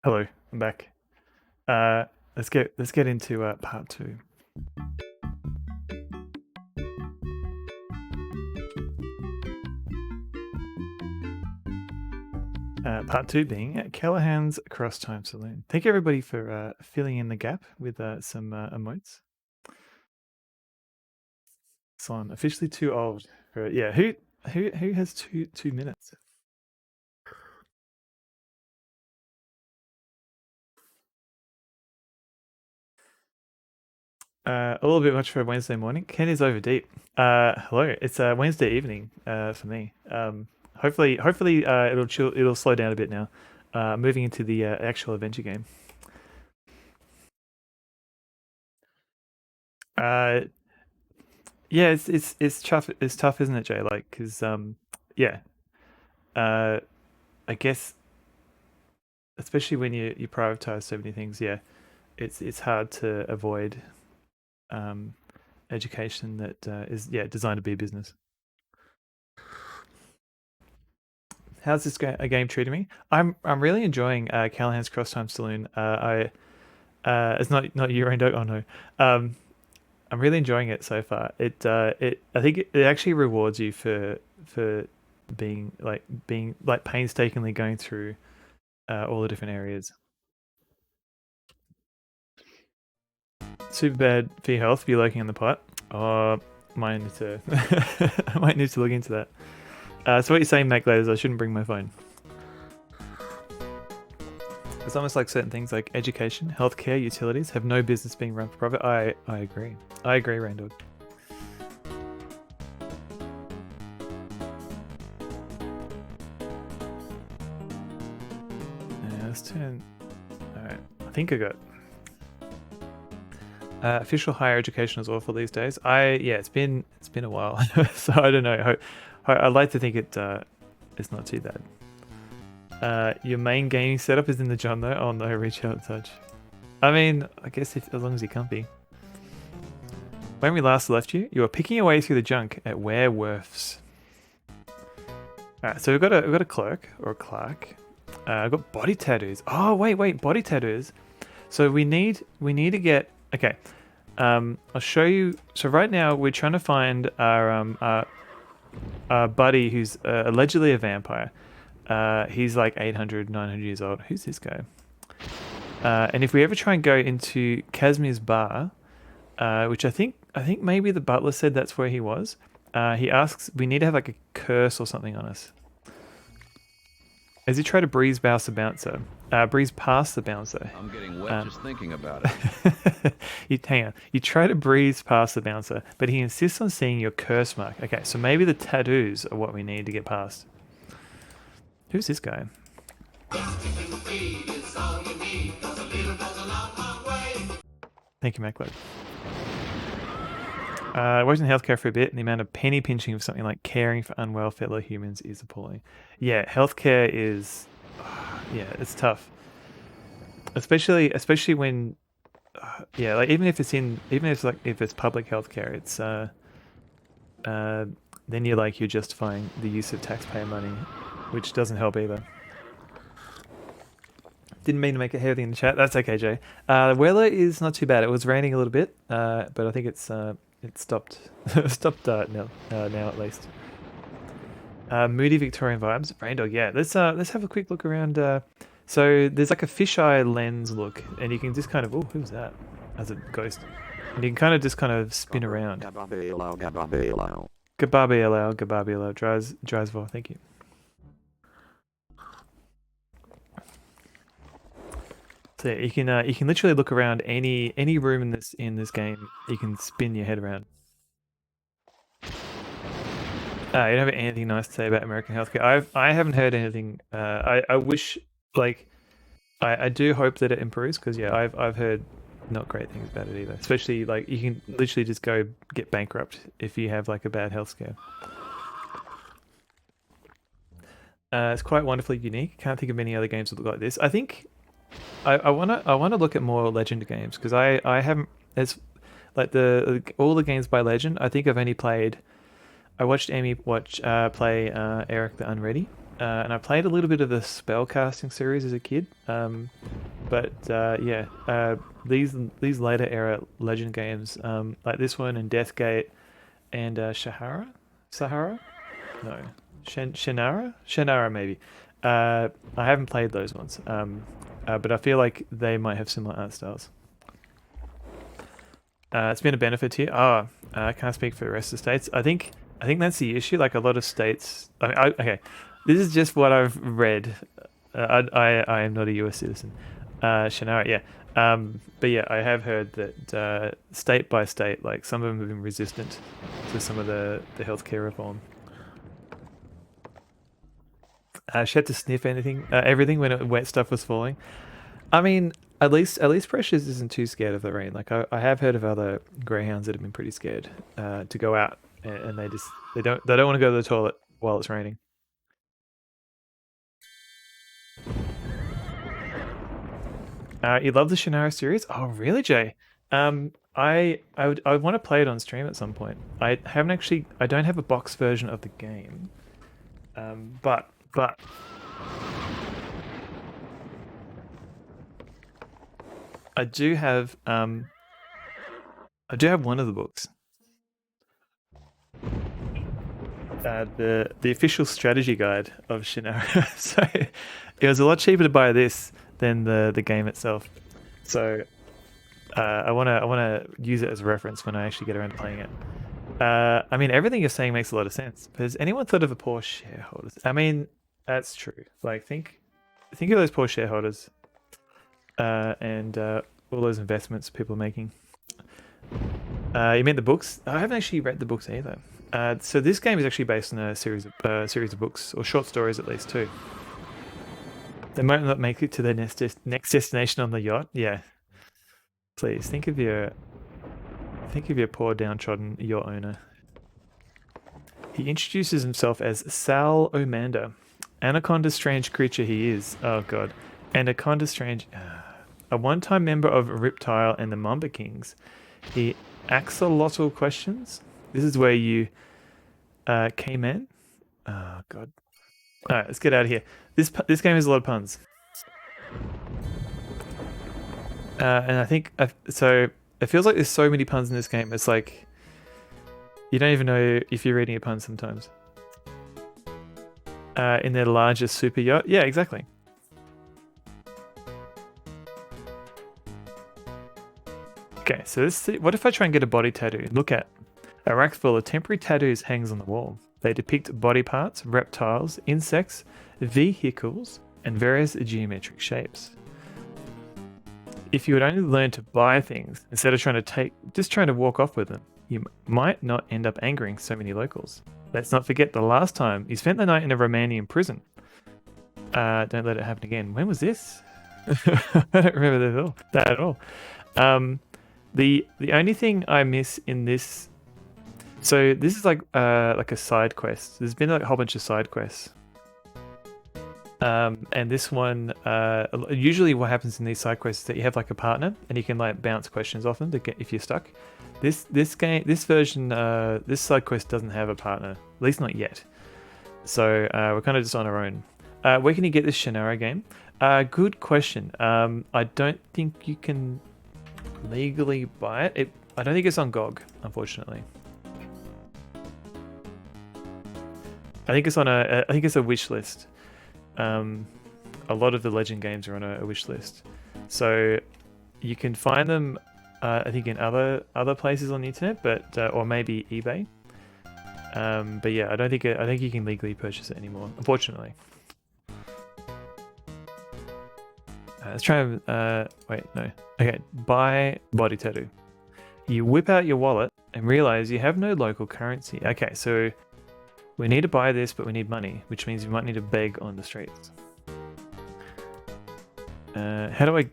Hello, I'm back. Uh, let's get into part two. Part two being Callahan's Crosstime Saloon. Thank you everybody for filling in the gap with some emotes. So I'm officially too old for yeah. Who has 2 minutes? A little bit much for a Wednesday morning. Ken is over deep. Hello, it's Wednesday evening for me. Hopefully it'll slow down a bit now. Moving into the actual adventure game. Uh, yeah, it's tough. It's tough, isn't it, Jay? Like, because yeah, uh, I guess especially when you prioritize so many things, yeah, it's hard to avoid um education that is yeah designed to be a business. How's this a game treating me? I'm really enjoying Callahan's Crosstime Saloon. It's not you, Rain Dog. Oh no, um, I'm really enjoying it so far. It I think it actually rewards you for being like painstakingly going through all the different areas. Super bad for your health. Be lurking in the pot. Oh, might need to. I might need to look into that. So what you're saying, Mac, is I shouldn't bring my phone. It's almost like certain things like education, healthcare, utilities have no business being run for profit. I agree. I agree, Randall. Let's turn. All right. I think I got. Official higher education is awful these days. Yeah, it's been a while, so I don't know. I'd like to think it's not too bad. Your main gaming setup is in the John though. Oh no, reach out and touch. I mean, I guess if as long as you're comfy. When we last left you, you were picking your way through the junk at Werewolves. Alright, so we've got a clerk or a clerk. I've got body tattoos. Oh wait, body tattoos. So we need to get okay. I'll show you. So right now we're trying to find our buddy who's allegedly a vampire. He's like 800, 900 years old. Who's this guy? And if we ever try and go into Casimir's bar, which I think maybe the butler said that's where he was. He asks we need to have like a curse or something on us. As you try to breeze past the bouncer. I'm getting wet just thinking about it. Hang on. You try to breeze past the bouncer, but he insists on seeing your curse mark. Okay, so maybe the tattoos are what we need to get past. Who's this guy? Thank you, Maclo. I worked in healthcare for a bit, and the amount of penny pinching of something like caring for unwell fellow humans is appalling. Yeah, healthcare is, yeah, it's tough, especially when, yeah, like even if it's public healthcare, it's then you're justifying the use of taxpayer money, which doesn't help either. Didn't mean to make it heavy in the chat. That's okay, Jay. The weather is not too bad. It was raining a little bit, but I think it stopped now at least. Moody Victorian vibes. Braindog, yeah. Let's have a quick look around. So there's like a fisheye lens look, and you can just kind of who's that? As a ghost, and you can kind of spin around. Gababi allow. Dries vor. Thank you. So you can literally look around any room in this game. You can spin your head around. You don't have anything nice to say about American healthcare. I haven't heard anything. I wish I do hope that it improves because yeah I've heard not great things about it either. Especially like you can literally just go get bankrupt if you have like a bad health scare. It's quite wonderfully unique. Can't think of many other games that look like this. I think I wanna look at more Legend games because I haven't as like all the games by Legend. I think I've only played. I watched Amy play Eric the Unready, and I played a little bit of the spellcasting series as a kid. But yeah, these later era Legend games, like this one and Deathgate and Sahara, no, Shannara maybe. I haven't played those ones, but I feel like they might have similar art styles. It's been a benefit here. I can't speak for the rest of the states. I think that's the issue. Like a lot of states. Okay, this is just what I've read. I am not a U.S. citizen. Shannara, yeah. But yeah, I have heard that state by state, like some of them have been resistant to some of the healthcare reform. She had to sniff everything when wet stuff was falling. I mean, at least Precious isn't too scared of the rain. Like I have heard of other greyhounds that have been pretty scared to go out, and they don't want to go to the toilet while it's raining. You love the Shannara series? Oh, really, Jay? I want to play it on stream at some point. I don't have a box version of the game. But I do have one of the books. The official strategy guide of Shannara. So it was a lot cheaper to buy this than the game itself. So I wanna use it as a reference when I actually get around to playing it. I mean, everything you're saying makes a lot of sense. Has anyone thought of the poor shareholders? I mean, that's true. Like, think of those poor shareholders, and all those investments people are making. You meant the books? I haven't actually read the books either. So this game is actually based on a series of books, or short stories at least too. They might not make it to their next destination on the yacht. Yeah. Please think of your poor downtrodden yacht owner. He introduces himself as Sal Omander. Anaconda's strange creature he is. Oh god. Anaconda's strange... a one-time member of Riptile and the Mamba Kings. He axolotl questions. This is where you came in. Oh god. Alright, let's get out of here. This game has a lot of puns. And I think... so it feels like there's so many puns in this game. It's like... you don't even know if you're reading a pun sometimes. In their largest super yacht. Yeah, exactly. Okay, so what if I try and get a body tattoo? Look at a rack full of temporary tattoos hangs on the wall. They depict body parts, reptiles, insects, vehicles, and various geometric shapes. If you would only learn to buy things instead of trying to walk off with them, you might not end up angering so many locals. Let's not forget the last time you spent the night in a Romanian prison. Don't let it happen again. When was this? I don't remember that at all. The only thing I miss in this, so this is like a side quest. There's been like a whole bunch of side quests. And this one, usually what happens in these side quests is that you have like a partner and you can like bounce questions off them to get if you're stuck. This version, this side quest doesn't have a partner, at least not yet. So we're kind of just on our own. Where can you get this Shannara game? Good question. I don't think you can legally buy it. I don't think it's on GOG, unfortunately. I think it's a wish list. A lot of the Legend games are on a wish list, so you can find them. I think in other places on the internet, but or maybe eBay. But yeah, I think you can legally purchase it anymore, unfortunately. Let's try and wait, no. Okay, buy body tattoo. You whip out your wallet and realize you have no local currency. Okay, so we need to buy this, but we need money, which means we might need to beg on the streets. How do I?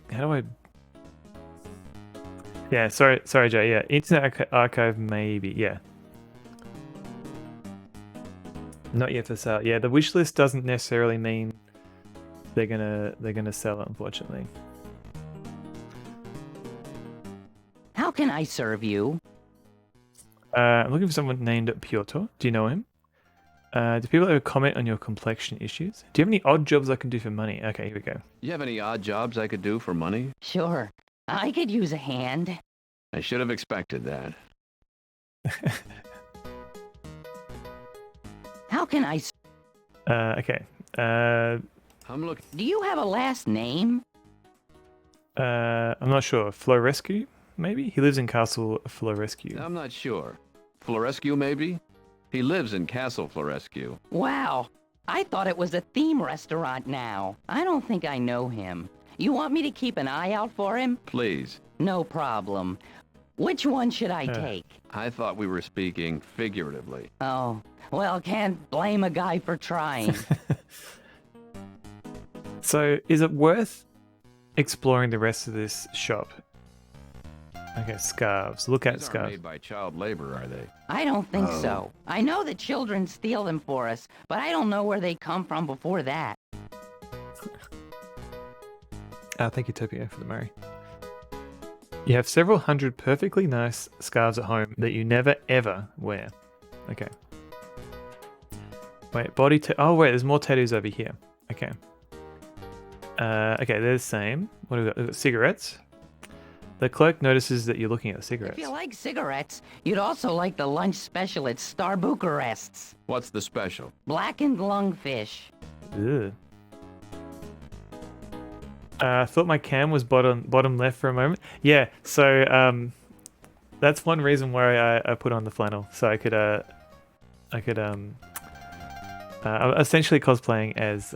Yeah, sorry, Jay. Yeah, Internet Archive maybe. Yeah, not yet for sale. Yeah, the wish list doesn't necessarily mean they're gonna sell it, unfortunately. How can I serve you? I'm looking for someone named Piotr. Do you know him? Do people ever comment on your complexion issues? Do you have any odd jobs I can do for money? Okay, here we go. You have any odd jobs I could do for money? Sure. I could use a hand. I should have expected that. How can I... Okay. I'm looking. Do you have a last name? I'm not sure. Florescu, maybe? He lives in Castle Florescu. I'm not sure. Florescu, maybe? He lives in Castle Florescu. Wow. I thought it was a theme restaurant now. I don't think I know him. You want me to keep an eye out for him? Please. No problem. Which one should I take? I thought we were speaking figuratively. Oh, well, can't blame a guy for trying. So, is it worth exploring the rest of this shop? Okay, scarves. Look at These aren't scarves. made by child labor, are they? I don't think so. I know that children steal them for us, but I don't know where they come from before that. Thank you, Topio, for the Murray. You have several hundred perfectly nice scarves at home that you never ever wear. Okay. Wait, oh wait, there's more tattoos over here. Okay. Okay, they're the same. What have we got? We've got cigarettes. The clerk notices that you're looking at the cigarettes. If you like cigarettes, you'd also like the lunch special at Star Bucharest's. What's the special? Blackened lungfish. Ugh. I thought my cam was bottom left for a moment. Yeah, so that's one reason why I put on the flannel, so I could I'm essentially cosplaying as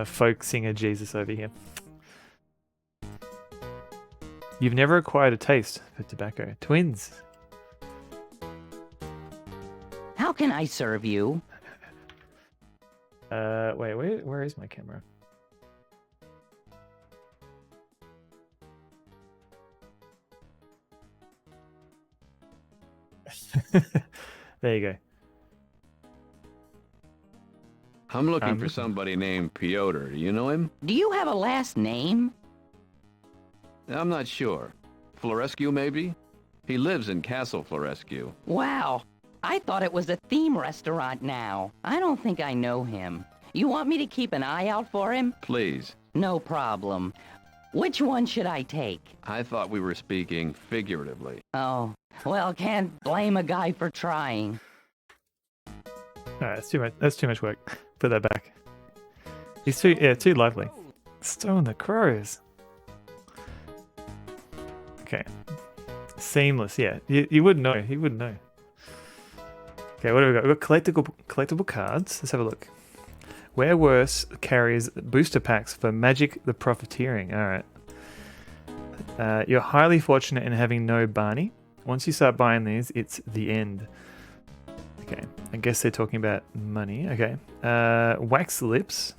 folk singer Jesus over here. You've never acquired a taste for tobacco. Twins. How can I serve you? Wait, where is my camera? There you go. I'm looking for somebody named Piotr. Do you know him? Do you have a last name? I'm not sure. Florescu, maybe? He lives in Castle Florescu. Wow. I thought it was a theme restaurant now. I don't think I know him. You want me to keep an eye out for him? Please. No problem. Which one should I take? I thought we were speaking figuratively. Oh, well, can't blame a guy for trying. Alright, that's too much. That's too much work. Put that back. He's too lively. Stone the crows. Okay. Seamless, yeah. You wouldn't know. You wouldn't know. Okay, what do we got? We've got collectible cards. Let's have a look. Where Worse carries booster packs for Magic the Profiteering. Alright. You're highly fortunate in having no Barney. Once you start buying these, it's the end. Okay, I guess they're talking about money. Okay. Wax lips.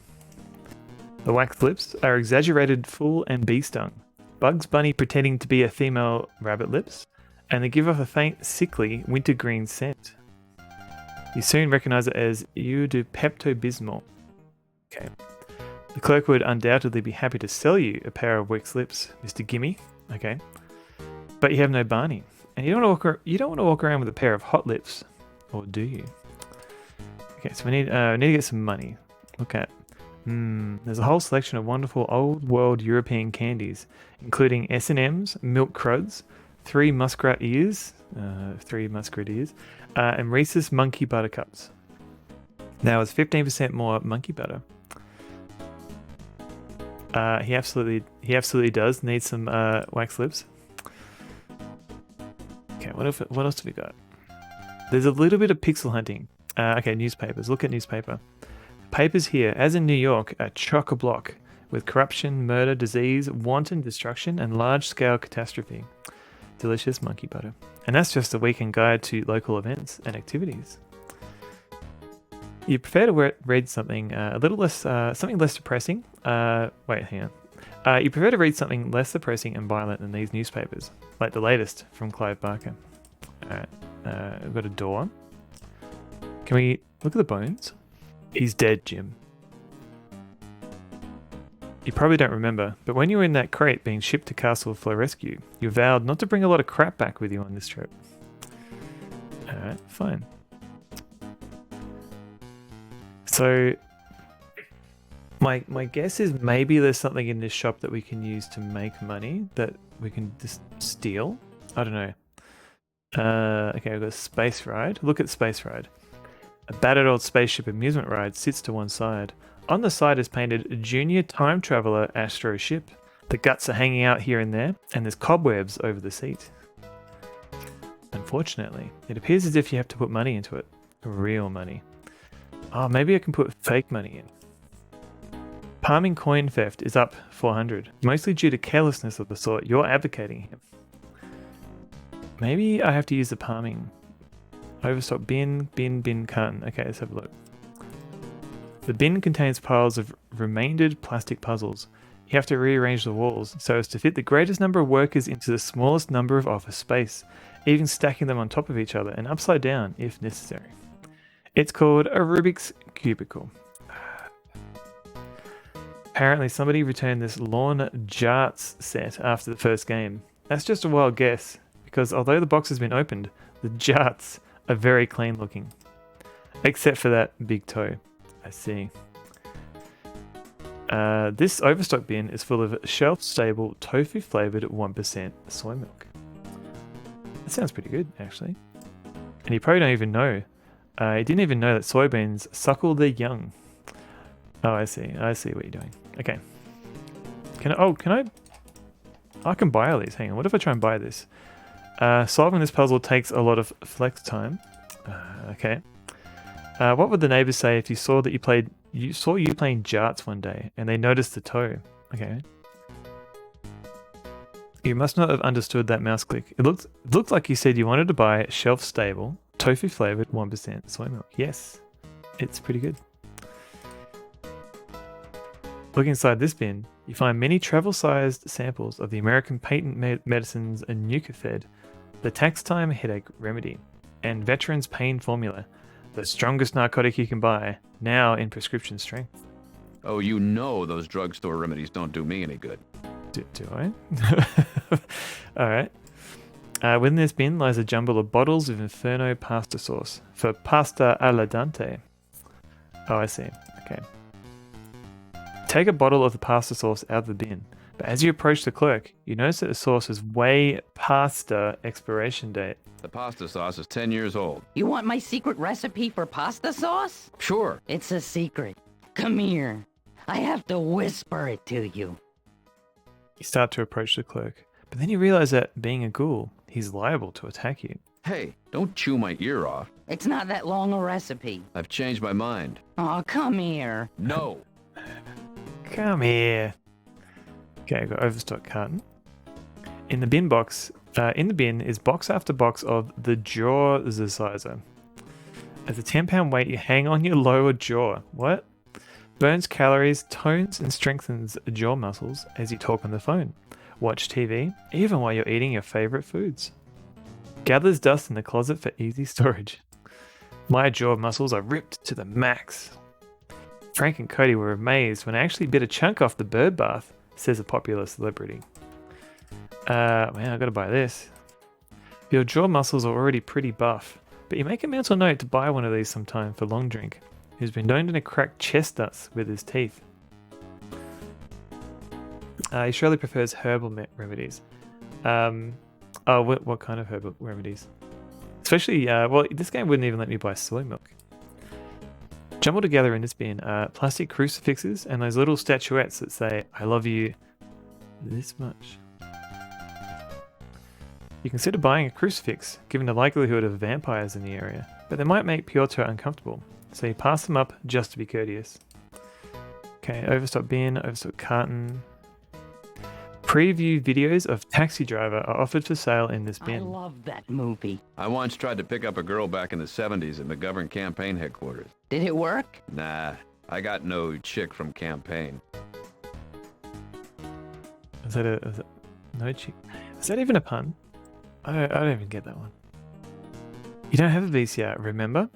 The wax lips are exaggerated, full, and bee-stung. Bugs Bunny pretending to be a female rabbit lips, and they give off a faint, sickly, wintergreen scent. You soon recognize it as eau de Pepto-Bismol. Okay. The clerk would undoubtedly be happy to sell you a pair of wax lips, Mr. Gimme. Okay. But you have no Barney, and you don't want to walk around with a pair of hot lips, or do you? Okay, so we need to get some money. Look at. There's a whole selection of wonderful old world European candies, including S&M's, milk cruds, three muskrat ears, and Reese's monkey buttercups. Now it's 15% more monkey butter. He absolutely does need some wax lips. Okay, what else have we got? There's a little bit of pixel hunting. Okay, newspapers. Look at newspaper. Papers here, as in New York, are chock-a-block with corruption, murder, disease, wanton destruction, and large-scale catastrophe. Delicious monkey butter. And that's just a weekend guide to local events and activities. You prefer to read something a little less, something less depressing. Wait, hang on. You prefer to read something less depressing and violent than these newspapers, like the latest from Clive Barker. Alright, we've got a door. Can we look at the bones? He's dead, Jim. You probably don't remember, but when you were in that crate being shipped to Castle Florescu, you vowed not to bring a lot of crap back with you on this trip. Alright, fine. So my guess is maybe there's something in this shop that we can use to make money that we can just steal. I don't know. Okay, I've got a space ride. Look at space ride. A battered old spaceship amusement ride sits to one side. On the side is painted Junior Time Traveler Astro Ship. The guts are hanging out here and there, and there's cobwebs over the seat. Unfortunately, it appears as if you have to put money into it. Real money. Oh, maybe I can put fake money in. Palming coin theft is up 400, mostly due to carelessness of the sort you're advocating here. Maybe I have to use the palming. Overstock bin, carton. Okay, let's have a look. The bin contains piles of remaindered plastic puzzles. You have to rearrange the walls so as to fit the greatest number of workers into the smallest number of office space, even stacking them on top of each other and upside down if necessary. It's called a Rubik's Cubicle. Apparently somebody returned this lawn jarts set after the first game. That's just a wild guess, because although the box has been opened, the jarts are very clean looking. Except for that big toe. I see. This overstock bin is full of shelf-stable, tofu-flavoured 1% soy milk. That sounds pretty good, actually. And you probably don't even know. You didn't even know that soybeans suckle their young. Oh, I see. I see what you're doing. Okay. Can I? I can buy all these. Hang on. What if I try and buy this? Solving this puzzle takes a lot of flex time. Okay. What would the neighbors say if you saw that you playing jarts one day and they noticed the toe? Okay. You must not have understood that mouse click. It looked like you said you wanted to buy shelf stable, tofu flavored 1% soy milk. Yes. It's pretty good. Look inside this bin, you find many travel-sized samples of the American patent medicines Nucafed, the tax time headache remedy, and veterans pain formula, the strongest narcotic you can buy, now in prescription strength. Oh, you know those drugstore remedies don't do me any good. Do I? Alright. Within this bin lies a jumble of bottles of Inferno pasta sauce for pasta alla dente. Oh, I see. Okay. Take a bottle of the pasta sauce out of the bin, but as you approach the clerk, you notice that the sauce is way past the expiration date. The pasta sauce is 10 years old. You want my secret recipe for pasta sauce? Sure. It's a secret. Come here. I have to whisper it to you. You start to approach the clerk, but then you realize that, being a ghoul, he's liable to attack you. Hey, don't chew my ear off. It's not that long a recipe. I've changed my mind. Oh, come here. No. Come here. Okay, I've got overstock carton. In the bin box, in the bin is box after box of the jaw exerciser. As a 10-pound weight, you hang on your lower jaw. What? Burns calories, tones and strengthens jaw muscles as you talk on the phone, watch TV, even while you're eating your favorite foods. Gathers dust in the closet for easy storage. My jaw muscles are ripped to the max. Frank and Cody were amazed when I actually bit a chunk off the bird bath, says a popular celebrity. Man, I gotta buy this. Your jaw muscles are already pretty buff, but you make a mental note to buy one of these sometime for Long Drink, who's been known to crack chestnuts with his teeth. He surely prefers herbal remedies. What kind of herbal remedies? Especially, well, this game wouldn't even let me buy soy milk. Jumbled together in this bin are plastic crucifixes and those little statuettes that say, I love you this much. You consider buying a crucifix, given the likelihood of vampires in the area, but they might make Piotr uncomfortable, so you pass them up just to be courteous. Okay, overstock bin, overstock carton. Preview videos of Taxi Driver are offered for sale in this bin. I love that movie. I once tried to pick up a girl back in the 70s at McGovern campaign headquarters. Did it work? Nah, I got no chick from campaign. Is that no chick? Is that even a pun? I don't even get that one. You don't have a VCR, remember?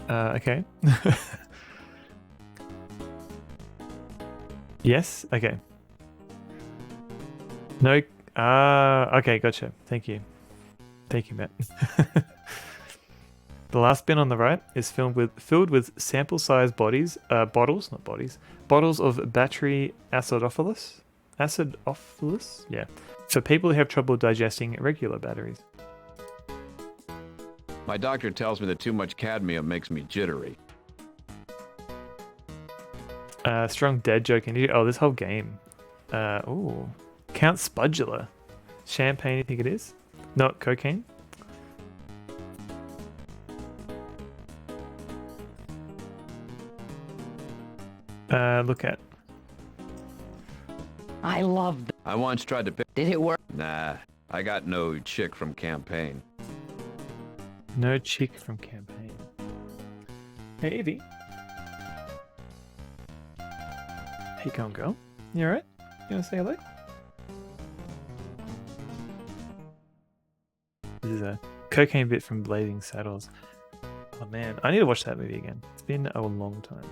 Okay. Yes? Okay. No. Okay, gotcha. Thank you. Thank you, Matt. The last bin on the right is filled with sample-sized bottles of battery acidophilus. Acidophilus? Yeah. For people who have trouble digesting regular batteries. My doctor tells me that too much cadmium makes me jittery. Strong dead joke. Oh, this whole game. Ooh. Count Spudula. Champagne, you think it is? Not cocaine? Look at. I love I once tried to pick... Did it work? Nah, I got no chick from campaign. No chick from campaign. Hey, Evie. Hey, come on, girl. You alright? You wanna say hello? This is a cocaine bit from Blazing Saddles. Oh man, I need to watch that movie again. It's been a long time.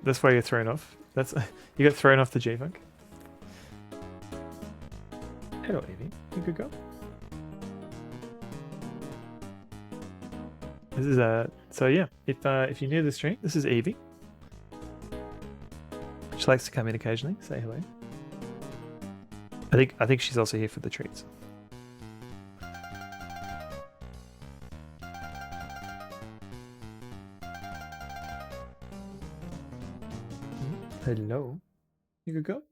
That's why you're thrown off. You got thrown off the G-Funk. Hello, Evie. You good girl? This is so yeah. If you're new to the stream, this is Evie. She likes to come in occasionally, say hello. I think she's also here for the treats. Hello. You could go.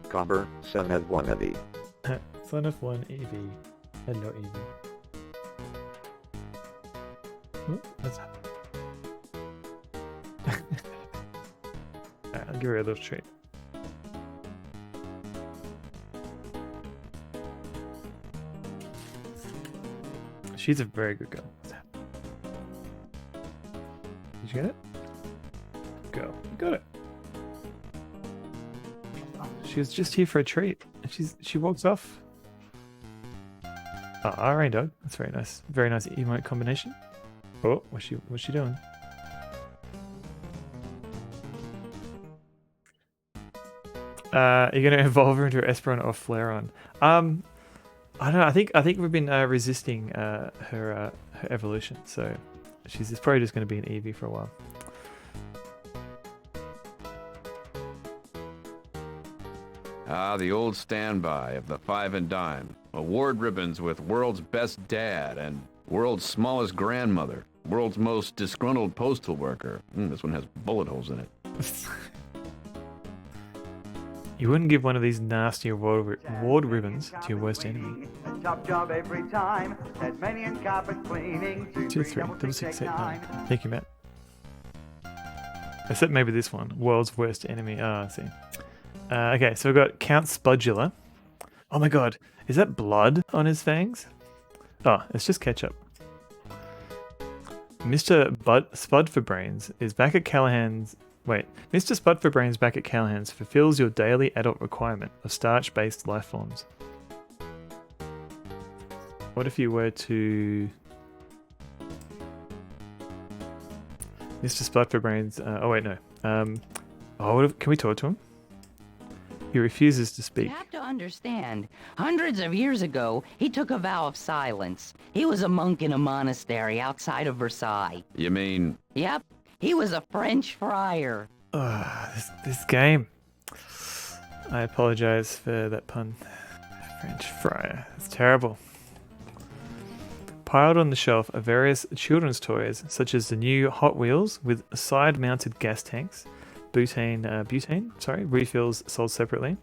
Comber, son of one Evie. Son of one Evie. Hello, Evie. Oh, what's happening? Alright, I'll give her a little treat. She's a very good girl. Did you get it? Go. You got it. She was just here for a treat. And she walks off. Oh, alright, dog. That's very nice. Very nice emote combination. Oh, what's she doing? You're gonna evolve her into an Esperon or Flareon. I don't know. I think we've been resisting her evolution, so she's probably just going to be an Eevee for a while. Ah, the old standby of the five and dime. Award ribbons with world's best dad and world's smallest grandmother. World's most disgruntled postal worker. This one has bullet holes in it. You wouldn't give one of these nasty award ribbons to your worst enemy. A top job every time. Tasmanian carpet cleaning. 2 3 6 8 9. Thank you, Matt. Except maybe this one, world's worst enemy. Ah, I see. Okay, so we've got Count Spudula. Oh my god, is that blood on his fangs? Oh, it's just ketchup. Mr. Spud for Brains is back at Callahan's. Wait, Mr. Spud for Brains back at Callahan's fulfills your daily adult requirement of starch-based life forms. What if you were to... Mr. Spud for Brains... oh wait, no. Can we talk to him? He refuses to speak. You have to understand, hundreds of years ago, he took a vow of silence. He was a monk in a monastery outside of Versailles. You mean... Yep, he was a French friar. This game. I apologize for that pun. French friar. It's terrible. Piled on the shelf are various children's toys, such as the new Hot Wheels with side-mounted gas tanks, butane, refills sold separately,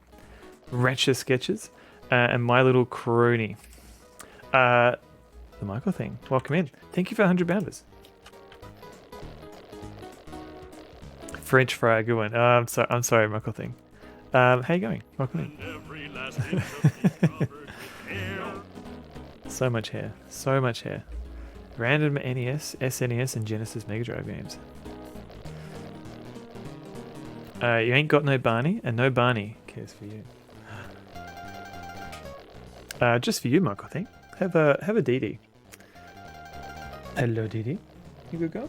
Retcher sketches, and My Little Crony. The Michael thing. Welcome in. Thank you for 100 bounders. French fry, good one. I'm sorry, Michael thing. How you going? Welcome in. So much hair. So much hair. Random NES, SNES, and Genesis Mega Drive games. You ain't got no Barney, and no Barney cares for you. Just for you, Michael, I think. Have a Dee Dee. Hello, Dee Dee. You good girl?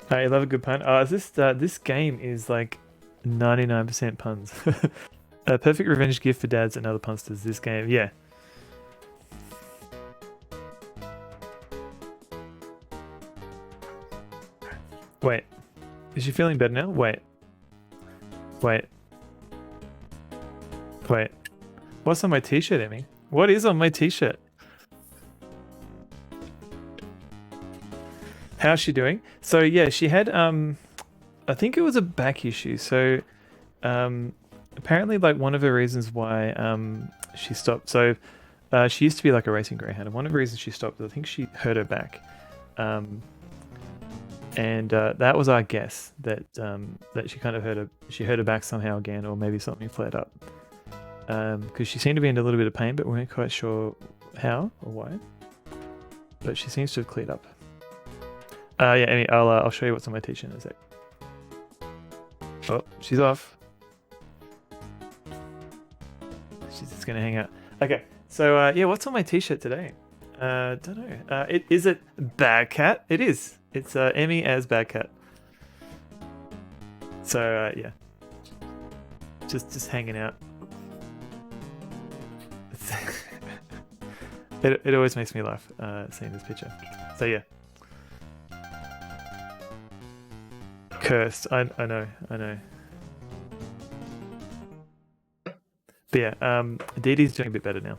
I love a good pun. This game is like 99% puns. A perfect revenge gift for dads and other punsters. This game, yeah. Wait, is she feeling better now? Wait. What's on my t-shirt, Emmy? What is on my t-shirt? How's she doing? So yeah, she had I think it was a back issue. So apparently like one of the reasons why she stopped. So she used to be like a racing greyhound, and one of the reasons she stopped, I think she hurt her back. And that was our guess that that she kind of hurt her back somehow again, or maybe something flared up. Because she seemed to be in a little bit of pain, but we weren't quite sure how or why. But she seems to have cleared up. Yeah, Amy, I'll show you what's on my t-shirt in a sec. Oh, she's off. She's just gonna hang out. Okay, so yeah, what's on my t-shirt today? Don't know. Is it Bad Cat? It is. It's Emmy as Bad Cat. So yeah, just hanging out. It always makes me laugh seeing this picture. So yeah. Cursed. I know. But yeah, Dee Dee's doing a bit better now.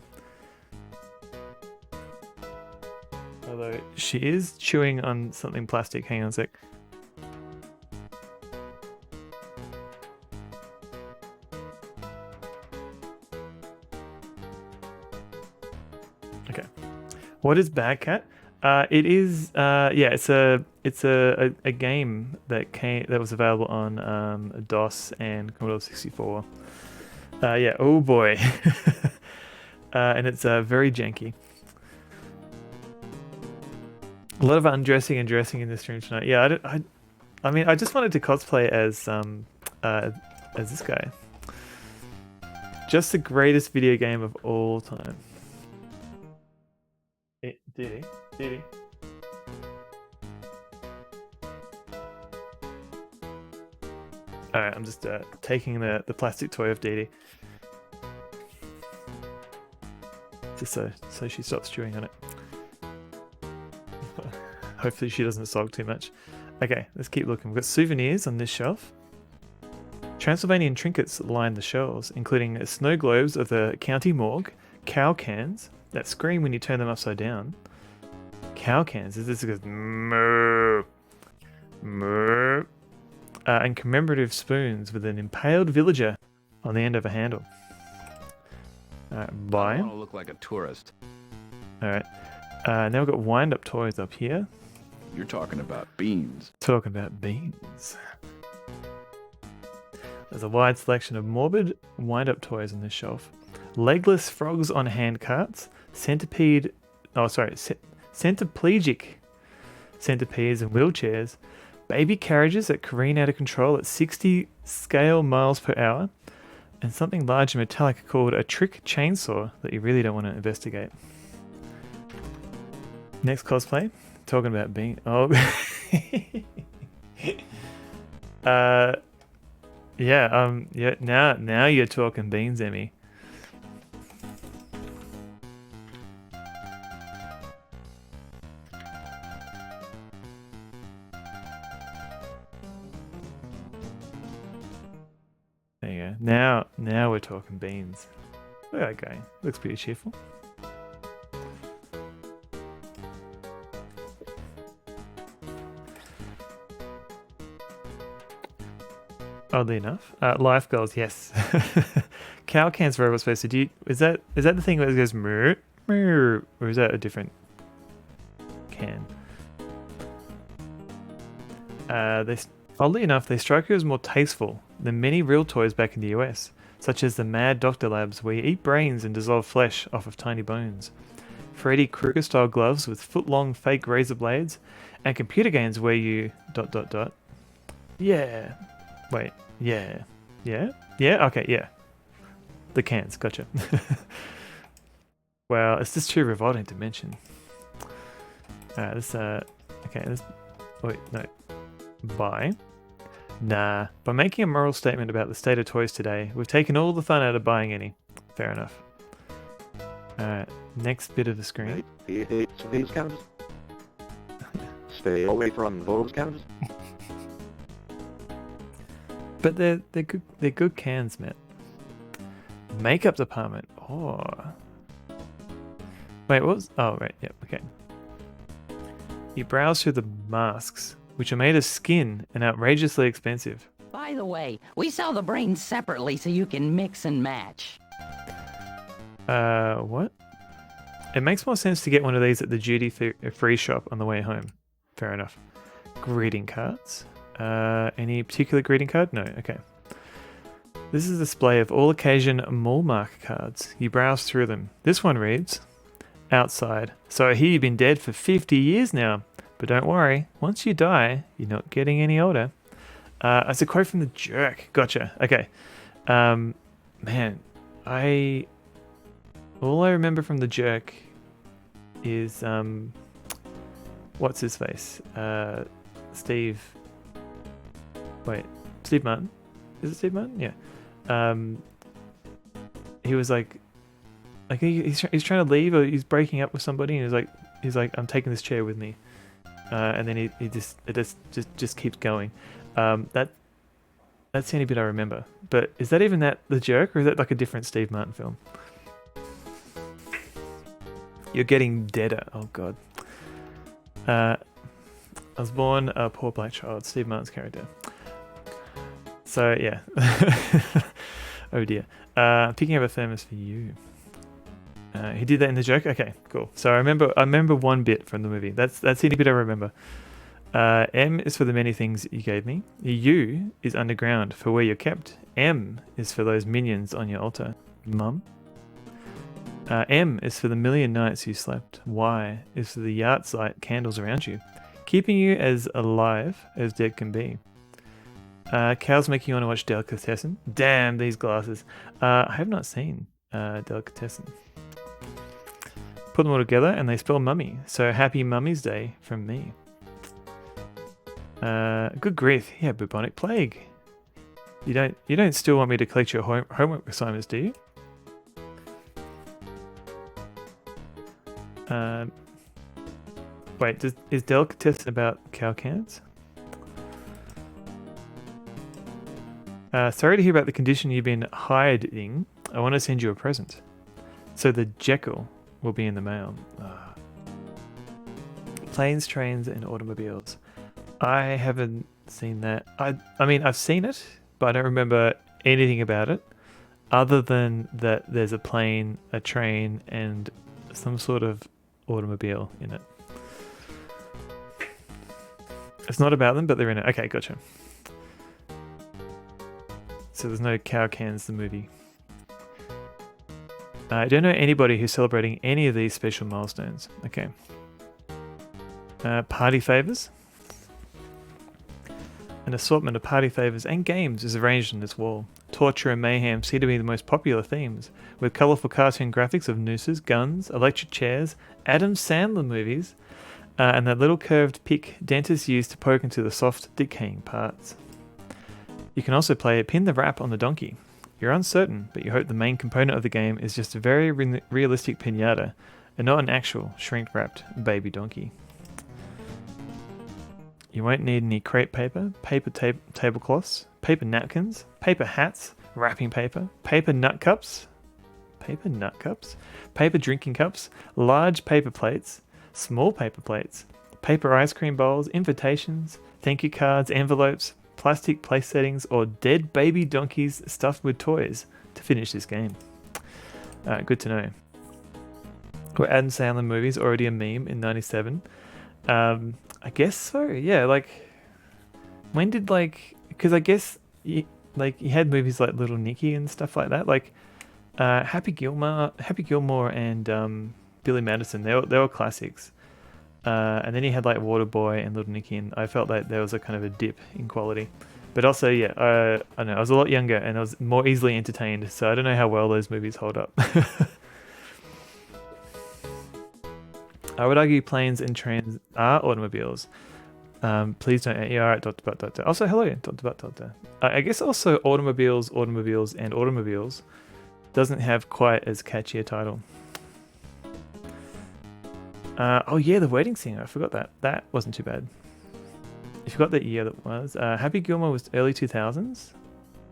Although she is chewing on something plastic. Hang on a sec. Okay. What is Bad Cat? It is yeah, it's a game that was available on DOS and Commodore 64. Yeah, oh boy. And it's very janky. A lot of undressing and dressing in this stream tonight. Yeah, I mean, I just wanted to cosplay as this guy. Just the greatest video game of all time. Diddy. Alright, I'm just taking the plastic toy of Dee Dee. Just so she stops chewing on it. Hopefully she doesn't sulk too much. Okay, let's keep looking. We've got souvenirs on this shelf. Transylvanian trinkets line the shelves, including snow globes of the county morgue, cow cans that scream when you turn them upside down. Cow cans. This goes moo, moo. And commemorative spoons with an impaled villager on the end of a handle. Buy. I want to look like a tourist. Alright. Now we've got wind-up toys up here. You're talking about beans. Talking about beans. There's a wide selection of morbid wind-up toys on this shelf. Legless frogs on hand carts. Centipede... Oh, sorry. Centiplegic centipedes and wheelchairs. Baby carriages that careen out of control at 60 scale miles per hour. And something large and metallic called a trick chainsaw that you really don't want to investigate. Next cosplay. Talking about being... Oh. Yeah, now you're talking beans, Emmy. There you go. Now we're talking beans. Look at that guy. Looks pretty cheerful. Oddly enough, life goals, yes. Cow cans for robot space. So is that the thing that goes moo, moo, or is that a different can? Oddly enough, they strike you as more tasteful than many real toys back in the US, such as the Mad Doctor Labs, where you eat brains and dissolve flesh off of tiny bones. Freddy Krueger-style gloves with foot-long fake razor blades, and computer games where you ... Yeah. Wait, yeah. Yeah? Yeah? Okay, yeah. The cans, gotcha. Well, it's just too revolting to mention. This okay, this wait, no. By by making a moral statement about the state of toys today, we've taken all the fun out of buying any. Fair enough. Next bit of the screen. He hates these cows. Stay away from those cows. But they're good cans, Matt. Makeup department. Oh. Wait, what was? Oh, right. Yep. Okay. You browse through the masks, which are made of skin and outrageously expensive. By the way, we sell the brains separately so you can mix and match. What? It makes more sense to get one of these at the duty-free shop on the way home. Fair enough. Greeting cards. Any particular greeting card? No. Okay. This is a display of all occasion mall mark cards. You browse through them. This one reads, outside. So I hear you've been dead for 50 years now. But don't worry, once you die, you're not getting any older. It's a quote from The Jerk. Gotcha. Okay. Man, all I remember from The Jerk is, what's his face? Steve Martin. Is it Steve Martin? Yeah. He was like he's trying to leave, or he's breaking up with somebody, and he's like, I'm taking this chair with me. And then it just keeps going. That's the only bit I remember. But is that even The Jerk, or is that like a different Steve Martin film? You're getting deader. Oh god. I was born a poor black child. Steve Martin's character. So yeah. Oh dear. Picking up a thermos for you. He did that in The Joke. Okay, cool. So I remember one bit from the movie. That's the only bit I remember. M is for the many things you gave me. U is underground for where you're kept. M is for those minions on your altar. Mum. M is for the million nights you slept. Y is for the yahrzeit candles around you, keeping you as alive as dead can be. Cows make you want to watch Delicatessen. Damn, these glasses. I have not seen Delicatessen. Put them all together and they spell mummy. So happy Mummy's Day from me. Good grief. Yeah, bubonic plague. You don't still want me to collect your homework assignments, do you? Wait, is Delicatessen about cow cans? Sorry to hear about the condition you've been hiding. I want to send you a present. So the Jekyll will be in the mail. Planes, trains, and automobiles. I haven't seen that. I mean, I've seen it, but I don't remember anything about it, other than that there's a plane, a train, and some sort of automobile in it. It's not about them, but they're in it. Okay, gotcha. So there's no cow cans, the movie. I don't know anybody who's celebrating any of these special milestones. Okay. Party favors. An assortment of party favors and games is arranged on this wall. Torture and mayhem seem to be the most popular themes, with colourful cartoon graphics of nooses, guns, electric chairs, Adam Sandler movies, and that little curved pick dentists use to poke into the soft, decaying parts. You can also play Pin the Rap on the Donkey. You're uncertain, but you hope the main component of the game is just a very realistic piñata, and not an actual shrink-wrapped baby donkey. You won't need any crepe paper, tablecloths, paper napkins, paper hats, wrapping paper nut cups, paper drinking cups, large paper plates, small paper ice cream bowls, invitations, thank you cards, envelopes, plastic place settings, or dead baby donkeys stuffed with toys to finish this game. Good to know. Were Adam Sandler movies already a meme in '97? I guess so. Yeah, like when did because I guess you had movies like Little Nicky and stuff like that. Like Happy Gilmore and Billy Madison. They were classics. And then you had like Waterboy and Little Nicky, and I felt like there was a kind of a dip in quality. But also, yeah, I don't know. I was a lot younger and I was more easily entertained, so I don't know how well those movies hold up. I would argue planes and trains are automobiles. Please don't. Yeah, all right. Dot. Also, hello. Dot. I guess also automobiles doesn't have quite as catchy a title. Oh yeah, The Wedding Singer. I forgot that. That wasn't too bad. You forgot the year that was. Happy Gilmore was early 2000s.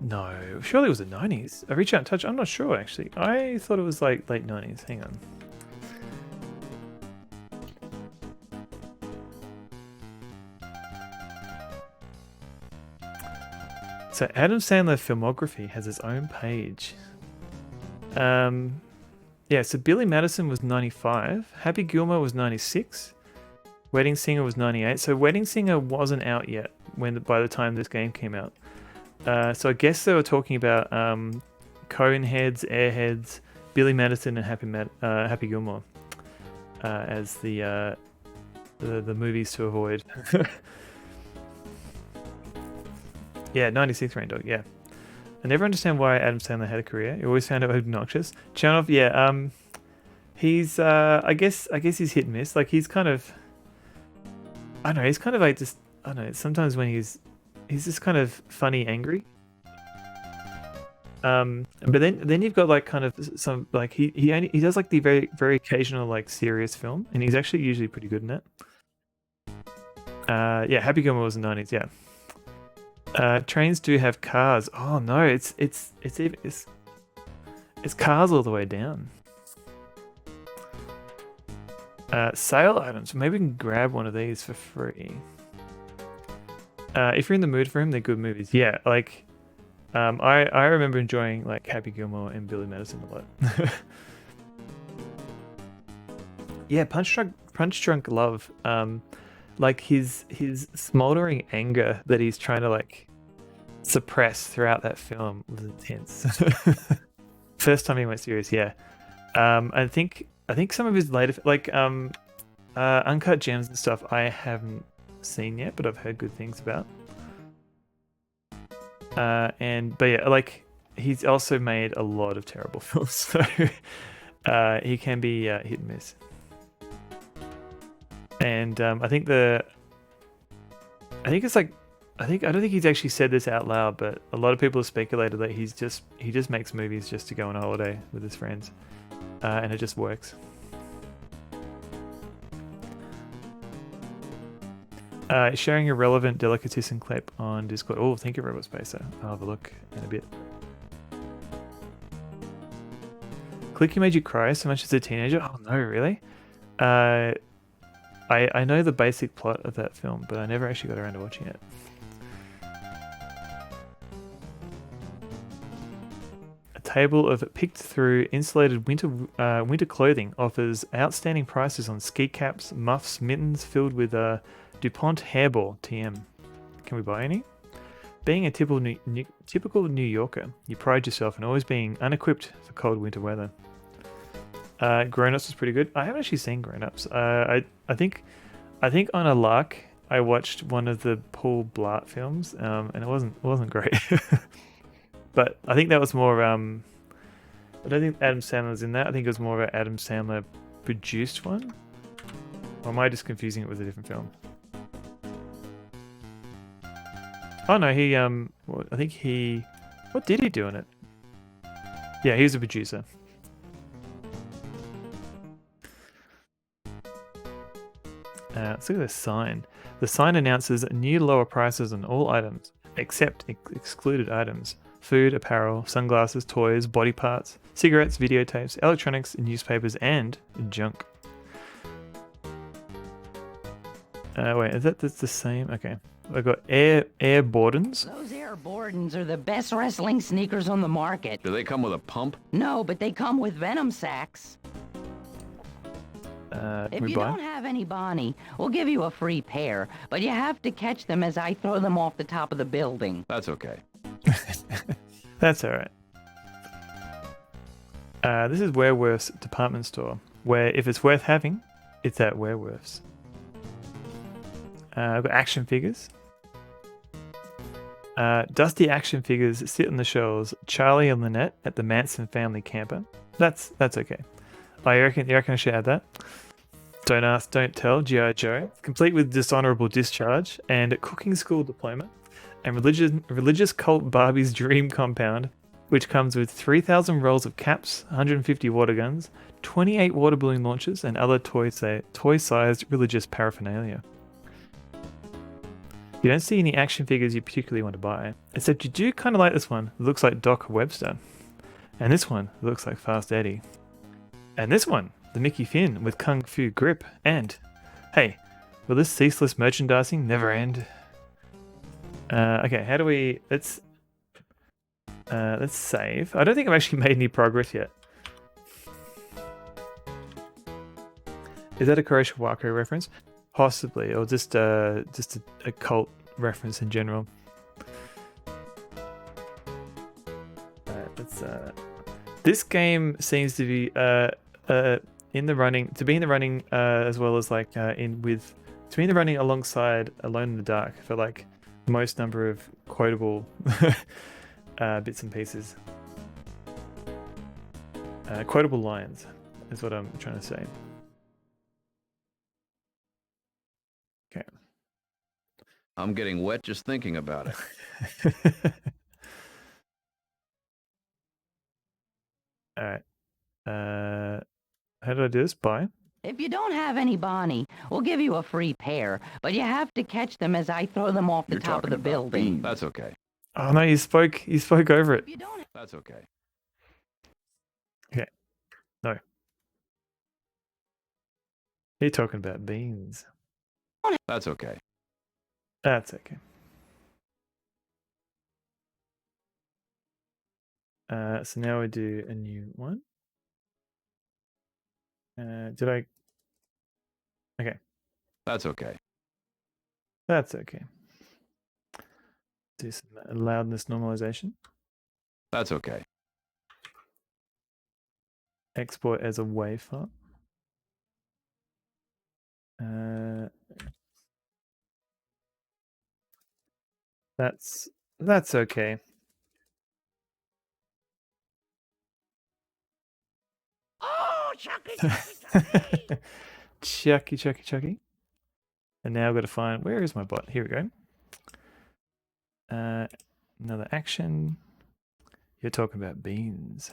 No, surely it was the 90s. I Reach Out and Touch. I'm not sure actually. I thought it was like late 90s. Hang on. So Adam Sandler filmography has its own page. Yeah, so Billy Madison was 95, Happy Gilmore was 96, Wedding Singer was 98. So Wedding Singer wasn't out yet by the time this game came out. So I guess they were talking about Coneheads, Airheads, Billy Madison, and Happy Gilmore as the movies to avoid. Yeah, 96 Rain Dog, yeah. I never understand why Adam Sandler had a career. He always found it obnoxious. Chernoff, yeah, he's I guess he's hit and miss. Like he's kind of, I don't know, he's kind of like just, I don't know, sometimes when he's just kind of funny angry. But then you've got like kind of some like he does like the very very occasional like serious film, and he's actually usually pretty good in it. Yeah, Happy Gilmore was in the 90s, yeah. Trains do have cars. Oh no, it's cars all the way down. Sale items. Maybe we can grab one of these for free. If you're in the mood for him, they're good movies. Yeah, like I remember enjoying like Happy Gilmore and Billy Madison a lot. Yeah, Punch Drunk Love. Like his smoldering anger that he's trying to like suppress throughout that film was intense. First time he went serious, yeah. I think some of his later like Uncut Gems and stuff I haven't seen yet, but I've heard good things about. But yeah, like he's also made a lot of terrible films, so he can be hit and miss. And I don't think he's actually said this out loud, but a lot of people have speculated that he just makes movies just to go on a holiday with his friends, and it just works. Sharing a relevant delicatessen clip on Discord. Oh, thank you, Robot Spacer. I'll have a look in a bit. Clicky made you cry so much as a teenager? Oh no, really? I know the basic plot of that film, but I never actually got around to watching it. A table of picked through insulated winter clothing offers outstanding prices on ski caps, muffs, mittens filled with DuPont hairball TM. Can we buy any? Being a typical New Yorker, you pride yourself in always being unequipped for cold winter weather. Grown Ups was pretty good. I haven't actually seen Grown Ups. I think on a lark I watched one of the Paul Blart films, and it wasn't great. But I think that was more. I don't think Adam Sandler was in that. I think it was more of an Adam Sandler produced one. Or am I just confusing it with a different film? Oh no, he I think he. What did he do in it? Yeah, he was a producer. Let's look at the sign. The sign announces new lower prices on all items, except excluded items. Food, apparel, sunglasses, toys, body parts, cigarettes, videotapes, electronics, newspapers, and junk. Wait, that's the same? Okay. I've got Air Bordens. Those Air Bordens are the best wrestling sneakers on the market. Do they come with a pump? No, but they come with venom sacks. If you buy? don't have any Bonnie, we'll give you a free pair, but you have to catch them as I throw them off the top of the building. That's okay. That's alright. This is Werewolf's department store, where if it's worth having, it's at Werewolf's. I've got action figures. Dusty action figures sit on the shelves. Charlie and Lynette at the Manson family camper. That's okay. Oh, you reckon I should add that? Don't Ask, Don't Tell, G.I. Joe, complete with dishonorable discharge and cooking school diploma, and religious cult Barbie's dream compound, which comes with 3,000 rolls of caps, 150 water guns, 28 water balloon launchers, and other toy-sized religious paraphernalia. You don't see any action figures you particularly want to buy, except you do kind of like this one. It looks like Doc Webster. And this one looks like Fast Eddie. And this one, the Mickey Finn with Kung Fu grip. And, hey, will this ceaseless merchandising never end? Okay, how do we... Let's save. I don't think I've actually made any progress yet. Is that a Croatian Wako reference? Possibly, or just a cult reference in general. Let's. This game seems to be in the running as well as like to be in the running alongside Alone in the Dark for like most number of quotable bits and pieces. Quotable lines is what I'm trying to say. Okay. I'm getting wet just thinking about it. All right. How did I do this? Buy. If you don't have any Bonnie, we'll give you a free pair, but you have to catch them as I throw them off the You're top of talking the about building. beans. That's okay. Oh no, you spoke over it. If you don't That's okay. Okay. No. You're talking about beans. That's okay. That's okay. So now we do a new one. Did I? Okay. That's okay. That's okay. Do some loudness normalization. That's okay. Export as a WAV file. That's okay. Oh, Chucky! Chucky. And now I've got to find, where is my bot? Here we go. Another action. You're talking about beans.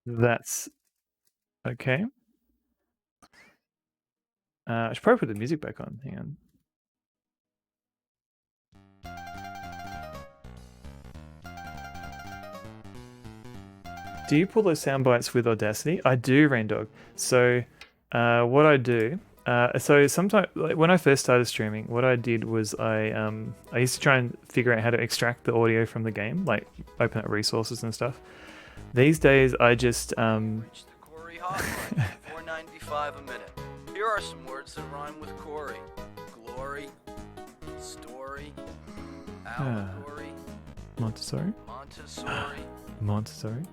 That's okay. I should probably put the music back on. Hang on. Do you pull those sound bites with Audacity? I do, Raindog. So what I do, so sometimes like when I first started streaming, what I did was I used to try and figure out how to extract the audio from the game, like open up resources and stuff. These days I just Reach the Corey hotline, $4.95 a minute. Here are some words that rhyme with Corey: glory, story, allegory, Montessori. Montessori.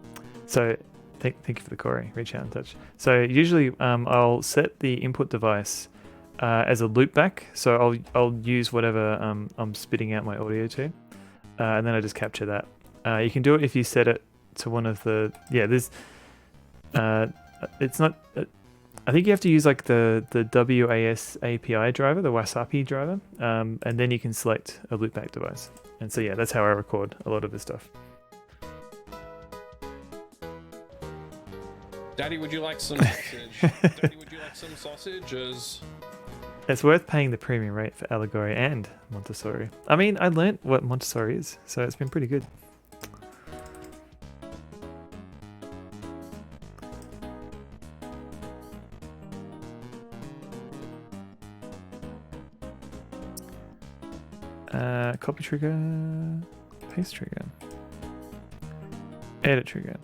So thank you for the Corey. Reach out and touch. So usually I'll set the input device as a loopback. So I'll use whatever I'm spitting out my audio to, and then I just capture that. You can do it if you set it to one of the there's it's not. I think you have to use like the WAS API driver, the Wasapi driver, and then you can select a loopback device. And so yeah, that's how I record a lot of this stuff. Daddy, would you like some sausage? Daddy, would you like some sausages? It's worth paying the premium rate for Allegory and Montessori. I mean, I learnt what Montessori is, so it's been pretty good. Copy trigger, paste trigger, edit trigger.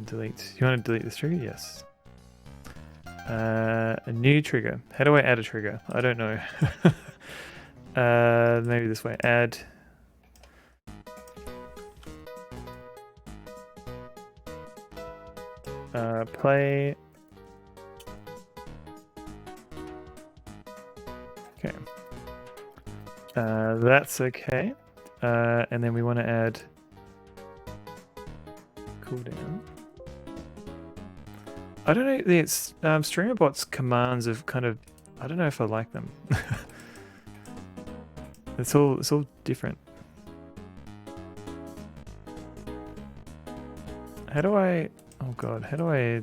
Delete. You want to delete this trigger? Yes. A new trigger. How do I add a trigger? I don't know. Maybe this way. Add. Play. Okay. That's okay. And then we want to add cooldown. I don't know, the streamerbot's commands of kind of, I don't know if I like them. It's all different. How do I, oh god, how do I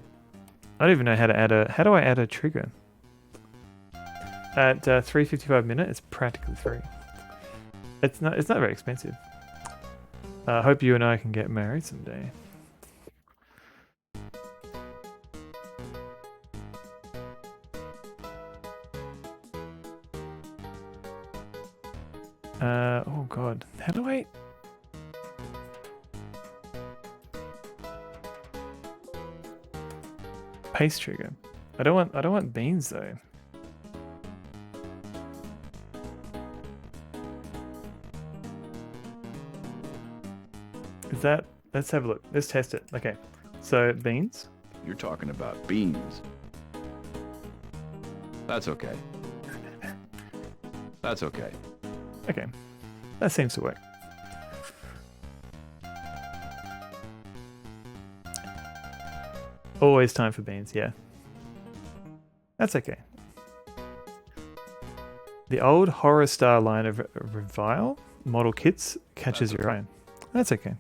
don't even know how to add how do I add a trigger? At 3.55 minute, it's practically free. It's not very expensive. I hope you and I can get married someday. Oh god, how do I? Paste trigger. I don't want beans though. Is that? Let's have a look. Let's test it. Okay, so beans. You're talking about beans. That's okay. That's okay. Okay, that seems to work. Always time for beans, yeah. That's okay. The old Horror Star line of Revile model kits catches your eye. That's okay.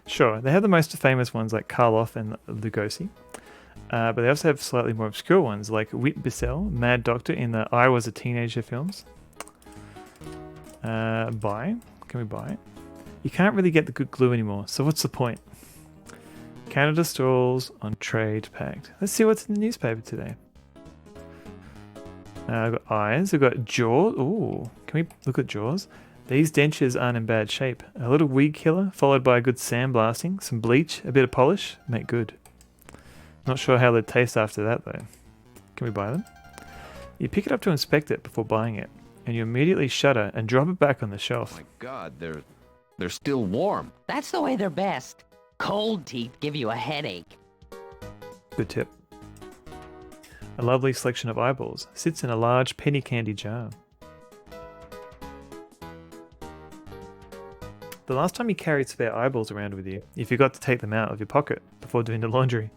Sure, they have the most famous ones like Karloff and Lugosi. But they also have slightly more obscure ones like Whit Bissell, Mad Doctor in the I Was a Teenager films. Buy. Can we buy? You can't really get the good glue anymore, so what's the point? Canada stalls on trade pact. Let's see what's in the newspaper today. I've got eyes. I've got jaws. Ooh, can we look at jaws? These dentures aren't in bad shape. A little weed killer, followed by a good sandblasting, some bleach, a bit of polish, make good. Not sure how they'd taste after that though. Can we buy them? You pick it up to inspect it before buying it, and you immediately shudder and drop it back on the shelf. Oh my god, they're still warm. That's the way they're best. Cold teeth give you a headache. Good tip. A lovely selection of eyeballs sits in a large penny candy jar. The last time you carried spare eyeballs around with you, you forgot to take them out of your pocket before doing the laundry.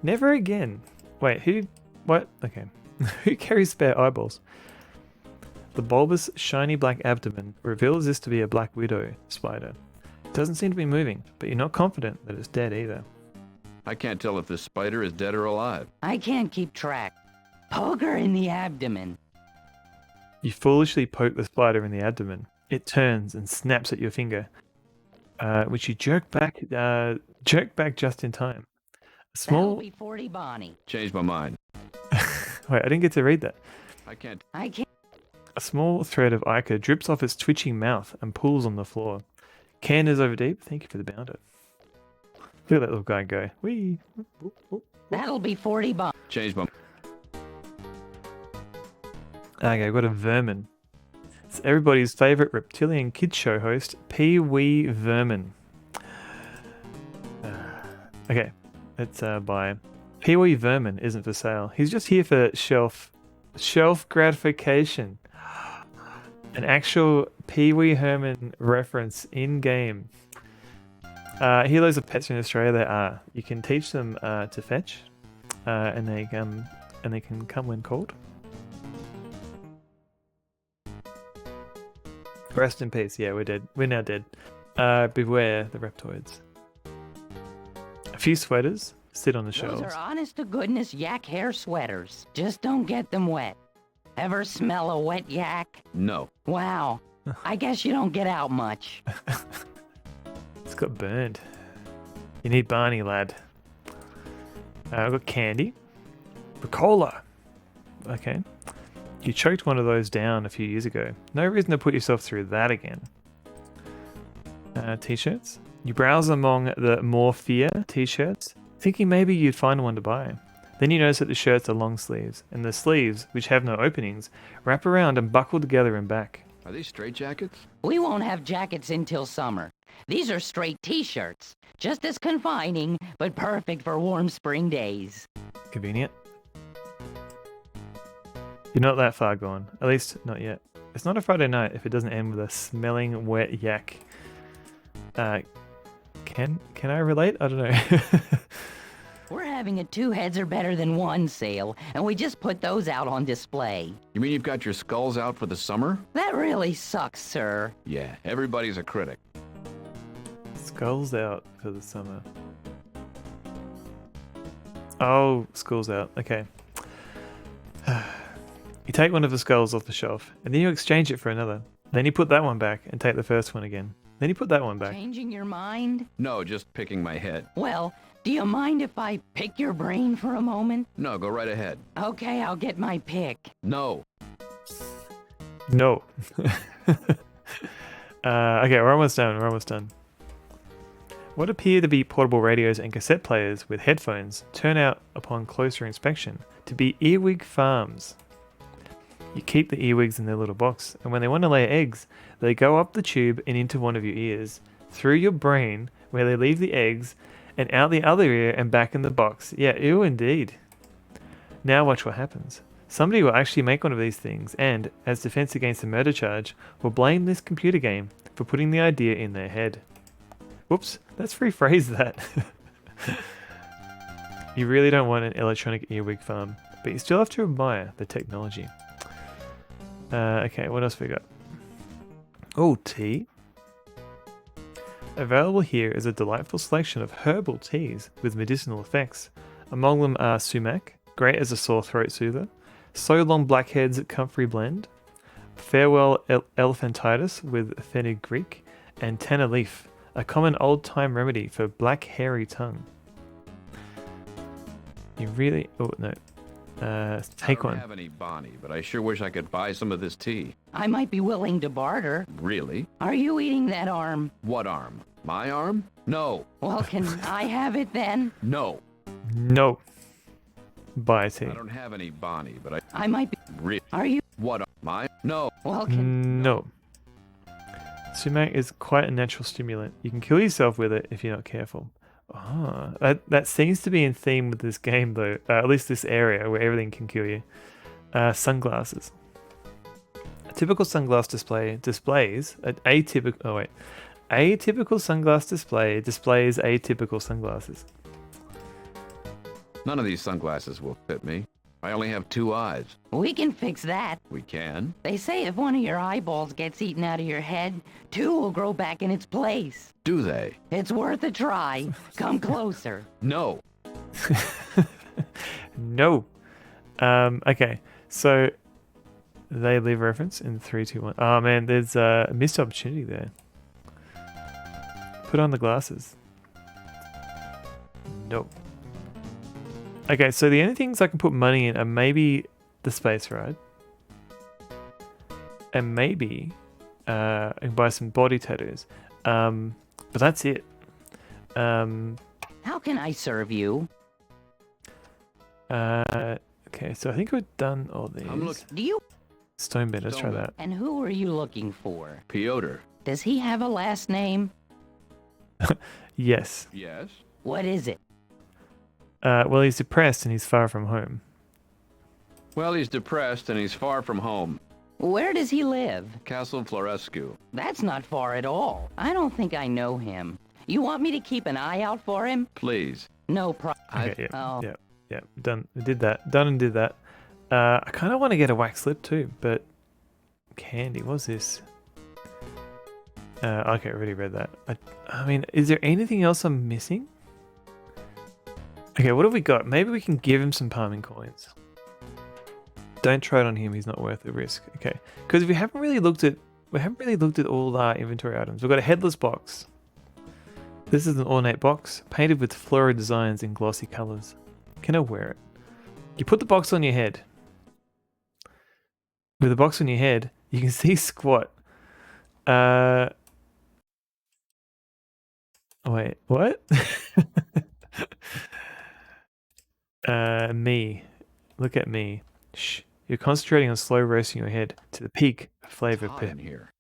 Never again. Wait, who? What? Okay. Who carries spare eyeballs? The bulbous, shiny black abdomen reveals this to be a black widow spider. It doesn't seem to be moving, but you're not confident that it's dead either. I can't tell if this spider is dead or alive. I can't keep track. Poke her in the abdomen. You foolishly poke the spider in the abdomen. It turns and snaps at your finger, which you jerk back just in time. A small. That'll be 40 Bonnie. Changed my mind. Wait, I didn't get to read that. I can't. A small thread of ichor drips off its twitching mouth and pools on the floor. Can is over deep. Thank you for the bounder. Look at that little guy go. Whee! That'll be 40 Bonnie. Changed my. Okay, I've got a vermin. It's everybody's favorite reptilian kids show host, Pee Wee Vermin. Okay, let's buy. Pee Wee Vermin isn't for sale. He's just here for shelf gratification. An actual Pee Wee Herman reference in game. Heroes of pets in Australia, there are. You can teach them to fetch, and they can come when called. Rest in peace. Yeah, we're dead. We're now dead. Beware the reptoids. A few sweaters sit on the shelves. Those are honest to goodness yak hair sweaters. Just don't get them wet. Ever smell a wet yak? No. Wow. I guess you don't get out much. It's got burned. You need Barney, lad. I've got candy. Ricola. Okay. You choked one of those down a few years ago. No reason to put yourself through that again. T-shirts. You browse among the Morphia t-shirts, thinking maybe you'd find one to buy. Then you notice that the shirts are long sleeves, and the sleeves, which have no openings, wrap around and buckle together in back. Are these straight jackets? We won't have jackets until summer. These are straight t-shirts. Just as confining, but perfect for warm spring days. Convenient. You're not that far gone. At least, not yet. It's not a Friday night if it doesn't end with a smelling wet yak Can I relate? I don't know. We're having a two heads are better than one sale, and we just put those out on display. You mean you've got your skulls out for the summer? That really sucks, sir. Yeah, everybody's a critic. Skulls out for the summer. Oh, school's out. Okay. You take one of the skulls off the shelf, and then you exchange it for another. Then you put that one back and take the first one again. Then you put that one back. Changing your mind? No, just picking my head. Well, do you mind if I pick your brain for a moment? No, go right ahead. Okay, I'll get my pick. No. No. Okay, we're almost done. We're almost done. What appear to be portable radios and cassette players with headphones turn out, upon closer inspection, to be earwig farms. You keep the earwigs in their little box, and when they want to lay eggs, they go up the tube and into one of your ears, through your brain, where they leave the eggs, and out the other ear and back in the box. Yeah, ew indeed. Now watch what happens. Somebody will actually make one of these things, and, as defense against a murder charge, will blame this computer game for putting the idea in their head. Whoops, let's rephrase that. You really don't want an electronic earwig farm, but you still have to admire the technology. Okay, what else we got? Oh, tea. Available here is a delightful selection of herbal teas with medicinal effects. Among them are sumac, great as a sore throat soother, So Long Blackhead's Comfrey Blend, Farewell Elephantitis with fenugreek, and Tanner Leaf, a common old-time remedy for black hairy tongue. You really... Oh, no. Take one. I don't have any Bonnie, but I sure wish I could buy some of this tea. I might be willing to barter. Really? Are you eating that arm? What arm? My arm? No. Well, can I have it then? No. No. Buy tea. I don't have any Bonnie, but I might be... Really? Are you... What arm? My? No. Well, can... No. Sumac is quite a natural stimulant. You can kill yourself with it if you're not careful. Ah, that seems to be in theme with this game, though. At least this area where everything can kill you. Sunglasses. A typical sunglass display displays an atypical. Oh wait, atypical sunglass display displays atypical sunglasses. None of these sunglasses will fit me. I only have 2 eyes. We can fix that. We can? They say if one of your eyeballs gets eaten out of your head, 2 will grow back in its place. Do they? It's worth a try. Come closer. No. No. Okay, so they leave a reference in 3, 2, 1. Oh man, there's a missed opportunity there. Put on the glasses. Nope. Okay, so the only things I can put money in are maybe the space ride. And maybe I can buy some body tattoos. But that's it. How can I serve you? Okay, so I think we've done all these. I'm looking. Do you... Stonebed, let's try Stonebed. that. And who are you looking for? Piotr. Does he have a last name? Yes. Yes? What is it? Well, he's depressed and he's far from home. Well, he's depressed and he's far from home. Where does he live? Castle Florescu. That's not far at all. I don't think I know him. You want me to keep an eye out for him? Please. No problem. Okay, yeah, Oh. yeah, done. We did that. Done and did that. I kind of want to get a wax lip too, but candy. What's this? Okay, I already read that. I mean, is there anything else I'm missing? Okay, what have we got? Maybe we can give him some palming coins. Don't try it on him. He's not worth the risk. Okay, because we haven't really looked at all our inventory items. We've got a headless box. This is an ornate box painted with floral designs in glossy colors. Can I wear it? You put the box on your head. With the box on your head, you can see squat. Wait, what? Me. Look at me. Shh. You're concentrating on slow roasting your head to the peak of flavor. It's hot in here.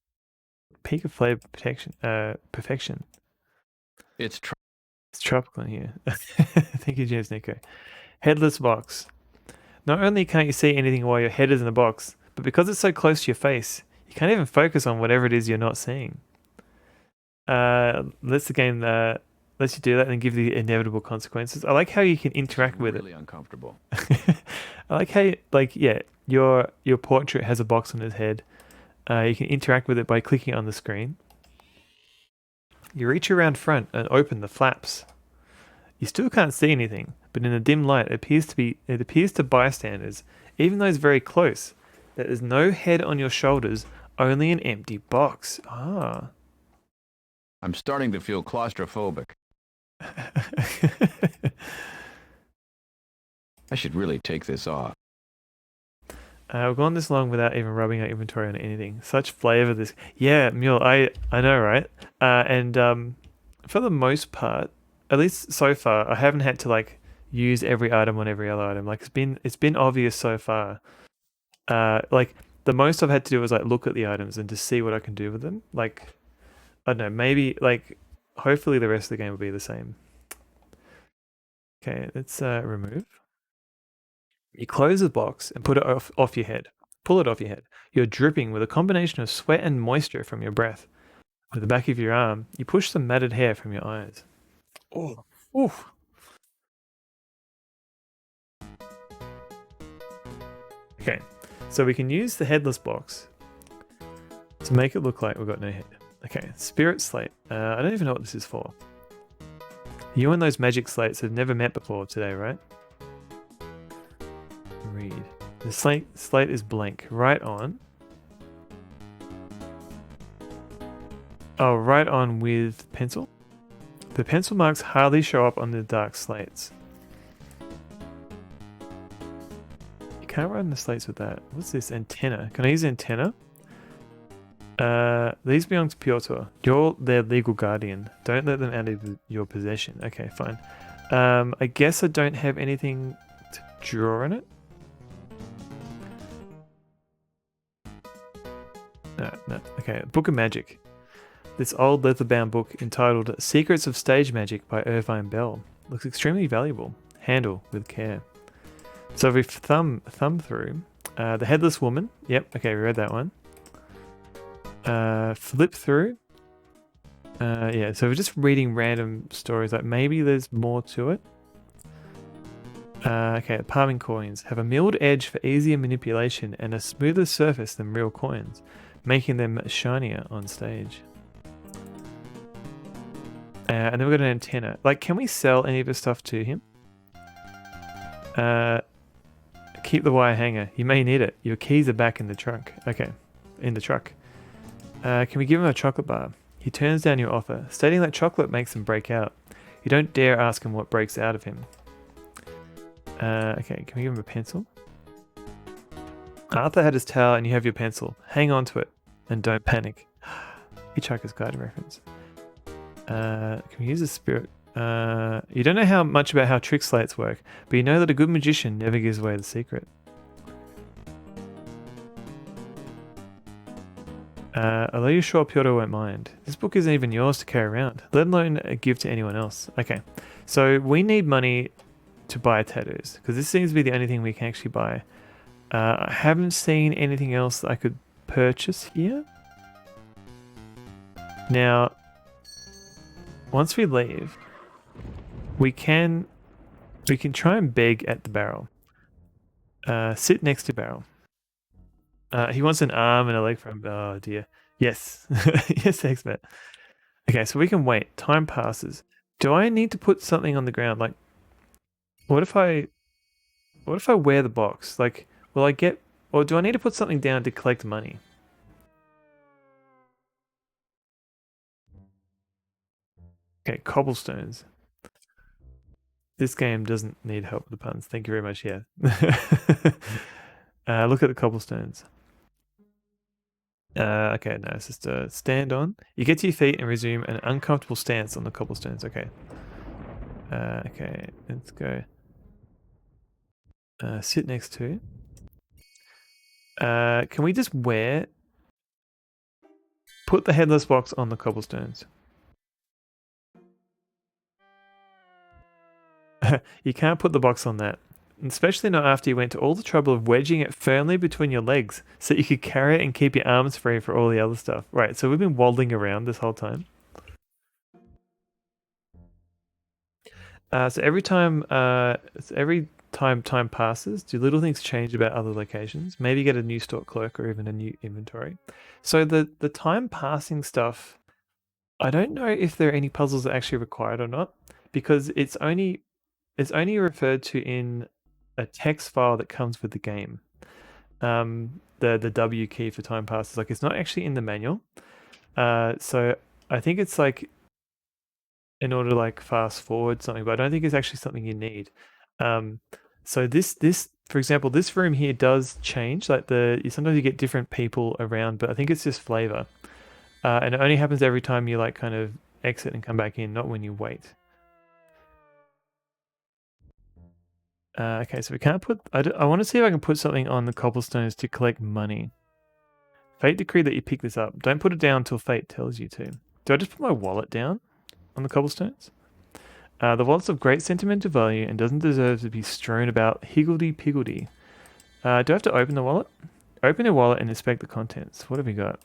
Peak of flavor protection. Perfection. It's It's tropical in here. Thank you, James Nico. Headless box. Not only can't you see anything while your head is in the box, but because it's so close to your face, you can't even focus on whatever it is you're not seeing. lets the game lets you do that and give the inevitable consequences. I like how you can interact with it. Really uncomfortable. I like how your portrait has a box on his head. You can interact with it by clicking on the screen. You reach around front and open the flaps. You still can't see anything, but in the dim light, it appears to bystanders, even those very close, that there's no head on your shoulders, only an empty box. Ah. I'm starting to feel claustrophobic. I should really take this off. We've gone this long without even rubbing our inventory on anything. Such flavor this. Yeah, Mule, I know, right? And for the most part, at least so far, I haven't had to like use every item on every other item. Like it's been obvious so far. Like the most I've had to do is like look at the items and to see what I can do with them. Like I don't know, maybe like hopefully the rest of the game will be the same. Okay, let's remove. You close the box and put it off your head. Pull it off your head. You're dripping with a combination of sweat and moisture from your breath. With the back of your arm, you push the matted hair from your eyes. Oh, oof. Okay, so we can use the headless box to make it look like we've got no head. Okay, spirit slate. I don't even know what this is for. You and those magic slates have never met before today, right? Read. The slate is blank. Right on. Oh, right on with pencil. The pencil marks hardly show up on the dark slates. You can't write on the slates with that. What's this? Antenna. Can I use antenna? These belong to Piotr. You're their legal guardian. Don't let them out of your possession. Okay, fine. I guess I don't have anything to draw in it. No. Okay, Book of Magic. This old leather-bound book entitled Secrets of Stage Magic by Irvine Bell looks extremely valuable. Handle with care. So if we thumb through, the Headless Woman. Yep, okay, we read that one. Flip through. Yeah, so we're just reading random stories. Like maybe there's more to it. Okay, palming coins have a milled edge for easier manipulation and a smoother surface than real coins, making them shinier on stage. And then we've got an antenna. Like, can we sell any of the stuff to him? Keep the wire hanger. You may need it. Your keys are back in the trunk. Okay, in the truck. Can we give him a chocolate bar? He turns down your offer, stating that chocolate makes him break out. You don't dare ask him what breaks out of him. Okay, can we give him a pencil? Arthur had his towel and you have your pencil. Hang on to it and don't panic. Hitchhiker's Guide reference. Can we use a spirit? You don't know how much about how trick slates work, but you know that a good magician never gives away the secret. Although you're sure Piotr won't mind, this book isn't even yours to carry around, let alone give to anyone else. Okay, so we need money to buy tattoos, because this seems to be the only thing we can actually buy. I haven't seen anything else that I could purchase here. Now, once we leave, we can try and beg at the barrel. Sit next to barrel. He wants an arm and a leg from. Oh dear. Yes. Yes, thanks, Matt. Okay, so we can wait. Time passes. Do I need to put something on the ground? Like, what if I wear the box? Like, will I get, or do I need to put something down to collect money? Okay, cobblestones. This game doesn't need help with the puns. Thank you very much. Yeah. Look at the cobblestones. Okay, no, it's just a stand on. You get to your feet and resume an uncomfortable stance on the cobblestones. Okay. Okay, let's go. Sit next to. Can we just put the headless box on the cobblestones? You can't put the box on that. Especially not after you went to all the trouble of wedging it firmly between your legs so you could carry it and keep your arms free for all the other stuff. Right, so we've been waddling around this whole time. So every time passes, do little things change about other locations? Maybe get a new store clerk or even a new inventory. So the time passing stuff, I don't know if there are any puzzles that are actually required or not, because it's only referred to in a text file that comes with the game. The W key for time passes, like it's not actually in the manual. So I think it's like in order to like fast forward something, but I don't think it's actually something you need. So this for example, this room here does change. Like sometimes you get different people around, but I think it's just flavor. And it only happens every time you like kind of exit and come back in, not when you wait. Okay, so we can't put. I want to see if I can put something on the cobblestones to collect money. Fate decreed that you pick this up. Don't put it down until fate tells you to. Do I just put my wallet down on the cobblestones? The wallet's of great sentimental value and doesn't deserve to be strewn about higgledy-piggledy. Do I have to open the wallet? Open your wallet and inspect the contents. What have we got?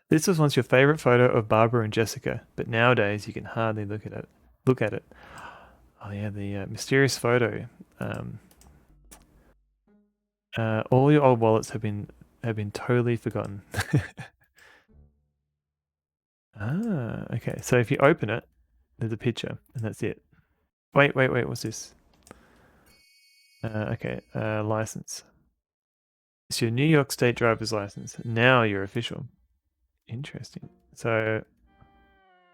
This was once your favorite photo of Barbara and Jessica, but nowadays you can hardly look at it. Oh yeah, the mysterious photo. All your old wallets have been totally forgotten. Okay. So if you open it, there's a picture, and that's it. Wait. What's this? Okay. License. It's your New York State driver's license. Now you're official. Interesting. So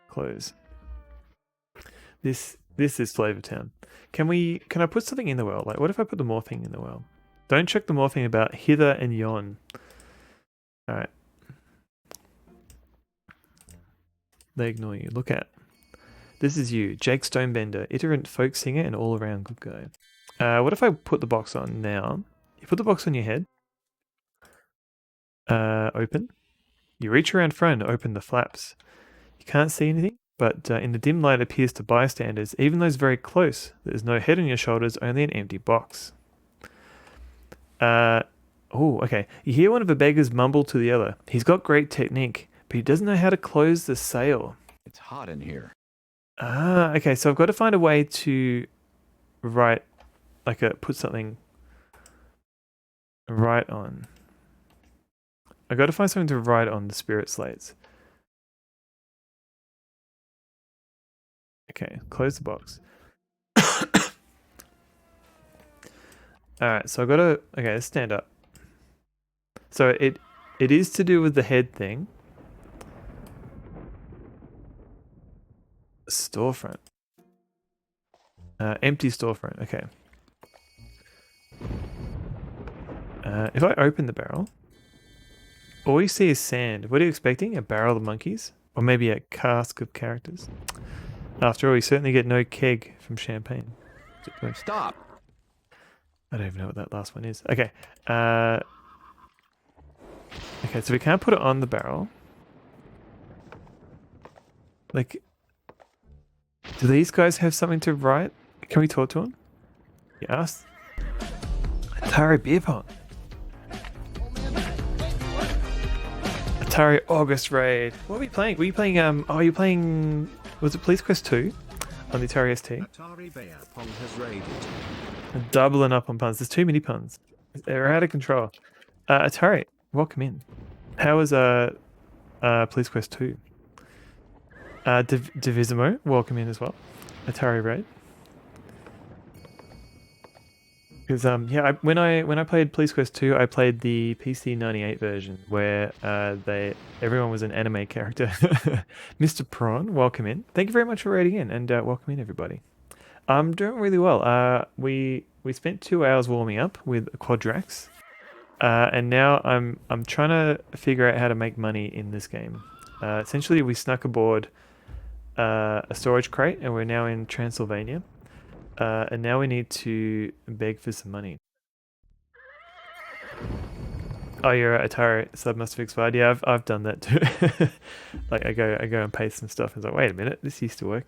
close. This is Flavor Town. Can I put something in the well? Like, what if I put the more thing in the well? Don't check the more thing about hither and yon. All right. They ignore you. Look at. This is you, Jake Stonebender, iterant folk singer and all-around good guy. What if I put the box on now? You put the box on your head. Open. You reach around front and open the flaps. You can't see anything, but in the dim light it appears to bystanders, even those very close. There's no head on your shoulders, only an empty box. Oh, okay. You hear one of the beggars mumble to the other. He's got great technique, but he doesn't know how to close the sail. It's hot in here. Okay. So I've got to find a way to write, put something right on. I got to find something to write on the spirit slates. Okay, close the box. Alright, so I've got to... Okay, let's stand up. So it is to do with the head thing. Storefront. Empty storefront, okay. If I open the barrel, all you see is sand. What are you expecting? A barrel of monkeys? Or maybe a cask of characters? After all, you certainly get no keg from champagne. Stop! I don't even know what that last one is. Okay. Okay, so we can't put it on the barrel. Like, do these guys have something to write? Can we talk to them? Yes. Atari beer pong. Atari August Raid. What are we playing? Were you playing, you're playing, was it Police Quest 2 on the Atari ST? Atari beer pong has raided. Doubling up on puns. There's too many puns. They're out of control. Atari, welcome in. How was Police Quest 2? Divisimo, welcome in as well. Atari Raid. Because when I played Police Quest 2, I played the PC 98 version where everyone was an anime character. Mr. Prawn, welcome in. Thank you very much for raiding in, and welcome in everybody. I'm doing really well. We spent 2 hours warming up with Quadrax, and now I'm trying to figure out how to make money in this game. Essentially, we snuck aboard a storage crate, and we're now in Transylvania. And now we need to beg for some money. Oh, you're Atari sub must have expired. Yeah, I've done that too. Like I go and pay some stuff and it's like, wait a minute, this used to work.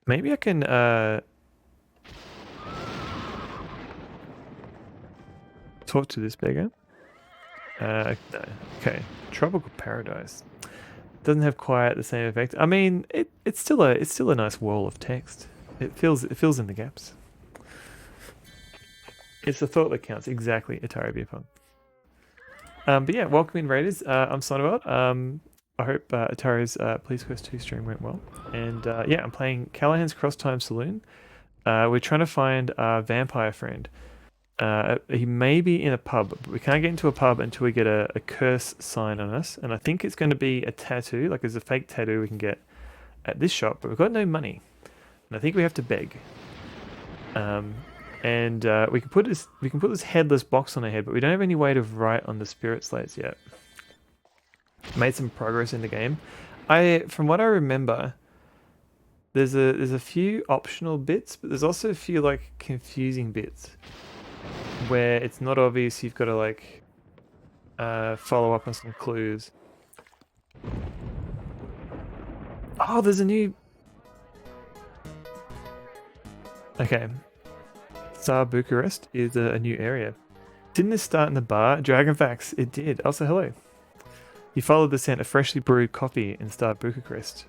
Maybe I can talk to this beggar. No. Okay, tropical paradise. Doesn't have quite the same effect. I mean, it's still a nice wall of text. It fills in the gaps. It's the thought that counts. Exactly, Atari Beer Pong. But yeah, welcome in Raiders. I'm Sonobot. I hope Atari's Police Quest 2 stream went well. And yeah, I'm playing Callahan's Crosstime Saloon. We're trying to find our vampire friend. He may be in a pub, but we can't get into a pub until we get a curse sign on us. And I think it's going to be a tattoo, like there's a fake tattoo we can get at this shop, but we've got no money. And I think we have to beg. And we can put this headless box on our head, but we don't have any way to write on the spirit slates yet. Made some progress in the game. From what I remember, there's a few optional bits, but there's also a few like confusing bits where it's not obvious. You've got to like follow up on some clues. Oh, there's a new. Okay. Tsar Bucharest is a new area. Didn't this start in the bar? Dragon Facts, it did. Also, hello. You followed the scent of freshly brewed coffee in Star Bucharest,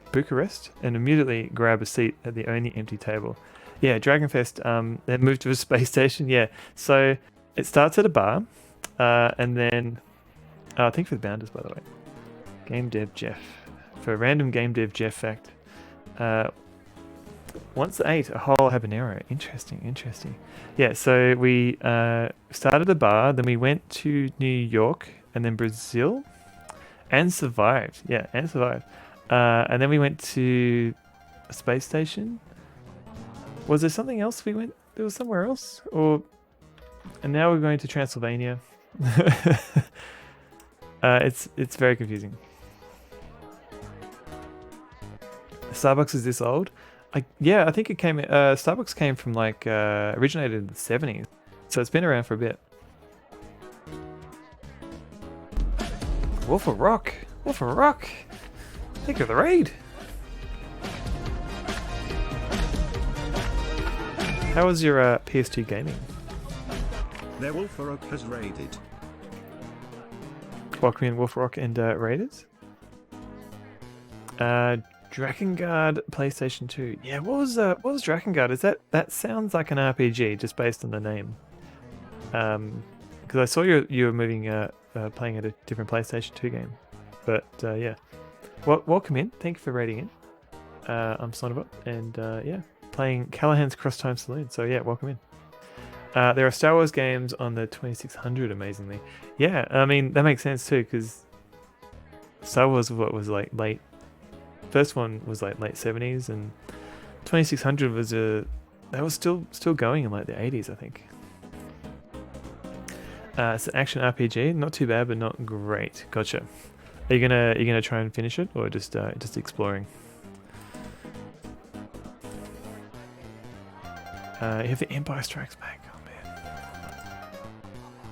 and immediately grab a seat at the only empty table. Yeah, Dragonfest, they moved to a space station. Yeah, so it starts at a bar, and then, I think for the bounders, by the way. Game Dev Jeff. For a random Game Dev Jeff fact. Once ate a whole habanero. Interesting. Yeah, so we started at the bar, then we went to New York, and then Brazil. And survived. Yeah, and survived. And then we went to a space station. Was there something else we went? There was somewhere else? And now we're going to Transylvania. It's very confusing. Starbucks is this old? Yeah, I think it came... Starbucks came from like... originated in the 70s. So it's been around for a bit. Wolf of Rock! Think of the raid! How was your PS2 gaming? Their Wolf-a-Rock has raided. Welcome in Wolf Rock and Raiders. Drakengard PlayStation 2. Yeah, what was Drakengard? That sounds like an RPG just based on the name. Because I saw you were moving playing at a different PlayStation 2 game. But yeah. Welcome in. Thank you for raiding in. I'm Sonobot, and yeah, playing Callahan's Crosstime Saloon. So yeah, welcome in. There are Star Wars games on the 2600, amazingly. Yeah, I mean, that makes sense too, because Star Wars was like late... First one was like late 70s, and 2600 was that was still going in like the 80s, I think. It's an action RPG, not too bad, but not great. Gotcha. Are you gonna try and finish it, or just exploring? You have the Empire Strikes Back. Oh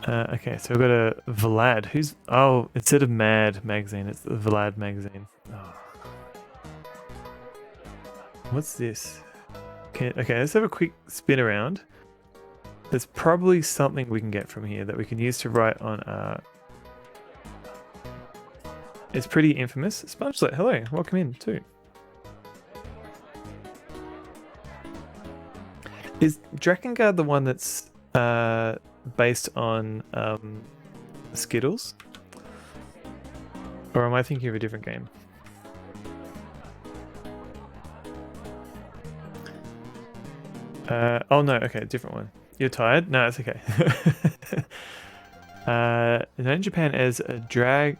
man. Okay, so we've got a Vlad. Instead of Mad magazine, it's the Vlad magazine. Oh. What's this? Okay, let's have a quick spin around. There's probably something we can get from here that we can use to write on our... It's pretty infamous. Spongelet, hello, welcome in too. Is Drakengard the one that's based on Skittles? Or am I thinking of a different game? Oh no, okay, different one. You're tired? No, it's okay. Known in Japan as a drag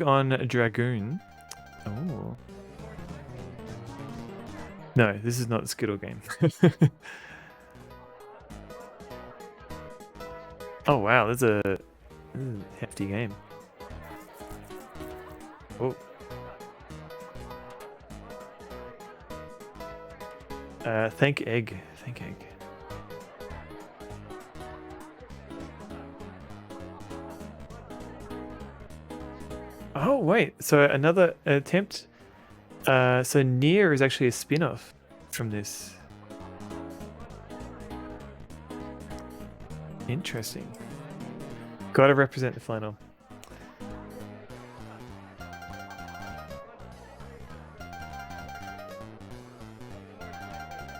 on Dragoon. Oh. No, this is not the Skittle game. Oh wow, that's a hefty game. Oh. Thank egg. Oh wait, so another attempt. So Nier is actually a spin-off from this. Interesting. Gotta represent the flannel.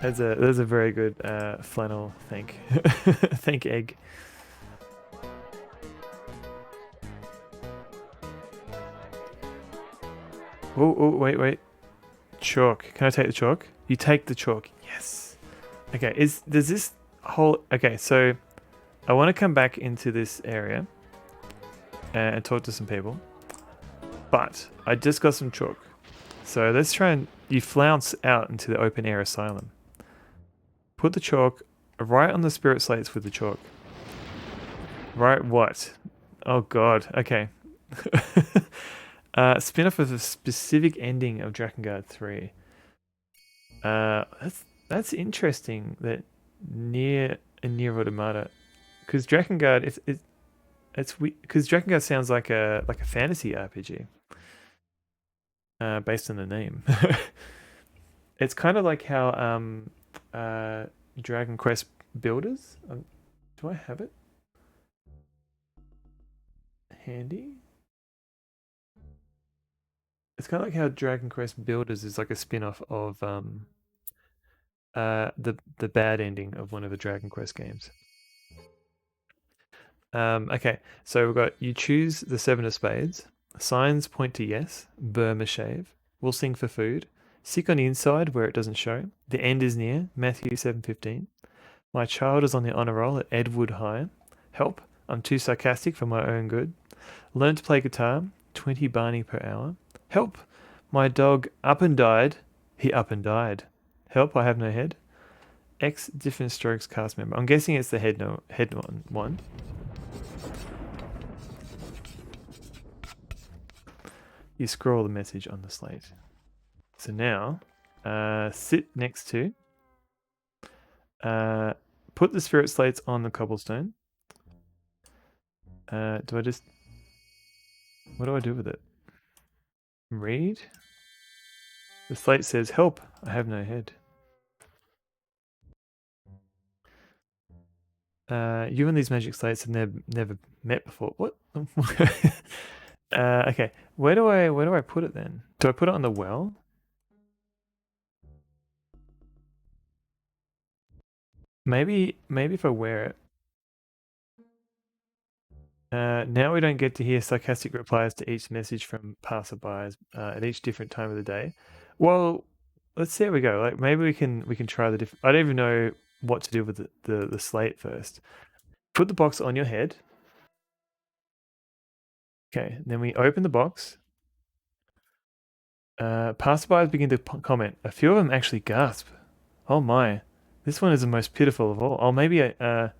There's a very good flannel thank thank egg. Oh, wait. Chalk. Can I take the chalk? You take the chalk. Yes. Okay, there's this whole... Okay, so I want to come back into this area and talk to some people. But I just got some chalk. So let's try and... You flounce out into the open air asylum. Put the chalk right on the spirit slates with the chalk. Right what? Oh god, okay. Spin-off of a specific ending of Drakengard 3. That's interesting. That near Automata, because Drakengard it's because Drakengard sounds like a fantasy RPG. Based on the name, it's kind of like how Dragon Quest Builders. Do I have it handy? It's kind of like how Dragon Quest Builders is like a spin-off of the bad ending of one of the Dragon Quest games. Okay, so we've got you choose the 7 of spades. Signs point to yes. Burma shave. We'll sing for food. Sick on the inside where it doesn't show. The end is near. Matthew 7:15. My child is on the honor roll at Edward High. Help. I'm too sarcastic for my own good. Learn to play guitar. 20 Barney per hour. Help! My dog up and died. He up and died. Help! I have no head. X different strokes cast member. I'm guessing it's the head one. You scroll the message on the slate. So now, sit next to. Put the spirit slates on the cobblestone. What do I do with it? Read. The slate says, help, I have no head. You and these magic slates have never met before. What? Okay, where do I put it then? Do I put it on the well? Maybe if I wear it. Now we don't get to hear sarcastic replies to each message from passerbys at each different time of the day. Well, let's see how we go. Like maybe we can try the different. I don't even know what to do with the slate first. Put the box on your head. Okay, then we open the box. Passerbys begin to comment. A few of them actually gasp. Oh my, this one is the most pitiful of all. Oh, maybe a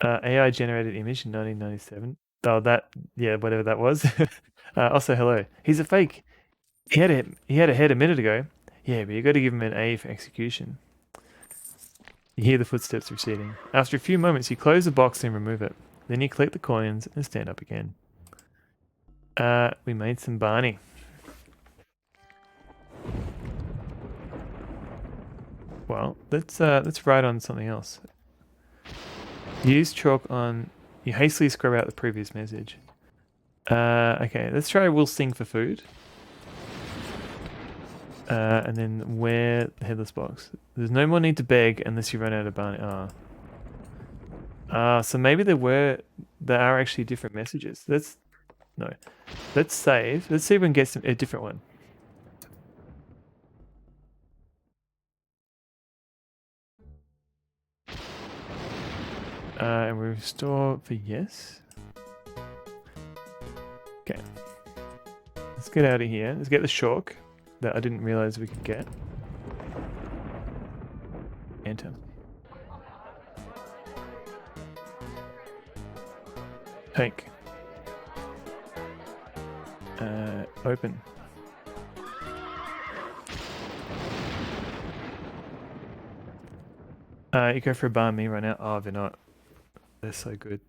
AI generated image in 1997. Oh, whatever that was. Also, hello. He's a fake. He had a head a minute ago. Yeah, but you got to give him an A for execution. You hear the footsteps receding. After a few moments, you close the box and remove it. Then you collect the coins and stand up again. We made some Barney. Well, let's write on something else. Use chalk on... You hastily scrub out the previous message. Okay, let's try we'll sing for food. And then wear the headless box. There's no more need to beg unless you run out of Barney. So maybe there are actually different messages. Let's save. Let's see if we can get a different one. And we restore for yes. Okay. Let's get out of here. Let's get the chalk that I didn't realize we could get. Enter. Take. Open. You go for a bar me right now. Oh, they're not. They're so good.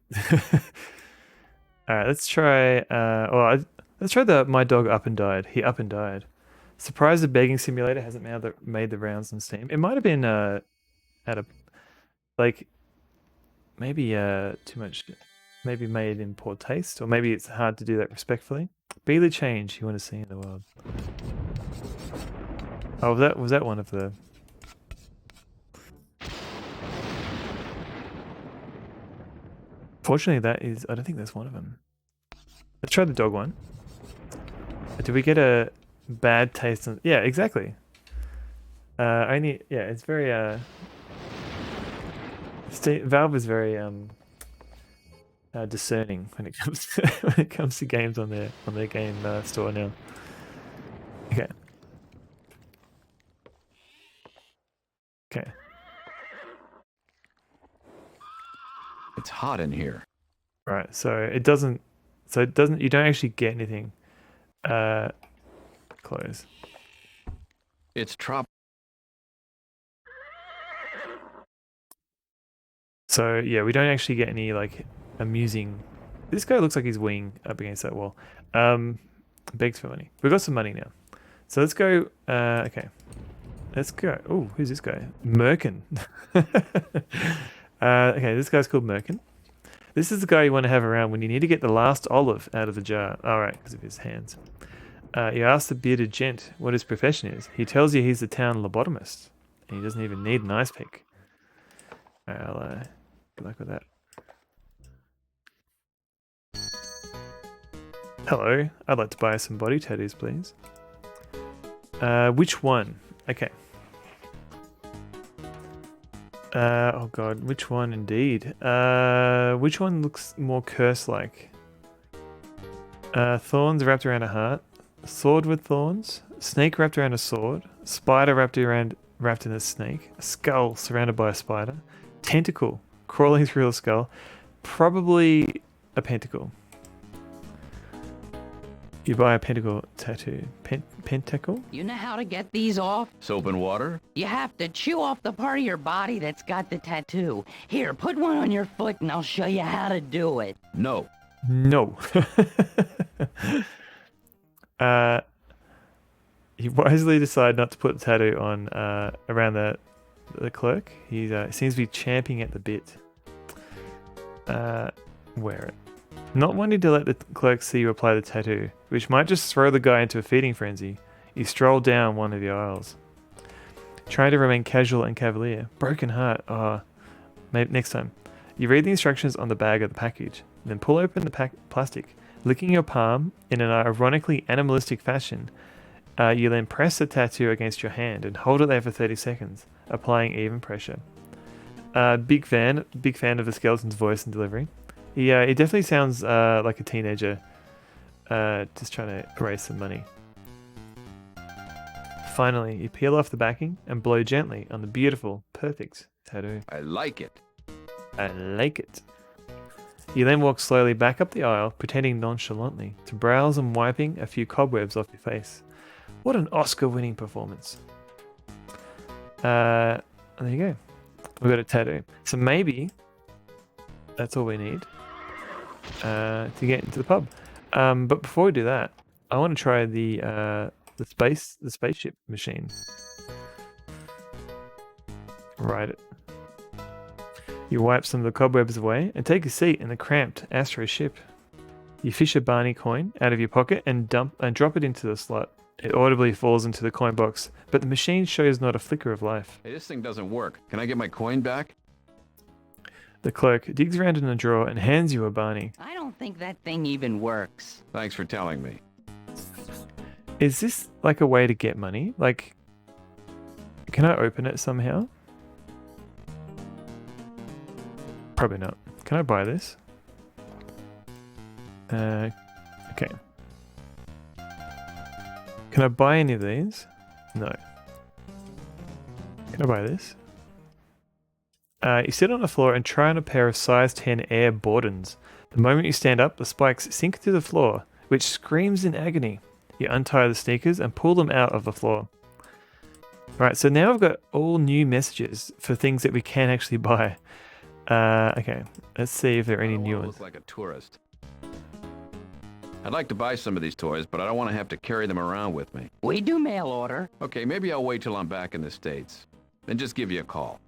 Alright, let's try let's try my dog up and died. He up and died. Surprised the begging simulator hasn't made the rounds on Steam. It might have been at a maybe too much, maybe made in poor taste, or maybe it's hard to do that respectfully. Be the change you want to see in the world. Oh, was that one of the... Fortunately, that is. I don't think that's one of them. Let's try the dog one. Did we get a bad taste? Yeah, exactly. Only. Yeah, it's very. Valve is very discerning when it comes to, when it comes to games on their game store now. Okay. Okay. It's hot in here. Right. So it doesn't. So it doesn't. You don't actually get anything. Close. It's trop. So yeah, we don't actually get any like amusing. This guy looks like he's weeing up against that wall. Begs for money. We've got some money now. So let's go. Okay. Let's go. Oh, who's this guy? Merkin. Okay, this guy's called Merkin. This is the guy you want to have around when you need to get the last olive out of the jar. All right, because of his hands. You ask the bearded gent what his profession is. He tells you he's the town lobotomist, and he doesn't even need an ice pick. All right, I'll good luck with that. Hello, I'd like to buy some body tattoos, please. Which one? Okay. Oh god, which one indeed? Which one looks more curse-like? Thorns wrapped around a heart, sword with thorns, snake wrapped around a sword, spider wrapped in a snake, a skull surrounded by a spider, tentacle crawling through a skull, probably a pentacle. You buy a pentacle tattoo. Pentacle? You know how to get these off? Soap and water? You have to chew off the part of your body that's got the tattoo. Here, put one on your foot and I'll show you how to do it. No. No. He wisely decided not to put the tattoo on around the clerk. He seems to be champing at the bit. Wear it. Not wanting to let the clerk see you apply the tattoo, which might just throw the guy into a feeding frenzy, you stroll down one of the aisles. Trying to remain casual and cavalier. Broken heart. Maybe next time. You read the instructions on the bag of the package, then pull open the plastic. Licking your palm in an ironically animalistic fashion, you then press the tattoo against your hand and hold it there for 30 seconds, applying even pressure. Big fan of the skeleton's voice and delivery. Yeah, it definitely sounds like a teenager just trying to raise some money. Finally, you peel off the backing and blow gently on the beautiful, perfect tattoo. I like it. I like it. You then walk slowly back up the aisle, pretending nonchalantly to browse and wiping a few cobwebs off your face. What an Oscar-winning performance. There you go. We've got a tattoo. So maybe that's all we need to get into the pub. But before we do that, I want to try the spaceship machine. Ride it. You wipe some of the cobwebs away and take a seat in the cramped Astro ship. You fish a Barney coin out of your pocket and drop it into the slot. It audibly falls into the coin box, but the machine shows not a flicker of life. Hey, this thing doesn't work. Can I get my coin back? The clerk digs around in a drawer and hands you a Barney. I don't think that thing even works. Thanks for telling me. Is this like a way to get money? Like, can I open it somehow? Probably not. Can I buy this? Okay. Can I buy any of these? No. Can I buy this? You sit on the floor and try on a pair of size 10 Air Bordens. The moment you stand up, the spikes sink to the floor, which screams in agony. You untie the sneakers and pull them out of the floor. Alright, so now I've got all new messages for things that we can actually buy. Okay, let's see if there are any new ones. Look like a tourist. I'd like to buy some of these toys, but I don't want to have to carry them around with me. We do mail order. Okay, maybe I'll wait till I'm back in the States. Then just give you a call.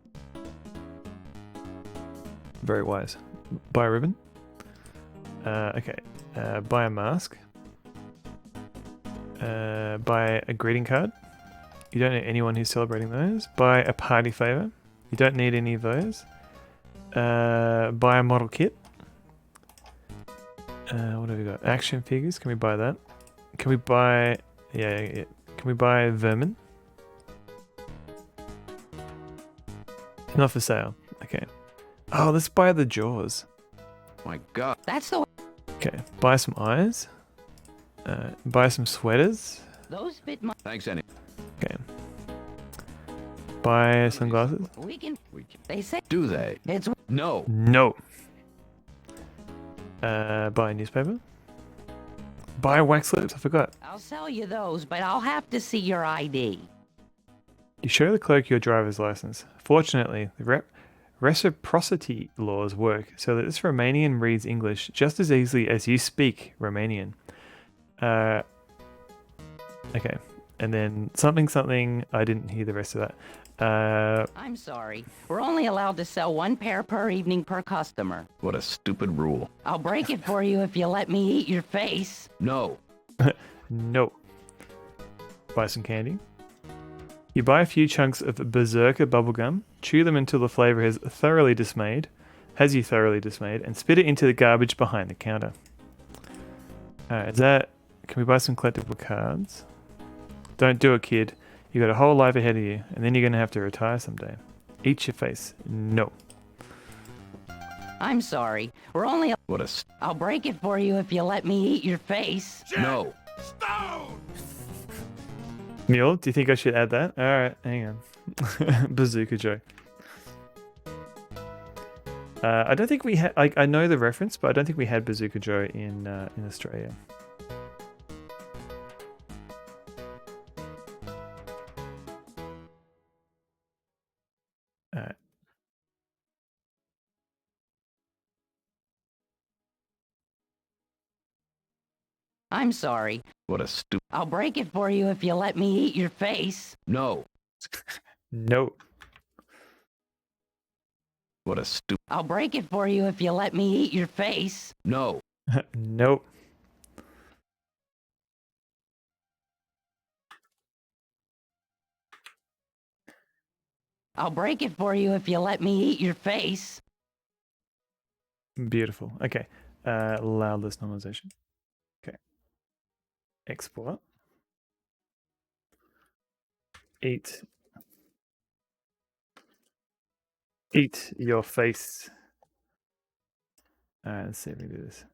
Very wise. Buy a ribbon. Okay. Buy a mask. Buy a greeting card. You don't know anyone who's celebrating those. Buy a party favor. You don't need any of those. Buy a model kit. What have we got? Action figures. Can we buy that? Can we buy? Yeah. Can we buy vermin? Not for sale. Okay. Oh, let's buy the jaws. My God. That's the way. Okay. Buy some eyes. Buy some sweaters. Those fit my. Thanks, any. Okay. Buy sunglasses. We can. We can. They say Do they? it's. No. No. Buy a newspaper. Buy wax lips. I forgot. I'll sell you those, but I'll have to see your ID. You show the clerk your driver's license. Fortunately, the reciprocity laws work so that this Romanian reads English just as easily as you speak Romanian. Okay. And then something. I didn't hear the rest of that. I'm sorry. We're only allowed to sell one pair per evening per customer. What a stupid rule. I'll break it for you if you let me eat your face. No. No. Buy some candy. You buy a few chunks of Berserker bubblegum, chew them until the flavor has you thoroughly dismayed, and spit it into the garbage behind the counter. Alright, can we buy some collectible cards? Don't do it, kid. You got a whole life ahead of you, and then you're gonna have to retire someday. Eat your face. No. I'm sorry. We're only. What a. I'll break it for you if you let me eat your face. No. Mule, do you think I should add that? Alright, hang on. Bazooka joke. I don't think we had. I know the reference, but I don't think we had Bazooka Joe in Australia. Alright. I'm sorry. What a stupid. I'll break it for you if you let me eat your face. No. No. What a stupid. I'll break it for you if you let me eat your face. No. Nope. I'll break it for you if you let me eat your face. Beautiful. Okay. Loudless normalization. Okay. Export. Eat your face. Alright, let's see if we can do this.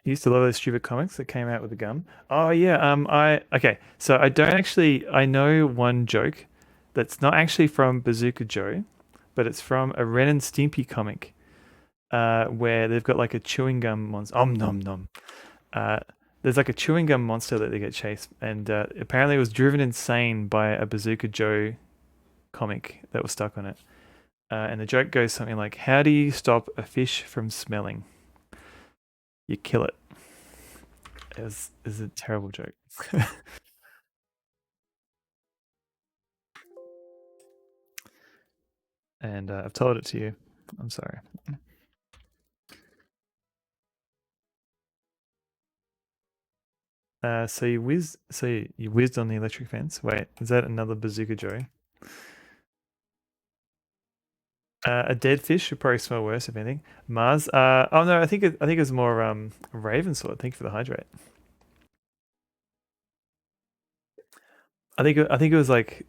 I used to love those stupid comics that came out with the gum. Oh yeah, okay. So I know one joke that's not actually from Bazooka Joe, but it's from a Ren and Stimpy comic, where they've got like a chewing gum monster. Om nom nom. There's like a chewing gum monster that they get chased, and apparently it was driven insane by a Bazooka Joe comic that was stuck on it. And the joke goes something like, "How do you stop a fish from smelling? You kill it." It's a terrible joke. And I've told it to you. I'm sorry. So you whizzed on the electric fence. Wait, is that another Bazooka Joe? A dead fish should probably smell worse, if anything. Mars. Oh no, I think it was more Ravensword. Thank you for the hydrate. I think it was like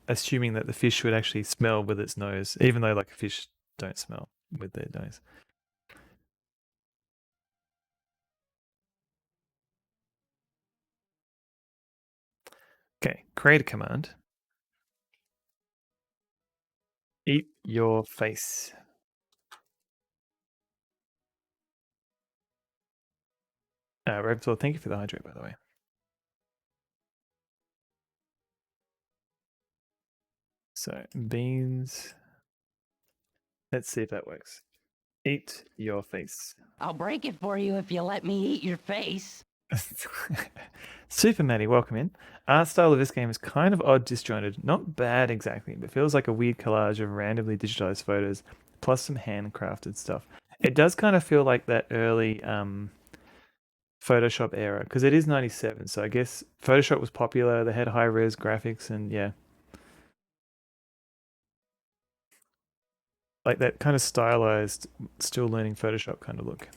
assuming that the fish would actually smell with its nose, even though like fish don't smell with their nose. Okay, create a command. Eat your face. Ravensword, thank you for the hydrate, by the way. So beans. Let's see if that works. Eat your face. I'll break it for you if you let me eat your face. Super Maddie, welcome in. Art style of this game is kind of odd, disjointed. Not bad exactly, but feels like a weird collage of randomly digitized photos, plus some handcrafted stuff. It does kind of feel like that early Photoshop era, because it is 97, so I guess Photoshop was popular, they had high-res graphics, and yeah. Like that kind of stylized, still learning Photoshop kind of look.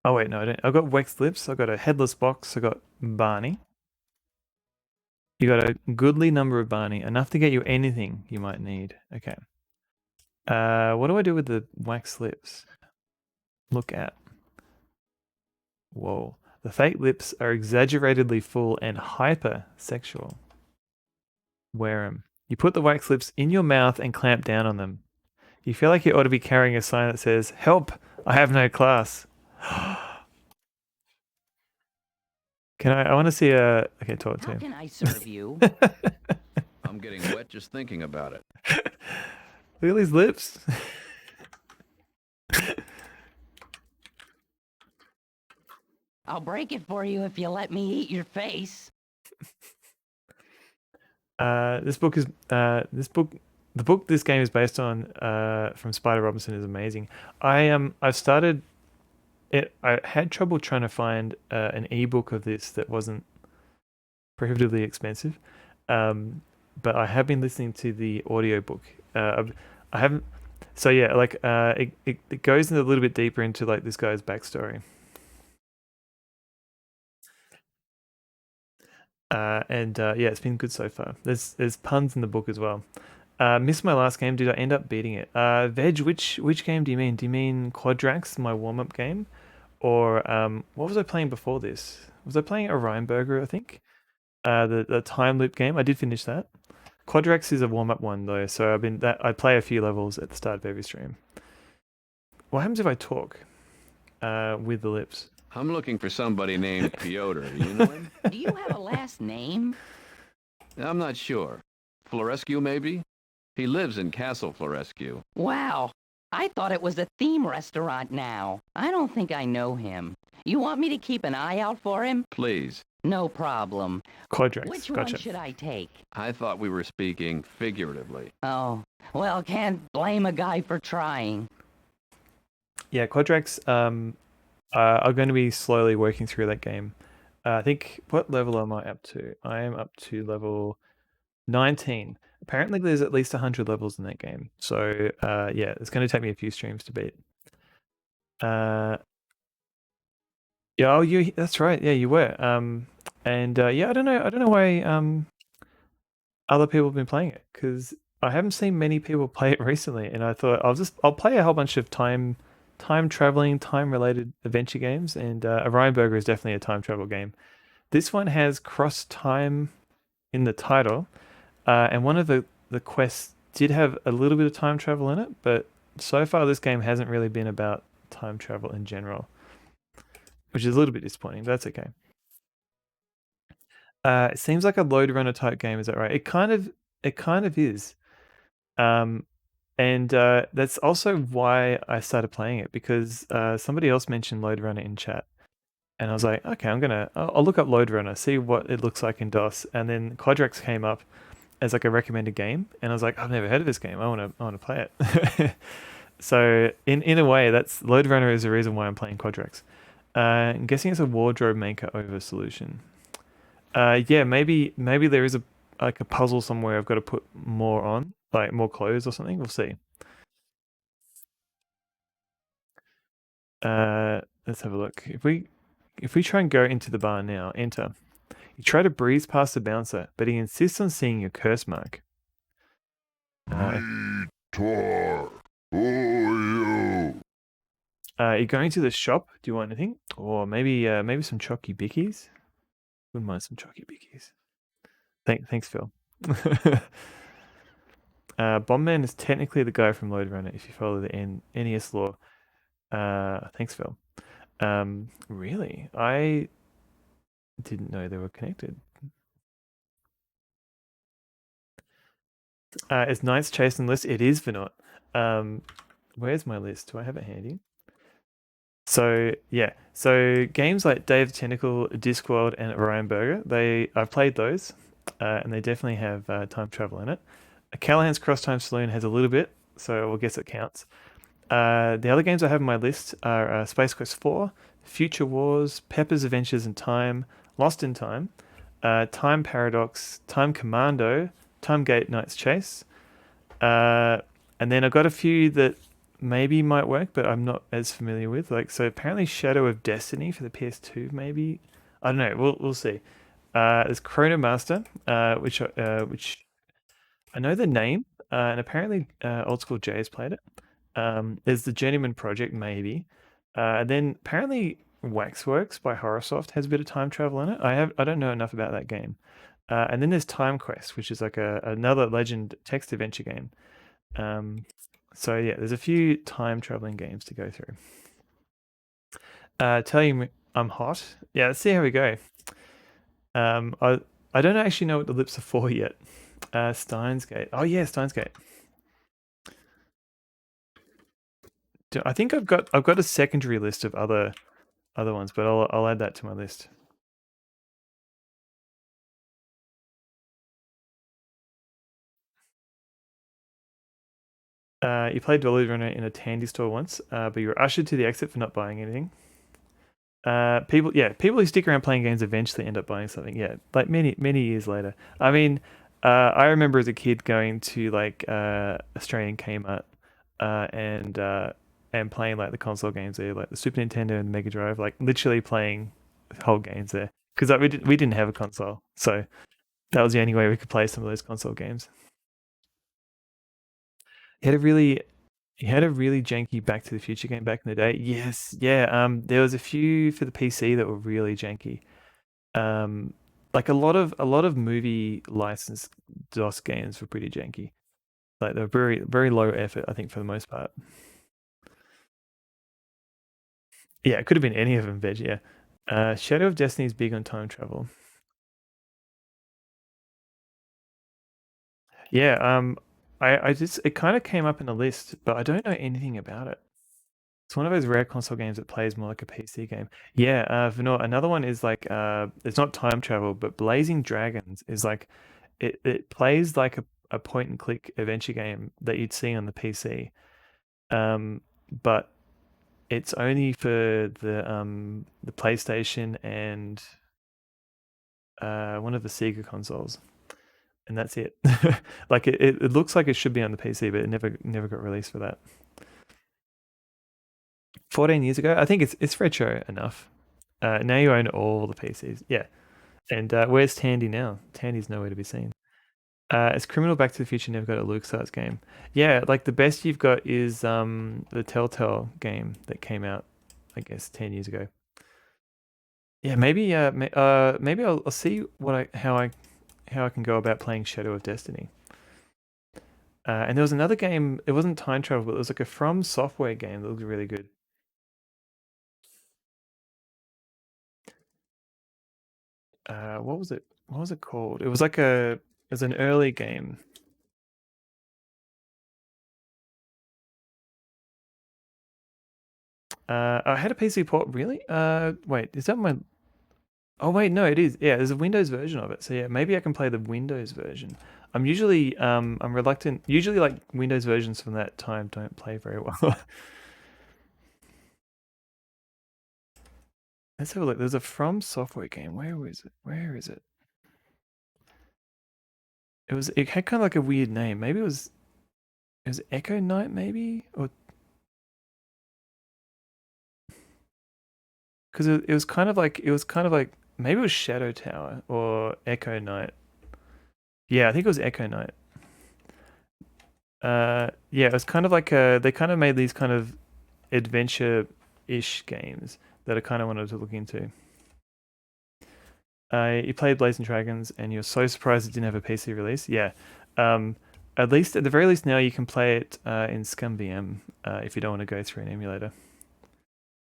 Oh wait, no, I don't. I've got Wex Lips. I've got a headless box. I've got Barney. You got a goodly number of Barney, enough to get you anything you might need. Okay. What do I do with the wax lips? Look at. Whoa. The fake lips are exaggeratedly full and hyper-sexual. Wear them. You put the wax lips in your mouth and clamp down on them. You feel like you ought to be carrying a sign that says, "Help! I have no class." I want to see a... Okay, talk to How him. can I serve you? I'm getting wet just thinking about it. Look at these lips. I'll break it for you if you let me eat your face. This book is the book this game is based on from Spider Robinson is amazing. I've started it. I had trouble trying to find an ebook of this that wasn't prohibitively expensive, but I have been listening to the audiobook. I haven't. So yeah, like it goes a little bit deeper into like this guy's backstory. Yeah, it's been good so far. There's puns in the book as well. Missed my last game. Did I end up beating it? Veg, which game do you mean? Do you mean Quadrax, my warm up game, or what was I playing before this? Was I playing Orion Burger? I think the time loop game. I did finish that. Quadrax is a warm up one though, so I play a few levels at the start of every stream. What happens if I talk with the lips? I'm looking for somebody named Piotr. Do you know him? Do you have a last name? I'm not sure. Florescu, maybe? He lives in Castle Florescu. Wow, I thought it was a theme restaurant now. I don't think I know him. You want me to keep an eye out for him? Please. No problem. Quadrax, Which gotcha. one should I take? I thought we were speaking figuratively. Oh, well, can't blame a guy for trying. Yeah, Quadrax. I'm going to be slowly working through that game. I think, what level am I up to? I am up to level 19. Apparently there's at least 100 levels in that game. So yeah, it's going to take me a few streams to beat. Yeah, oh, that's right. Yeah, you were. Yeah, I don't know why other people have been playing it, because I haven't seen many people play it recently, and I thought I'll play a whole bunch of time traveling, time related adventure games, and Orion Burger is definitely a time travel game. This one has Crosstime in the title, and one of the quests did have a little bit of time travel in it, but so far this game hasn't really been about time travel in general, which is a little bit disappointing, but that's okay. It seems like a load runner type game, is that right? It kind of is. That's also why I started playing it, because somebody else mentioned load runner in chat, and I was like, okay, I'll look up load runner, see what it looks like in DOS, and then Quadrax came up as like a recommended game, and I was like, I've never heard of this game. I want to play it. So in a way, that's load runner is the reason why I'm playing Quadrax. I'm guessing it's a wardrobe maker over solution. Yeah, maybe there is a puzzle somewhere I've got to put more on, like more clothes or something. We'll see. Let's have a look. If we try and go into the bar now, enter. You try to breeze past the bouncer, but he insists on seeing your curse mark. You're going to the shop. Do you want anything? Or maybe some Chocky Bickies? Wouldn't mind some Chocky Bickies. Thanks, Phil. Bombman is technically the guy from Load Runner if you follow the NES lore. Thanks, Phil. Really? I didn't know they were connected. Is Knights Chasing list? It is Vinod. Where's my list? Do I have it handy? So yeah, so games like Day of the Tentacle, Discworld, and Orion Burger, I've played those, and they definitely have time travel in it. Callahan's Crosstime Saloon has a little bit, so I guess it counts. The other games I have on my list are Space Quest 4, Future Wars, Pepper's Adventures in Time, Lost in Time, Time Paradox, Time Commando, Time Gate Knights Chase, and then I've got a few that maybe might work, but I'm not as familiar with. Like, so apparently Shadow of Destiny for the PS2, maybe. I don't know. We'll see. There's Chronomaster, which I know the name, and apparently Old School J has played it. There's the Journeyman Project, maybe. And then apparently Waxworks by Horrorsoft has a bit of time travel in it. I don't know enough about that game. And then there's Time Quest, which is like another Legend text adventure game. So yeah, there's a few time traveling games to go through. Tell you I'm hot. Yeah, let's see how we go. I don't actually know what the lips are for yet. Steins Gate. Oh yeah, Steins Gate. I think I've got a secondary list of other ones, but I'll add that to my list. You played Dolly Runner in a Tandy store once, but you were ushered to the exit for not buying anything. People who stick around playing games eventually end up buying something. Yeah, like many years later. I mean, I remember as a kid going to like Australian Kmart and playing like the console games there, like the Super Nintendo and Mega Drive, like literally playing whole games there because like, we didn't have a console, so that was the only way we could play some of those console games. He had a really janky Back to the Future game back in the day. Yes, yeah. There was a few for the PC that were really janky. Like a lot of movie licensed DOS games were pretty janky. Like they were very low effort, I think, for the most part. Yeah, it could have been any of them, Veg. Yeah. Shadow of Destiny is big on time travel. Yeah. I just it kind of came up in the list, but I don't know anything about it. It's one of those rare console games that plays more like a PC game. Yeah, Vanor, another one is like it's not time travel, but Blazing Dragons is like it plays like a point and click adventure game that you'd see on the PC. But it's only for the PlayStation and one of the Sega consoles. And that's it. Like it looks like it should be on the PC, but it never got released for that. 14 years ago. I think it's retro enough. Now you own all the PCs. Yeah. And where's Tandy now? Tandy's nowhere to be seen. It's Criminal Back to the Future never got a LucasArts game. Yeah, like the best you've got is the Telltale game that came out, I guess, 10 years ago. Yeah, maybe maybe I'll see how I can go about playing Shadow of Destiny. And there was another game. It wasn't time travel, but it was like a From Software game that looked really good. What was it? What was it called? It was like it was an early game. I had a PC port. Really? Wait, is that my? Oh wait, no, it is. Yeah, there's a Windows version of it. So yeah, maybe I can play the Windows version. I'm reluctant. Usually, like Windows versions from that time don't play very well. Let's have a look. There's a From Software game. Where is it? Where is it? It had kind of like a weird name. Maybe it was Echo Knight, maybe? Or because it was kind of like maybe it was Shadow Tower or Echo Knight. Yeah, I think it was Echo Knight. Yeah, it was kind of like they kind of made these kind of adventure-ish games that I kind of wanted to look into. You played Blazing Dragons and you're so surprised it didn't have a PC release. Yeah. At the very least now you can play it in ScumVM if you don't want to go through an emulator.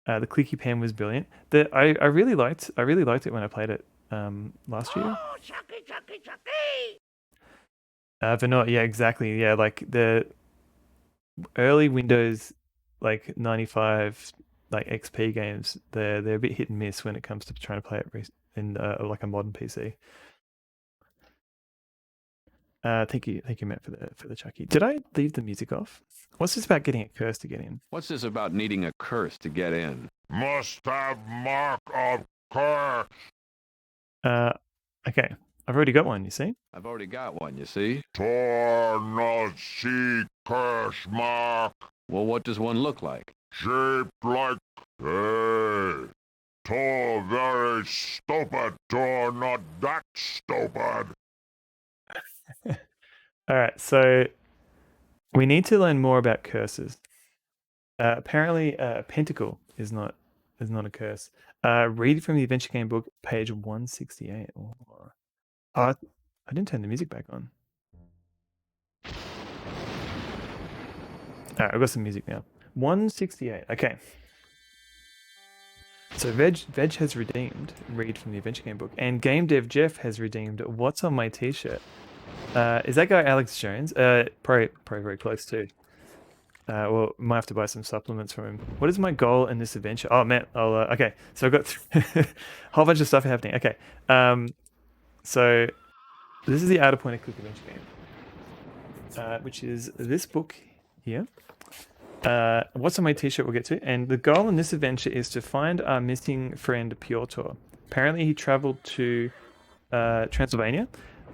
The clicky pen was brilliant. I really liked it when I played it last year. Oh, Chucky, Chucky, Chucky! Vanilla, yeah, exactly. Yeah, like the early Windows like 95 like XP games, they're a bit hit and miss when it comes to trying to play it in like a modern PC. Thank you, Matt, for the Chucky. Did I leave the music off? What's this about getting a curse to get in? What's this about needing a curse to get in? Must have mark of curse. Okay. I've already got one, you see? I've already got one, you see? Tornasi cash mark, Well, what does one look like? shaped like, hey, Tor very stupid, Tor not that stupid. Alright, so we need to learn more about curses. Apparently, a pentacle is not a curse. Read from the adventure game book, page 168. Oh, I didn't turn the music back on. Alright, I've got some music now. 168. Okay. So Veg has redeemed read from the adventure game book, and Game Dev Jeff has redeemed what's on my t-shirt. Is that guy Alex Jones? Probably very close too. Well, might have to buy some supplements from him. What is my goal in this adventure? Oh man, okay. So I've got a whole bunch of stuff happening. Okay, so this is the Outer Point of Click adventure game, which is this book here. What's on my t-shirt we'll get to, and the goal in this adventure is to find our missing friend Piotr. Apparently he traveled to Transylvania.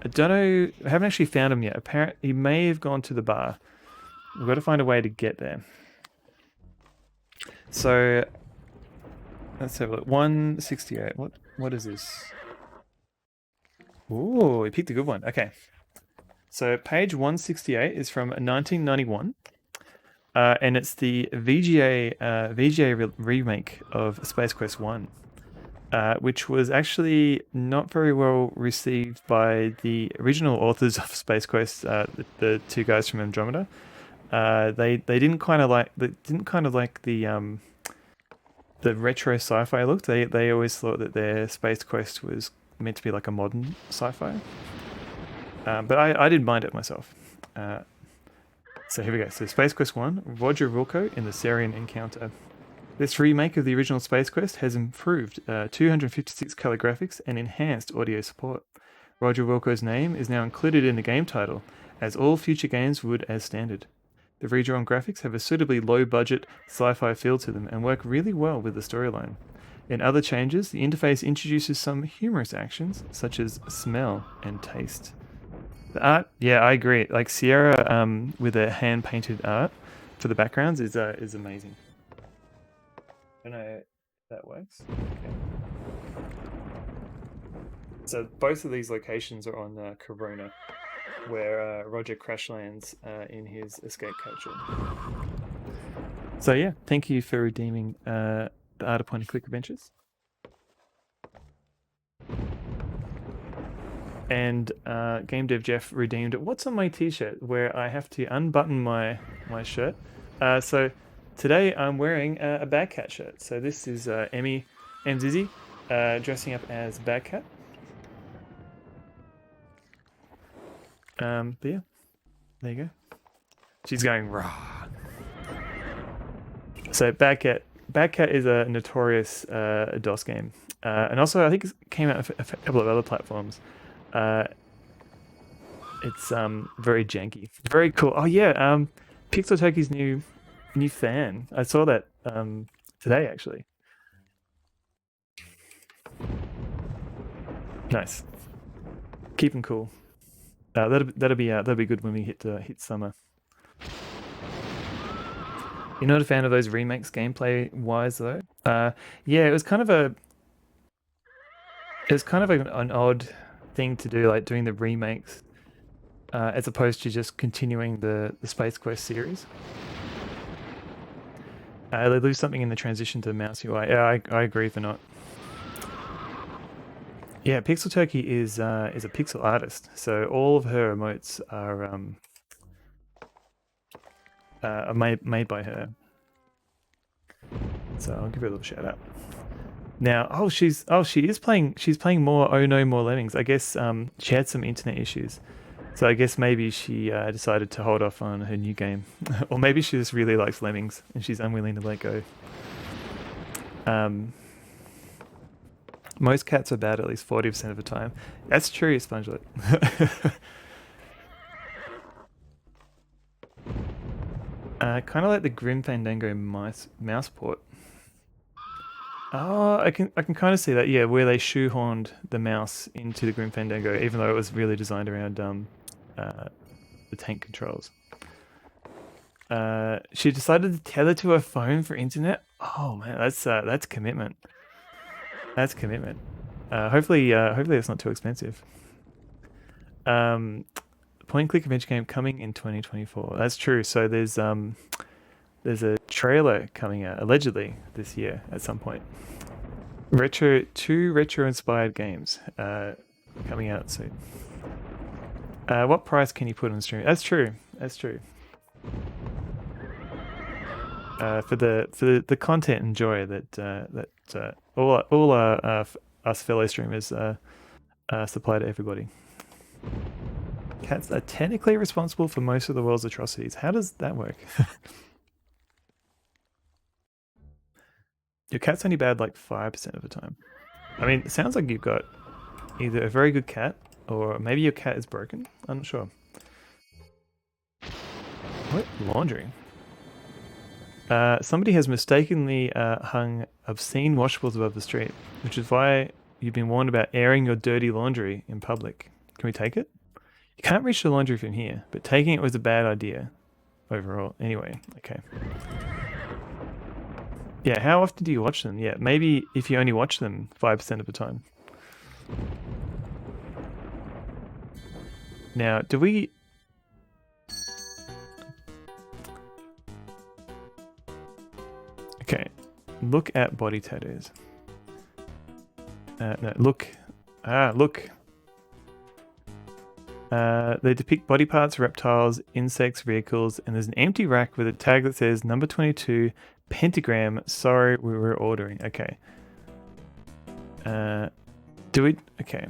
I don't know, I haven't actually found him yet. Apparently he may have gone to the bar. We've got to find a way to get there. So let's have a look. 168. What is this? Ooh, we picked a good one. Okay. So page 168 is from 1991. And it's the VGA remake of Space Quest 1, which was actually not very well received by the original authors of Space Quest, the two guys from Andromeda. They didn't kind of like the retro sci-fi look. They always thought that their Space Quest was meant to be like a modern sci-fi. But I didn't mind it myself. So here we go. So Space Quest 1, Roger Wilco in the Sarian Encounter. This remake of the original Space Quest has improved 256 color graphics and enhanced audio support. Roger Wilco's name is now included in the game title, as all future games would as standard. The redrawn graphics have a suitably low-budget sci-fi feel to them and work really well with the storyline. In other changes, the interface introduces some humorous actions, such as smell and taste. The art, yeah, I agree. Like Sierra, with a hand-painted art for the backgrounds is amazing. I don't know if that works. Okay. So both of these locations are on Corona, where Roger crash lands in his escape capsule. So yeah, thank you for redeeming the Art of Point and Click Adventures. And Game Dev Jeff redeemed what's on my t-shirt, where I have to unbutton my shirt. So today I'm wearing a Bad Cat shirt. So this is Emmy Mzizi dressing up as Bad Cat. But yeah, there you go. She's going rah. So Bad Cat is a notorious DOS game, and also I think it came out on a couple of other platforms. It's very janky, very cool. Oh yeah, Pixel Turkey's new fan. I saw that today actually. Nice. Keep them cool. That'll be good when we hit summer. You're not a fan of those remakes gameplay wise though? Yeah, it was kind of an odd thing to do, like doing the remakes as opposed to just continuing the Space Quest series. They lose something in the transition to mouse UI. Yeah, I agree for not. Yeah, Pixel Turkey is a pixel artist, so all of her emotes are made by her. So I'll give her a little shout out. Now, she is playing. She's playing more Oh No More Lemmings. I guess she had some internet issues, so I guess maybe she decided to hold off on her new game, or maybe she just really likes Lemmings and she's unwilling to let go. Most cats are bad at least 40% of the time. That's true, Spongelet. Kind of like the Grim Fandango mouse port. Oh, I can kind of see that. Yeah, where they shoehorned the mouse into the Grim Fandango, even though it was really designed around the tank controls. She decided to tether to her phone for internet. Oh man, that's commitment. That's commitment. Hopefully it's not too expensive. Point and click adventure game coming in 2024. That's true. So there's a trailer coming out allegedly this year at some point. Two retro inspired games coming out soon. What price can you put on stream? That's true. That's true. For the content and joy that all us fellow streamers supply to everybody. Cats are technically responsible for most of the world's atrocities. How does that work? Your cat's only bad like 5% of the time. I mean, it sounds like you've got either a very good cat or maybe your cat is broken. I'm not sure. What? Laundry? Somebody has mistakenly hung obscene washables above the street, which is why you've been warned about airing your dirty laundry in public. Can we take it? You can't reach the laundry from here, but taking it was a bad idea overall. Anyway, okay. Yeah, how often do you watch them? Yeah, maybe if you only watch them 5% of the time. Now, do we... Okay, look at body tattoos. No, look. Look. They depict body parts, reptiles, insects, vehicles, and there's an empty rack with a tag that says number 22, pentagram, sorry, we were ordering. Okay. Do we... Okay.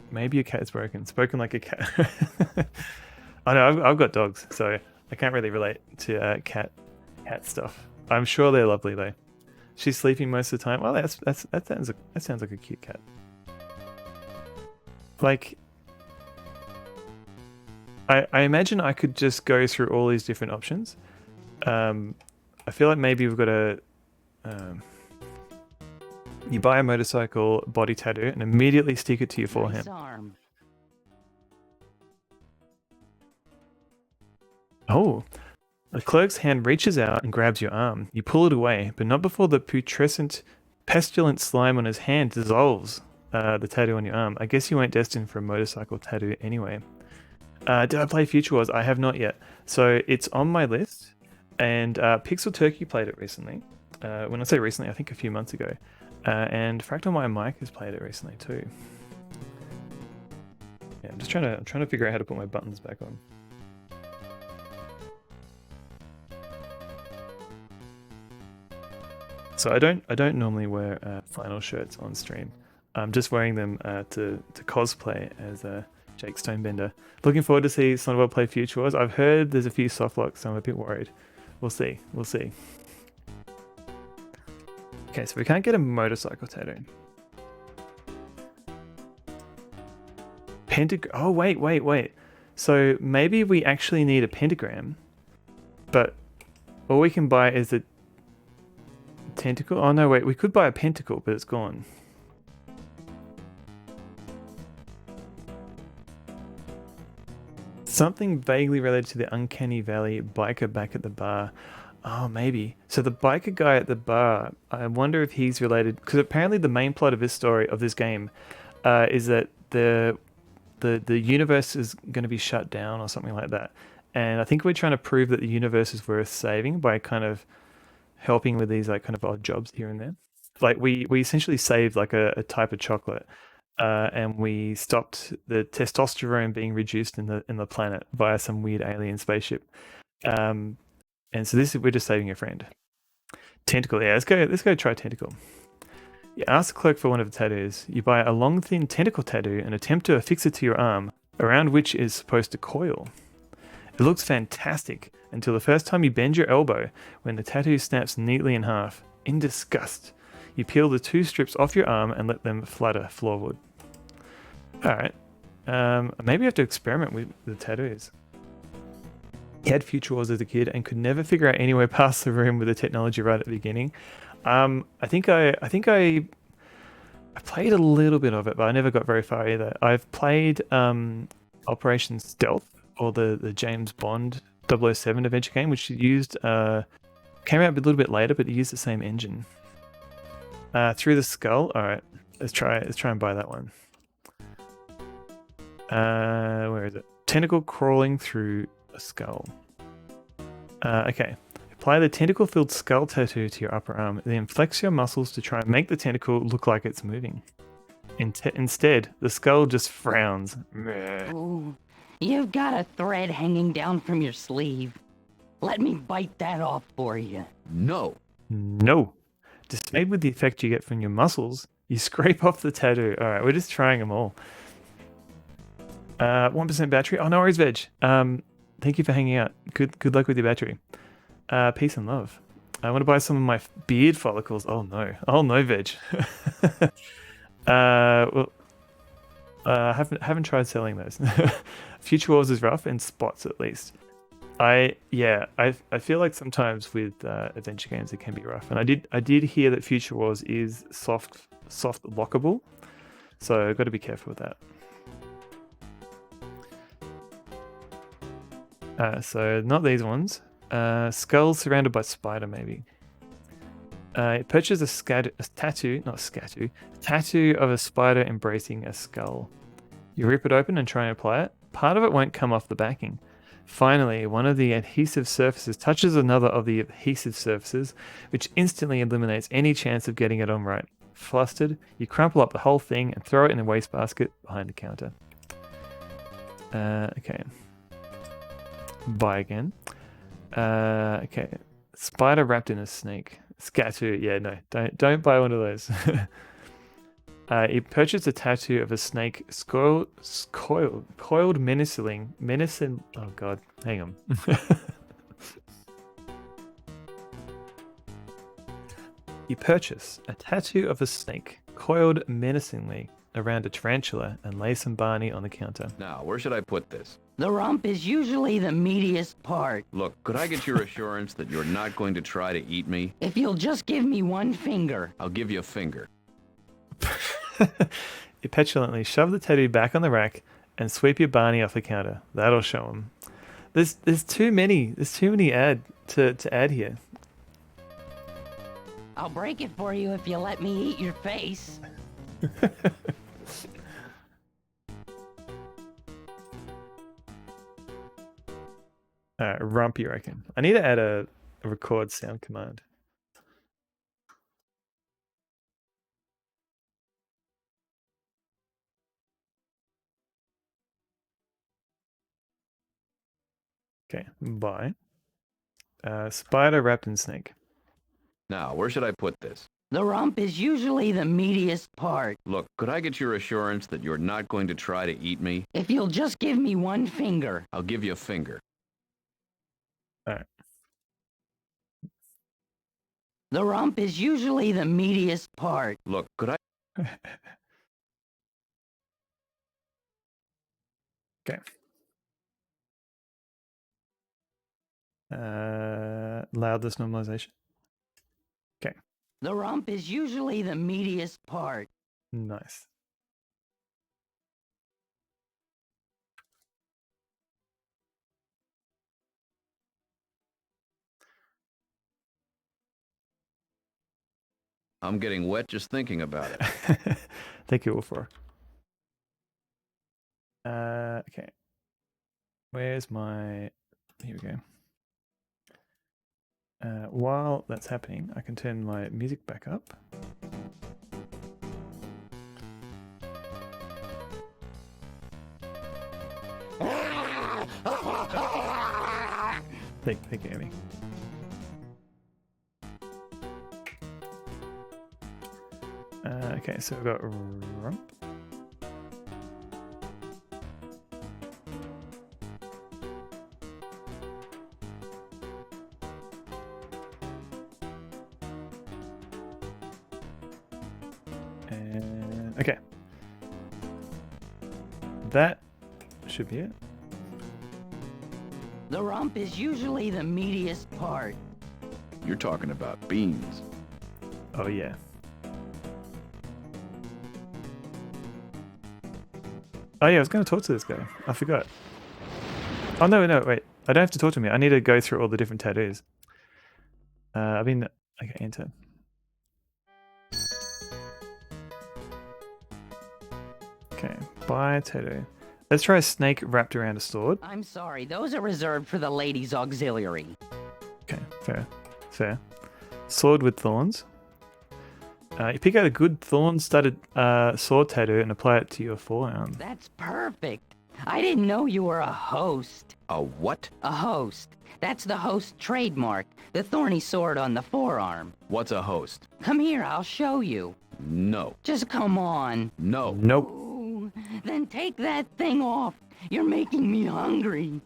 Maybe your cat is broken. Spoken like a cat. I know, I've got dogs, so I can't really relate to cat stuff. I'm sure they're lovely though. She's sleeping most of the time. Well, that sounds like a cute cat. Like, I imagine I could just go through all these different options. I feel like maybe we've got a... you buy a motorcycle body tattoo and immediately stick it to your forehead. Oh, the clerk's hand reaches out and grabs your arm. You pull it away, but not before the putrescent, pestilent slime on his hand dissolves the tattoo on your arm. I guess you weren't destined for a motorcycle tattoo anyway. Did I play Future Wars? I have not yet. So it's on my list, and Pixel Turkey played it recently. When I say recently, I think a few months ago. And Fractal My Mic has played it recently too. Yeah, I'm just trying to figure out how to put my buttons back on. So I don't normally wear flannel shirts on stream. I'm just wearing them to cosplay as Jake Stonebender. Looking forward to see Sonderworld play Future Wars. I've heard there's a few soft locks, so I'm a bit worried. We'll see. We'll see. Okay, so we can't get a motorcycle tattoo. Oh, wait. So maybe we actually need a pentagram, but all we can buy is a tentacle. Oh no, wait, we could buy a pentacle, but it's gone. Something vaguely related to the Uncanny Valley biker back at the bar. Oh, maybe. So the biker guy at the bar, I wonder if he's related, because apparently the main plot of this story, of this game, is that the universe is going to be shut down or something like that. And I think we're trying to prove that the universe is worth saving by kind of helping with these like kind of odd jobs here and there. Like we essentially saved like a type of chocolate, and we stopped the testosterone being reduced in the planet via some weird alien spaceship. And so we're just saving a friend. Tentacle, yeah, let's go try tentacle. You ask the clerk for one of the tattoos. You buy a long, thin tentacle tattoo and attempt to affix it to your arm, around which is supposed to coil. It looks fantastic until the first time you bend your elbow, when the tattoo snaps neatly in half. In disgust, you peel the two strips off your arm and let them flutter floorward. Alright, maybe I have to experiment with the tattoos. He had Future Wars as a kid and could never figure out any way past the room with the technology right at the beginning. I think I played a little bit of it, but I never got very far either. I've played Operation Stealth, or the James Bond 007 adventure game, which used came out a little bit later, but it used the same engine. Through the Skull. All right, let's try and buy that one. Where is it? Tentacle crawling through a skull. Okay. Apply the tentacle-filled skull tattoo to your upper arm, then flex your muscles to try and make the tentacle look like it's moving. Instead, the skull just frowns. Ooh, you've got a thread hanging down from your sleeve. Let me bite that off for you. No. No. Dismayed with the effect you get from your muscles, you scrape off the tattoo. All right, we're just trying them all. 1% battery. Oh, no worries, Veg. Thank you for hanging out. Good luck with your battery. Peace and love. I want to buy some of my beard follicles. Oh no, Veg. Well, haven't tried selling those. Future Wars is rough in spots, at least. I feel like sometimes with adventure games it can be rough, and I did hear that Future Wars is soft lockable, so I've got to be careful with that. So not these ones. Skull surrounded by spider, maybe. It purchases a tattoo of a spider embracing a skull. You rip it open and try and apply it. Part of it won't come off the backing. Finally, one of the adhesive surfaces touches another of the adhesive surfaces, which instantly eliminates any chance of getting it on right. Flustered, you crumple up the whole thing and throw it in a wastebasket behind the counter. Okay. Buy again. Okay. Spider wrapped in a snake. Scatoo. Yeah, no. Don't buy one of those. He purchased a tattoo of a snake coiled menacing. Oh god, hang on. He purchased a tattoo of a snake coiled menacingly around a tarantula and lay some Barney on the counter. Now, where should I put this? The rump is usually the meatiest part. Look, could I get your assurance that you're not going to try to eat me? If you'll just give me one finger. I'll give you a finger. You petulantly shove the tattoo back on the rack and sweep your Barney off the counter. That'll show him. There's too many. There's too many to add here. I'll break it for you if you let me eat your face. Rump, you reckon? I need to add a record sound command. Okay, buy. Spider wrapped in snake. Now, where should I put this? The rump is usually the meatiest part. Look, could I get your assurance that you're not going to try to eat me? If you'll just give me one finger. I'll give you a finger. Alright. The rump is usually the meatiest part. Look, could I... Okay. Loudness normalization. Okay. The rump is usually the meatiest part. Nice. I'm getting wet just thinking about it. Thank you, Wolfor. Okay. Where's my... Here we go. While that's happening, I can turn my music back up. Thank you, Amy. Okay, so we've got rump. And okay. That should be it. The rump is usually the meatiest part. You're talking about beans. Oh yeah. Oh yeah, I was going to talk to this guy. I forgot. Oh no, wait. I don't have to talk to him yet. I need to go through all the different tattoos. I've been... Okay, enter. Okay, buy tattoo. Let's try a snake wrapped around a sword. I'm sorry, those are reserved for the ladies' auxiliary. Okay, fair. Sword with thorns. You pick out a good thorn-studded sword tattoo and apply it to your forearm. That's perfect. I didn't know you were a host. A what? A host. That's the host trademark, the thorny sword on the forearm. What's a host? Come here, I'll show you. No. Just come on. No. Nope. Ooh, then take that thing off. You're making me hungry.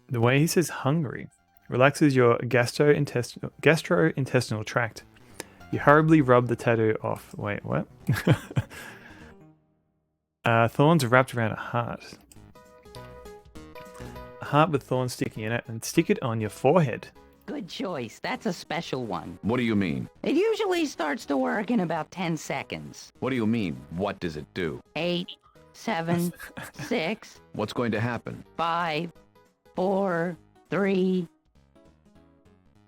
The way he says hungry relaxes your gastrointestinal tract. You hurriedly rub the tattoo off. Wait, what? Thorns are wrapped around a heart. A heart with thorns sticking in it, and stick it on your forehead. Good choice. That's a special one. What do you mean? It usually starts to work in about 10 seconds. What do you mean? What does it do? 8, 7, 6, What's going to happen? 5, 4, 3.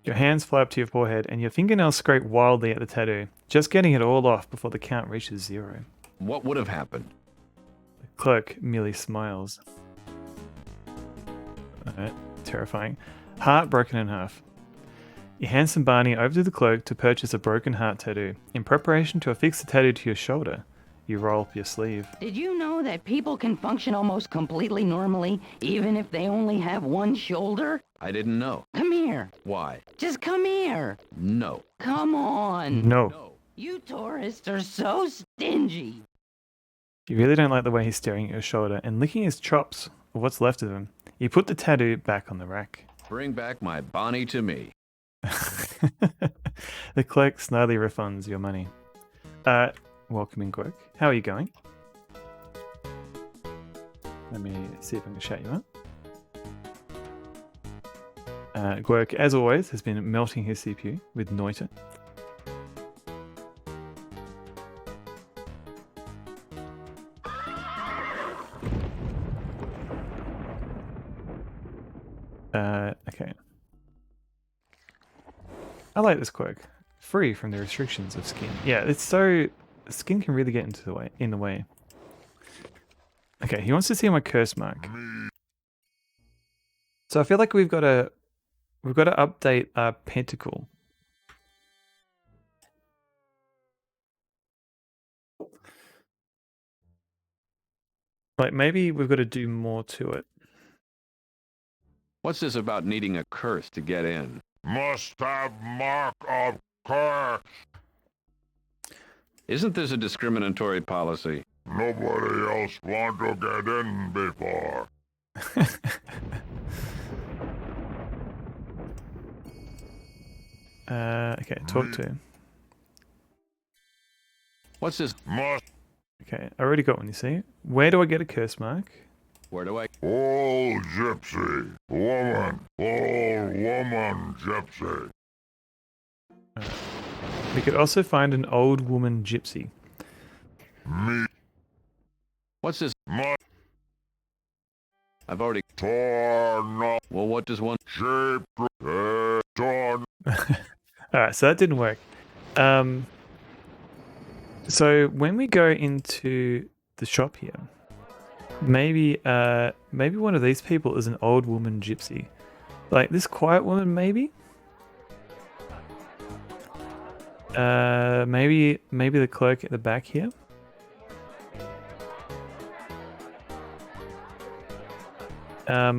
Your hands fly up to your forehead, and your fingernails scrape wildly at the tattoo, just getting it all off before the count reaches 0. What would have happened? The clerk merely smiles. Alright, terrifying. Heart broken in half. You hand some Barney over to the clerk to purchase a broken heart tattoo. In preparation to affix the tattoo to your shoulder, you roll up your sleeve. Did you know that people can function almost completely normally, even if they only have one shoulder? I didn't know. Come here. Why? Just come here. No. Come on. No. You tourists are so stingy. You really don't like the way he's staring at your shoulder and licking his chops, or what's left of them. You put the tattoo back on the rack. Bring back my Bonnie to me. The clerk snidely refunds your money. Welcome in, Quirk. How are you going? Let me see if I can shout you up. Quirk, as always, has been melting his CPU with Noita. Okay. I like this Quirk. Free from the restrictions of skin. Yeah, it's so... Skin can really get in the way. Okay, he wants to see my curse mark. So I feel like we've got to update our pentacle. Like maybe we've got to do more to it. What's this about needing a curse to get in? Must have mark of curse. Isn't this a discriminatory policy? Nobody else want to get in before. Okay, talk to him. What's this? Must Okay, I already got one, you see. Where do I get a curse mark? Where do I? old gypsy woman, old woman gypsy. We could also find an old woman gypsy. Me What's this? must I've already... torn up Well, what does one... shape torn. Alright, so that didn't work. So when we go into the shop here, maybe one of these people is an old woman gypsy. Like this quiet woman, maybe? Maybe the clerk at the back here?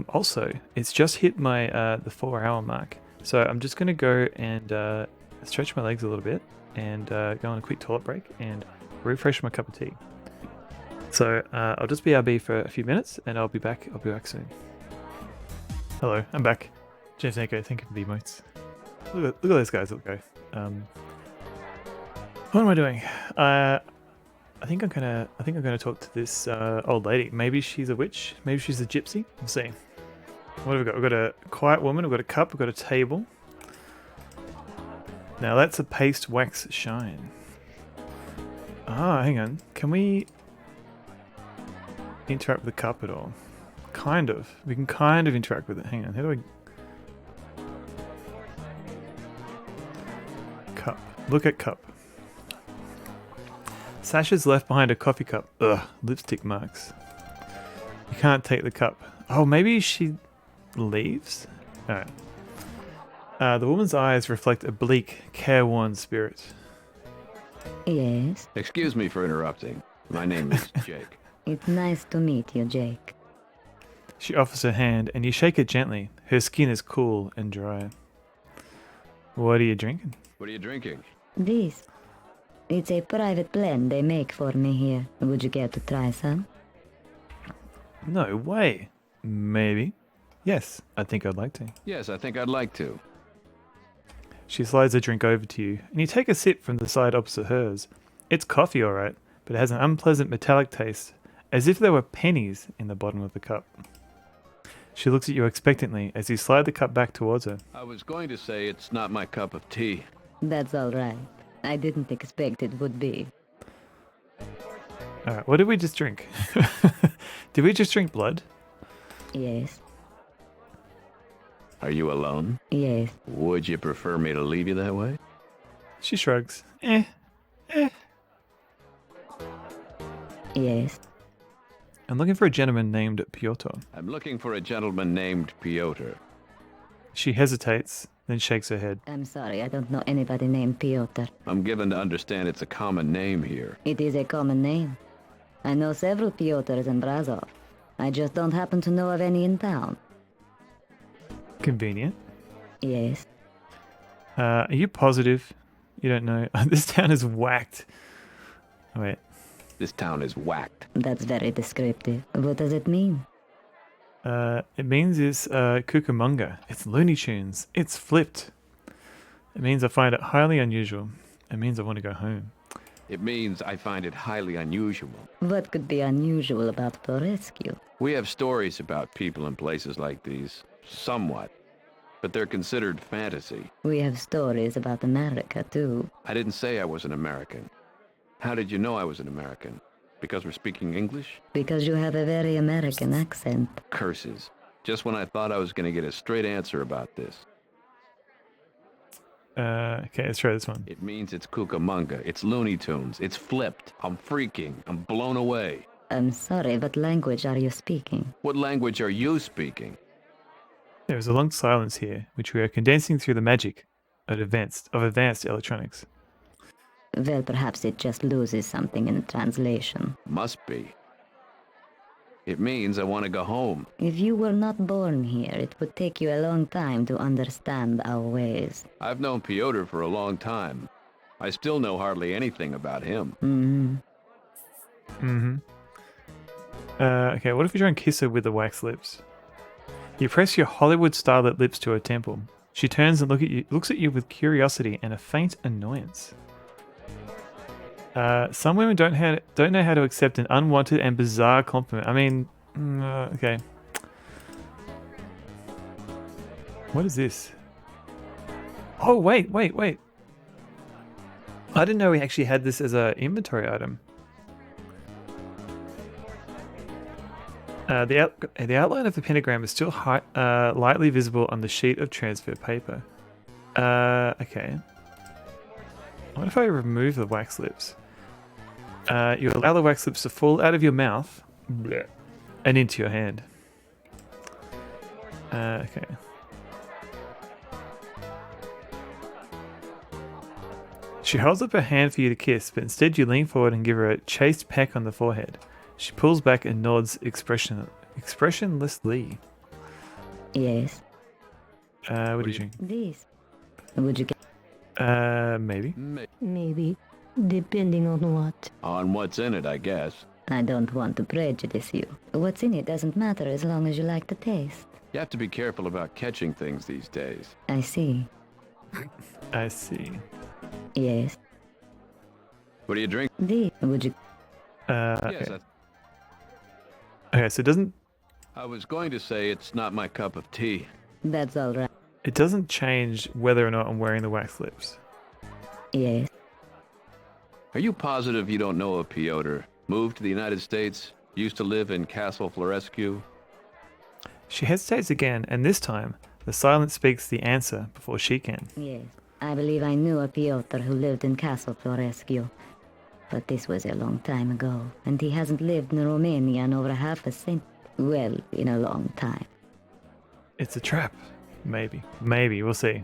Also, it's just hit my the 4-hour mark. So I'm just gonna go and stretch my legs a little bit and go on a quick toilet break and refresh my cup of tea. So I'll just BRB for a few minutes and I'll be back soon. Hello, I'm back. James Nako, thank you for the emotes. Look at those guys, look go. What am I doing? I think I'm gonna talk to this old lady. Maybe she's a witch. Maybe she's a gypsy. We'll see. What have we got? We've got a quiet woman. We've got a cup. We've got a table. Now that's a paste wax shine. Ah, hang on. Can we interact with the cup at all? Kind of. We can kind of interact with it. Hang on. How do I... Cup. Look at cup. Sasha's left behind a coffee cup. Ugh, lipstick marks. You can't take the cup. Oh, maybe she leaves? Alright. The woman's eyes reflect a bleak, careworn spirit. Yes. Excuse me for interrupting. My name is Jake. It's nice to meet you, Jake. She offers her hand, and you shake it gently. Her skin is cool and dry. What are you drinking? What are you drinking? This. It's a private blend they make for me here. Would you care to try some? No way. Maybe. Yes, I think I'd like to. Yes, I think I'd like to. She slides a drink over to you, and you take a sip from the side opposite hers. It's coffee, alright, but it has an unpleasant metallic taste, as if there were pennies in the bottom of the cup. She looks at you expectantly as you slide the cup back towards her. I was going to say it's not my cup of tea. That's all right. I didn't expect it would be. Alright, what did we just drink? Did we just drink blood? Yes. Are you alone? Yes. Would you prefer me to leave you that way? She shrugs. Yes. I'm looking for a gentleman named Piotr. I'm looking for a gentleman named Piotr. She hesitates, then shakes her head. I'm sorry, I don't know anybody named Piotr. I'm given to understand it's a common name here. It is a common name. I know several Piotrs in Brazov. I just don't happen to know of any in town. Convenient. Yes. Are you positive? You don't know? This town is whacked. Oh, wait. This town is whacked. That's very descriptive. What does it mean? It means it's Cucamonga. It's Looney Tunes. It's flipped. It means I find it highly unusual. It means I want to go home. It means I find it highly unusual. What could be unusual about the rescue? We have stories about people in places like these. Somewhat. But they're considered fantasy. We have stories about America, too. I didn't say I was an American. How did you know I was an American? Because we're speaking English? Because you have a very American accent. Curses. Just when I thought I was going to get a straight answer about this. Okay, let's try this one. It means it's Cucamonga. It's Looney Tunes. It's flipped. I'm freaking. I'm blown away. I'm sorry, what language are you speaking? What language are you speaking? There is a long silence here, which we are condensing through the magic of advanced electronics. Well, perhaps it just loses something in translation. Must be. It means I want to go home. If you were not born here, it would take you a long time to understand our ways. I've known Piotr for a long time. I still know hardly anything about him. Okay, what if we try and kiss her with the wax lips? You press your Hollywood starlet lips to her temple. She turns and looks at you with curiosity and a faint annoyance. Some women don't know how to accept an unwanted and bizarre compliment. I mean, okay. What is this? Oh, wait. I didn't know we actually had this as an inventory item. The outline of the pentagram is still lightly visible on the sheet of transfer paper. Okay. What if I remove the wax lips? You allow the wax lips to fall out of your mouth and into your hand. Okay. She holds up her hand for you to kiss, but instead you lean forward and give her a chaste peck on the forehead. She pulls back and nods expressionlessly. Yes. What do you think? This. Would you get... Maybe. Maybe. Depending on what. On what's in it, I guess. I don't want to prejudice you. What's in it doesn't matter as long as you like the taste. You have to be careful about catching things these days. I see. I see. Yes. What do you drink? This. Would you... Okay. Yes, Okay, so it doesn't... I was going to say it's not my cup of tea. That's all right. It doesn't change whether or not I'm wearing the wax lips. Yes. Are you positive you don't know of Piotr? Moved to the United States? Used to live in Castle Florescu? She hesitates again, and this time, the silence speaks the answer before she can. Yes. I believe I knew a Piotr who lived in Castle Florescu. But this was a long time ago, and he hasn't lived in Romania in over half a century. Well, in a long time. It's a trap. Maybe. Maybe. We'll see.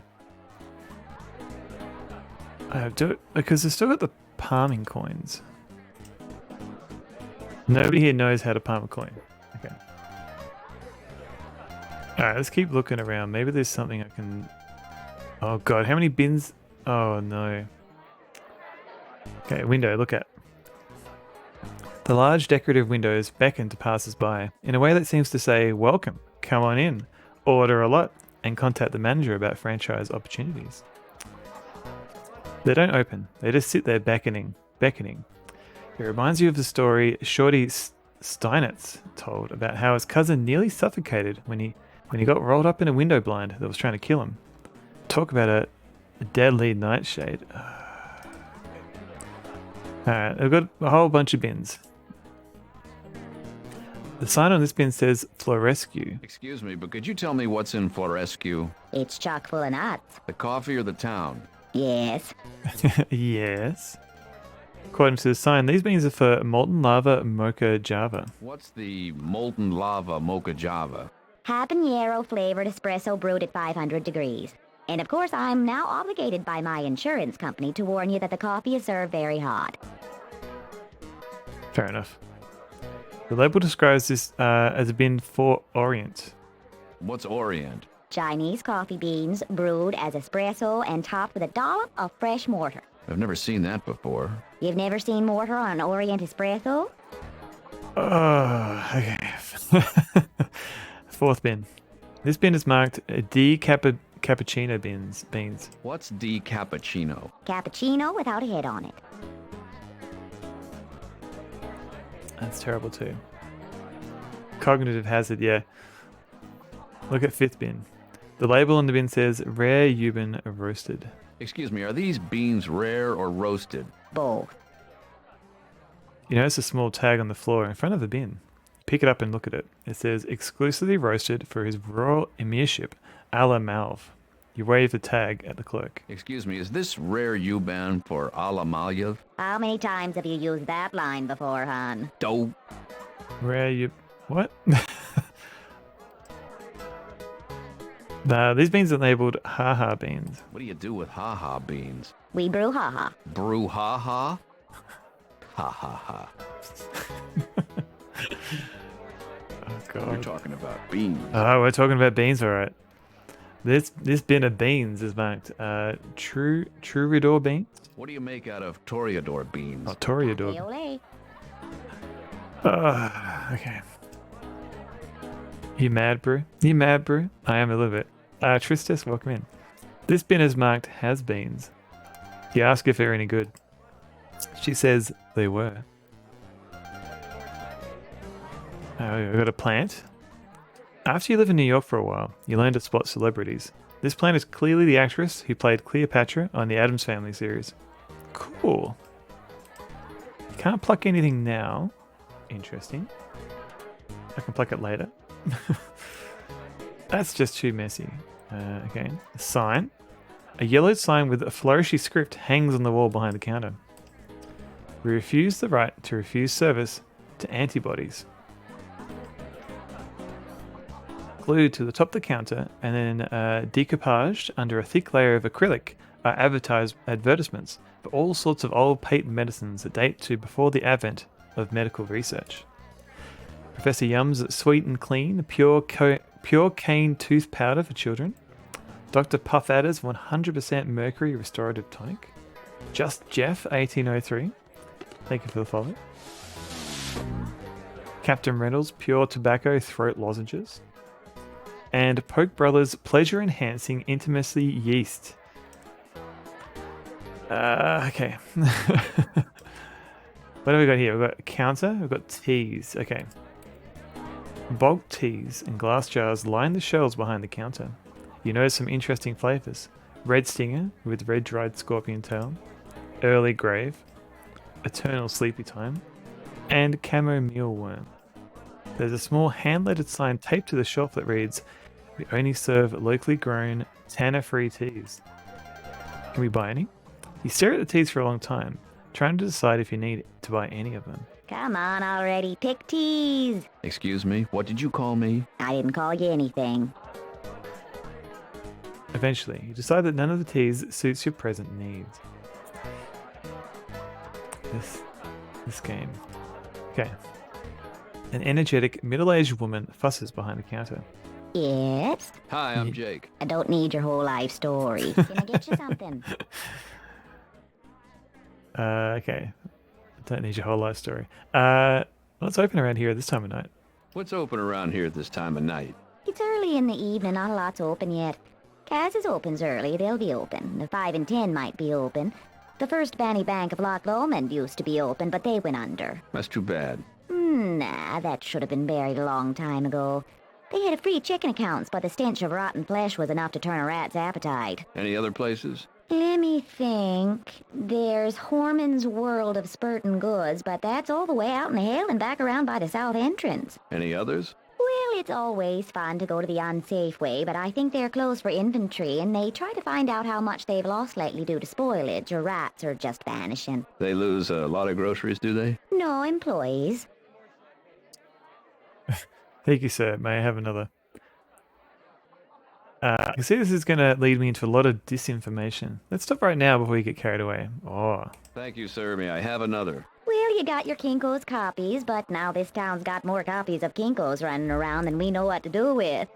Do it because they've still got the palming coins. Nobody here knows how to palm a coin. Okay. Alright, let's keep looking around. Maybe there's something I can... Oh god, how many bins? Oh no. Okay, window, look at. The large decorative windows beckon to passers-by in a way that seems to say, welcome, come on in, order a lot, and contact the manager about franchise opportunities. They don't open, they just sit there beckoning. It reminds you of the story Shorty Steinitz told about how his cousin nearly suffocated when he got rolled up in a window blind that was trying to kill him. Talk about a deadly nightshade. Alright, I've got a whole bunch of bins. The sign on this bin says Florescu. Excuse me, but could you tell me what's in Florescu? It's chock full of nuts. The coffee or the town? Yes. Yes. According to the sign, these beans are for molten lava mocha java. What's the molten lava mocha java? Habanero flavored espresso brewed at 500 degrees. And of course, I'm now obligated by my insurance company to warn you that the coffee is served very hot. Fair enough. The label describes this as a bin for Orient. What's Orient? Chinese coffee beans brewed as espresso and topped with a dollop of fresh mortar. I've never seen that before. You've never seen mortar on an Orient espresso? Oh, okay. Fourth bin. This bin is marked cappuccino beans. What's cappuccino? Cappuccino without a head on it. That's terrible too. Cognitive hazard, yeah. Look at fifth bin. The label on the bin says rare Cuban roasted. Excuse me, are these beans rare or roasted? Both. You notice a small tag on the floor in front of the bin. Pick it up and look at it. It says exclusively roasted for his Royal Emirship, a la Malv. You wave the tag at the clerk. Excuse me, is this rare U-ban for a la Malyev? How many times have you used that line before, hon? Dope. Rare you... What? Nah, these beans are labeled haha beans. What do you do with haha beans? We brew haha. Brew haha? Ha ha ha. Oh god. We're talking about beans. Oh, we're talking about beans, alright. This bin of beans is marked Troubadour beans? What do you make out of Toreador beans? Oh, Toreador. Ole. Okay. You mad, bro? You mad, bro? I am a little bit. Tristis, welcome in. This bin is marked has beans. You ask if they're any good. She says they were. I got a plant. After you live in New York for a while, you learn to spot celebrities. This plant is clearly the actress who played Cleopatra on the Addams Family series. Cool. You can't pluck anything now. Interesting. I can pluck it later. That's just too messy. Okay. A sign. A yellowed sign with a flourishy script hangs on the wall behind the counter. We refuse the right to refuse service to antibodies. Glued to the top of the counter and then decoupaged under a thick layer of acrylic are advertisements for all sorts of old patent medicines that date to before the advent of medical research. Professor Yum's Sweet and Clean, pure cane tooth powder for children. Dr. Puffadder's 100% mercury restorative tonic. Just Jeff 1803. Thank you for the follow. Captain Reynolds Pure Tobacco Throat Lozenges. And Polk Brothers Pleasure Enhancing Intimacy Yeast. Okay. What have we got here? We've got a counter, we've got teas. Okay. Bulk teas and glass jars line the shelves behind the counter. You notice some interesting flavors. Red Stinger with red dried scorpion tail. Early Grave, Eternal Sleepy Time, and Camo Mealworm. There's a small hand-lettered sign taped to the shelf that reads, "We only serve locally grown, tanner-free teas." Can we buy any? You stare at the teas for a long time, trying to decide if you need to buy any of them. Come on already, pick teas. Excuse me, what did you call me? I didn't call you anything. Eventually, you decide that none of the teas suits your present needs. This game. Okay. An energetic, middle-aged woman fusses behind the counter. Yes? Hi, I'm Jake. I don't need your whole life story. Can I get you something? Okay. Don't need your whole life story. What's open around here at this time of night? What's open around here at this time of night? It's early in the evening, not a lot's open yet. Kaz's opens early, they'll be open. The 5 and 10 might be open. The First Banny Bank of Loch Lomond used to be open, but they went under. That's too bad. Nah, that should have been buried a long time ago. They had a free chicken accounts, but the stench of rotten flesh was enough to turn a rat's appetite. Any other places? Let me think. There's Horman's World of Spurtin' Goods, but that's all the way out in the hill and back around by the south entrance. Any others? Well, it's always fun to go to the unsafe way, but I think they're closed for inventory, and they try to find out how much they've lost lately due to spoilage or rats or just vanishing. They lose a lot of groceries, do they? No employees. Thank you, sir. May I have another? I can see this is going to lead me into a lot of disinformation. Let's stop right now before you get carried away. Oh. Thank you, sir. May I have another? Well, you got your Kinko's copies, but now this town's got more copies of Kinko's running around than we know what to do with.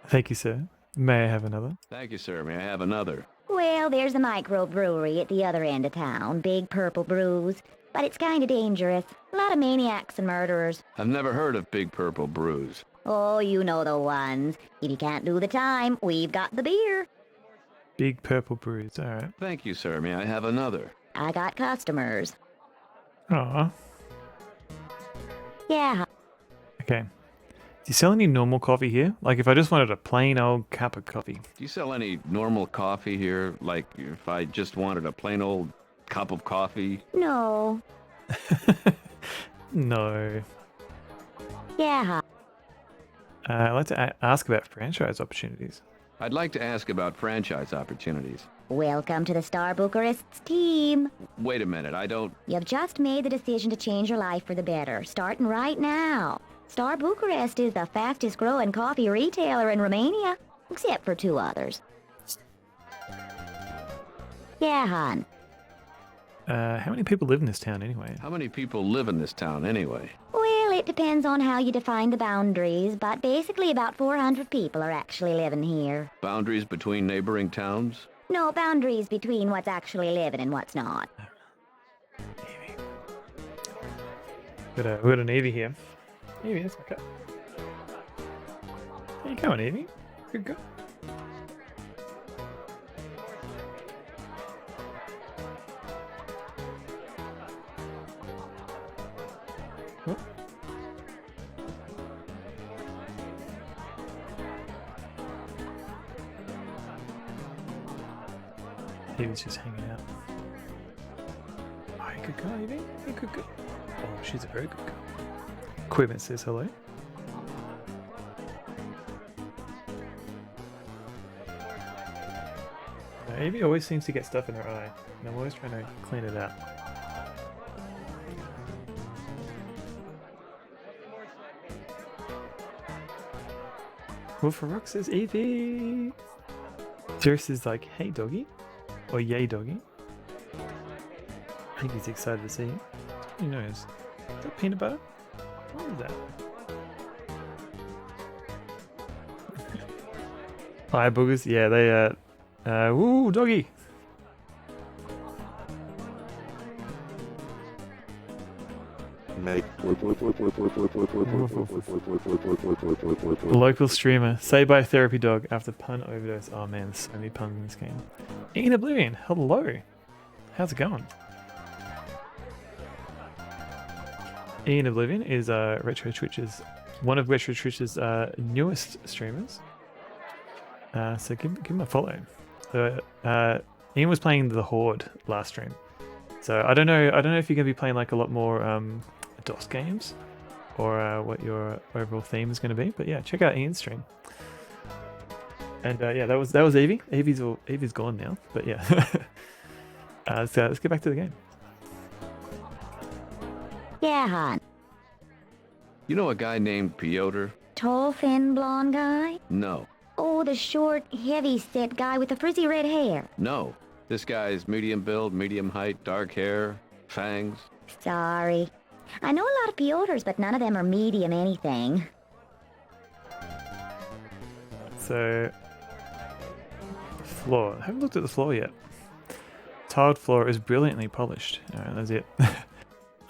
Thank you, sir. May I have another? Thank you, sir. May I have another? Well, there's a microbrewery at the other end of town, Big Purple Brews, but it's kind of dangerous. A lot of maniacs and murderers. I've never heard of Big Purple Brews. Oh, you know the ones. If you can't do the time, we've got the beer. Big Purple Brews. All right. Thank you, sir. May I have another? I got customers. Aw. Yeah. Okay. Do you sell any normal coffee here? Like if I just wanted a plain old cup of coffee. Do you sell any normal coffee here? Like if I just wanted a plain old cup of coffee? No. No. Yeah. I'd like to ask about franchise opportunities. I'd like to ask about franchise opportunities. Welcome to the Star Bucharest's team. Wait a minute, I don't... You've just made the decision to change your life for the better, starting right now. Star Bucharest is the fastest growing coffee retailer in Romania, except for 2 others. Yeah, hon. How many people live in this town anyway? How many people live in this town anyway? Well, it depends on how you define the boundaries, but basically about 400 people are actually living here. Boundaries between neighboring towns? No, boundaries between what's actually living and what's not. We got an Evie here. Evie, that's my cat. How you going, Evie? Good girl. Oh. Evie's just hanging out. Oh, you good girl, Evie? You good girl. Oh, she's a very good girl. Equipment says hello. Evie always seems to get stuff in her eye, and I'm always trying to clean it out. Wolferock says Evie! Sirius is like, hey doggy, or yay doggy. I think he's excited to see you. Who knows? Is that peanut butter? What is that? Hi boogers, yeah, they woo doggy. Local streamer, saved by a therapy dog after pun overdose. Oh man, there's so many puns in this game. In Oblivion, hello. How's it going? Ian Oblivion is Retro Twitch's one of Retro Twitch's newest streamers. So give him a follow. Ian was playing the Horde last stream, so I don't know. I don't know if you're gonna be playing like a lot more DOS games, or what your overall theme is gonna be. But yeah, check out Ian's stream. And yeah, that was Evie. Evie's gone now. But yeah, let's get back to the game. Yeah, hon. You know a guy named Piotr? Tall, thin, blonde guy? No. Oh, the short, heavy-set guy with the frizzy red hair. No. This guy's medium build, medium height, dark hair, fangs. Sorry. I know a lot of Piotrs, but none of them are medium anything. So, floor. I haven't looked at the floor yet. Tiled floor is brilliantly polished. Alright, that's it.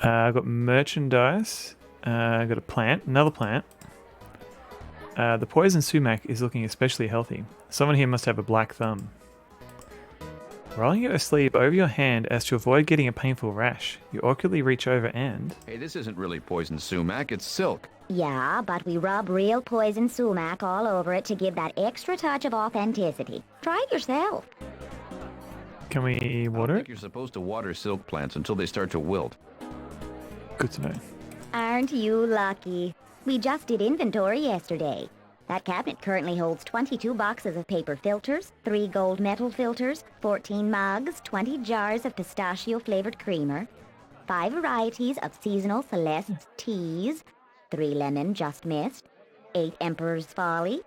I've got merchandise. I've got a plant, another plant. The poison sumac is looking especially healthy. Someone here must have a black thumb. Rolling your sleeve over your hand as to avoid getting a painful rash. You awkwardly reach over and... Hey, this isn't really poison sumac, it's silk. Yeah, but we rub real poison sumac all over it to give that extra touch of authenticity. Try it yourself. Can we water I it? think you're supposed to water silk plants until they start to wilt. Good to know. Aren't you lucky? We just did inventory yesterday. That cabinet currently holds 22 boxes of paper filters, 3 gold metal filters, 14 mugs, 20 jars of pistachio-flavored creamer, 5 varieties of seasonal Celeste's teas, 3 lemon just missed, 8 Emperor's Folly,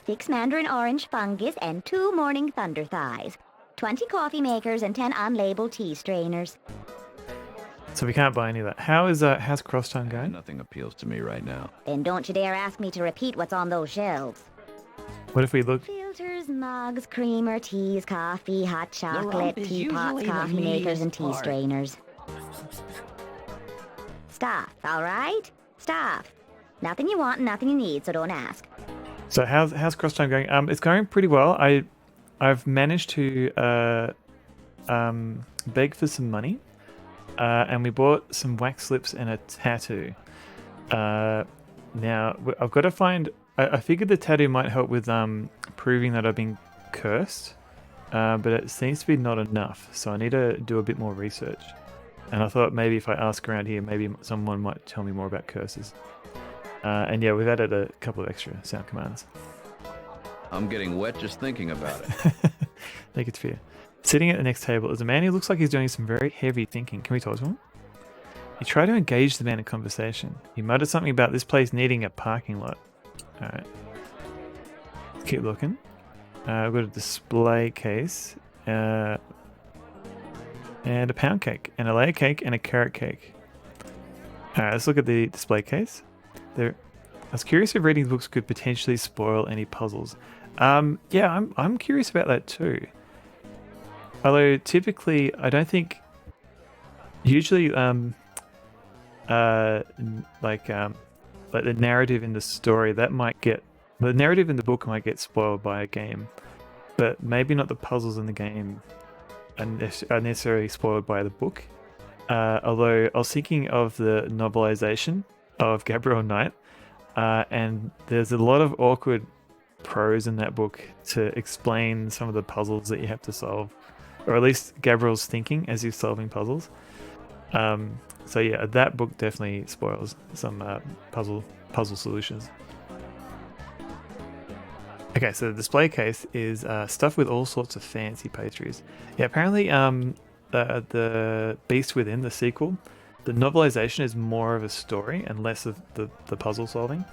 6 mandarin orange fungus, and 2 morning thunder thighs, 20 coffee makers, and 10 unlabeled tea strainers. So we can't buy any of that. How's Crosstime going? Nothing appeals to me right now. Then don't you dare ask me to repeat what's on those shelves. What if we look... Filters, mugs, creamer, teas, coffee, hot chocolate, rump is teapots, usually the coffee makers, and tea meatiest part. strainers. Stuff, all right? Stuff. Nothing you want and nothing you need, so don't ask. So how's Crosstime going? It's going pretty well. I've managed to beg for some money. And we bought some wax slips and a tattoo. Now, I've got to find... I figured the tattoo might help with proving that I've been cursed. But it seems to be not enough. So I need to do a bit more research. And I thought maybe if I ask around here, maybe someone might tell me more about curses. And yeah, we've added a couple of extra sound commands. I'm getting wet just thinking about it. I think it's fair. Sitting at the next table is a man who looks like he's doing some very heavy thinking. Can we talk to him? You try to engage the man in conversation. He muttered something about this place needing a parking lot. Alright. Let's keep looking. I've got a display case. And a pound cake. And a layer cake and a carrot cake. Alright, let's look at the display case. I was curious if reading books could potentially spoil any puzzles. Yeah, I'm curious about that too. Although typically, I don't think. Usually, like the narrative in the story the narrative in the book might get spoiled by a game, but maybe not the puzzles in the game are necessarily spoiled by the book. Although I was thinking of the novelization of Gabriel Knight, and there's a lot of awkward prose in that book to explain some of the puzzles that you have to solve. Or at least Gabriel's thinking as he's solving puzzles. So yeah, that book definitely spoils some puzzle solutions. Okay, so the display case is stuffed with all sorts of fancy pastries. Yeah, apparently the Beast Within, the sequel, the novelization is more of a story and less of the puzzle solving.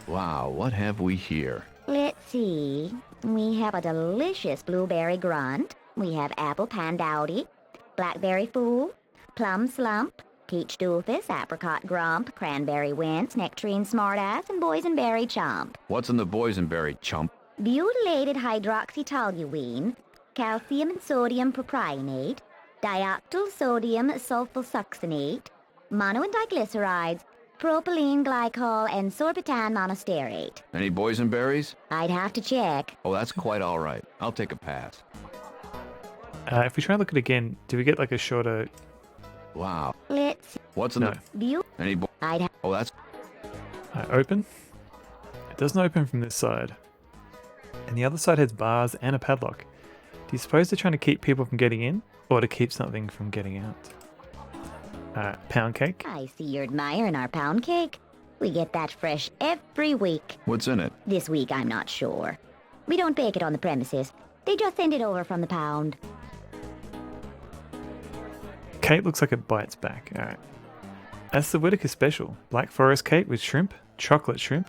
Wow, what have we here? Let's see. We have a delicious blueberry grunt. We have apple pandowdy, blackberry fool, plum slump, peach doofus, apricot grump, cranberry wince, nectarine smartass, and boysenberry chomp. What's in the boysenberry chump? Butylated hydroxytoluene, calcium and sodium propionate, dioctyl sodium sulfosuccinate, mono and diglycerides, propylene glycol, and sorbitan monosterate. Any boysenberries? I'd have to check. Oh, that's quite all right. I'll take a pass. If we try and look at it again, do we get like a shorter... Wow. Let's see. What's in the... Any Oh, that's... Open. It doesn't open from this side. And the other side has bars and a padlock. you suppose they're trying to keep people from getting in, or to keep something from getting out? Pound cake. I see you're admiring our pound cake. We get that fresh every week. What's in it? This week, I'm not sure. We don't bake it on the premises. They just send it over from the pound. Cake looks like it bites back. Alright. That's the Whitaker special. Black forest cake with shrimp, chocolate shrimp,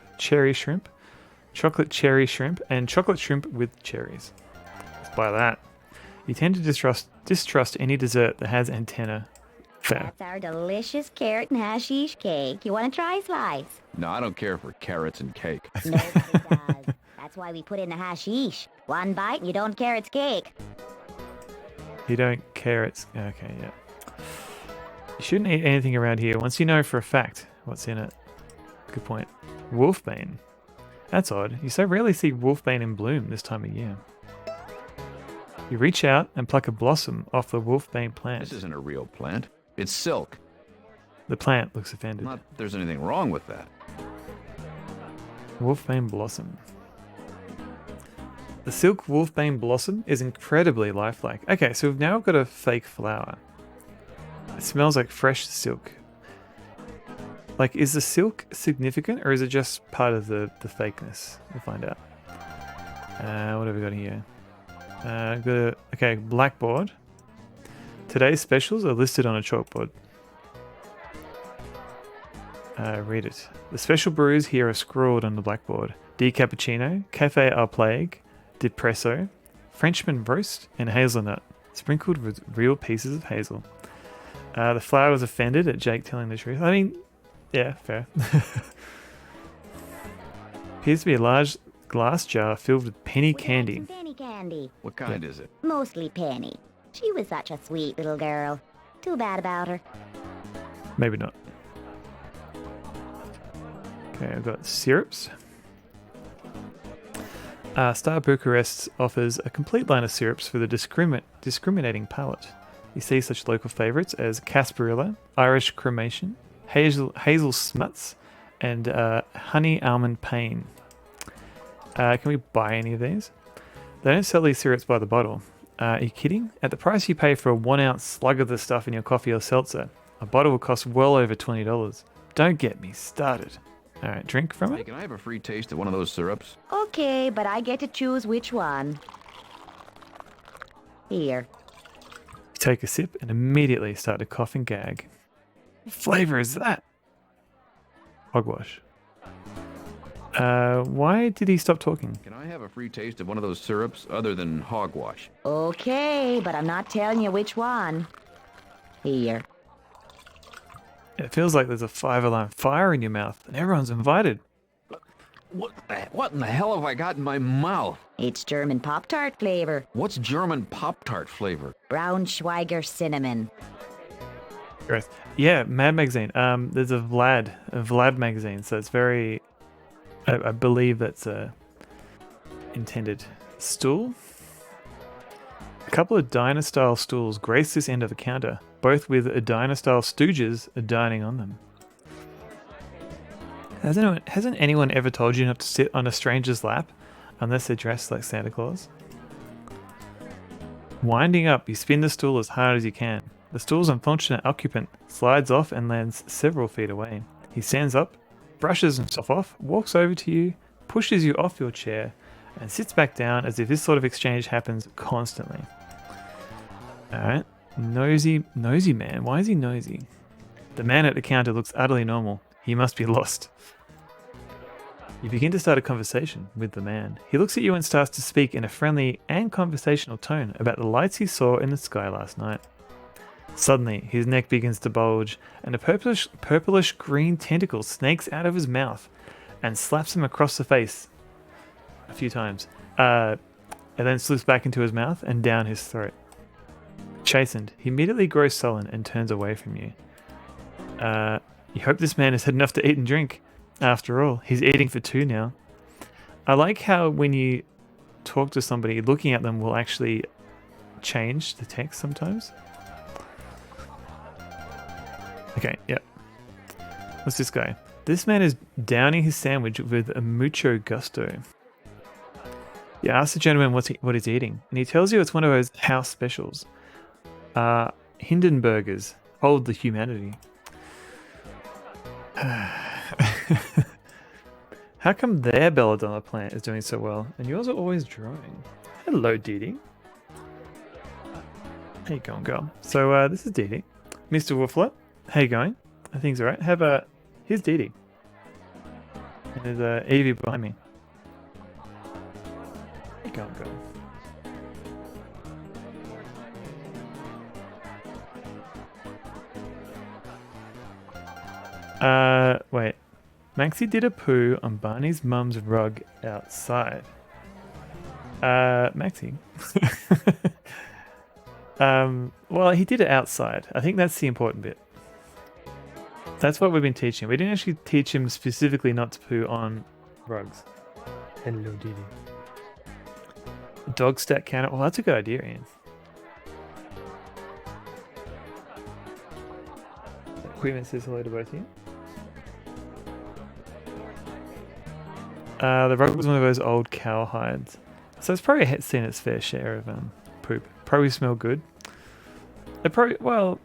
chocolate cherry shrimp, and chocolate shrimp with cherries. Let's buy that. You tend to distrust any dessert that has antenna. Fair. That's our delicious carrot and hashish cake. You want to try a slice? No, I don't care for carrots and cake. Nobody does. That's why we put in the hashish. One bite and you don't care it's cake. You don't care it's... Okay, yeah. You shouldn't eat anything around here once you know for a fact what's in it. Good point. Wolfbane. That's odd. You so rarely see wolfbane in bloom this time of year. You reach out and pluck a blossom off the wolfbane plant. This isn't a real plant. It's silk. The plant looks offended. Not that there's anything wrong with that. Wolfbane blossom. The silk wolfbane blossom is incredibly lifelike. Okay, so we've now got a fake flower. It smells like fresh silk. Like, is the silk significant, or is it just part of the fakeness? We'll find out. What have we got here? Okay, blackboard. Today's specials are listed on a chalkboard. Read it. The special brews here are scrawled on the blackboard. Decappuccino, Cafe Au Plague, Depresso, Frenchman roast, and hazelnut, sprinkled with real pieces of hazel. The flower was offended at Jake telling the truth. I mean, yeah, fair. Appears to be a large glass jar filled with penny candy. Penny candy. What kind is it? Mostly penny. She was such a sweet little girl. Too bad about her. Maybe not. Okay, I've got syrups. Star Bucharest offers a complete line of syrups for the discriminating palate. You see such local favourites as Casparilla, Irish Cremation, Hazel Smuts, and Honey Almond Pain. Can we buy any of these? They don't sell these syrups by the bottle. Are you kidding? At the price you pay for a 1 ounce slug of the stuff in your coffee or seltzer, a bottle will cost well over $20. Don't get me started. Alright, drink from Hey, it? can I have a free taste of one of those syrups? Okay, but I get to choose which one. Here. You take a sip and immediately start to cough and gag. What flavour is that? Hogwash. Why did he stop talking? Can I have a free taste of one of those syrups other than hogwash? Okay, but I'm not telling you which one. Here. It feels like there's a 5-alarm fire in your mouth and everyone's invited. What in the hell have I got in my mouth? It's German Pop-Tart flavor. What's German Pop-Tart flavor? Braunschweiger cinnamon. Gross. Yeah, Mad Magazine. There's a Vlad magazine, so it's very... I believe that's a intended stool. A couple of diner-style stools grace this end of the counter, both with a diner-style stooges dining on them. Hasn't anyone ever told you not to sit on a stranger's lap unless they're dressed like Santa Claus? Winding up, you spin the stool as hard as you can. The stool's unfortunate occupant slides off and lands several feet away. He stands up, brushes himself off, walks over to you, pushes you off your chair, and sits back down as if this sort of exchange happens constantly. Alright. Nosy man. Why is he nosy? The man at the counter looks utterly normal. He must be lost. You begin to start a conversation with the man. He looks at you and starts to speak in a friendly and conversational tone about the lights he saw in the sky last night. Suddenly, his neck begins to bulge, and a purplish green tentacle snakes out of his mouth and slaps him across the face a few times, and then slips back into his mouth and down his throat. Chastened, he immediately grows sullen and turns away from you. You hope this man has had enough to eat and drink. After all, he's eating for two now. I like how when you talk to somebody, looking at them will actually change the text sometimes. Okay, yep. What's this guy? This man is downing his sandwich with a mucho gusto. You ask the gentleman what he's eating, and he tells you it's one of those house specials. Hindenburgers. Hold the humanity. How come their belladonna plant is doing so well, and yours are always drying? Hello, Dee Dee. How you going, girl? So, this is Dee Dee. Mr. Wooflet, how you going? I think it's alright. Here's Dee Dee. And there's Evie behind me. How you going, girl? Wait. Maxie did a poo on Barney's mum's rug outside. Maxie. Well, he did it outside. I think that's the important bit. That's what we've been teaching. We didn't actually teach him specifically not to poo on rugs. Hello, Didi. Dog stat counter. Well, that's a good idea, Ian. Equipment says hello to both of you. The rug was one of those old cow hides. So it's probably seen its fair share of poop. Probably smell good. It probably, well,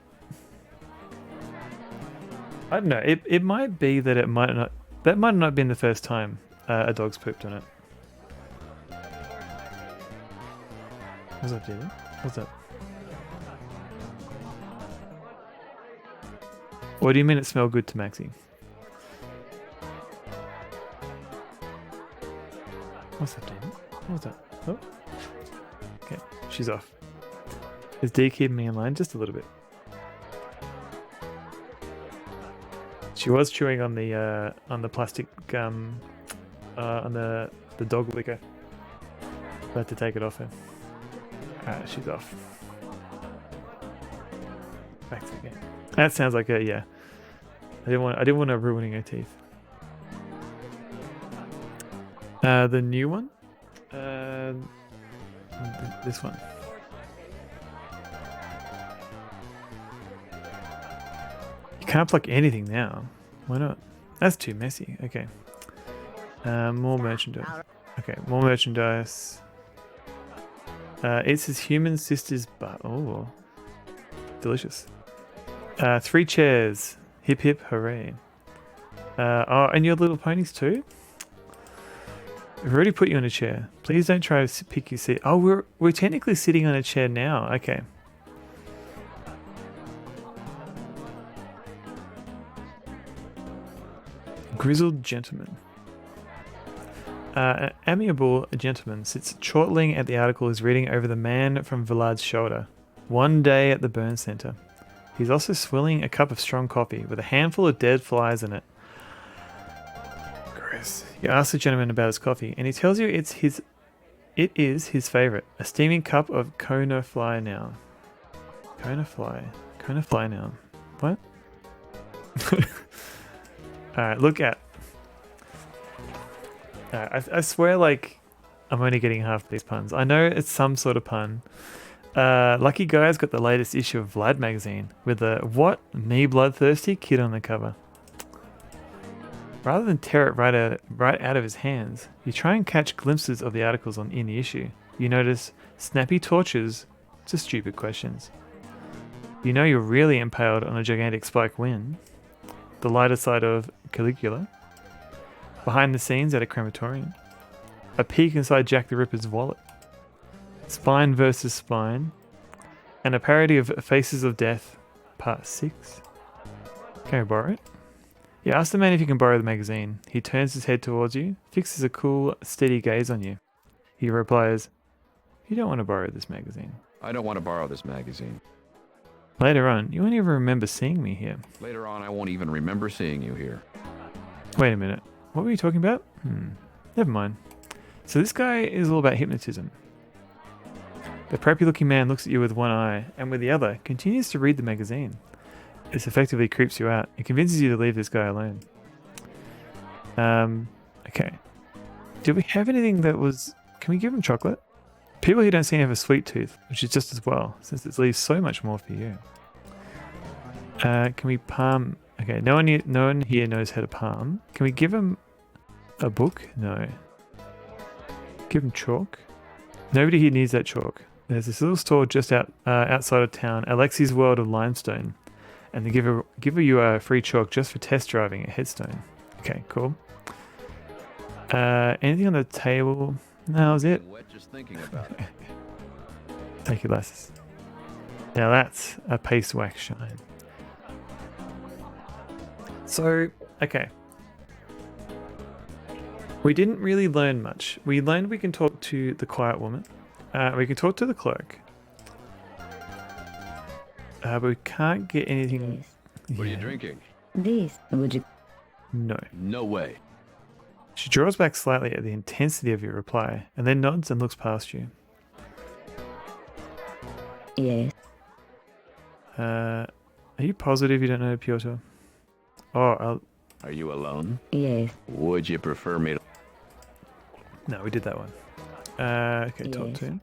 I don't know. It might be that it might not. That might not have been the first time a dog's pooped on it. What's up, Jenny? What's up? What do you mean it smelled good to Maxie? What's up, Jenny? What's up? Oh. Okay, she's off. Is Dee keeping me in line? Just a little bit. She was chewing on the plastic gum, on the dog liquor. I had to take it off her. Alright, she's off. Back to the game. That sounds like yeah. I didn't want her ruining her teeth. The new one? This one. You can't pluck anything now. Why not? That's too messy. Okay. More merchandise. Okay, more merchandise. It says human sister's butt. Oh, delicious. 3 chairs. Hip hip hooray. Oh, and your little ponies too? We've already put you in a chair. Please don't try to pick your seat. Oh, we're technically sitting on a chair now. Okay. Grizzled gentleman. An amiable gentleman sits chortling at the article is reading over the man from Villard's shoulder. One day at the burn center. He's also swilling a cup of strong coffee with a handful of dead flies in it. Gross. You ask the gentleman about his coffee, and he tells you it is his favorite. A steaming cup of Kona fly now. Kona fly now. What? Alright, look at. I swear, like, I'm only getting half these puns. I know it's some sort of pun. Lucky Guy's got the latest issue of Vlad magazine with a "What? Me bloodthirsty?" kid on the cover. Rather than tear it right out of his hands, you try and catch glimpses of the articles in the issue. You notice snappy torches to stupid questions. You know you're really impaled on a gigantic spike wind. The lighter side of Caligula. Behind the scenes at a crematorium. A peek inside Jack the Ripper's wallet. Spine versus Spine. And a parody of Faces of Death, Part 6. Can I borrow it? You ask the man if you can borrow the magazine. He turns his head towards you, fixes a cool, steady gaze on you. He replies, "You don't want to borrow this magazine." I don't want to borrow this magazine. Later on, you won't even remember seeing me here. Later on, I won't even remember seeing you here. Wait a minute. What were you talking about? Never mind. So this guy is all about hypnotism. The preppy looking man looks at you with one eye, and with the other, continues to read the magazine. This effectively creeps you out. It convinces you to leave this guy alone. Okay. Do we have anything that was... Can we give him chocolate? People who don't seem to have a sweet tooth, which is just as well, since it leaves so much more for you. Can we palm... Okay, no one here knows how to palm. Can we give him a book? No. Give him chalk. Nobody here needs that chalk. There's this little store just outside of town, Alexi's World of Limestone, and they give you a free chalk just for test driving at Headstone. Okay, cool. Anything on the table? No, that was it. Wet just thinking about it. Thank you, lasses. Now that's a paste wax shine. So, okay. We didn't really learn much. We learned we can talk to the quiet woman. We can talk to the clerk. But we can't get anything. What are you drinking? This, would you? No. No way. She draws back slightly at the intensity of your reply, and then nods and looks past you. Yes. Are you positive you don't know Piotr? Oh, Are you alone? Yes. Would you prefer me to... No, we did that one. Okay, talk Yes. to him.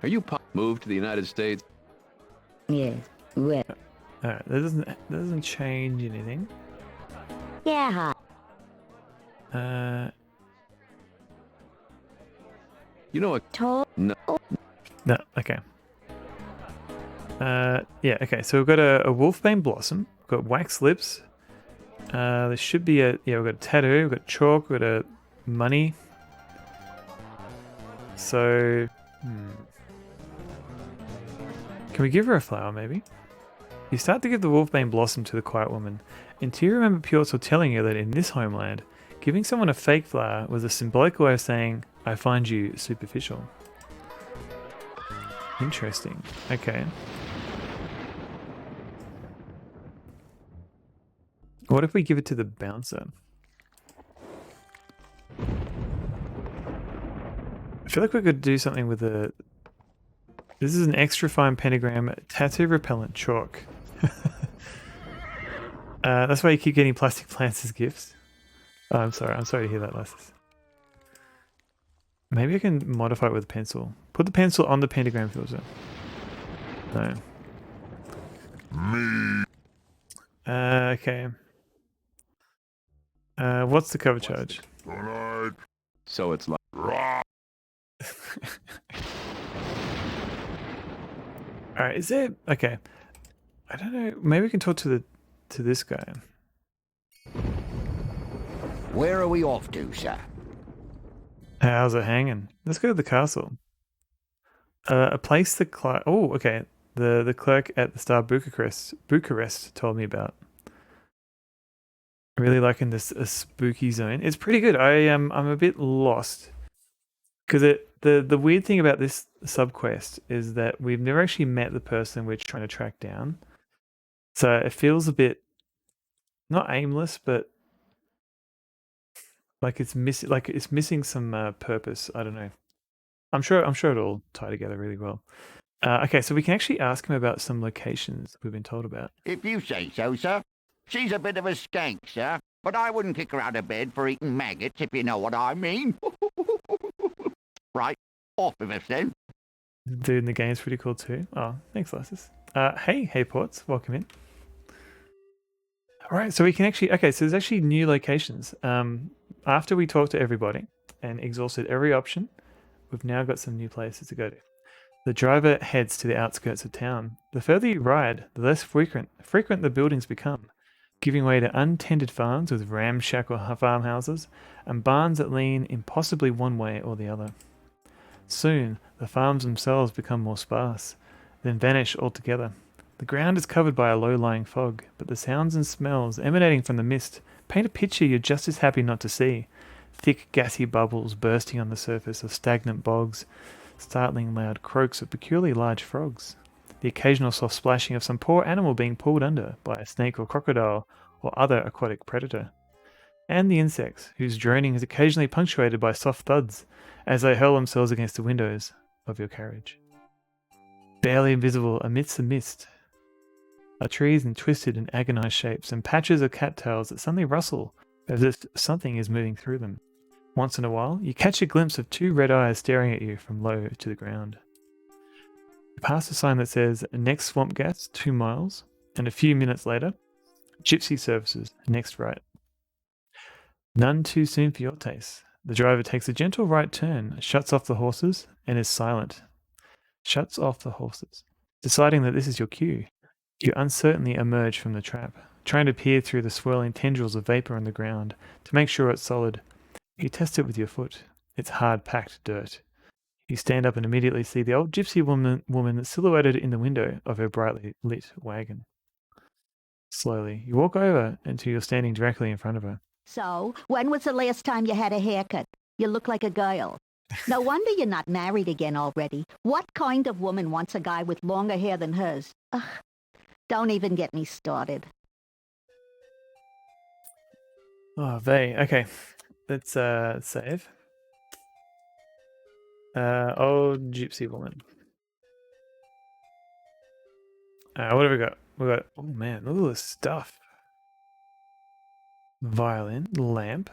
Are you moved to the United States? Yes. Well. Alright, that doesn't change anything. Yeah, hi. You know what? Told. No. No, okay. Yeah, okay, so we've got a wolfbane blossom, we've got wax lips, there should be we've got a tattoo, we've got chalk, we've got a money. So, can we give her a flower, maybe? You start to give the wolfbane blossom to the quiet woman, until you remember Piotr telling you that in this homeland, giving someone a fake flower was a symbolic way of saying, I find you superficial. Interesting. Okay. What if we give it to the bouncer? I feel like we could do something with the... This is an extra fine pentagram tattoo repellent chalk. That's why you keep getting plastic plants as gifts. Oh, I'm sorry to hear that, Lasses. Maybe I can modify it with a pencil. Put the pencil on the pentagram filter. No. Okay. What's the cover charge? Tonight. So it's like... Alright, is there... Okay. I don't know. Maybe we can talk to this guy. Where are we off to, sir? How's it hanging? Let's go to the castle. A place the clerk... Oh, okay. The clerk at the Star Bucharest told me about. Really liking this spooky zone. It's pretty good. I'm a bit lost. Because the weird thing about this subquest is that we've never actually met the person we're trying to track down. So it feels a bit not aimless, but like it's missing some purpose. I don't know. I'm sure it'll tie together really well. Okay, so we can actually ask him about some locations we've been told about. If you say so, sir. She's a bit of a skank, sir, but I wouldn't kick her out of bed for eating maggots, if you know what I mean. Right, off with us then. The dude in the game's pretty cool too. Oh, thanks, Lasses. Hey Ports, welcome in. All right, so we can actually... Okay, so there's actually new locations. After we talked to everybody and exhausted every option, we've now got some new places to go to. The driver heads to the outskirts of town. The further you ride, the less frequent the buildings become, giving way to untended farms with ramshackle farmhouses and barns that lean impossibly one way or the other. Soon, the farms themselves become more sparse, then vanish altogether. The ground is covered by a low-lying fog, but the sounds and smells emanating from the mist paint a picture you're just as happy not to see. Thick, gassy bubbles bursting on the surface of stagnant bogs, startling loud croaks of peculiarly large frogs, the occasional soft splashing of some poor animal being pulled under by a snake or crocodile or other aquatic predator, and the insects, whose droning is occasionally punctuated by soft thuds as they hurl themselves against the windows of your carriage. Barely invisible amidst the mist are trees in twisted and agonized shapes and patches of cattails that suddenly rustle as if something is moving through them. Once in a while, you catch a glimpse of two red eyes staring at you from low to the ground. You pass a sign that says, next swamp gas, 2 miles, and a few minutes later, gypsy services, next right. None too soon for your taste. The driver takes a gentle right turn, shuts off the horses, and is silent. Shuts off the horses. Deciding that this is your cue, you uncertainly emerge from the trap, trying to peer through the swirling tendrils of vapor on the ground to make sure it's solid. You test it with your foot. It's hard-packed dirt. You stand up and immediately see the old gypsy woman silhouetted in the window of her brightly lit wagon. Slowly, you walk over until you're standing directly in front of her. So, when was the last time you had a haircut? You look like a girl. No wonder you're not married again already. What kind of woman wants a guy with longer hair than hers? Ugh, don't even get me started. Oh, they. Okay, let's save. Old gypsy woman. What have we got? We got. Oh man, look at all this stuff. Violin, lamp.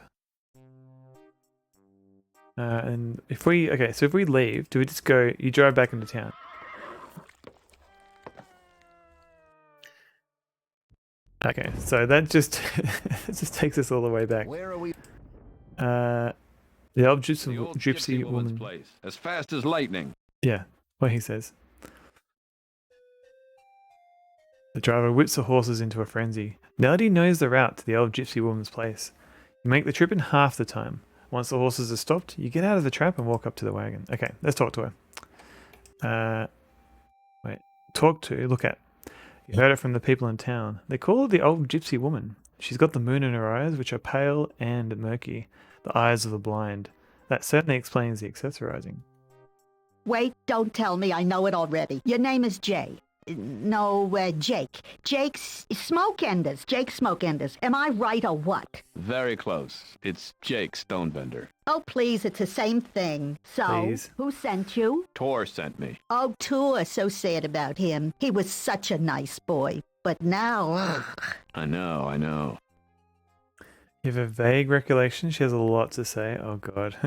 And if we if we leave, do we just go? You drive back into town. Okay, so that just it just takes us all the way back. Where are we? The old gypsy woman's place, as fast as lightning. Yeah, what he says. The driver whips the horses into a frenzy. Melody knows the route to the old gypsy woman's place. You make the trip in half the time. Once the horses are stopped, you get out of the trap and walk up to the wagon. Okay, let's talk to her. Wait. Talk to, look at. You heard it from the people in town. They call her the old gypsy woman. She's got the moon in her eyes, which are pale and murky. The eyes of the blind. That certainly explains the accessorizing. Wait, don't tell me I know it already. Your name is Jay. No, Jake. Jake's Smokeenders. Jake Smokeenders. Am I right or what? Very close. It's Jake Stonebender. Oh, please, it's the same thing. So, Please. Who sent you? Tor sent me. Oh, Tor, so sad about him. He was such a nice boy. But now, ugh. I know. You have a vague recollection. She has a lot to say. Oh, God.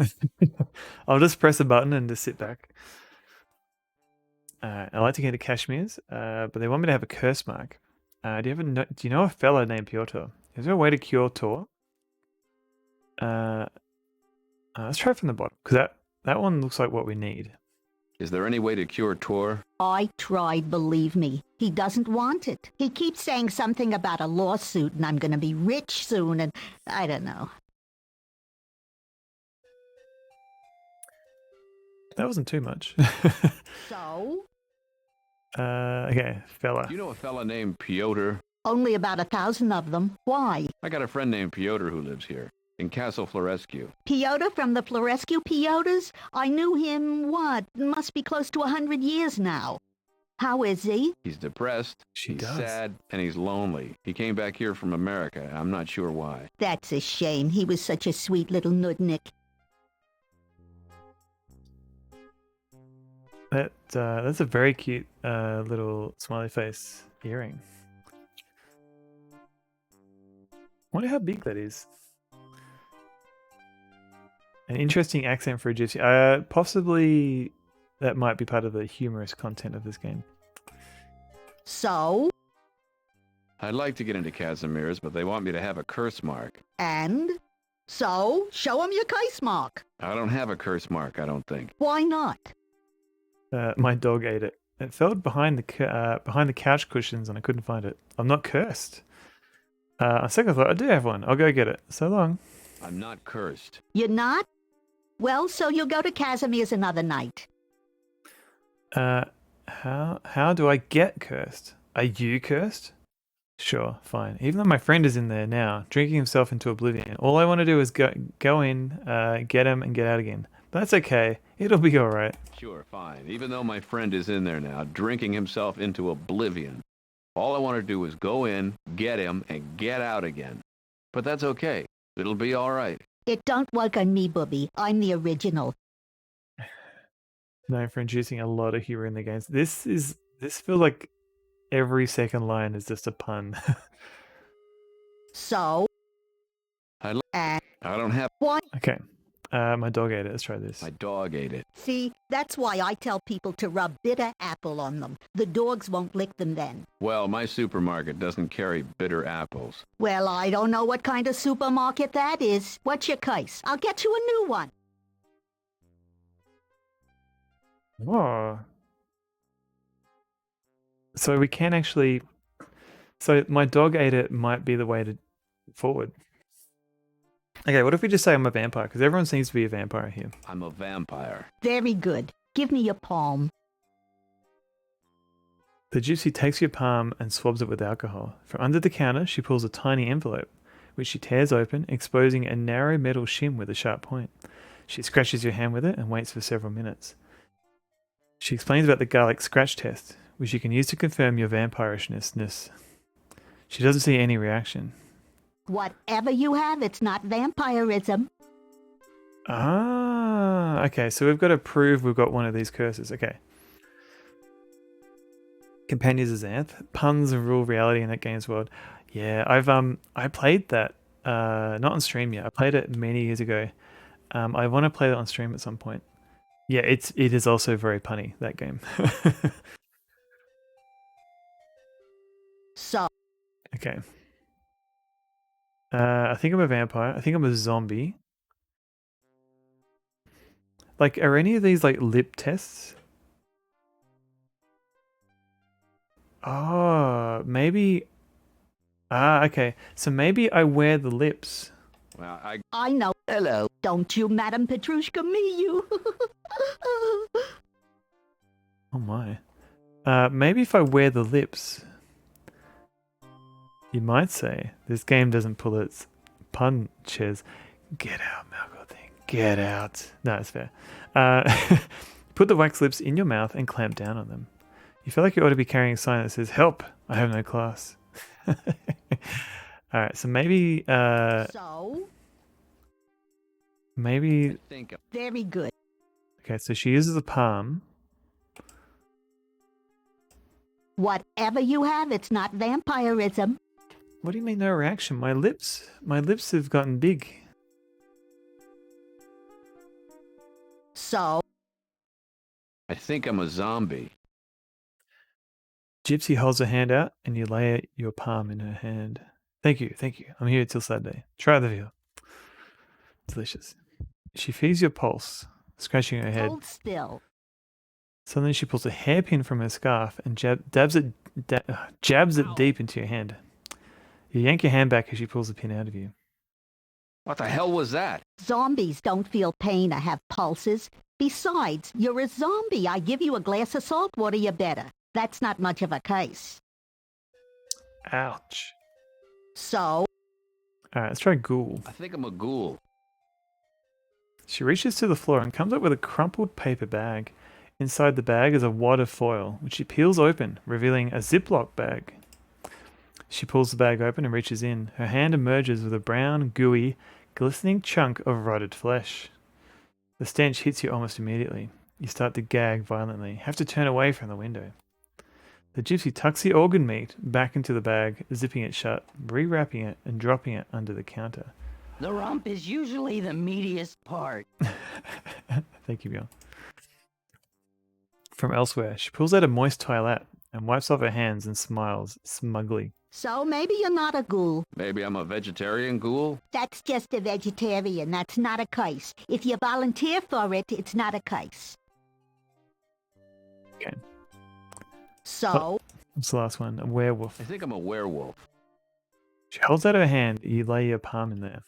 I'll just press a button and just sit back. I like to get to Kashmir's, but they want me to have a curse mark. Do you know a fella named Piotr? Is there a way to cure Tor? Let's try from the bottom, because that one looks like what we need. Is there any way to cure Tor? I tried, believe me. He doesn't want it. He keeps saying something about a lawsuit and I'm going to be rich soon and I don't know. That wasn't too much. So? Okay, fella. Do you know a fella named Piotr? Only about 1,000 of them. Why? I got a friend named Piotr who lives here, in Castle Florescu. Piotr from the Florescu Piotrs? I knew him, must be close to 100 years now. How is he? He's depressed, he's sad, and he's lonely. He came back here from America. I'm not sure why. That's a shame. He was such a sweet little nudnik. That's a very cute little smiley face earring. Wonder how big that is. An interesting accent for a gypsy. Possibly that might be part of the humorous content of this game. So? I'd like to get into Casimir's, but they want me to have a curse mark. And? So? Show him your curse mark. I don't have a curse mark, I don't think. Why not? My dog ate it. It fell behind the couch cushions and I couldn't find it. I'm not cursed. On second thought, I do have one. I'll go get it. So long. I'm not cursed. You're not? Well, so you'll go to Casimir's another night. How do I get cursed? Are you cursed? Sure, fine. Even though my friend is in there now, drinking himself into oblivion, all I want to do is go in, get him, and get out again. But that's okay. It'll be all right. Sure, fine. Even though my friend is in there now, drinking himself into oblivion, all I want to do is go in, get him, and get out again. But that's okay. It'll be all right. It don't work on me, Booby. I'm the original. Known for introducing a lot of humor in the games. This feels like every second line is just a pun. So? I don't have... What? Okay. My dog ate it. Let's try this. My dog ate it. See, that's why I tell people to rub bitter apple on them. The dogs won't lick them then. Well, my supermarket doesn't carry bitter apples. Well, I don't know what kind of supermarket that is. What's your case? I'll get you a new one. Oh. So we can actually... So my dog ate it might be the way to forward. Okay, what if we just say I'm a vampire? Because everyone seems to be a vampire here. I'm a vampire. Very good. Give me your palm. The gypsy takes your palm and swabs it with alcohol. From under the counter, she pulls a tiny envelope, which she tears open, exposing a narrow metal shim with a sharp point. She scratches your hand with it and waits for several minutes. She explains about the garlic scratch test, which you can use to confirm your vampirishness. She doesn't see any reaction. Whatever you have, it's not vampirism. Ah, okay, so we've got to prove we've got one of these curses. Okay. Companions of Xanth. Puns rule reality in that game's world. Yeah, I played that, not on stream yet. I played it many years ago. I want to play that on stream at some point. Yeah, it is also very punny, that game. So. Okay. I think I'm a vampire. I think I'm a zombie. Like, are any of these like lip tests? Oh, maybe. Ah, okay. So maybe I wear the lips. Well, I know. Hello. Don't you, Madam Petrushka, me you. Oh my. Maybe if I wear the lips. You might say, this game doesn't pull its punches. Get out, Malco thing. Get out. No, it's fair. Put the wax lips in your mouth and clamp down on them. You feel like you ought to be carrying a sign that says, "Help, I have no class." Alright, so maybe... Maybe... Very good. Okay, so she uses the palm. Whatever you have, it's not vampirism. What do you mean no reaction? My lips have gotten big. So? I think I'm a zombie. Gypsy holds her hand out and you lay your palm in her hand. Thank you. I'm here till Saturday. Try the veal. Delicious. She feels your pulse, scratching her head. Hold still. Suddenly she pulls a hairpin from her scarf and jabs it deep into your hand. You yank your hand back as she pulls the pin out of you. What the hell was that? Zombies don't feel pain or have pulses. Besides, you're a zombie. I give you a glass of salt water, you're better. That's not much of a case. Ouch. So? Alright, let's try ghoul. I think I'm a ghoul. She reaches to the floor and comes up with a crumpled paper bag. Inside the bag is a wad of foil, which she peels open, revealing a Ziploc bag. She pulls the bag open and reaches in. Her hand emerges with a brown, gooey, glistening chunk of rotted flesh. The stench hits you almost immediately. You start to gag violently, have to turn away from the window. The gypsy tucks the organ meat back into the bag, zipping it shut, rewrapping it, and dropping it under the counter. The rump is usually the meatiest part. Thank you, Bjorn. From elsewhere, she pulls out a moist toilet and wipes off her hands and smiles smugly. So maybe you're not a ghoul. Maybe I'm a vegetarian ghoul? That's just a vegetarian. That's not a case. If you volunteer for it, it's not a case. Okay. So? What's the last one? A werewolf. I think I'm a werewolf. She holds out her hand. You lay your palm in there.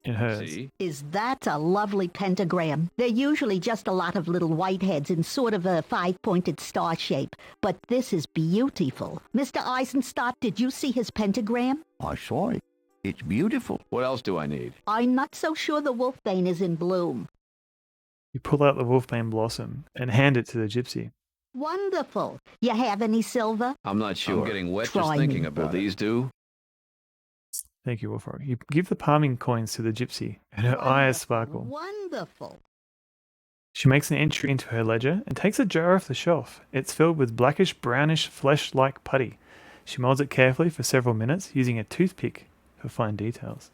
In hers. See? Is that a lovely pentagram? They're usually just a lot of little whiteheads in sort of a five-pointed star shape. But this is beautiful. Mr. Eisenstadt, did you see his pentagram? I saw it. It's beautiful. What else do I need? I'm not so sure the wolfbane is in bloom. You pull out the wolfbane blossom and hand it to the gypsy. Wonderful. You have any silver? I'm not sure. I'm getting wet Try just thinking me. about it. Will these do? Thank you, Wolfrock. You give the palming coins to the gypsy, and her eyes sparkle. Wonderful. She makes an entry into her ledger and takes a jar off the shelf. It's filled with blackish-brownish flesh-like putty. She molds it carefully for several minutes, using a toothpick for fine details.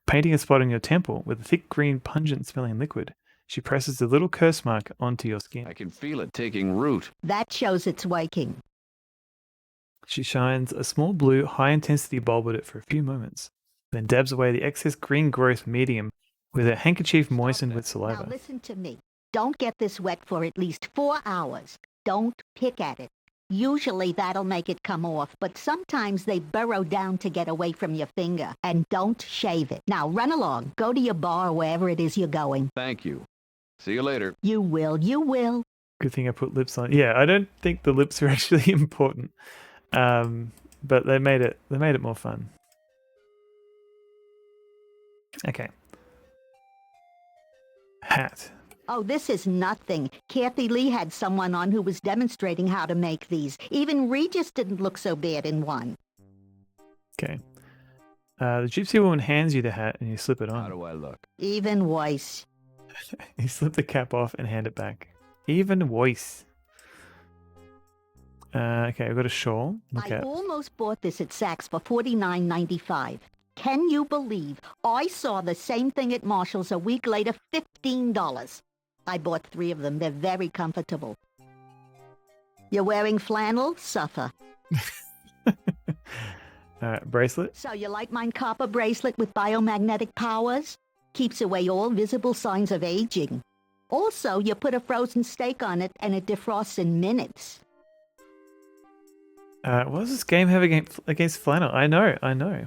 painting a spot on your temple with a thick green pungent-smelling liquid. She presses the little curse mark onto your skin. I can feel it taking root. That shows it's working. She shines a small blue, high-intensity bulb at it for a few moments, then dabs away the excess green growth medium with a handkerchief moistened with saliva. Now listen to me. Don't get this wet for at least 4 hours. Don't pick at it. Usually that'll make it come off, but sometimes they burrow down to get away from your finger. And don't shave it. Now run along. Go to your bar or wherever it is you're going. Thank you. See you later. You will. You will. Good thing I put lips on. Yeah, I don't think the lips are actually important, but they made it more fun. Okay. Hat. Oh, this is nothing. Kathy Lee had someone on who was demonstrating how to make these. Even Regis didn't look so bad in one. Okay. The gypsy woman hands you the hat and you slip it on. How do I look? Even worse. You slip the cap off and hand it back. Even worse. Okay, I've got a shawl. I almost bought this at Saks for $49.95. Can you believe I saw the same thing at Marshall's a week later, $15. I bought 3 of them. They're very comfortable. You're wearing flannel? Suffer. Bracelet? So you like mine copper bracelet with biomagnetic powers? Keeps away all visible signs of aging. Also, you put a frozen steak on it and it defrosts in minutes. What does this game have against flannel? I know.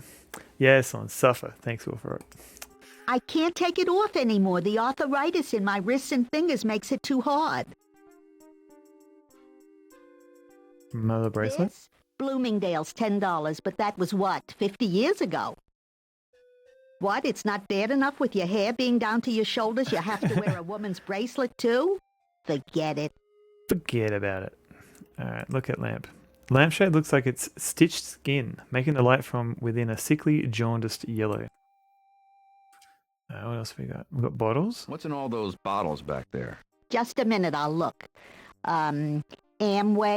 Yes, on suffer. Thanks, Will, for it. I can't take it off anymore. The arthritis in my wrists and fingers makes it too hard. Another bracelet? This? Bloomingdale's $10, but that was what, 50 years ago? What, it's not bad enough with your hair being down to your shoulders, you have to wear a woman's bracelet too? Forget it. Forget about it. Alright, look at lamp. Lampshade looks like it's stitched skin, making the light from within a sickly, jaundiced yellow. What else have we got? We've got bottles. What's in all those bottles back there? Just a minute, I'll look. Amway,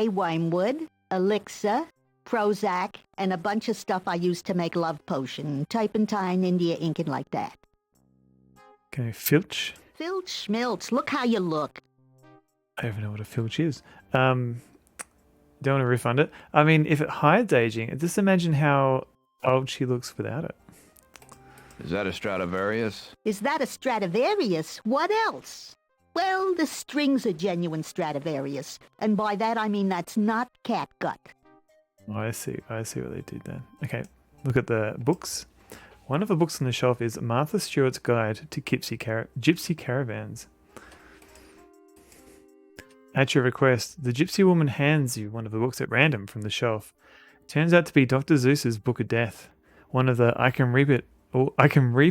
Wormwood, Elixir, Prozac, and a bunch of stuff I use to make love potion. Turpentine, India ink, and like that. Okay, filch. Filch, schmilch, look how you look. I don't even know what a filch is. Don't want to refund it. I mean, if it hides aging, just imagine how old she looks without it. Is that a Stradivarius? Is that a Stradivarius? What else? Well, the strings are genuine Stradivarius, and by that I mean that's not catgut. Oh, I see what they did there. Okay, look at the books. One of the books on the shelf is Martha Stewart's Guide to Gypsy Caravans. At your request, the gypsy woman hands you one of the books at random from the shelf. Turns out to be Dr. Zeus's Book of Death, one of the I Can Reap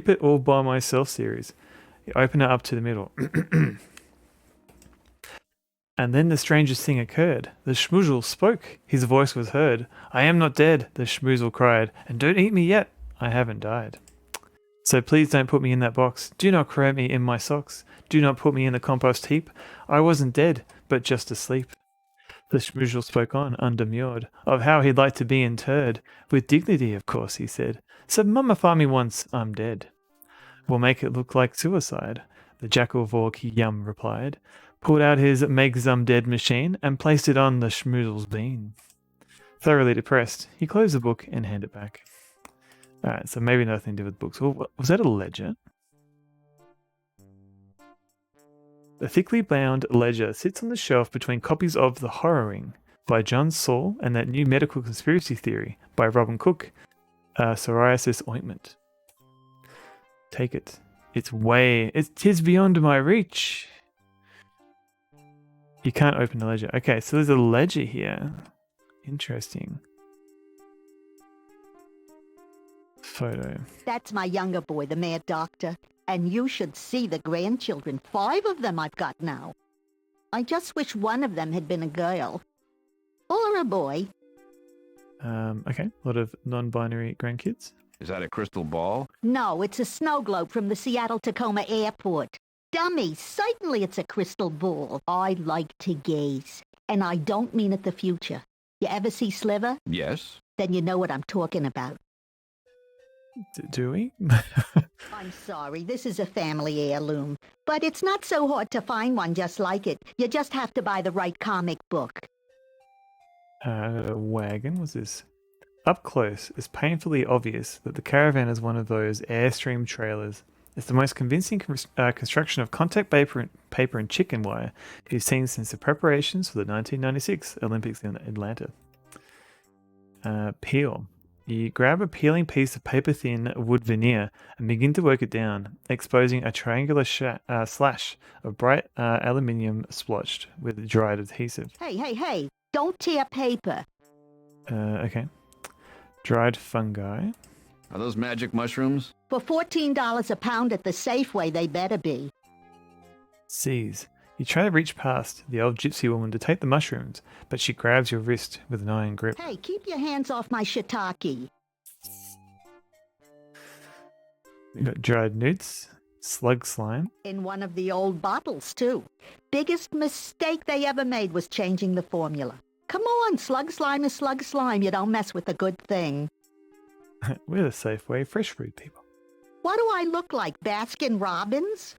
It All by Myself series. You open it up to the middle. And then the strangest thing occurred. The schmoozle spoke. His voice was heard. I am not dead, the schmoozle cried, and don't eat me yet. I haven't died. So please don't put me in that box. Do not crate me in my socks. Do not put me in the compost heap. I wasn't dead, but just asleep. The schmoozle spoke on, undemurred, of how he'd like to be interred. With dignity, of course, he said. So mummify me once, I'm dead. We'll make it look like suicide, the jackal Vork Yum replied, pulled out his make-zum-dead machine and placed it on the schmoozle's bean. Thoroughly depressed, he closed the book and handed it back. Alright, so maybe nothing to do with books. Well, was that a ledger? The thickly bound ledger sits on the shelf between copies of The Horroring by John Saul and That New Medical Conspiracy Theory by Robin Cook, Psoriasis Ointment. Take it. Tis beyond my reach. You can't open the ledger. Okay, so there's a ledger here. Interesting. Photo. That's my younger boy, the mad doctor. And you should see the grandchildren. 5 of them I've got now. I just wish one of them had been a girl. Or a boy. Okay, a lot of non-binary grandkids. Is that a crystal ball? No, it's a snow globe from the Seattle-Tacoma airport. Dummy, certainly it's a crystal ball. I like to gaze. And I don't mean it the future. You ever see Sliver? Yes. Then you know what I'm talking about. Do we? I'm sorry, this is a family heirloom. But it's not so hard to find one just like it. You just have to buy the right comic book. Wagon, what's this? Up close, it's painfully obvious that the caravan is one of those Airstream trailers. It's the most convincing construction of contact paper and chicken wire you've seen since the preparations for the 1996 Olympics in Atlanta. Peel. You grab a peeling piece of paper-thin wood veneer and begin to work it down, exposing a triangular slash of bright aluminium splotched with dried adhesive. Hey, don't tear paper. Okay. Dried fungi. Are those magic mushrooms? For $14 a pound at the Safeway, they better be. Seize. You try to reach past the old gypsy woman to take the mushrooms, but she grabs your wrist with an iron grip. Hey, keep your hands off my shiitake. You got dried newts, slug slime. In one of the old bottles, too. Biggest mistake they ever made was changing the formula. Come on, slug slime is slug slime. You don't mess with a good thing. We're the Safeway fresh fruit people. What do I look like, Baskin Robbins?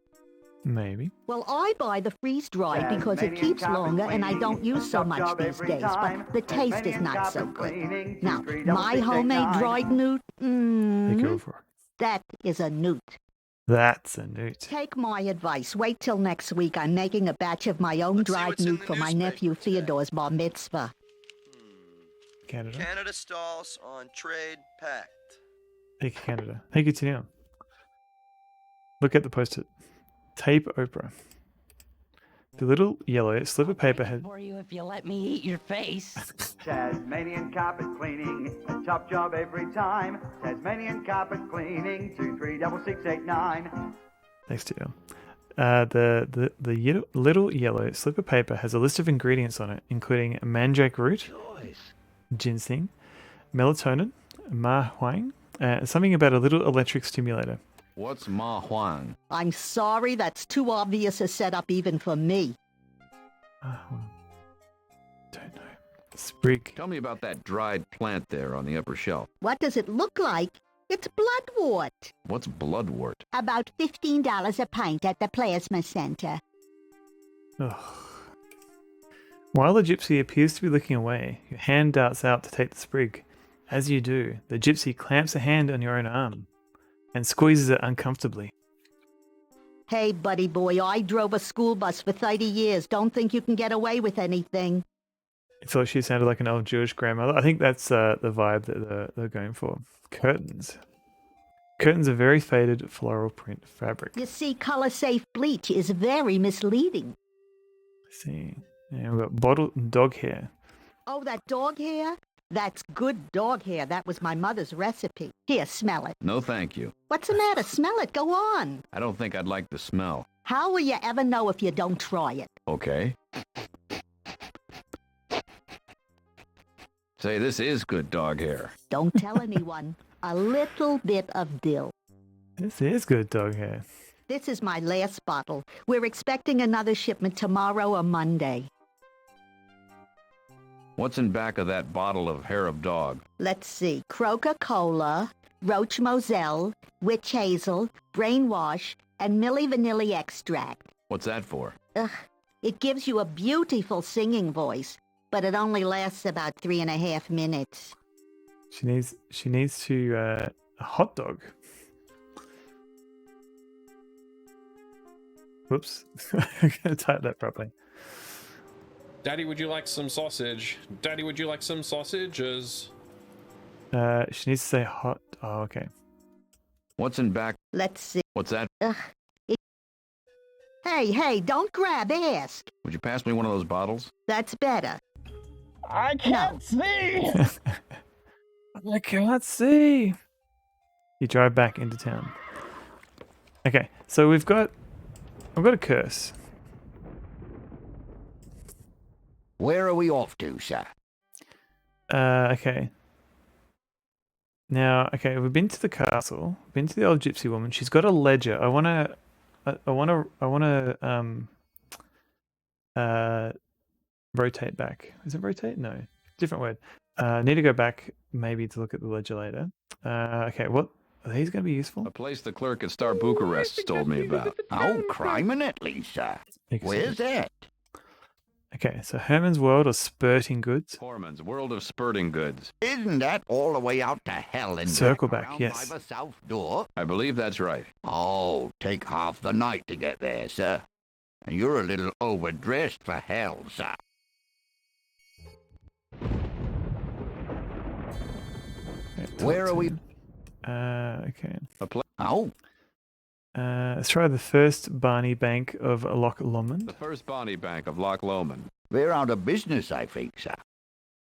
Maybe. Well, I buy the freeze-dried because it keeps longer and I don't use so much these days, but the taste is not so good. Now, my homemade dried newt, that is a newt. That's a newt. Take my advice. Wait till next week. I'm making a batch of my own dried newt for my nephew Theodore's bar mitzvah. Canada. Canada stalls on trade pact. Thank you, Canada. Thank you, Tinian. Look at the post-it. Tape Oprah. The little yellow slip of paper had... For you if you let me eat your face. Tasmanian carpet cleaning, a top job every time. Tasmanian carpet cleaning, 236689. Thanks to you. The little yellow slip of paper has a list of ingredients on it, including mandrake root, ginseng, melatonin, ma huang, something about a little electric stimulator. What's ma huang? I'm sorry, that's too obvious a setup even for me. Don't know. Sprig. Tell me about that dried plant there on the upper shelf. What does it look like? It's bloodwort. What's bloodwort? About $15 a pint at the plasma center. Ugh. While the gypsy appears to be looking away, your hand darts out to take the sprig. As you do, the gypsy clamps a hand on your own arm and squeezes it uncomfortably. Hey, buddy boy, I drove a school bus for 30 years. Don't think you can get away with anything. I thought she sounded like an old Jewish grandmother. I think that's the vibe that they're going for. Curtains. Curtains are very faded floral print fabric. You see, color-safe bleach is very misleading. I see. And we've got bottled dog hair. Oh, that dog hair? That's good dog hair. That was my mother's recipe. Here, smell it. No, thank you. What's the matter? Smell it. Go on. I don't think I'd like the smell. How will you ever know if you don't try it? Okay. Say, this is good dog hair. Don't tell anyone. A little bit of dill. This is good dog hair. This is my last bottle. We're expecting another shipment tomorrow or Monday. What's in back of that bottle of hair of dog? Let's see. Coca-Cola, Roach Moselle, Witch Hazel, Brainwash, and Milli Vanilli extract. What's that for? Ugh. It gives you a beautiful singing voice, but it only lasts about 3.5 minutes. She needs to a hot dog. Whoops. I'm gonna type that properly. Daddy, would you like some sausage? Daddy, would you like some sausages? She needs to say hot. Oh, okay. What's in back? Let's see. What's that? Ugh. Hey, don't grab, ask. Would you pass me one of those bottles? That's better. I can't see! I can't see. You drive back into town. Okay, so I've got a curse. Where are we off to, sir? Okay. Now, okay, we've been to the castle, been to the old gypsy woman. She's got a ledger. I wanna rotate back. Is it rotate? No, different word. Need to go back maybe to look at the ledger later. Okay, what Are these going to be useful? A place the clerk at Star Bucharest told me about. Oh, criminally, sir. Where's that? Okay, so Herman's World or Spurting Goods. Foreman's World of Spurting Goods. Isn't that all the way out to hell and Circle back back, around yes. by the south door? I believe that's right. Oh, take half the night to get there, sir. And you're a little overdressed for hell, sir. Where are we? Okay. Oh. Let's try the first Barney Bank of Loch Lomond. The first Bonnie Bank of Loch Lomond. They're out of business, I think, sir.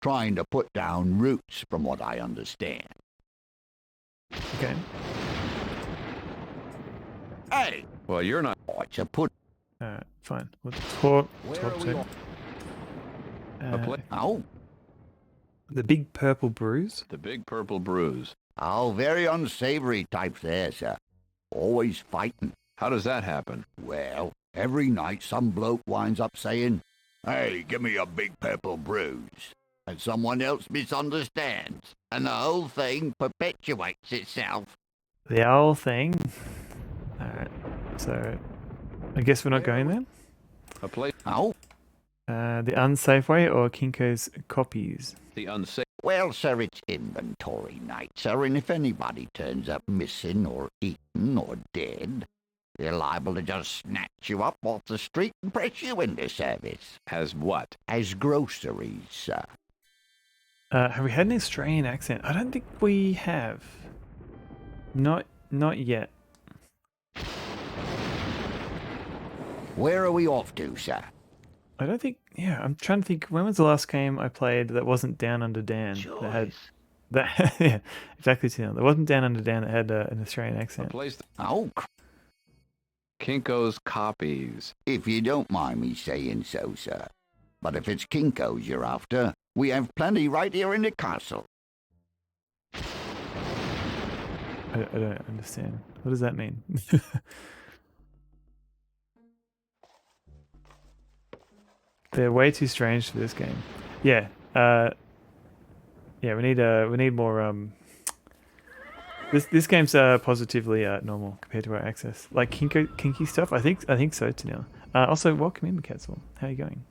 Trying to put down roots, from what I understand. Okay. Hey! Well, you're not. What's a put? Fine. We'll talk Where to Oh. the Big Purple Bruise. The Big Purple Bruise. Oh, very unsavory types there, sir. Always fighting. How does that happen? Well, every night some bloke winds up saying, "Hey, give me a big purple bruise." And someone else misunderstands. And the whole thing perpetuates itself. The owl thing. Alright. So, I guess we're not going there. A place. Oh. The Unsafe Way or Kinko's Copies. The unsafe. Well, sir, it's inventory night, sir, and if anybody turns up missing or eaten or dead, they're liable to just snatch you up off the street and press you into service. As what? As groceries, sir. Have we had an Australian accent? I don't think we have. Not yet. Where are we off to, sir? I don't think. Yeah, I'm trying to think. When was the last game I played that wasn't Down Under Dan? That had that. Yeah, exactly. There wasn't Down Under Dan that had an Australian accent. A place. Oh. Kinko's Copies. If you don't mind me saying so, sir. But if it's Kinko's you're after, we have plenty right here in the castle. I don't understand. What does that mean? They're way too strange for this game. Yeah. Yeah. We need more. This game's positively normal compared to our access. Like kinky stuff. I think so, Tanil. Also, welcome in, Ketzel. How are you going?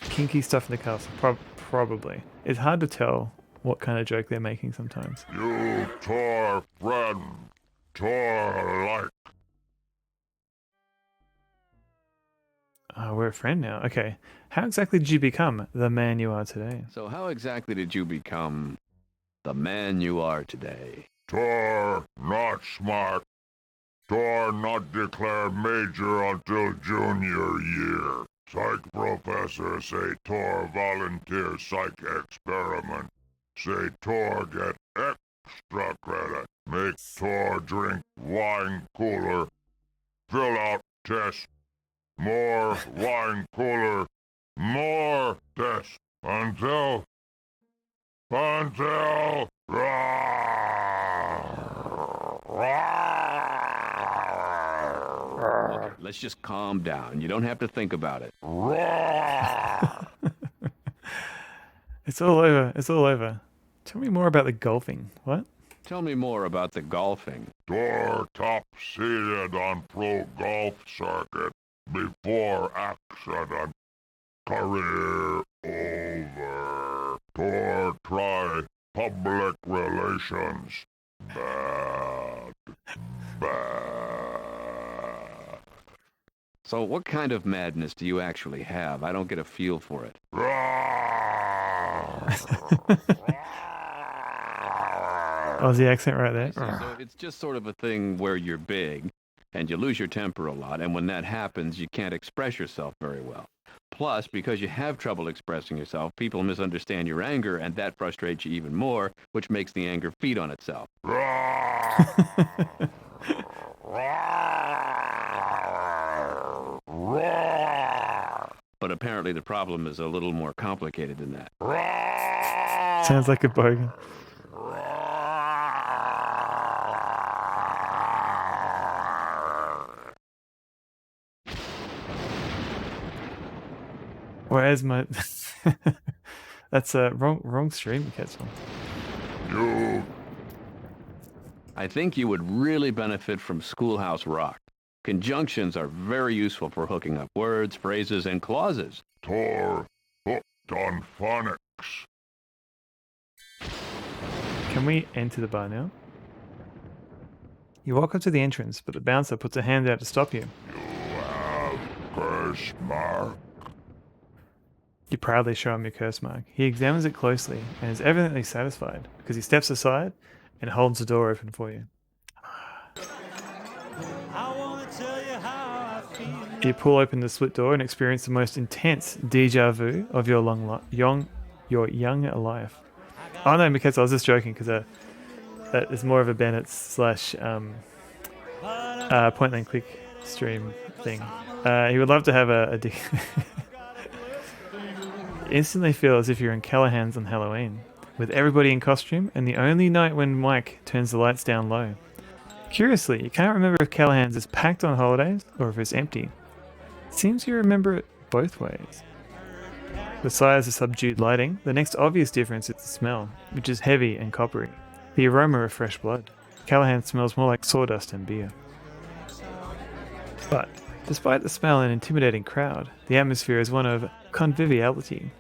Kinky stuff in the castle. Probably. It's hard to tell what kind of joke they're making sometimes. You Tor friend, Tor like. We're a friend now. Okay. How exactly did you become the man you are today? So how exactly did you become the man you are today? Tor not smart. Tor not declare major until junior year. Psych professor say Tor volunteer psych experiment. Say Tor get extra credit. Make Tor drink wine cooler. Fill out test. More wine cooler. More test. Until. Okay, let's just calm down. You don't have to think about it. It's all over. It's all over. Tell me more about the golfing. What? Tell me more about the golfing. Tor top seeded on pro golf circuit before accident. Career over. Tor try public relations. Bad. So what kind of madness do you actually have? I don't get a feel for it. Aussie accent right there. So it's just sort of a thing where you're big and you lose your temper a lot, and when that happens, you can't express yourself very well. Plus, because you have trouble expressing yourself, people misunderstand your anger, and that frustrates you even more, which makes the anger feed on itself. But apparently the problem is a little more complicated than that. Sounds like a bogan. Where's my... That's a wrong stream, Ketzel. You. I think you would really benefit from Schoolhouse Rock. Conjunctions are very useful for hooking up words, phrases, and clauses. Tor. Hooked on phonics. Can we enter the bar now? You walk up to the entrance, but the bouncer puts a hand out to stop you. You have curse mark. You proudly show him your curse mark. He examines it closely and is evidently satisfied because he steps aside and holds the door open for you. You pull open the split door and experience the most intense deja vu of your young life. Oh no, because I was just joking because that is more of a Bennett / point and click stream thing. He would love to have a instantly feel as if you're in Callahan's on Halloween, with everybody in costume and the only night when Mike turns the lights down low. Curiously, you can't remember if Callahan's is packed on holidays or if it's empty. Seems you remember it both ways. Besides the subdued lighting, the next obvious difference is the smell, which is heavy and coppery. The aroma of fresh blood. Callahan smells more like sawdust and beer. But, despite the smell and intimidating crowd, the atmosphere is one of conviviality.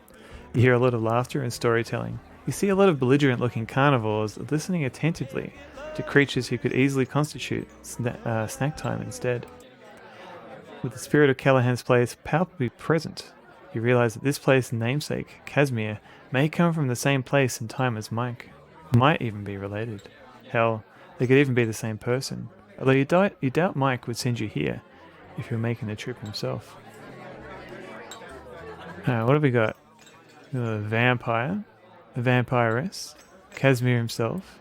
You hear a lot of laughter and storytelling. You see a lot of belligerent-looking carnivores listening attentively to creatures who could easily constitute snack time instead. With the spirit of Callahan's place palpably present, you realize that this place's namesake, Casimir, may come from the same place and time as Mike. Might even be related. Hell, they could even be the same person. Although you doubt Mike would send you here if you were making the trip himself. What have we got? A vampire, a vampiress, Casimir himself.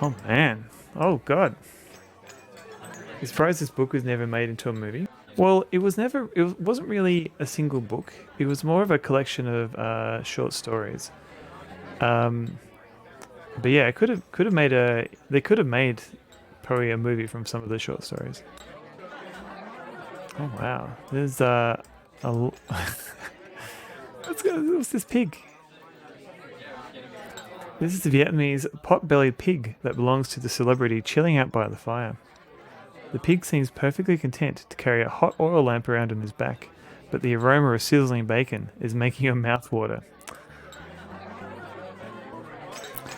Oh man, oh god. I'm surprised this book was never made into a movie. Well, it wasn't really a single book. It was more of a collection of short stories. But yeah, it could have made they could have made probably a movie from some of the short stories. Oh wow, there's what's this pig? This is the Vietnamese pot-bellied pig that belongs to the celebrity chilling out by the fire. The pig seems perfectly content to carry a hot oil lamp around on his back, but the aroma of sizzling bacon is making your mouth water.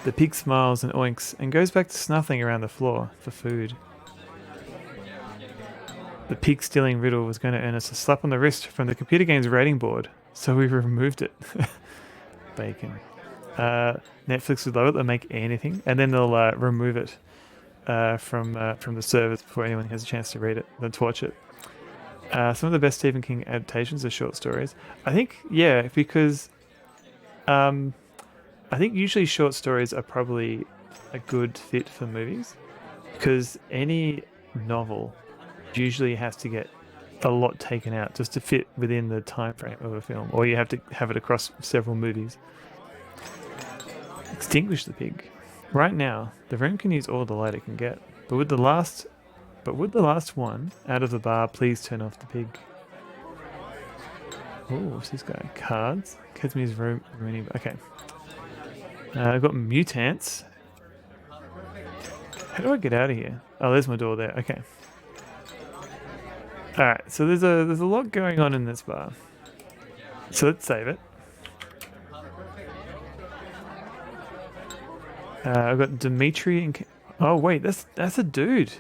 The pig smiles and oinks and goes back to snuffling around the floor for food. The pig stealing riddle was going to earn us a slap on the wrist from the computer game's rating board, so we removed it. Bacon. Netflix would love it. They'll make anything, and then they'll remove it from the servers before anyone has a chance to read it, then to watch it. Some of the best Stephen King adaptations are short stories. I think, yeah, because I think usually short stories are probably a good fit for movies, because any novel usually has to get a lot taken out just to fit within the time frame of a film, or you have to have it across several movies. Extinguish the pig. Right now, the room can use all the light it can get, but would the last one out of the bar please turn off the pig? Oh, what's this guy? Cards. Casimir's room. Okay. I've got mutants. How do I get out of here? Oh, there's my door there. Okay. Alright, so there's a lot going on in this bar. So let's save it. I've got Dimitri and... Oh wait, that's a dude.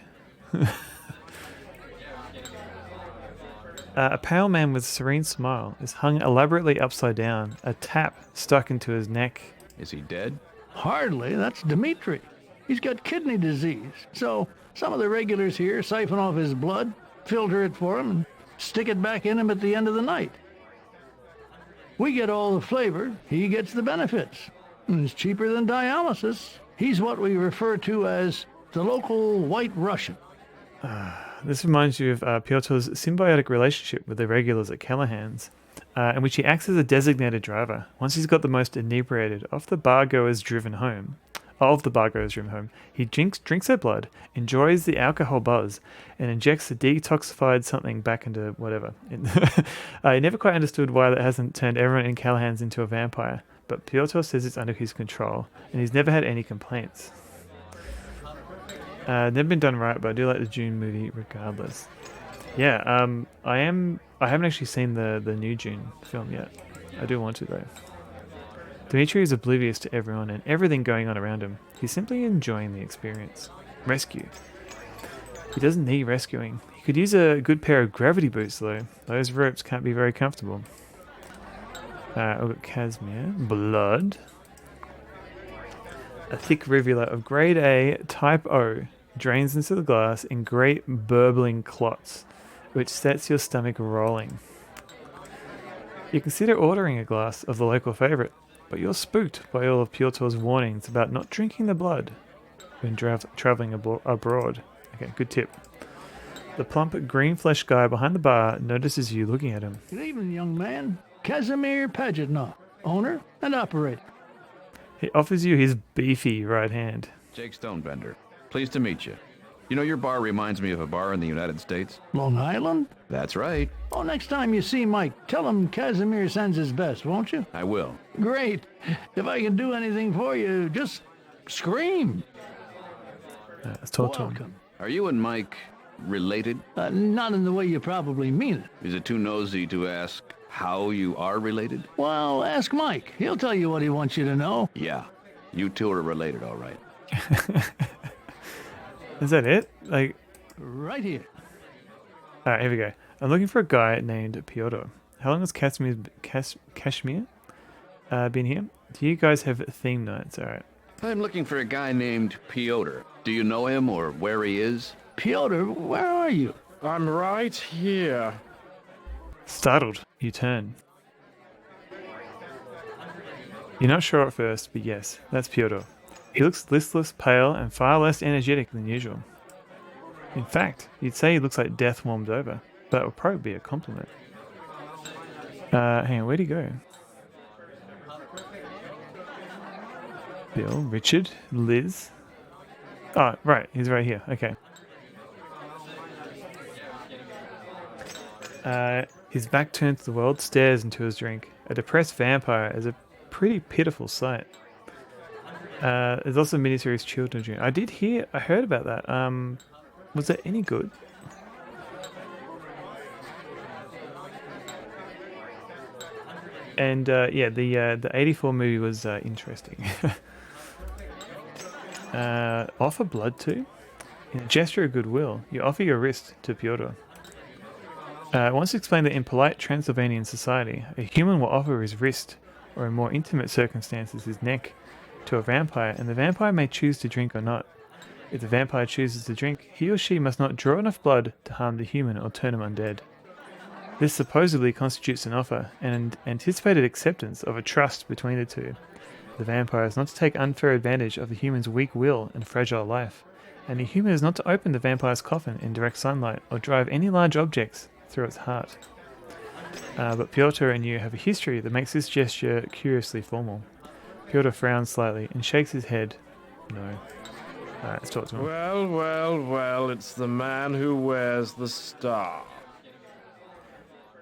A pale man with a serene smile is hung elaborately upside down, a tap stuck into his neck. Is he dead? Hardly, that's Dimitri. He's got kidney disease, so some of the regulars here siphon off his blood, filter it for him, and stick it back in him at the end of the night. We get all the flavor, he gets the benefits. And it's cheaper than dialysis. He's what we refer to as the local White Russian. This reminds you of Pyotr's symbiotic relationship with the regulars at Callahan's, in which he acts as a designated driver. Once he's got the most inebriated of the bargoers driven home, he drinks their blood, enjoys the alcohol buzz, and injects the detoxified something back into whatever. He never quite understood why that hasn't turned everyone in Callahan's into a vampire, but Piotr says it's under his control, and he's never had any complaints. Never been done right, but I do like the Dune movie regardless. Yeah, I haven't actually seen the new Dune film yet. I do want to though. Dmitri is oblivious to everyone and everything going on around him. He's simply enjoying the experience. Rescue. He doesn't need rescuing. He could use a good pair of gravity boots though. Those ropes can't be very comfortable. I've got Casimir. Blood. A thick rivulet of grade A, type O, drains into the glass in great burbling clots, which sets your stomach rolling. You consider ordering a glass of the local favourite, but you're spooked by all of Piotr's warnings about not drinking the blood when travelling abroad. Okay, good tip. The plump, green-fleshed guy behind the bar notices you looking at him. Good evening, young man. Casimir Pajitnov, owner and operator. He offers you his beefy right hand. Jake Stonebender. Pleased to meet you. You know, your bar reminds me of a bar in the United States. Long Island? That's right. Oh, next time you see Mike, tell him Casimir sends his best, won't you? I will. Great. If I can do anything for you, just scream. Let's talk to him. Are you and Mike related? Not in the way you probably mean it. Is it too nosy to ask how you are related? Well, ask Mike. He'll tell you what he wants you to know. Yeah. You two are related, all right. Is that it? Like, right here. Alright, here we go. I'm looking for a guy named Piotr. How long has Kashmir been here? Do you guys have theme nights? Alright. I'm looking for a guy named Piotr. Do you know him or where he is? Piotr, where are you? I'm right here. Startled, you turn. You're not sure at first, but yes, that's Piotr. He looks listless, pale, and far less energetic than usual. In fact, you'd say he looks like death warmed over, but that would probably be a compliment. Hang on, where'd he go? Bill, Richard, Liz. Oh, right, he's right here, okay. His back turned to the world, stares into his drink. A depressed vampire is a pretty pitiful sight. There's also a miniseries Children's Drink. I heard about that. Was it any good? And yeah, the 84 movie was interesting. Offer blood too? In a gesture of goodwill, you offer your wrist to Piotr. Once explained that in polite Transylvanian society, a human will offer his wrist, or in more intimate circumstances his neck, to a vampire, and the vampire may choose to drink or not. If the vampire chooses to drink, he or she must not draw enough blood to harm the human or turn him undead. This supposedly constitutes an offer, and an anticipated acceptance of a trust between the two. The vampire is not to take unfair advantage of the human's weak will and fragile life, and the human is not to open the vampire's coffin in direct sunlight or drive any large objects through its heart. But Piotr and you have a history that makes this gesture curiously formal. Piotr frowns slightly and shakes his head. No. Alright, let's talk to him. Well, well, well, it's the man who wears the star.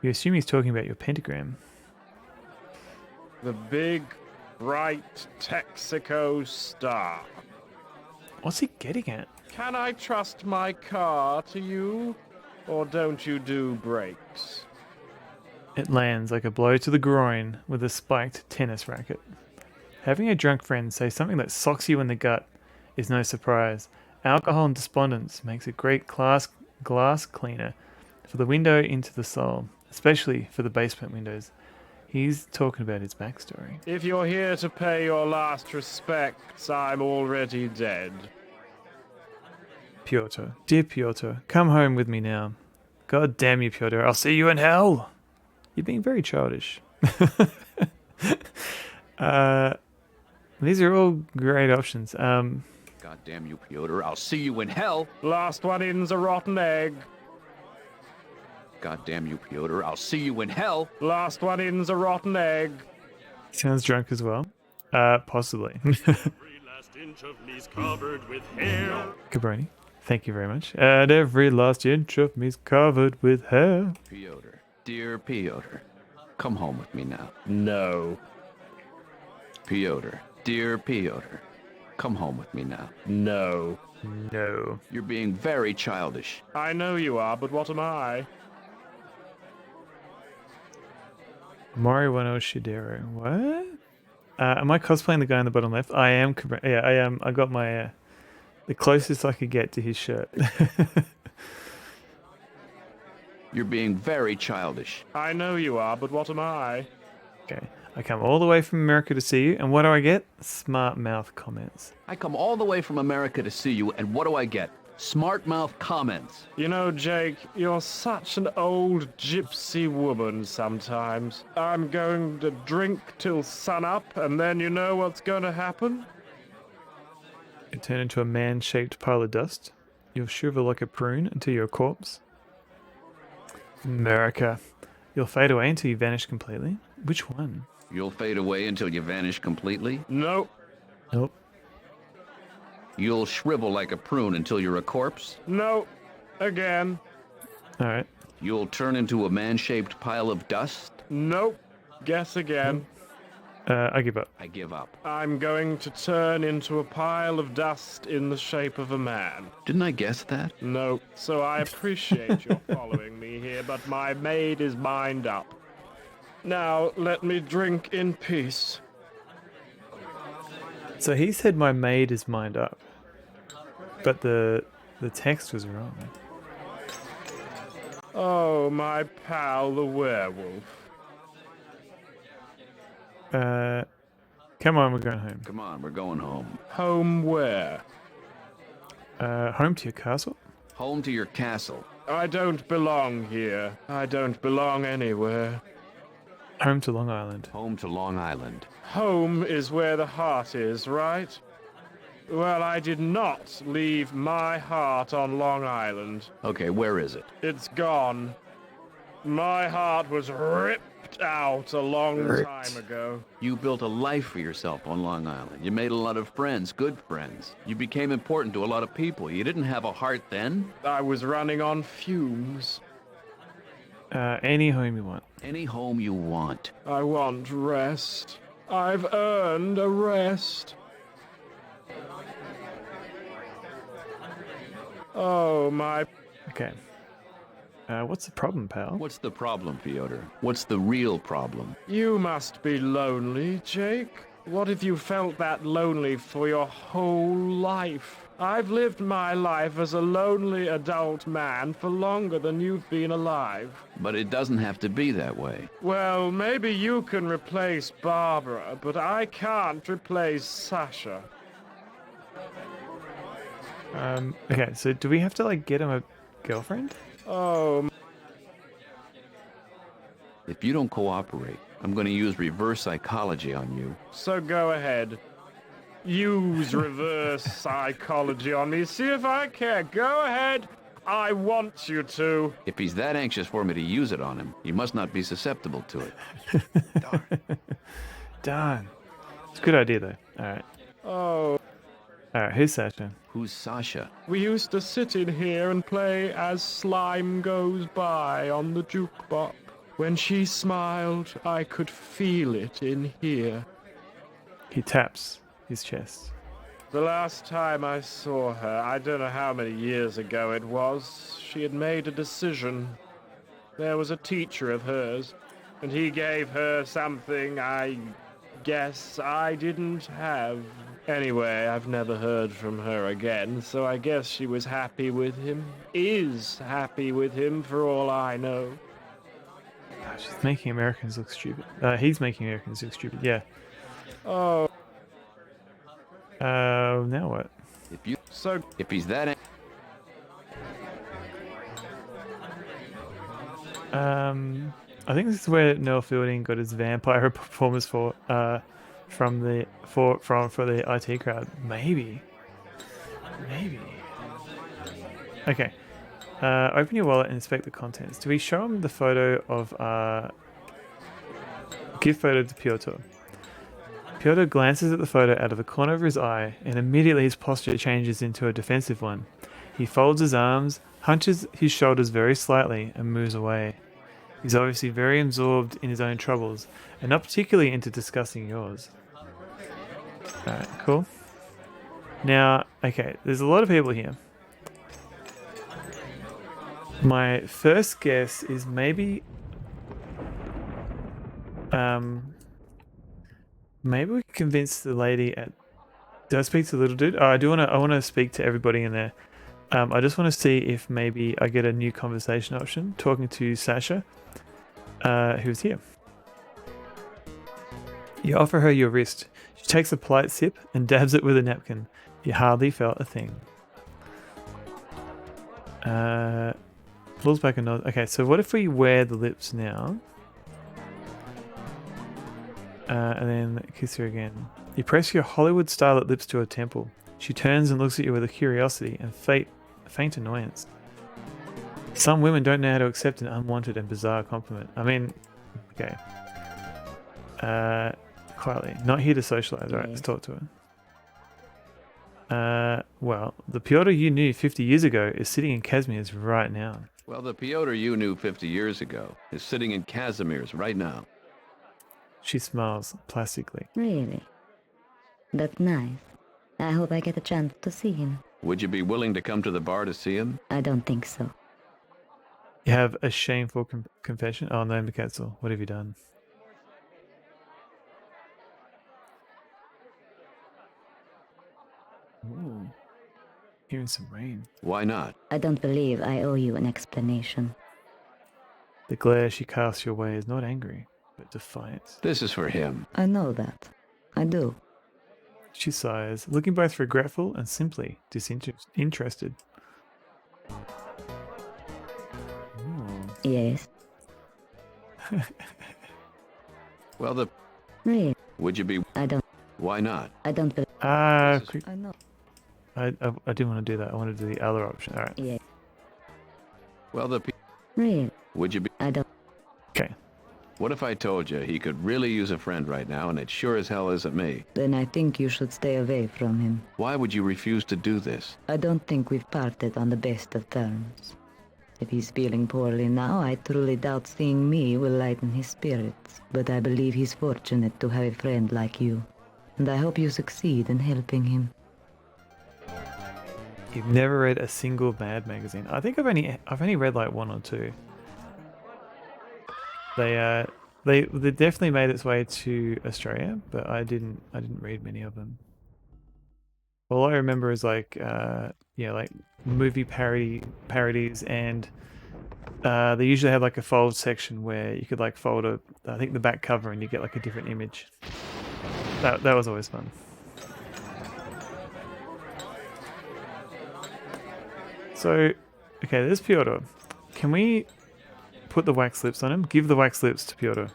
You assume he's talking about your pentagram. The big, bright Texaco star. What's he getting at? Can I trust my car to you? Or don't you do brakes? It lands like a blow to the groin with a spiked tennis racket. Having a drunk friend say something that socks you in the gut is no surprise. Alcohol and despondence makes a great glass cleaner for the window into the soul, especially for the basement windows. He's talking about his backstory. If you're here to pay your last respects, I'm already dead. Piotr, dear Piotr, come home with me now. God damn you, Piotr, I'll see you in hell! You're being very childish. These are all great options. God damn you, Piotr, I'll see you in hell! Last one in's a rotten egg. God damn you, Piotr, I'll see you in hell! Last one in's a rotten egg. Sounds drunk as well. Possibly. Cabroni, thank you very much. And every last inch of me's covered with hair. Piotr, dear Piotr, come home with me now. No. Piotr, dear Piotr, come home with me now. No. No. You're being very childish. I know you are, but what am I? Mario no Shidero. What? Am I cosplaying the guy in the bottom left? I am. Yeah, I am. I got my the closest I could get to his shirt. You're being very childish. I know you are, but what am I? Okay. I come all the way from America to see you, and what do I get? Smart mouth comments. I come all the way from America to see you, and what do I get? Smart mouth comments. You know, Jake, you're such an old gypsy woman sometimes. I'm going to drink till sunup, and then you know what's going to happen? You turn into a man-shaped pile of dust. You'll shrivel like a prune until you're a corpse. America. You'll fade away until you vanish completely. Which one? You'll fade away until you vanish completely? Nope. Nope. You'll shrivel like a prune until you're a corpse? Nope. Again. Alright. You'll turn into a man-shaped pile of dust? Nope. Guess again. I give up. I give up. I'm going to turn into a pile of dust in the shape of a man. Didn't I guess that? No. So I appreciate your following me here, but my maid is mined up. Now, let me drink in peace. So he said my maid is mined up. But the text was wrong. Oh, my pal, the werewolf. Come on, we're going home. Come on, we're going home. Home where? Home to your castle? Home to your castle. I don't belong here. I don't belong anywhere. Home to Long Island. Home to Long Island. Home is where the heart is, right? Well, I did not leave my heart on Long Island. Okay, where is it? It's gone. My heart was ripped out a long time ago. You built a life for yourself on Long Island. You made a lot of friends, good friends. You became important to a lot of people. You didn't have a heart then? I was running on fumes. Any home you want. Any home you want. I want rest. I've earned a rest. Oh, my... Okay. What's the problem, pal? What's the problem, Piotr? What's the real problem? You must be lonely, Jake. What if you felt that lonely for your whole life? I've lived my life as a lonely adult man for longer than you've been alive. But it doesn't have to be that way. Well, maybe you can replace Barbara, but I can't replace Sasha. Okay, so do we have to, like, get him a girlfriend? Oh. If you don't cooperate, I'm going to use reverse psychology on you. So go ahead. Use reverse psychology on me. See if I care. Go ahead. I want you to. If he's that anxious for me to use it on him, he must not be susceptible to it. Darn. It's a good idea, though. Alright. Oh. Alright, who's Sasha? Who's Sasha? We used to sit in here and play As Slime Goes By on the jukebox. When she smiled, I could feel it in here. He taps his chest. The last time I saw her, I don't know how many years ago it was, she had made a decision. There was a teacher of hers, and he gave her something I guess I didn't have. Anyway, I've never heard from her again, so I guess she was happy with him. Is happy with him, for all I know. She's making Americans look stupid. He's making Americans look stupid, yeah. Oh. Now what? If he's that... I think this is where Noel Fielding got his vampire performance for the IT crowd. Maybe. Okay. Open your wallet and inspect the contents. Do we show him the photo of give photo to Piotr? Piotr glances at the photo out of the corner of his eye, and immediately his posture changes into a defensive one. He folds his arms, hunches his shoulders very slightly, and moves away. He's obviously very absorbed in his own troubles, and not particularly into discussing yours. Alright, cool. Now, okay, there's a lot of people here. My first guess is maybe maybe we can convince the lady at... Do I speak to the little dude? Oh, I wanna speak to everybody in there. I just want to see if maybe I get a new conversation option talking to Sasha, who's here. You offer her your wrist. She takes a polite sip and dabs it with a napkin. You hardly felt a thing. Pulls back a nod. Okay, so what if we wear the lips now? And then kiss her again. You press your Hollywood-style lips to her temple. She turns and looks at you with a curiosity and faint annoyance. Some women don't know how to accept an unwanted and bizarre compliment. I mean, okay. Quietly. Not here to socialize. Alright, let's talk to her. Well, the Piotr you knew 50 years ago is sitting in Casimir's right now. Well, the Piotr you knew 50 years ago is sitting in Casimir's right now. She smiles plastically. Really? That's nice. I hope I get a chance to see him. Would you be willing to come to the bar to see him? I don't think so. You have a shameful confession? Oh no, Mikatzel. What have you done? Ooh. Hearing some rain. Why not? I don't believe I owe you an explanation. The glare she casts your way is not angry, but defiant. This is for him. I know that. I do. She sighs, looking both regretful and simply disinterested. Yes. Well, the... Really? Would you be... I don't... Why not? I don't believe... I know. I didn't want to do that. I wanted to do the other option. Alright. Yeah. Well, the... Really? Would you be... I don't... Okay. What if I told you he could really use a friend right now, and it sure as hell isn't me? Then I think you should stay away from him. Why would you refuse to do this? I don't think we've parted on the best of terms. If he's feeling poorly now, I truly doubt seeing me will lighten his spirits. But I believe he's fortunate to have a friend like you. And I hope you succeed in helping him. You've never read a single Mad magazine. I think I've only read like one or two. They definitely made its way to Australia, but I didn't read many of them. All I remember is like like movie parodies, and they usually have like a fold section where you could like fold I think the back cover, and you get like a different image. That was always fun. So, okay, there's Piotr. Can we put the wax lips on him? Give the wax lips to Piotr.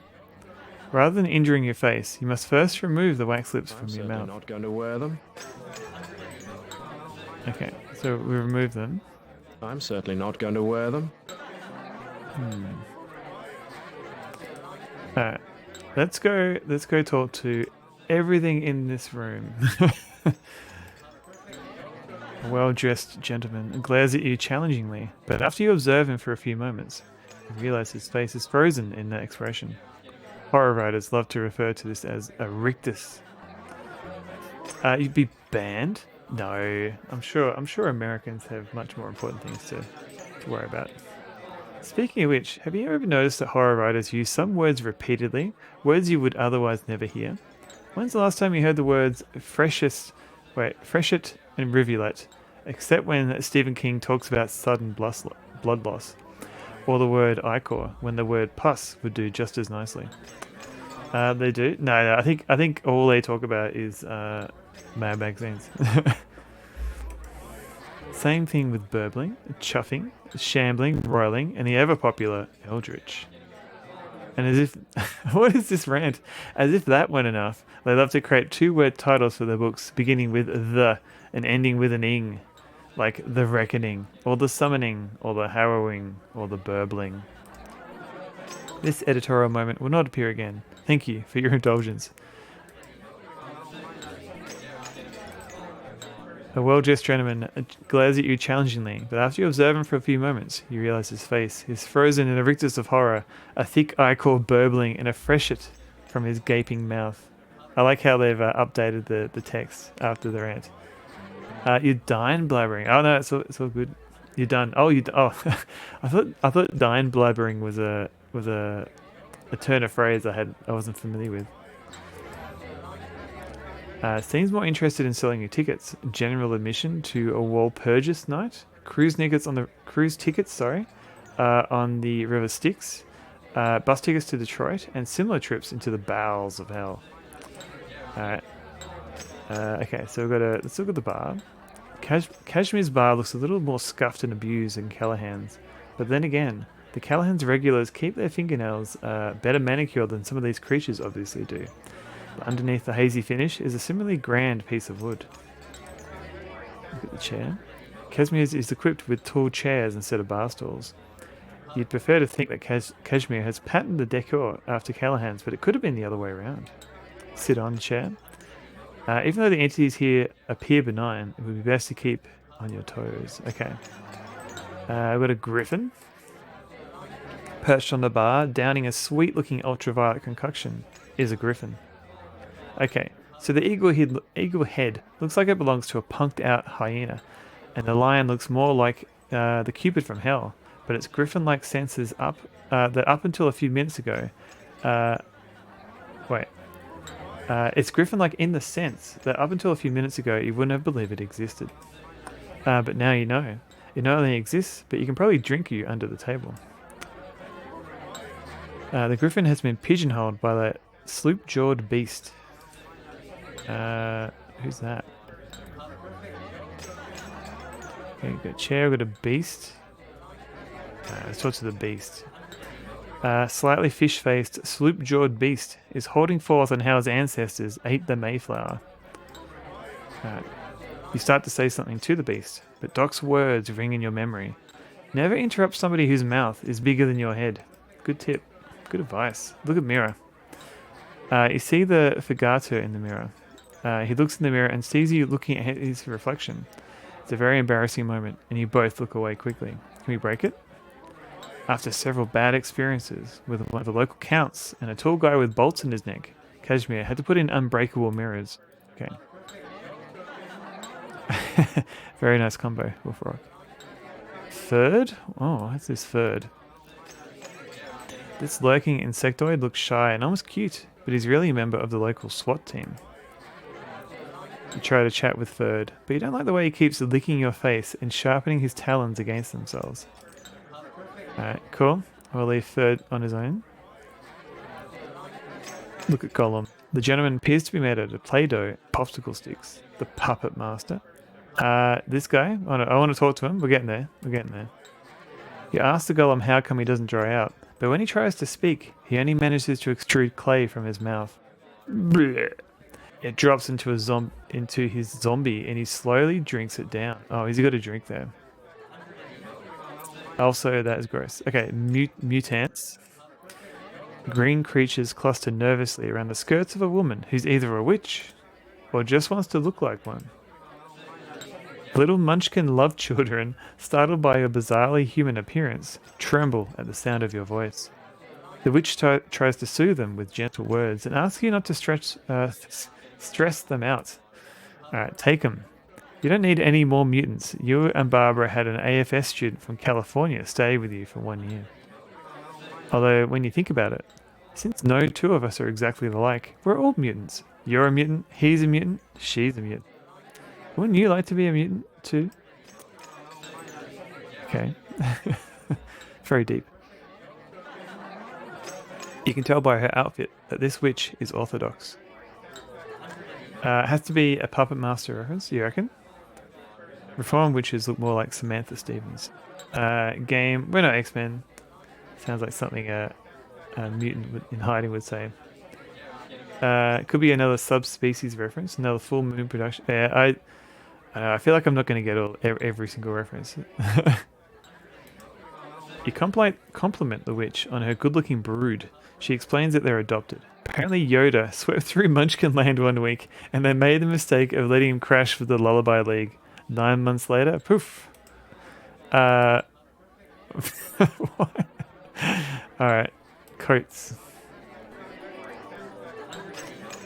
Rather than injuring your face, you must first remove the wax lips from your mouth. I'm not going to wear them. Okay, so we remove them. I'm certainly not going to wear them. Alright, let's go talk to everything in this room. A well-dressed gentleman glares at you challengingly, but after you observe him for a few moments, you realize his face is frozen in that expression. Horror writers love to refer to this as a rictus. You'd be banned? No, I'm sure Americans have much more important things to worry about. Speaking of which, have you ever noticed that horror writers use some words repeatedly, words you would otherwise never hear? When's the last time you heard the words freshet and rivulet, except when Stephen King talks about sudden blood loss, or the word ichor, when the word pus would do just as nicely? They do? No, I think all they talk about is Mad magazines. Same thing with burbling, chuffing, shambling, roiling, and the ever-popular eldritch. And as if... what is this rant? As if that weren't enough, they love to create two-word titles for their books, beginning with the and ending with an ing, like The Reckoning, or The Summoning, or The Harrowing, or The Burbling. This editorial moment will not appear again. Thank you for your indulgence. A well-dressed gentleman glares at you challengingly, but after you observe him for a few moments, you realize his face is frozen in a rictus of horror, a thick ichor burbling and a freshet from his gaping mouth. I like how they've updated the text after the rant. You're dying blabbering. Oh no, it's all good. You're done. Oh, oh. I thought dying blabbering was a turn of phrase I wasn't familiar with. Seems more interested in selling your tickets. General admission to a Walpurgis night. Cruise tickets on the River Styx. Bus tickets to Detroit and similar trips into the bowels of hell. Alright. Okay, so let's look at the bar. Kashmir's bar looks a little more scuffed and abused than Callahan's. But then again, the Callahan's regulars keep their fingernails better manicured than some of these creatures obviously do. But underneath the hazy finish is a similarly grand piece of wood. Look at the chair. Kashmir's is equipped with tall chairs instead of bar stools. You'd prefer to think that Kashmir has patterned the decor after Callahan's, but it could have been the other way around. Sit on the chair. Even though the entities here appear benign, it would be best to keep on your toes. Okay. I've got a griffin perched on the bar, downing a sweet-looking ultraviolet concoction. Is a griffin. Okay, so the eagle head looks like it belongs to a punked-out hyena, and the lion looks more like the Cupid from hell. But its griffin-like senses that up until a few minutes ago, it's griffin-like in the sense that up until a few minutes ago you wouldn't have believed it existed. But now you know. It not only exists, but you can probably drink you under the table. The griffin has been pigeonholed by that sloop-jawed beast. Who's that? Okay, we've got a chair, we've got a beast. Let's talk to the beast. Slightly fish-faced, sloop-jawed beast is holding forth on how his ancestors ate the Mayflower. You start to say something to the beast, but Doc's words ring in your memory. Never interrupt somebody whose mouth is bigger than your head. Good tip. Good advice. Look at mirror. You see the Fagato in the mirror. He looks in the mirror and sees you looking at his reflection. It's a very embarrassing moment, and you both look away quickly. Can we break it? After several bad experiences with one of the local counts and a tall guy with bolts in his neck, Kashmir had to put in unbreakable mirrors. Okay. Very nice combo, Wolf Rock. Third? Oh, what's this third? This lurking insectoid looks shy and almost cute, but he's really a member of the local SWAT team. You try to chat with Third, but you don't like the way he keeps licking your face and sharpening his talons against themselves. Alright, cool. We'll leave Third on his own. Look at Gollum. The gentleman appears to be made out of Play-Doh popsicle sticks. The puppet master. This guy, I want to talk to him. We're getting there. You ask the Gollum how come he doesn't dry out, but when he tries to speak, he only manages to extrude clay from his mouth. Blech. It drops into his zombie, and he slowly drinks it down. Oh, he's got a drink there. Also, that is gross. Okay, mutants. Green creatures cluster nervously around the skirts of a woman who's either a witch or just wants to look like one. Little munchkin love children, startled by your bizarrely human appearance, tremble at the sound of your voice. The witch tries to soothe them with gentle words and asks you not to stress them out. Alright, take them. You don't need any more mutants. You and Barbara had an AFS student from California stay with you for 1 year. Although, when you think about it, since no two of us are exactly alike, we're all mutants. You're a mutant, he's a mutant, she's a mutant. Wouldn't you like to be a mutant too? Okay. Very deep. You can tell by her outfit that this witch is orthodox. It has to be a puppet master reference, you reckon? Reformed witches look more like Samantha Stevens. Game, we're not X-Men. Sounds like something a mutant in hiding would say. Could be another subspecies reference, another full moon production. Yeah, I feel like I'm not going to get every single reference. You compliment the witch on her good-looking brood. She explains that they're adopted. Apparently Yoda swept through Munchkin Land one week, and they made the mistake of letting him crash for the Lullaby League. 9 months later, poof. Alright.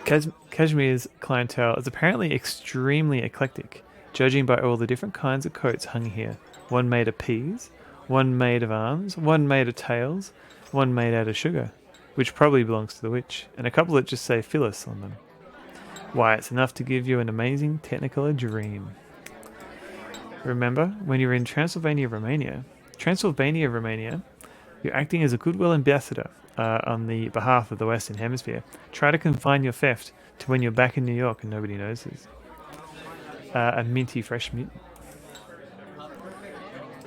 Kashmir's clientele is apparently extremely eclectic, judging by all the different kinds of coats hung here. One made of peas, one made of arms, one made of tails, one made out of sugar, which probably belongs to the witch, and a couple that just say Phyllis on them. Why, it's enough to give you an amazing Technicolor dream. Remember, when you're in Transylvania, Romania, you're acting as a goodwill ambassador on the behalf of the Western Hemisphere. Try to confine your theft to when you're back in New York and nobody notices. A minty fresh mint.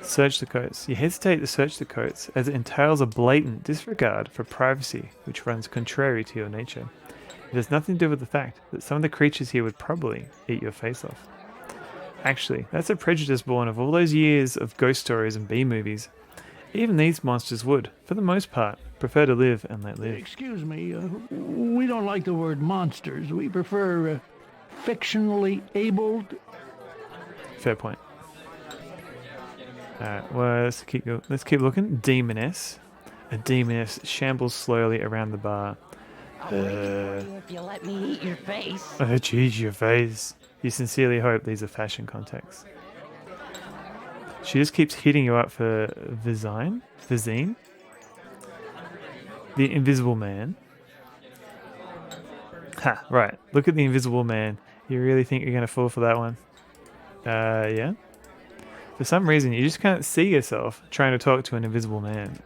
Search the coats. You hesitate to search the coats as it entails a blatant disregard for privacy which runs contrary to your nature. It has nothing to do with the fact that some of the creatures here would probably eat your face off. Actually, that's a prejudice born of all those years of ghost stories and B-movies. Even these monsters would, for the most part, prefer to live and let live. Excuse me, we don't like the word monsters. We prefer fictionally abled. Fair point. Alright, well, let's keep looking. Demoness. A demoness shambles slowly around the bar. If you let me eat your face. Oh, geez, your face. You sincerely hope these are fashion contacts. She just keeps hitting you up for Vizine? The Invisible Man. Ha, right. Look at the Invisible Man. You really think you're going to fall for that one? Yeah? For some reason, you just can't see yourself trying to talk to an invisible man.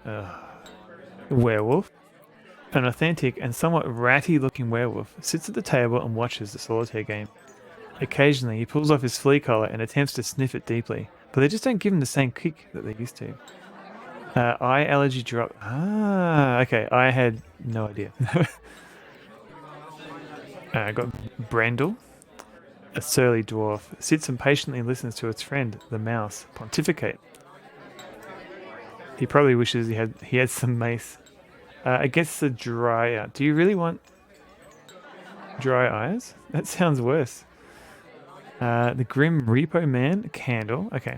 Werewolf. An authentic and somewhat ratty-looking werewolf sits at the table and watches the solitaire game. Occasionally, he pulls off his flea collar and attempts to sniff it deeply, but they just don't give him the same kick that they used to. Eye allergy drop. Ah, okay. I had no idea. I got Brandel, a surly dwarf, sits and patiently listens to its friend, the mouse, pontificate. He probably wishes he had some mace. Against the dryer. Do you really want dry eyes? That sounds worse. The Grim Reaper Man candle. Okay.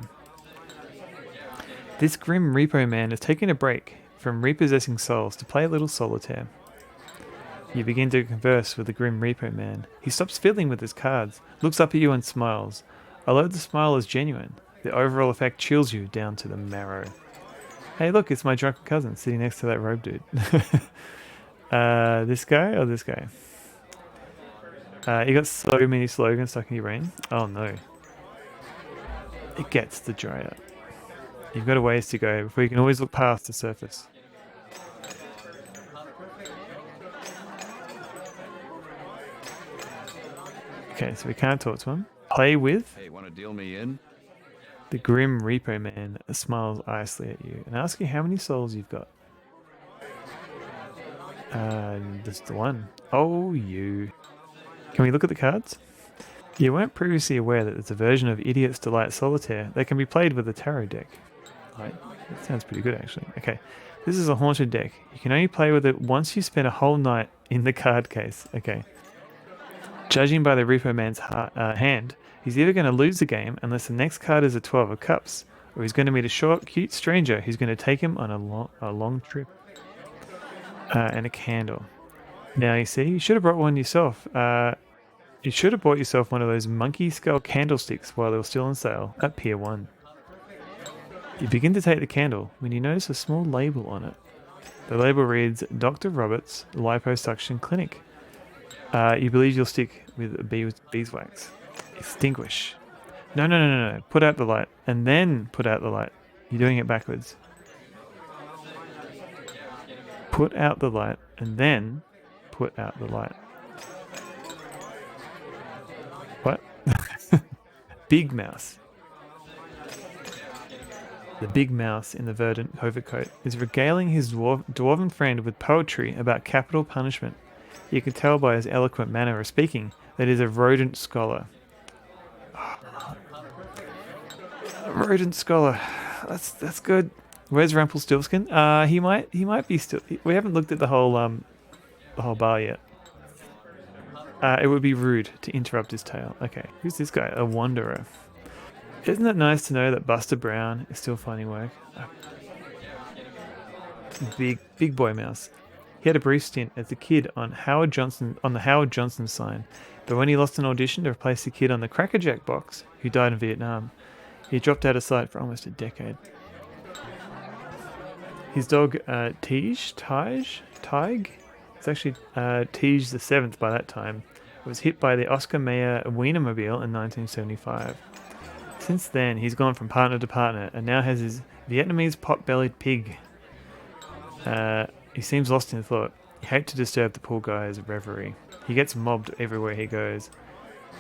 This Grim Reaper Man is taking a break from repossessing souls to play a little solitaire. You begin to converse with the Grim Reaper Man. He stops fiddling with his cards, looks up at you and smiles. Although the smile is genuine, the overall effect chills you down to the marrow. Hey look, it's my drunken cousin sitting next to that robe dude. This guy or this guy? You got so many slogans stuck in your brain. Oh no. It gets the dryer. You've got a ways to go before you can always look past the surface. Okay, so we can't talk to him. Play with. Hey, want to deal me in? The Grim Reaper Man smiles icily at you and asks you how many souls you've got. Just the one. Oh, you. Can we look at the cards? You weren't previously aware that there's a version of Idiot's Delight Solitaire that can be played with a tarot deck. Right, that sounds pretty good actually. Okay, this is a haunted deck. You can only play with it once you spend a whole night in the card case. Okay. Judging by the Reaper Man's hand, he's either going to lose the game unless the next card is a 12 of cups, or he's going to meet a short, cute stranger who's going to take him on a long trip. And a candle. Now you see, you should have brought one yourself. You should have bought yourself one of those monkey skull candlesticks while they were still on sale at Pier 1. You begin to take the candle when you notice a small label on it. The label reads Dr. Roberts Liposuction Clinic. You believe you'll stick with beeswax. Extinguish. No. Put out the light and then put out the light. You're doing it backwards. Put out the light and then put out the light. What? Big Mouse. The big mouse in the verdant overcoat is regaling his dwarven friend with poetry about capital punishment. You can tell by his eloquent manner of speaking that he's a rodent scholar. Rodent scholar. That's good. Where's Rumpelstiltskin? He might be still. We haven't looked at the whole bar yet. It would be rude to interrupt his tale. Okay, who's this guy? A wanderer. Isn't it nice to know that Buster Brown is still finding work? Big boy mouse. He had a brief stint as a kid on the Howard Johnson sign, but when he lost an audition to replace the kid on the Cracker Jack box, who died in Vietnam, he dropped out of sight for almost a decade. His dog, Tige, it's actually Tige the 7th by that time, was hit by the Oscar Mayer Wienermobile in 1975. Since then, he's gone from partner to partner and now has his Vietnamese pot-bellied pig. He seems lost in thought. You hate to disturb the poor guy's reverie. He gets mobbed everywhere he goes.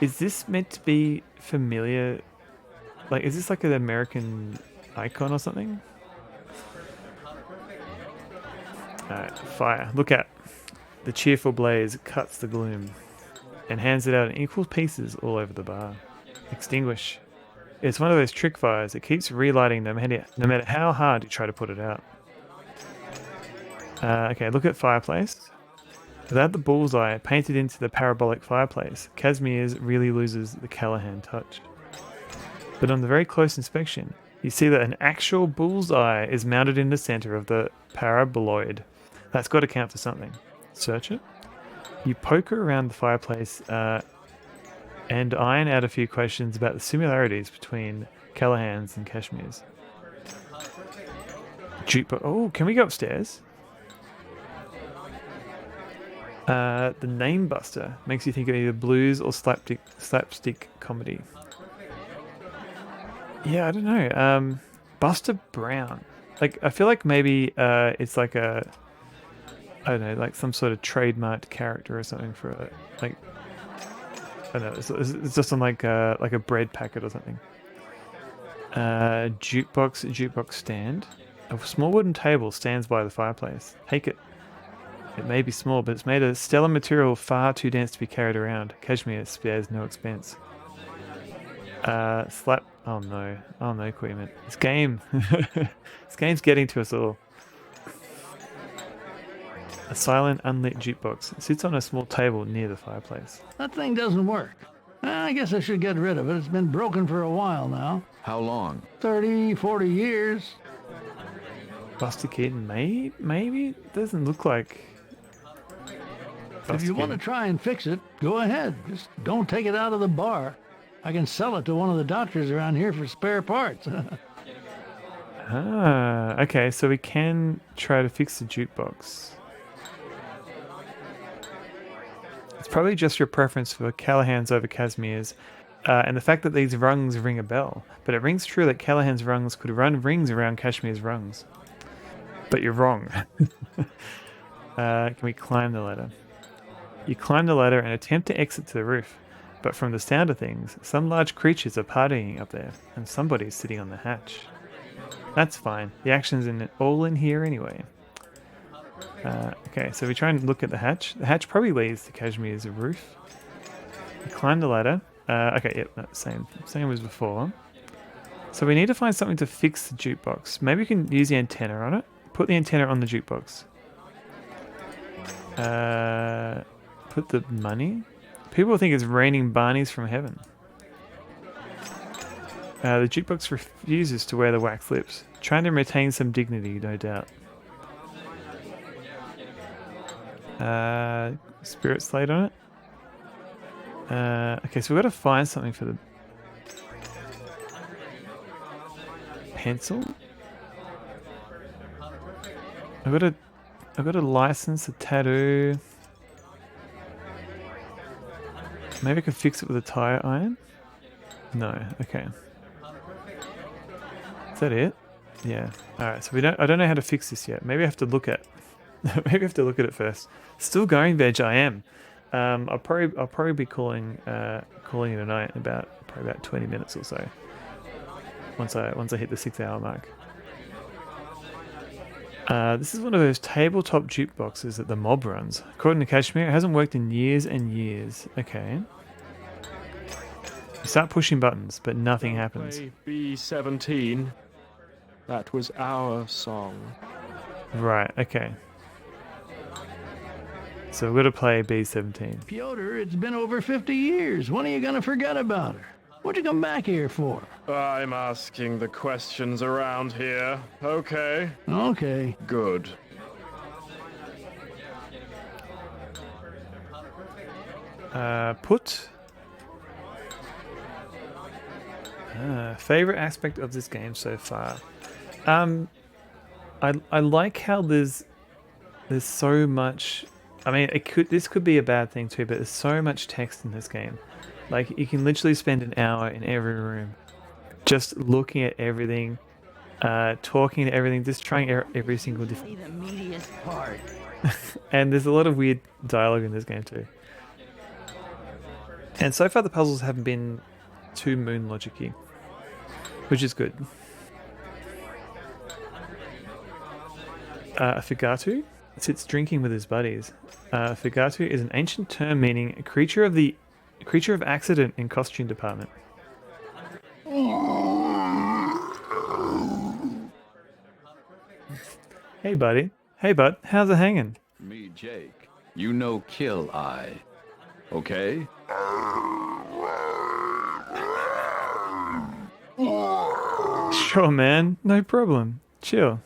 Is this meant to be familiar? Like, is this like an American icon or something? Fire. Look out. The cheerful blaze cuts the gloom and hands it out in equal pieces all over the bar. Extinguish. It's one of those trick fires that keeps relighting no matter how hard you try to put it out. Okay, look at fireplace. Without the bullseye painted into the parabolic fireplace, Casimir's really loses the Callahan touch. But on the very close inspection, you see that an actual bullseye is mounted in the center of the paraboloid. That's got to count for something. Search it. You poke around the fireplace and iron out a few questions about the similarities between Callahan's and Kashmir's. Jukebox. Oh, can we go upstairs? The name Buster makes you think of either blues or slapstick comedy. Yeah, I don't know. Buster Brown. Like, I feel like maybe it's like a, I don't know, like some sort of trademarked character or something for a, like, I don't know, it's just on like a bread packet or something. Jukebox stand. A small wooden table stands by the fireplace. Take it. It may be small, but it's made of stellar material far too dense to be carried around. Kashmir spares no expense. Slap. Oh no, equipment. This game. This game's getting to us all. A silent, unlit jukebox. It sits on a small table near the fireplace. That thing doesn't work. I guess I should get rid of it. It's been broken for a while now. How long? 30, 40 years. Buster Keaton, maybe? Doesn't look like... If you want to try and fix it, go ahead. Just don't take it out of the bar. I can sell it to one of the doctors around here for spare parts. Okay, so we can try to fix the jukebox. It's probably just your preference for Callahan's over Casimir's, and the fact that these rungs ring a bell. But it rings true that Callahan's rungs could run rings around Kashmir's rungs. But you're wrong. Can we climb the ladder? You climb the ladder and attempt to exit to the roof. But from the sound of things, some large creatures are partying up there, and somebody's sitting on the hatch. That's fine. The action's all in here anyway. Okay, so we try and look at the hatch. The hatch probably leads to Kashmir's roof. We climb the ladder. Okay, yep, no, same as before. So we need to find something to fix the jukebox. Maybe we can use the antenna on it. Put the antenna on the jukebox. Put the money. People think it's raining Barneys from heaven. The jukebox refuses to wear the wax lips, trying to retain some dignity, no doubt. Spirit slate on it. Okay, so we've got to find something for the pencil. I've got to license a tattoo. Maybe I could fix it with a tire iron? No, okay. Is that it? Yeah. Alright, so I don't know how to fix this yet. Maybe I have to look at it first. Still going, Veg, I am. I'll probably be calling it a night in about 20 minutes or so. Once I hit the 6-hour mark. This is one of those tabletop jukeboxes that the mob runs. According to Kashmir, it hasn't worked in years and years. Okay. You start pushing buttons, but nothing happens. B17. That was our song. Right, okay. So we're going to play B17. Piotr, it's been over 50 years. When are you going to forget about her? What'd you come back here for? I'm asking the questions around here. Okay. Okay. Good. Put. Favorite aspect of this game so far. I like how there's so much. I mean, this could be a bad thing too, but there's so much text in this game. Like you can literally spend an hour in every room, just looking at everything, talking to everything, just trying every single different. The meatiest part. And there's a lot of weird dialogue in this game too. And so far the puzzles haven't been too moon logic-y, which is good. Figatu sits drinking with his buddies. Figatu is an ancient term meaning a creature of accident in costume department. Hey buddy. Hey bud, how's it hanging? Me, Jake. You know Kill Eye. Okay? Sure man, no problem. Chill.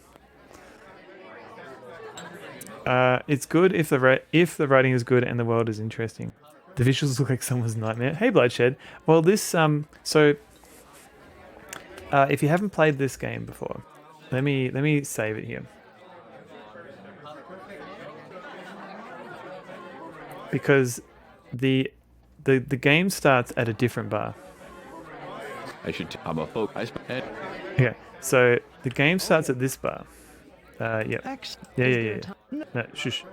It's good if the writing is good and the world is interesting. The visuals look like someone's nightmare. Hey Bloodshed. Well this if you haven't played this game before, let me save it here. Because the game starts at a different bar. I'm a folk. Okay, so the game starts at this bar. Yeah. Yeah. No, shush.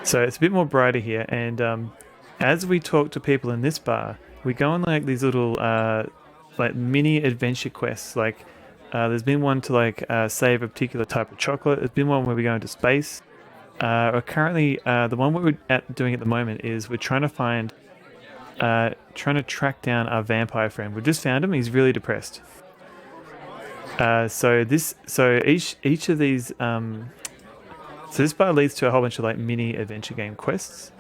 So it's a bit more brighter here, and as we talk to people in this bar, we go on like these little like mini adventure quests. Like there's been one to like save a particular type of chocolate. There's been one where we go into space. Currently, the one we're doing at the moment is we're trying to find, trying to track down our vampire friend. We've just found him. He's really depressed. So each of these, so this bar leads to a whole bunch of like mini adventure game quests.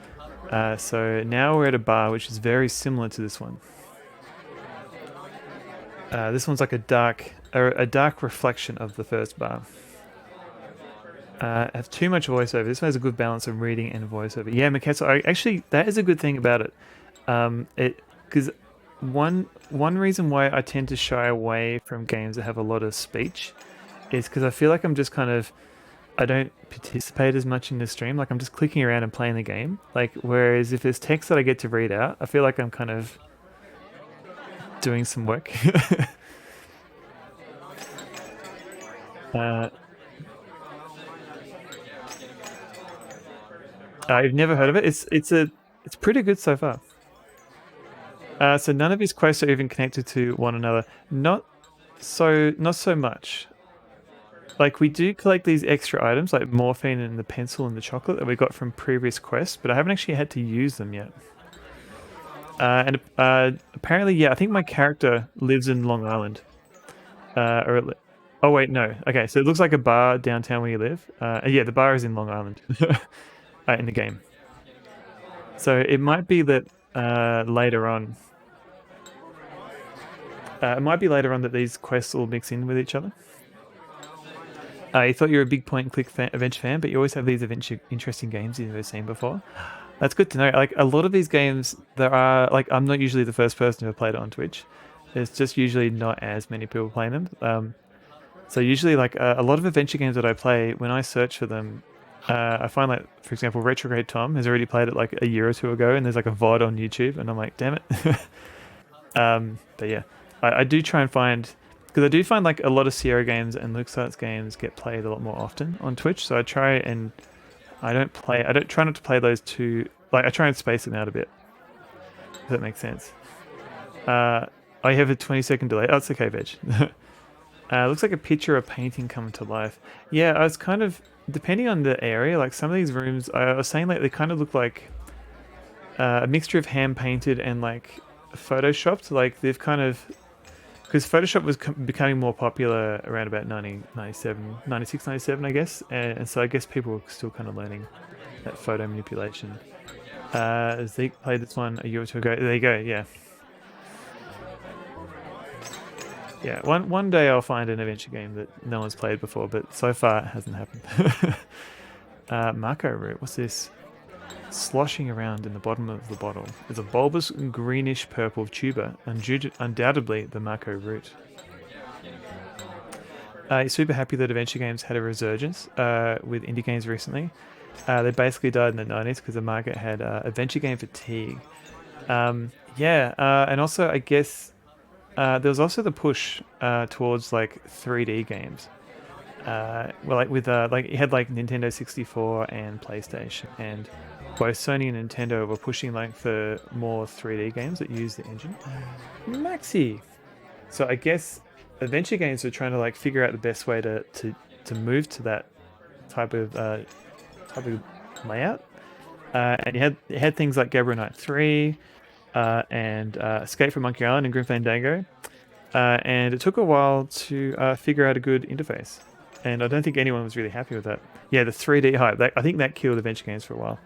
So now we're at a bar which is very similar to this one. This one's like a dark reflection of the first bar. Have too much voiceover. This one has a good balance of reading and voiceover. Yeah, Miketsu, actually, that is a good thing about it. Because one reason why I tend to shy away from games that have a lot of speech is because I feel like I'm just kind of, I don't participate as much in the stream. Like I'm just clicking around and playing the game. Like whereas if there's text that I get to read out, I feel like I'm kind of doing some work. I've never heard of it. It's pretty good so far. So none of his quests are even connected to one another. Not so much. Like we do collect these extra items like morphine and the pencil and the chocolate that we got from previous quests, but I haven't actually had to use them yet. And apparently, yeah, I think my character lives in Long Island. Oh wait, no. Okay, so it looks like a bar downtown where you live. Yeah, the bar is in Long Island. In the game. So it might be that later on. It might be later on that these quests all mix in with each other. You thought you were a big point-and-click adventure fan, but you always have these interesting games you've never seen before. That's good to know. Like a lot of these games, there are like I'm not usually the first person who played it on Twitch. There's just usually not as many people playing them. So usually, like a lot of adventure games that I play, when I search for them. I find like, for example, Retrograde Tom has already played it like a year or two ago, and there's like a VOD on YouTube, and I'm like, damn it. But yeah, I do try and find, because I do find like a lot of Sierra games and LucasArts games get played a lot more often on Twitch, so I try and try not to play those two, like I try and space them out a bit, if that makes sense. I have a 20-second delay. Oh, it's okay, Veg. Looks like a picture or a painting coming to life. Yeah, I was kind of, depending on the area, like some of these rooms, I was saying like they kind of look like a mixture of hand painted and like photoshopped. Like they've kind of, because Photoshop was becoming more popular around about 96, 97, I guess. And so I guess people were still kind of learning that photo manipulation. Zeke played this one a year or two ago. There you go, yeah. Yeah, one day I'll find an adventure game that no one's played before, but so far it hasn't happened. Marco route, what's this? sloshing around in the bottom of the bottle is a bulbous greenish purple tuber, undoubtedly the Mako root. He's super happy that Adventure Games had a resurgence with indie games recently. They basically died in the 90s because the market had adventure game fatigue. And also I guess there was also the push towards like 3D games. You had like Nintendo 64 and PlayStation, and both Sony and Nintendo were pushing like for more 3D games that use the engine. Maxi. So I guess adventure games are trying to like figure out the best way to move to that type of layout. And you had things like Gabriel Knight 3 and Escape from Monkey Island and Grim Fandango. And it took a while to figure out a good interface. And I don't think anyone was really happy with that. Yeah, the 3D hype. I think that killed adventure games for a while.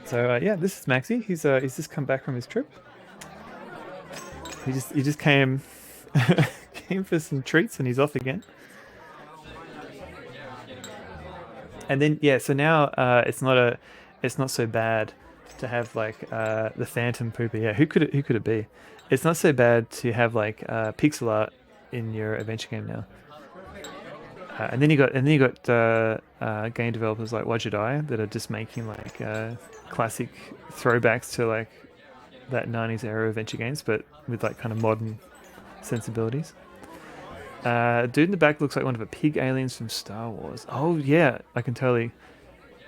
So this is Maxi. He's just come back from his trip. He just came for some treats and he's off again. And then so now it's not so bad to have like the Phantom Pooper. Yeah, who could it be? It's not so bad to have like pixel art in your adventure game now. And then you got game developers like Wajidai that are just making like classic throwbacks to like that 90s era adventure games, but with like kind of modern sensibilities. Dude in the back looks like one of the pig aliens from Star Wars. Oh yeah, I can totally.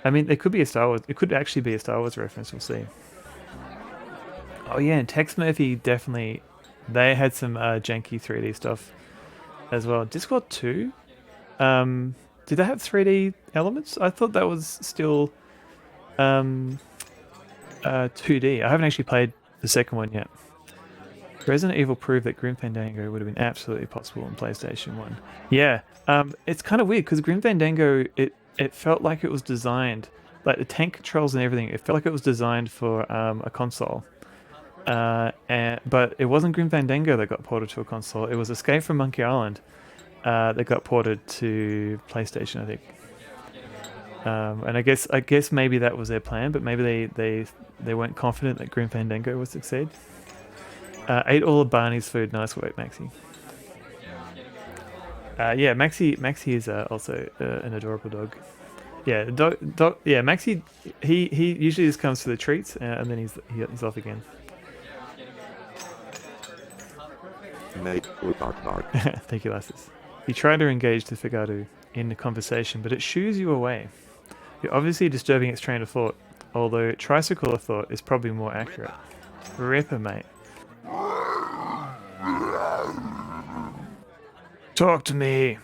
I mean, it could be a Star Wars. It could actually be a Star Wars reference. We'll see. Oh yeah, and Tex Murphy definitely. They had some janky 3D stuff as well. Discord 2. Did they have 3D elements? I thought that was still 2D. I haven't actually played the second one yet. Resident Evil proved that Grim Fandango would have been absolutely possible on PlayStation 1. Yeah, it's kind of weird because Grim Fandango, it felt like it was designed, like the tank controls and everything, it felt like it was designed for a console. But it wasn't Grim Fandango that got ported to a console, it was Escape from Monkey Island that got ported to PlayStation, I think. And I guess maybe that was their plan, but maybe they weren't confident that Grim Fandango would succeed. Ate all of Barney's food. Nice work, Maxi. Maxi is also an adorable dog. Yeah, dog. Yeah, Maxi. He usually just comes for the treats, and then he's off again. Mate, bark. Thank you, Lasses. You try to engage the Figatu in the conversation, but it shoos you away. You're obviously disturbing its train of thought, although tricycle thought is probably more accurate. Ripper, mate. Talk to me.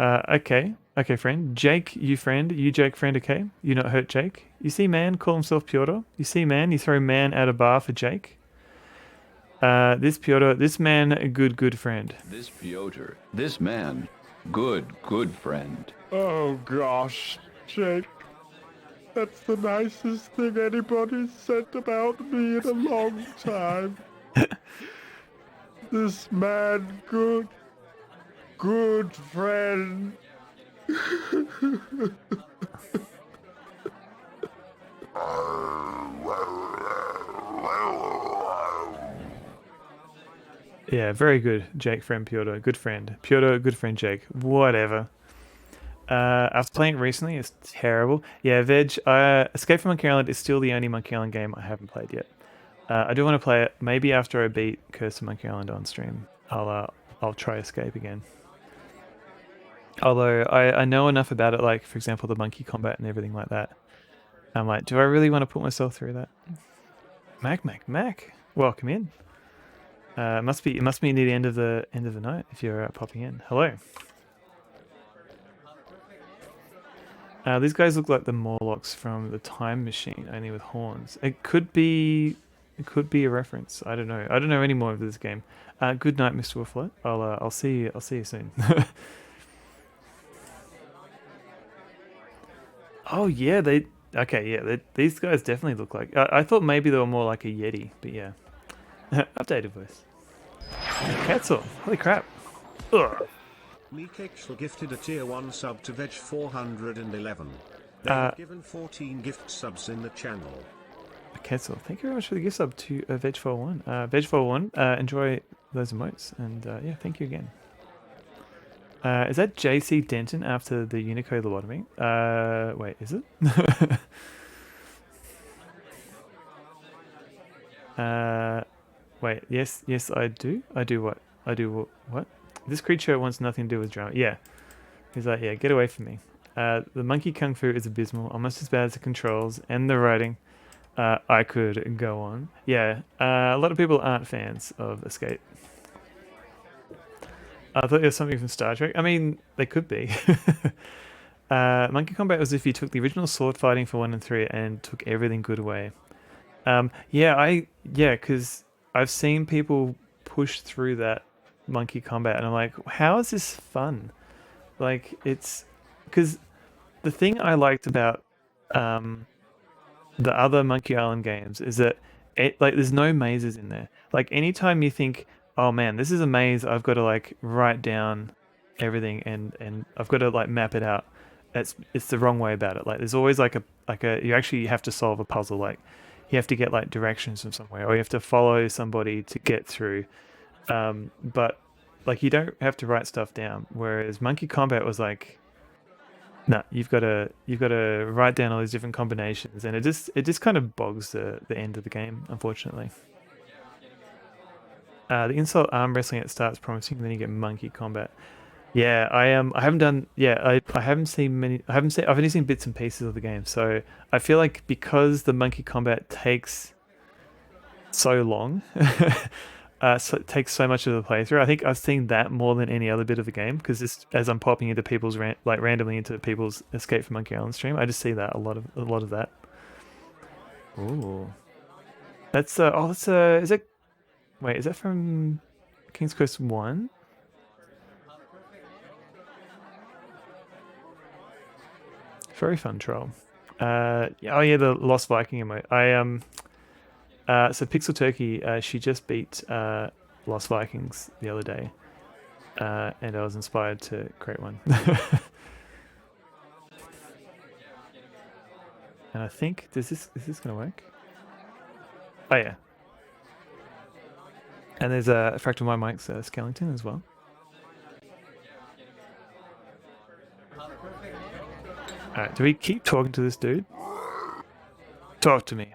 Okay, friend. Jake, you friend. You Jake friend, okay? You not hurt Jake. You see man, call himself Piotr. You see man, you throw man out of bar for Jake. This Piotr, this man, a good friend. This Piotr, this man, good friend. Oh gosh, Jake. That's the nicest thing anybody's said about me in a long time. This man, good friend. Yeah, very good, Jake friend Piotr. Good friend. Piotr, good friend Jake. Whatever. After playing it recently, it's terrible. Yeah, Veg, Escape from Monkey Island is still the only Monkey Island game I haven't played yet. I do want to play it. Maybe after I beat Curse of Monkey Island on stream, I'll try Escape again. Although I know enough about it, like for example the monkey combat and everything like that. I'm like, do I really want to put myself through that? Mac, welcome in. It must be near the end of the night if you're popping in. Hello. These guys look like the Morlocks from the Time Machine, only with horns. It could be a reference. I don't know. I don't know any more of this game. Good night, Mr. Wolflet. I'll see you soon. Oh yeah, these guys definitely look like. I thought maybe they were more like a Yeti, but yeah. Updated voice. Cancel. Holy crap. Ugh. Meekexel gifted a tier 1 sub to Veg 411. They have given 14 gift subs in the channel. Ketzel, thank you very much for the gift sub to Veg41. Veg41, enjoy those emotes, and yeah, thank you again. Is that JC Denton after the Unicode lobotomy? Wait, is it? Wait, yes, I do. I do what? I do what? This creature wants nothing to do with drama. Yeah. He's like, yeah, get away from me. The monkey kung fu is abysmal, almost as bad as the controls and the writing. I could go on. Yeah, a lot of people aren't fans of Escape. I thought it was something from Star Trek. I mean, they could be. Monkey Combat was if you took the original sword fighting for 1 and 3 and took everything good away. Yeah, because I've seen people push through that Monkey Combat, and I'm like, how is this fun? Like, it's because the thing I liked about the other Monkey Island games is that like there's no mazes in there. Like anytime you think, oh man, this is a maze, I've got to like write down everything and I've got to like map it out. It's the wrong way about it. Like there's always like a you actually have to solve a puzzle. Like you have to get like directions from somewhere, or you have to follow somebody to get through. But like you don't have to write stuff down. Whereas Monkey Combat was like, no, you've got to write down all these different combinations, and it just kind of bogs the end of the game, unfortunately. The insult arm wrestling at starts promising, then you get Monkey Combat. Yeah, I haven't done. Yeah, I haven't seen many. I've only seen bits and pieces of the game, so I feel like because the Monkey Combat takes so long, so it takes so much of the playthrough. I think I've seen that more than any other bit of the game, because as I'm popping into people's randomly into people's Escape from Monkey Island stream, I just see that a lot of that. Ooh, that's is it? Wait, is that from King's Quest 1? Very fun troll. Oh yeah, the Lost Viking emote. So Pixel Turkey, she just beat Lost Vikings the other day, and I was inspired to create one. And I think is this gonna work? Oh yeah. And there's a Fractal My Mike's Skellington as well. Alright, do we keep talking to this dude? Talk to me.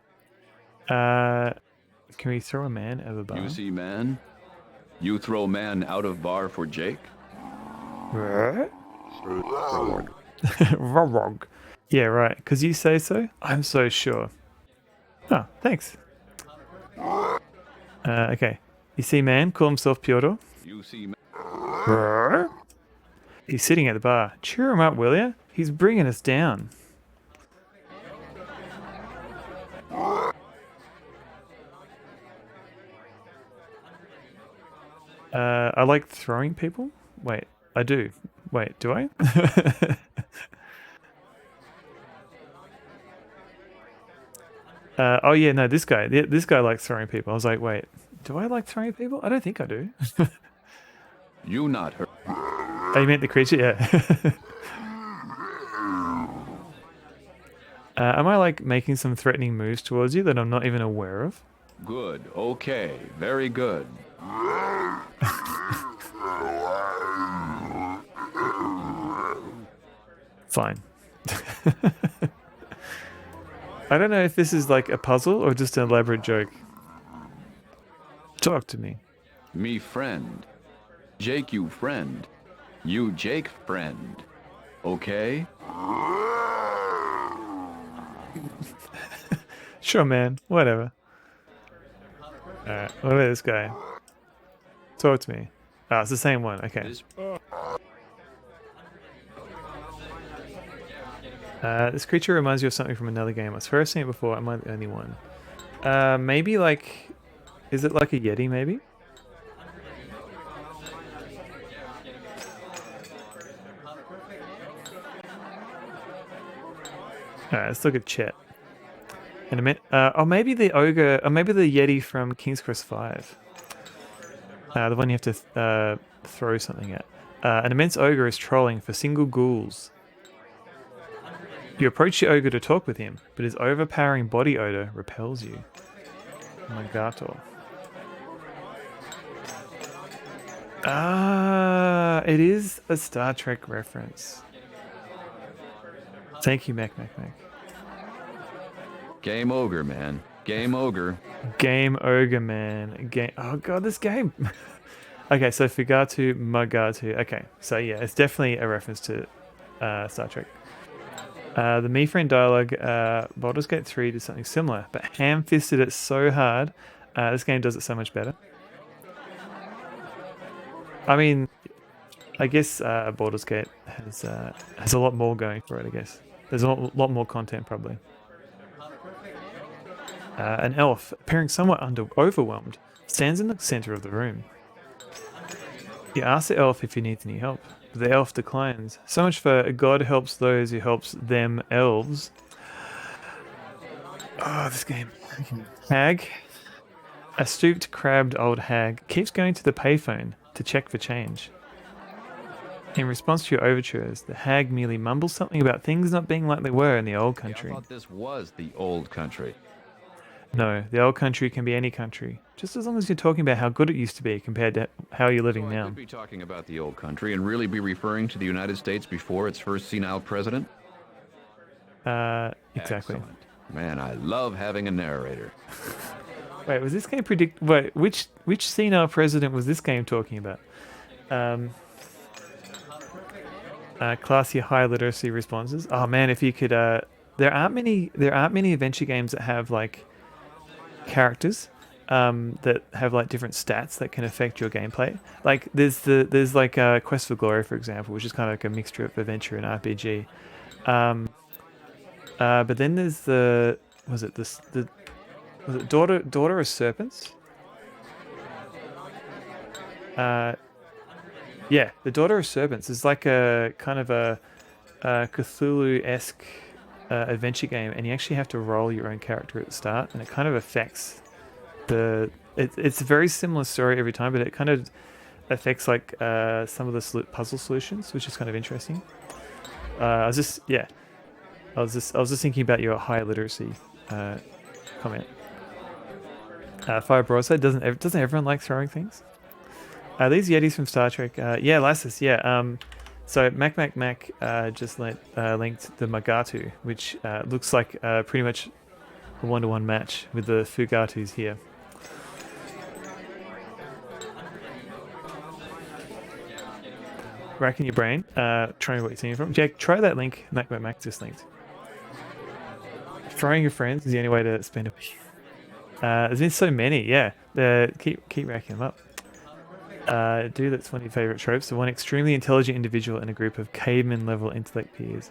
Can we throw a man out of a bar? You see man? You throw man out of bar for Jake? Wrong. Yeah, right. Because you say so? I'm so sure. Oh, thanks. Okay. You see man? Call himself Pyotr. You see man? He's sitting at the bar. Cheer him up, will ya? He's bringing us down. I like throwing people? Wait, I do. Wait, do I? Oh yeah, no, this guy likes throwing people. I was like, wait, do I like throwing people? I don't think I do. You not hurt. Oh, you meant the creature? Yeah. Am I like making some threatening moves towards you that I'm not even aware of? Good. Okay. Very good. Fine. I don't know if this is like a puzzle or just an elaborate joke. Talk to me. Me friend. Jake you friend. You Jake friend. Okay? Sure, man. Whatever. Alright, what about this guy? Talk to me. Ah, it's the same one. Okay. This creature reminds you of something from another game. I swear I've seen it before. Am I the only one? Maybe like... Is it like a Yeti, maybe? Alright, let's look at chat. In a minute. Or maybe the ogre, or maybe the Yeti from King's Quest 5. The one you have to throw something at. An immense ogre is trolling for single ghouls. You approach the ogre to talk with him, but his overpowering body odor repels you. Magato. Ah, it is a Star Trek reference. Thank you, Mac. Game ogre, man. Game ogre. Game ogre, man. Oh god, this game. Okay, so Fugatu, Magatu. Okay, so yeah, it's definitely a reference to Star Trek. The Me Friend dialogue, Baldur's Gate 3 did something similar, but ham-fisted it so hard. This game does it so much better. I mean, I guess Baldur's Gate has a lot more going for it, I guess. There's a lot more content, probably. An elf, appearing somewhat overwhelmed, stands in the center of the room. You ask the elf if he needs any help. The elf declines. So much for God helps those who helps them elves. Oh, this game. Hag. A stooped, crabbed old hag keeps going to the payphone to check for change. In response to your overtures, the hag merely mumbles something about things not being like they were in the old country. I thought this was the old country. No, the old country can be any country, just as long as you're talking about how good it used to be compared to how you're living now. I could be talking about the old country and really be referring to the United States before its first senile president? Exactly. Excellent. Man, I love having a narrator. Wait, was this game Wait, which senile president was this game talking about? Classy high literacy responses. Oh man, if you could, there aren't many adventure games that have like characters that have like different stats that can affect your gameplay. Like there's like Quest for Glory, for example, which is kind of like a mixture of adventure and RPG. But then there's was it Daughter of Serpents? Yeah, the Daughter of Serpents is like a kind of a Cthulhu-esque adventure game, and you actually have to roll your own character at the start, and it kind of affects it's a very similar story every time, but it kind of affects like some of the puzzle solutions, which is kind of interesting. I was just thinking about your high literacy comment. Fire broadside, doesn't everyone like throwing things? These Yetis from Star Trek, yeah, Lassus, yeah. So Mac just linked the Magatu, which looks like pretty much a 1-to-1 match with the Fugatus here. Racking your brain, trying what you're seeing from. Jack, try that link Mac just linked. Throwing your friends is the only way to spend a week. There's been so many, yeah. Keep racking them up. Do that's one of your favorite tropes. The one extremely intelligent individual in a group of caveman-level intellect peers.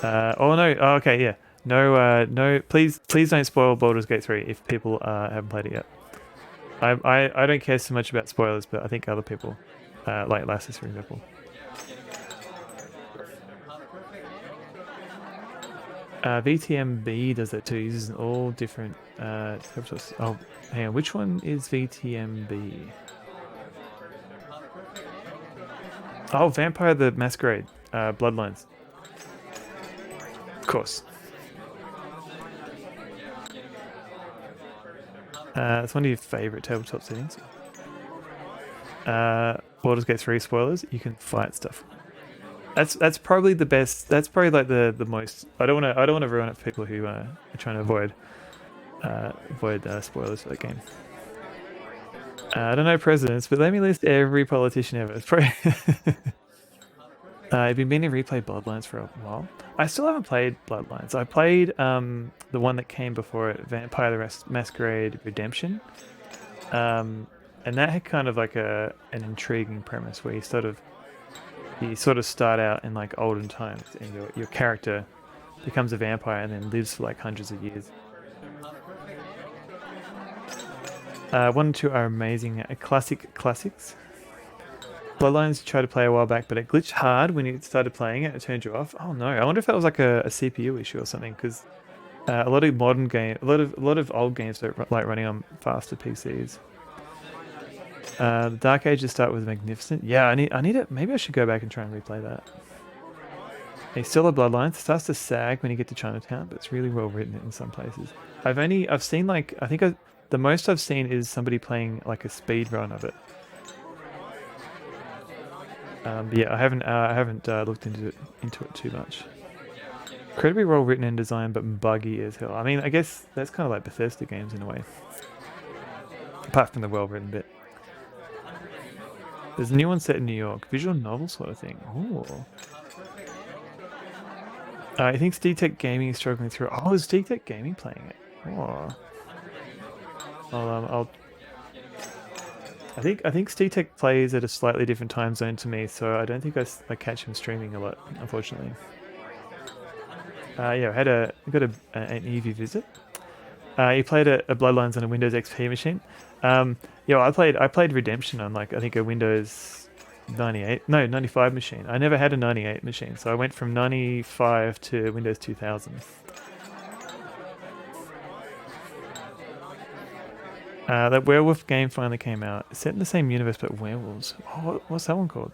Oh no. Oh, okay, yeah. No. Please don't spoil Baldur's Gate 3 if people haven't played it yet. I don't care so much about spoilers, but I think other people, like Lassus, for example. VTMB does that too. Uses all different oh, hang on. Which one is VTMB? Oh, Vampire the Masquerade. Bloodlines. Of course. It's one of your favorite tabletop settings. Baldur's Gate 3 spoilers. You can fight stuff. That's probably the best. That's probably like the most. I don't want to ruin it for people who are trying to avoid spoilers for that game. I don't know presidents, but let me list every politician ever. It's probably I've been meaning to replay Bloodlines for a while. I still haven't played Bloodlines. I played the one that came before it, Vampire the Masquerade Redemption, and that had kind of like an intriguing premise where you sort of start out in like olden times, and your character becomes a vampire and then lives for like hundreds of years. 1 and 2 are amazing classics. Bloodlines you tried to play a while back, but it glitched hard when you started playing it. It turned you off. Oh no! I wonder if that was like a CPU issue or something, because a lot of old games are like running on faster PCs. The Dark Ages start with Magnificent. Yeah, I need it. Maybe I should go back and try and replay that. It's still a Bloodlines. It starts to sag when you get to Chinatown, but it's really well written in some places. I've seen like, the most I've seen is somebody playing like a speed run of it. But yeah, I haven't looked into it too much. Incredibly well written and designed, but buggy as hell. I mean, I guess that's kind of like Bethesda games in a way. Apart from the well written bit. There's a new one set in New York, visual novel sort of thing. Ooh. I think SteagTech Gaming is struggling through. Oh, is SteagTech Gaming playing it? Oh. I think SteagTech plays at a slightly different time zone to me, so I don't think I catch him streaming a lot, unfortunately. Yeah, I got an Eevee visit. He played a Bloodlines on a Windows XP machine. Yeah, I played Redemption on like I think a Windows 95 machine. I never had a 98 machine, so I went from 95 to Windows 2000. That werewolf game finally came out. It's set in the same universe, but werewolves. Oh, what's that one called?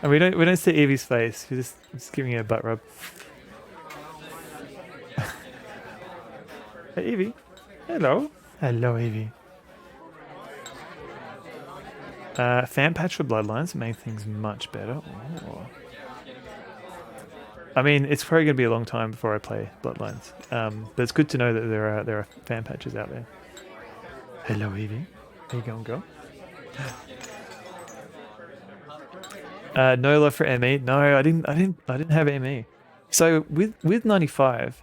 And we don't see Eevee's face. We're just giving her a butt rub. Hey Eevee. Hello. Hello Eevee. Fan patch for Bloodlines made things much better. Oh. I mean, it's probably going to be a long time before I play Bloodlines. But it's good to know that there are fan patches out there. Hello Eevee. How you going, girl? No love for ME. No, I didn't have ME. So with 95,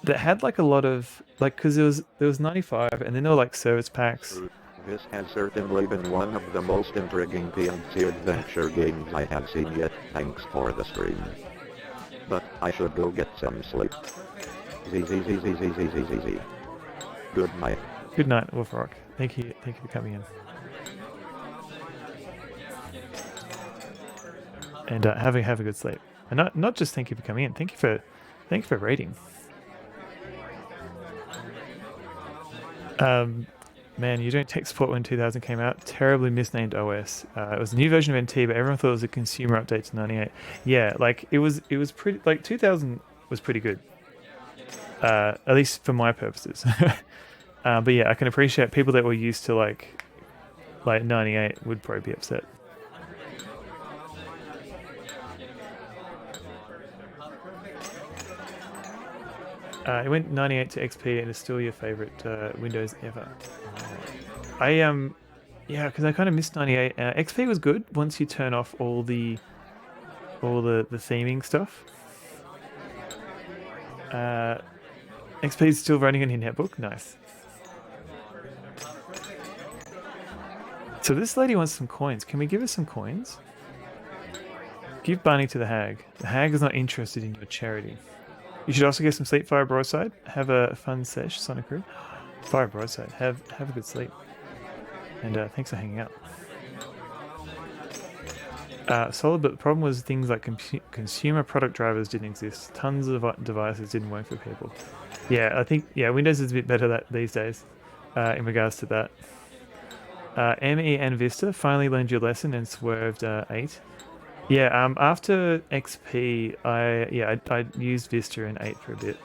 that had like a lot of like because there was 95 and then there were like service packs. This has certainly been one of the most intriguing PNC adventure games I have seen yet. Thanks for the stream. But I should go get some sleep. Z. Good night. Good night, Wolfrock. Thank you for coming in. And have a good sleep. And not just thank you for coming in. Thank you for rating. Man, you don't tech support when 2000 came out. Terribly misnamed OS. It was a new version of NT, but everyone thought it was a consumer update to 98. Yeah, like it was pretty. Like 2000 was pretty good. At least for my purposes. But yeah, I can appreciate people that were used to like 98 would probably be upset. It went 98 to XP and is still your favorite Windows ever. Yeah, because I kind of missed 98. XP was good once you turn off all the theming stuff. XP is still running on your netbook. Nice. So this lady wants some coins. Can we give her some coins? Give Barney to the hag. The hag is not interested in your charity. You should also get some sleep, Fire Broadside. Have a fun sesh, Sonic Crew. Fire Broadside. Have a good sleep. And thanks for hanging out. Solid, but the problem was things like consumer product drivers didn't exist. Tons of devices didn't work for people. Yeah, I think Windows is a bit better these days in regards to that. ME and Vista finally learned your lesson and swerved 8. Yeah, after XP, I used Vista and 8 for a bit.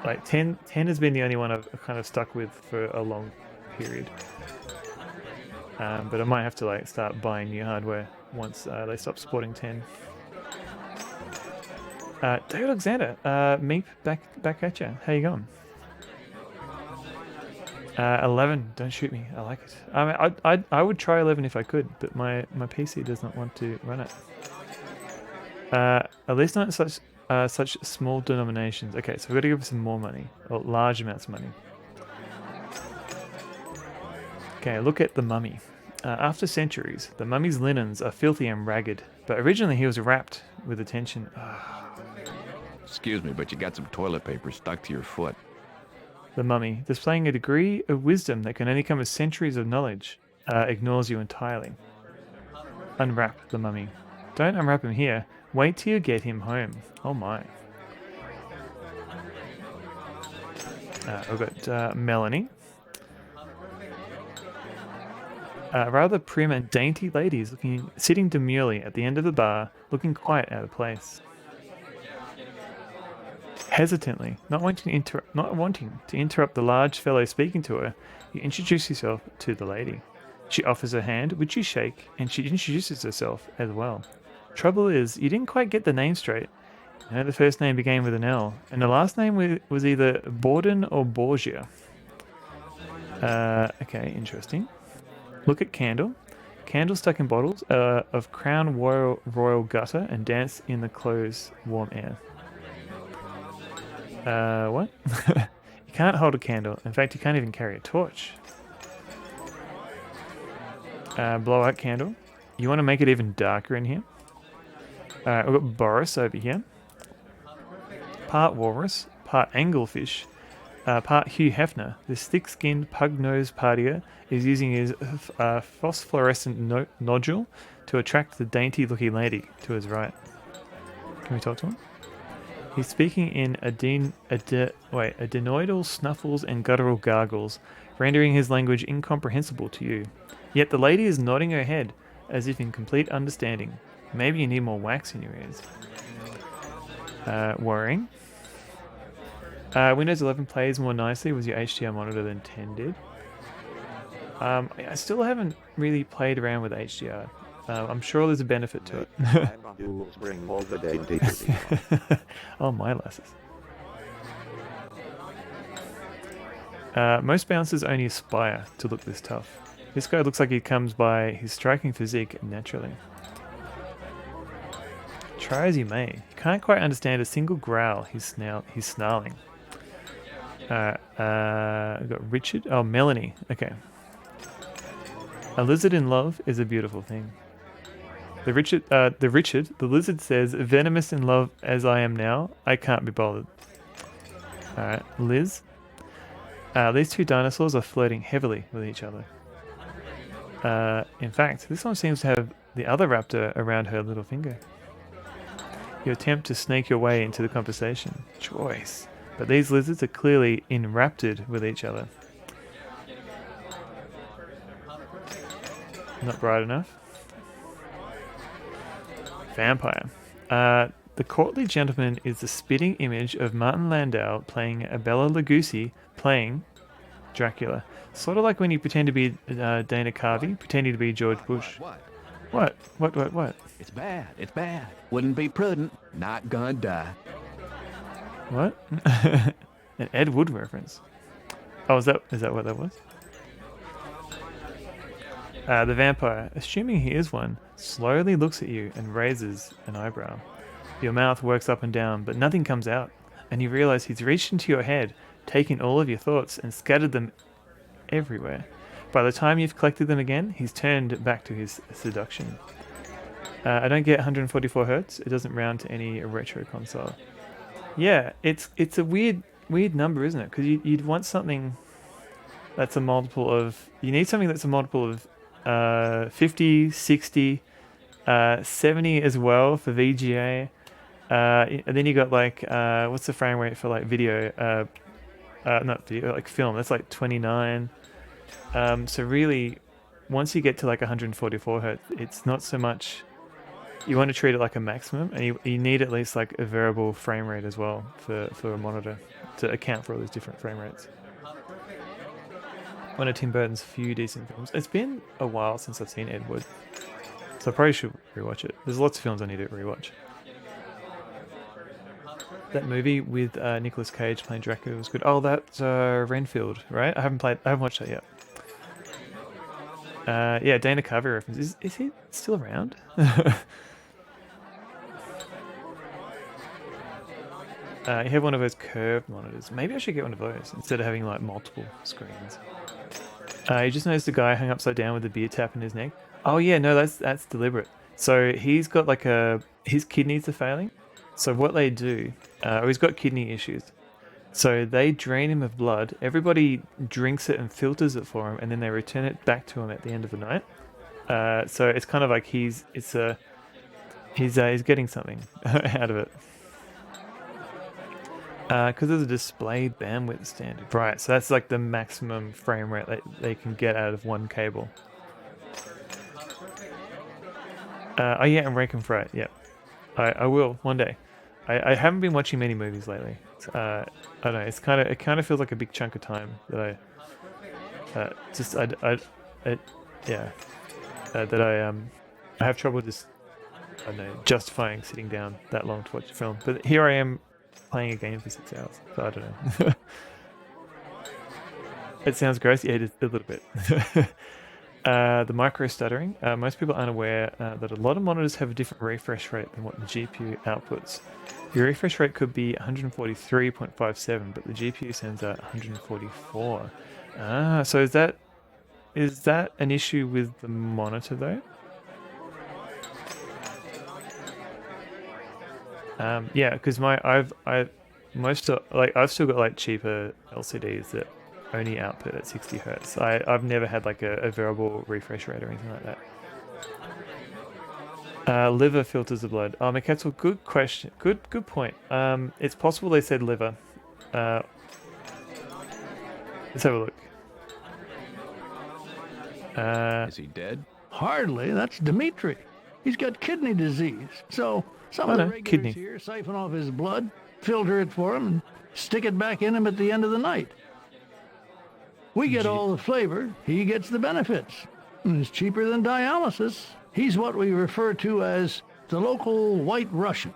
Like 10 has been the only one I've kind of stuck with for a long period. But I might have to like start buying new hardware once they stop supporting 10. David Alexander, Meep, back at you. How you going? 11. Don't shoot me. I like it. I mean, I would try 11 if I could, but my PC does not want to run it. At least not such small denominations. Okay, so we've got to give some more money, or large amounts of money. Okay, look at the mummy. After centuries, the mummy's linens are filthy and ragged, but originally he was wrapped with attention. Excuse me, but you got some toilet paper stuck to your foot. The mummy, displaying a degree of wisdom that can only come with centuries of knowledge, ignores you entirely. Unwrap the mummy. Don't unwrap him here. Wait till you get him home. Oh my. We've got Melanie. Rather prim and dainty ladies sitting demurely at the end of the bar, looking quite out of place. Hesitantly, not wanting to interrupt the large fellow speaking to her, you introduce yourself to the lady. She offers her hand, which you shake, and she introduces herself as well. Trouble is, you didn't quite get the name straight. You know, the first name began with an L, and the last name was either Borden or Borgia. Okay, interesting. Look at candle. Candle stuck in bottles of Crown Royal Gutter and dance in the close, warm air. What? You can't hold a candle. In fact, you can't even carry a torch. Blow out candle. You want to make it even darker in here. We've got Boris over here. Part walrus, part anglefish, part Hugh Hefner. This thick-skinned, pug-nosed partier is using his phosphorescent nodule to attract the dainty-looking lady to his right. Can we talk to him? He's speaking in adenoidal snuffles and guttural gargles, rendering his language incomprehensible to you. Yet the lady is nodding her head, as if in complete understanding. Maybe you need more wax in your ears. Worrying. Windows 11 plays more nicely with your HDR monitor than 10 did. I still haven't really played around with HDR. I'm sure there's a benefit to it. Oh, my lasses. Most bouncers only aspire to look this tough. This guy looks like he comes by his striking physique naturally. Try as you may, you can't quite understand a single growl he's snarling. We've got Richard. Oh, Melanie. Okay. A lizard in love is a beautiful thing. The lizard says, venomous in love as I am now, I can't be bothered. Alright, Liz. These two dinosaurs are flirting heavily with each other. In fact, this one seems to have the other raptor around her little finger. You attempt to snake your way into the conversation. Choice. But these lizards are clearly enraptured with each other. Not bright enough. Vampire. The courtly gentleman is the spitting image of Martin Landau playing Bela Lugosi playing Dracula. Sort of like when you pretend to be Dana Carvey, pretending to be George Bush. What? What? It's bad. It's bad. Wouldn't be prudent. Not gonna die. What? An Ed Wood reference. Oh, is that what that was? The vampire, assuming he is one, slowly looks at you and raises an eyebrow. Your mouth works up and down, but nothing comes out, and you realize he's reached into your head, taken all of your thoughts, and scattered them everywhere. By the time you've collected them again, he's turned back to his seduction. I don't get 144 Hz. It doesn't round to any retro console. Yeah, it's a weird number, isn't it? Because you'd want something that's a multiple of... You need something that's a multiple of 50, 60, 70 as well for VGA. And then you got like, what's the frame rate for like video? Not video, like film. That's like 29. So really, once you get to like 144 Hz, it's not so much... You want to treat it like a maximum, and you need at least like a variable frame rate as well for a monitor to account for all these different frame rates. One of Tim Burton's few decent films. It's been a while since I've seen Ed Wood, so I probably should rewatch it. There's lots of films I need to rewatch. That movie with Nicolas Cage playing Dracula was good. Oh, that's Renfield, right? I haven't watched that yet. Yeah, Dana Carvey reference. Is he still around? You have one of those curved monitors. Maybe I should get one of those instead of having like multiple screens. You just noticed the guy hung upside down with a beer tap in his neck. Oh yeah, no, that's deliberate. So he's got like his kidneys are failing. So what they do, or he's got kidney issues. So they drain him of blood. Everybody drinks it and filters it for him, and then they return it back to him at the end of the night. So it's kind of like he's getting something out of it. Because there's a displayed bandwidth standard. Right, so that's like the maximum frame rate that they can get out of one cable. Oh yeah, and Rake and Fright, yeah. I will, one day. I haven't been watching many movies lately. I don't know, it kind of feels like a big chunk of time that I have trouble just, I don't know, justifying sitting down that long to watch a film. But here I am playing a game for 6 hours, so I don't know. It sounds gross, yeah, it is a little bit. The micro stuttering. Most people aren't aware that a lot of monitors have a different refresh rate than what the GPU outputs. Your refresh rate could be 143.57, but the GPU sends out 144. Ah, so is that an issue with the monitor though? Yeah, because I've still got like cheaper LCDs that only output at 60 hertz. I've never had like a variable refresh rate or anything like that. Liver filters the blood. Oh, Miketzel, good question. Good point. It's possible they said liver. Let's have a look. Is he dead? Hardly. That's Dimitri. He's got kidney disease. So some of the regulars here siphon off his blood, filter it for him, and stick it back in him at the end of the night. We get all the flavor, he gets the benefits. And it's cheaper than dialysis. He's what we refer to as the local white Russian.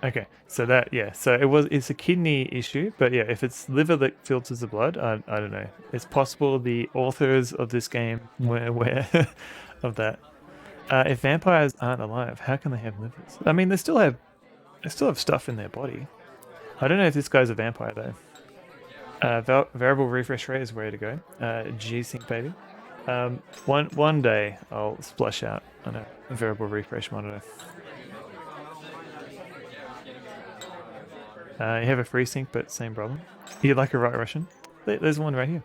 Okay, so it's a kidney issue, but yeah, if it's liver that filters the blood, I don't know. It's possible the authors of this game were aware of that. If vampires aren't alive, how can they have livers? I mean, they still have stuff in their body. I don't know if this guy's a vampire though. Variable refresh rate is the way to go. G-Sync baby. One day I'll splash out on a variable refresh monitor. You have a FreeSync, but same problem. You like a right Russian? There's one right here.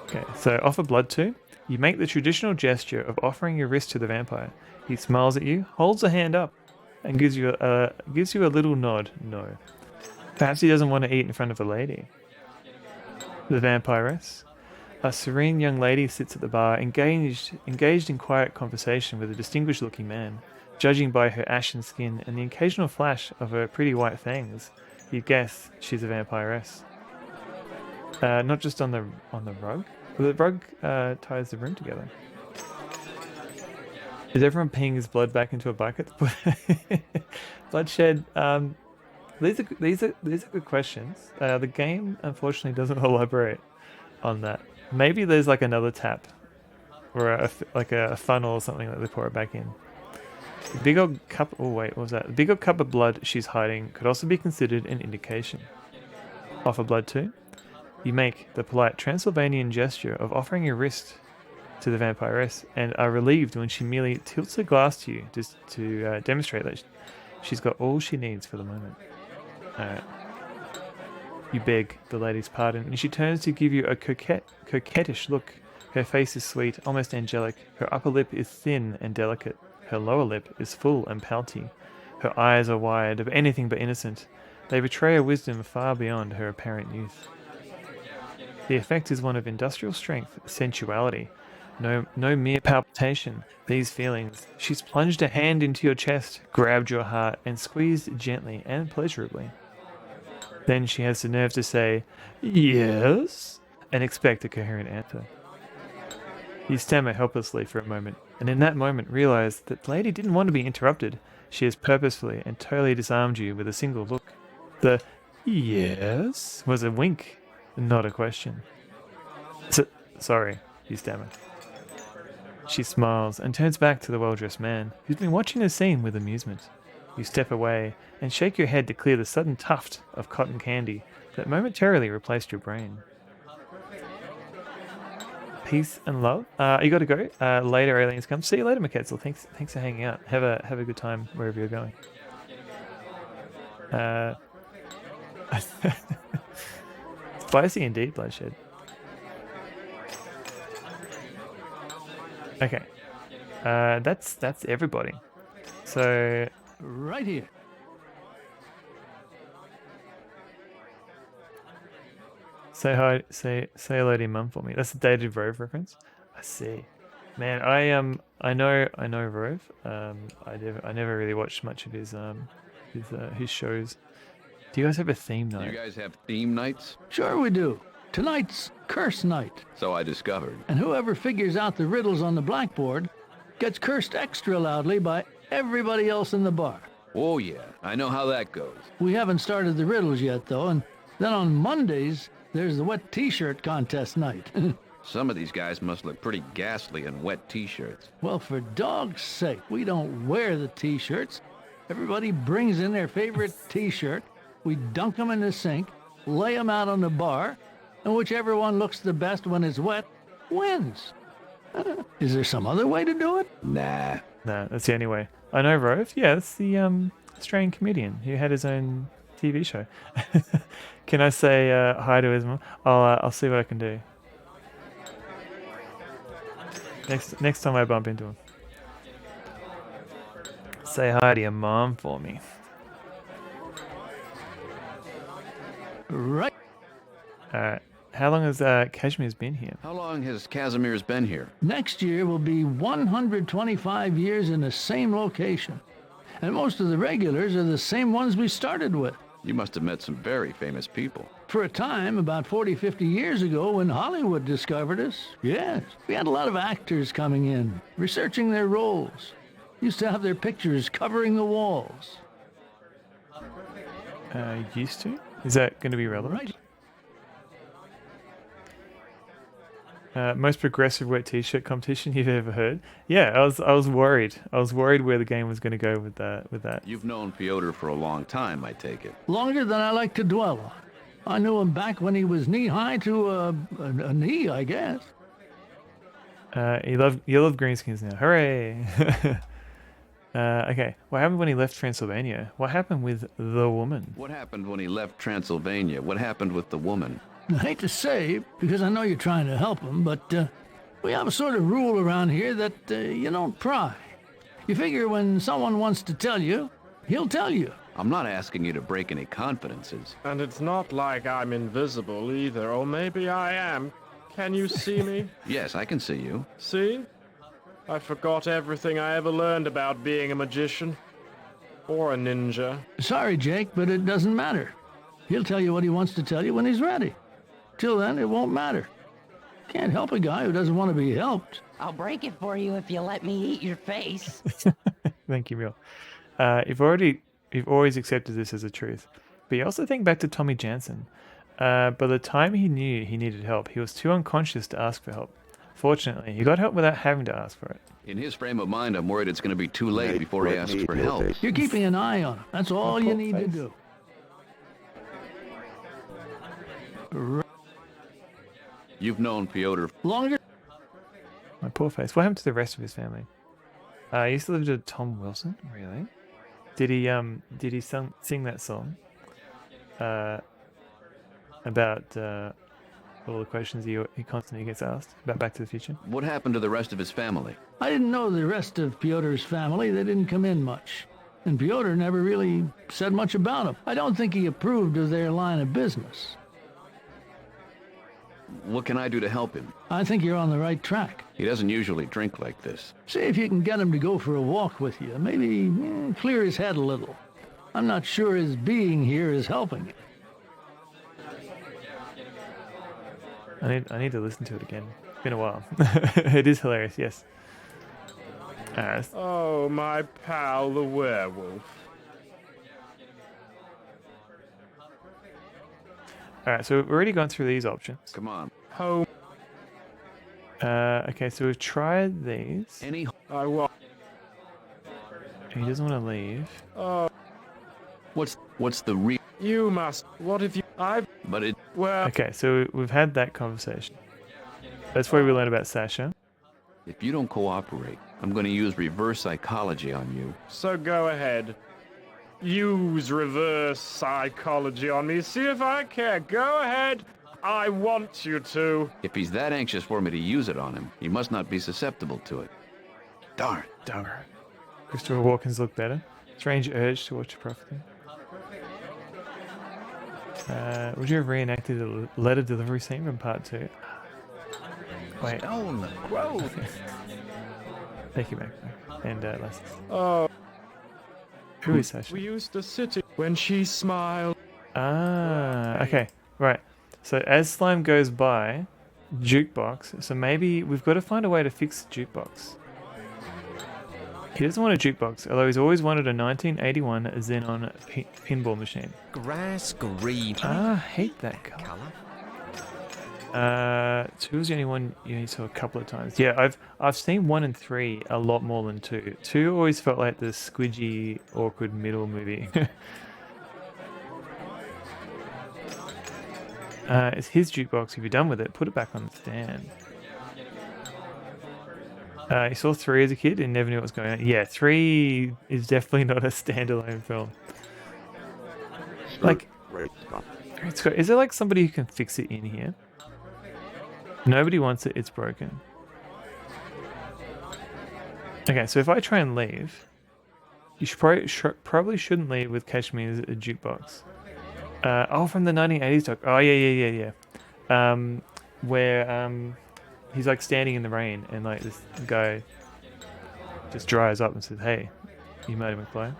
Okay, so offer blood to. You make the traditional gesture of offering your wrist to the vampire. He smiles at you, holds a hand up, and gives you a little nod. No. Perhaps he doesn't want to eat in front of a lady. The vampiress. A serene young lady sits at the bar, engaged in quiet conversation with a distinguished-looking man. Judging by her ashen skin and the occasional flash of her pretty white fangs, you'd guess she's a vampiress. Not just on the rug. The rug ties the room together. Is everyone peeing his blood back into a bucket? Bloodshed. These are good questions. The game unfortunately doesn't elaborate on that. Maybe there's like another tap, or a funnel or something that they pour it back in. The big old cup. Oh wait, what was that? The big old cup of blood she's hiding could also be considered an indication. Offer blood too. You make the polite Transylvanian gesture of offering your wrist to the vampiress, and are relieved when she merely tilts her glass to you just to demonstrate that she's got all she needs for the moment. You beg the lady's pardon, and she turns to give you a coquettish look. Her face is sweet, almost angelic. Her upper lip is thin and delicate. Her lower lip is full and pouty. Her eyes are wide, of anything but innocent. They betray a wisdom far beyond her apparent youth. The effect is one of industrial strength, sensuality. No mere palpitation, these feelings. She's plunged a hand into your chest, grabbed your heart, and squeezed gently and pleasurably. Then she has the nerve to say, "Yes," and expect a coherent answer. You stammer helplessly for a moment, and in that moment realize that the lady didn't want to be interrupted. She has purposefully and totally disarmed you with a single look. The "yes" was a wink, not a question. Sorry, you stammer. She smiles and turns back to the well-dressed man, who's been watching the scene with amusement. You step away and shake your head to clear the sudden tuft of cotton candy that momentarily replaced your brain. Peace and love. You got to go. Later, aliens come. See you later, Miketzel. Thanks for hanging out. Have a good time wherever you're going. Spicy indeed, Bloodshed. Okay. That's everybody. So right here. Say hi. Say hello to your mum for me. That's a Dated Rove reference. I see. Man, I know Rove. I never really watched much of his shows. Do you guys have a theme night? Do you guys have theme nights? Sure we do. Tonight's curse night. So I discovered. And whoever figures out the riddles on the blackboard gets cursed extra loudly by everybody else in the bar. Oh yeah, I know how that goes. We haven't started the riddles yet though, and then on Mondays there's the wet t-shirt contest night. Some of these guys must look pretty ghastly in wet t-shirts. Well, for dog's sake, we don't wear the t-shirts. Everybody brings in their favorite t-shirt. We dunk them in the sink, lay them out on the bar, and whichever one looks the best when it's wet wins. Is there some other way to do it? Nah, that's the only way. I know Rove. Yeah, that's the Australian comedian who had his own TV show. Can I say hi to his mom? I'll see what I can do. Next time I bump into him. Say hi to your mom for me. Right. How long has Kashmir's been here? How long has Casimir's been here? Next year will be 125 years in the same location. And most of the regulars are the same ones we started with. You must have met some very famous people. For a time, about 40, 50 years ago, when Hollywood discovered us, yes, we had a lot of actors coming in, researching their roles. Used to have their pictures covering the walls. Used to? Is that going to be relevant? Right. Most progressive wet t-shirt competition you've ever heard? Yeah, I was worried. I was worried where the game was going to go with that. You've known Pyotr for a long time, I take it. Longer than I like to dwell on. I knew him back when he was knee-high to a knee, I guess. You love greenskins now. Hooray! Okay, what happened when he left Transylvania? What happened with the woman? What happened when he left Transylvania? What happened with the woman? I hate to say, because I know you're trying to help him, but we have a sort of rule around here that you don't pry. You figure when someone wants to tell you, he'll tell you. I'm not asking you to break any confidences. And it's not like I'm invisible either, or maybe I am. Can you see me? Yes, I can see you. See? I forgot everything I ever learned about being a magician. Or a ninja. Sorry, Jake, but it doesn't matter. He'll tell you what he wants to tell you when he's ready. Till then, it won't matter. Can't help a guy who doesn't want to be helped. I'll break it for you if you let me eat your face. Thank you, Mil. You've always accepted this as a truth. But you also think back to Tommy Jansen. By the time he knew he needed help, he was too unconscious to ask for help. Fortunately, he got help without having to ask for it. In his frame of mind, I'm worried it's going to be too late before he asks for help. You're keeping an eye on him. That's all you need to do. You've known Pyotr longer. My poor face. What happened to the rest of his family? He used to live with Tom Wilson. Really? Did he sing that song? About all the questions he constantly gets asked about Back to the Future. What happened to the rest of his family? I didn't know the rest of Pyotr's family. They didn't come in much. And Pyotr never really said much about them. I don't think he approved of their line of business. What can I do to help him? I think you're on the right track. He doesn't usually drink like this. See if you can get him to go for a walk with you. Maybe clear his head a little. I'm not sure his being here is helping him. I need to listen to it again. It's been a while. It is hilarious, yes. Oh, my pal, the werewolf. Alright, so we've already gone through these options. Come on. Home. Okay, so we've tried these. I want. He doesn't want to leave. Oh. What's the real? You must. What if you? But it. Well. Okay, so we've had that conversation. That's where we learned about Sasha. If you don't cooperate, I'm going to use reverse psychology on you. So go ahead. Use reverse psychology on me. See if I care. Go ahead. I want you to. If he's that anxious for me to use it on him, he must not be susceptible to it. Darn. Christopher Walken's look better. Strange urge to watch a prophecy. Would you have reenacted the letter delivery scene from part 2? Wait. Stone the growth. Thank you, Mac. And Lasses. Oh. Who is Sasha? We used to sit when she smiled. Ah, okay. Right. So as Slime goes by, jukebox. So maybe we've got to find a way to fix the jukebox. He doesn't want a jukebox, although he's always wanted a 1981 Xenon pinball machine. Grass green. I hate that color. Two was the only one you only saw a couple of times. Yeah, I've seen 1 and 3 a lot more than 2. 2 always felt like the squidgy, awkward middle movie. It's his jukebox. If you're done with it, put it back on the stand. You saw 3 as a kid and never knew what was going on. Yeah, 3 is definitely not a standalone film. Like, is there like somebody who can fix it in here? Nobody wants it, it's broken. Okay, so if I try and leave, you should probably shouldn't leave with Kashmir's a jukebox. Oh, from the 1980s doc. Oh, yeah. Where he's like standing in the rain and like this guy just dries up and says, "Hey, you Marty McFly."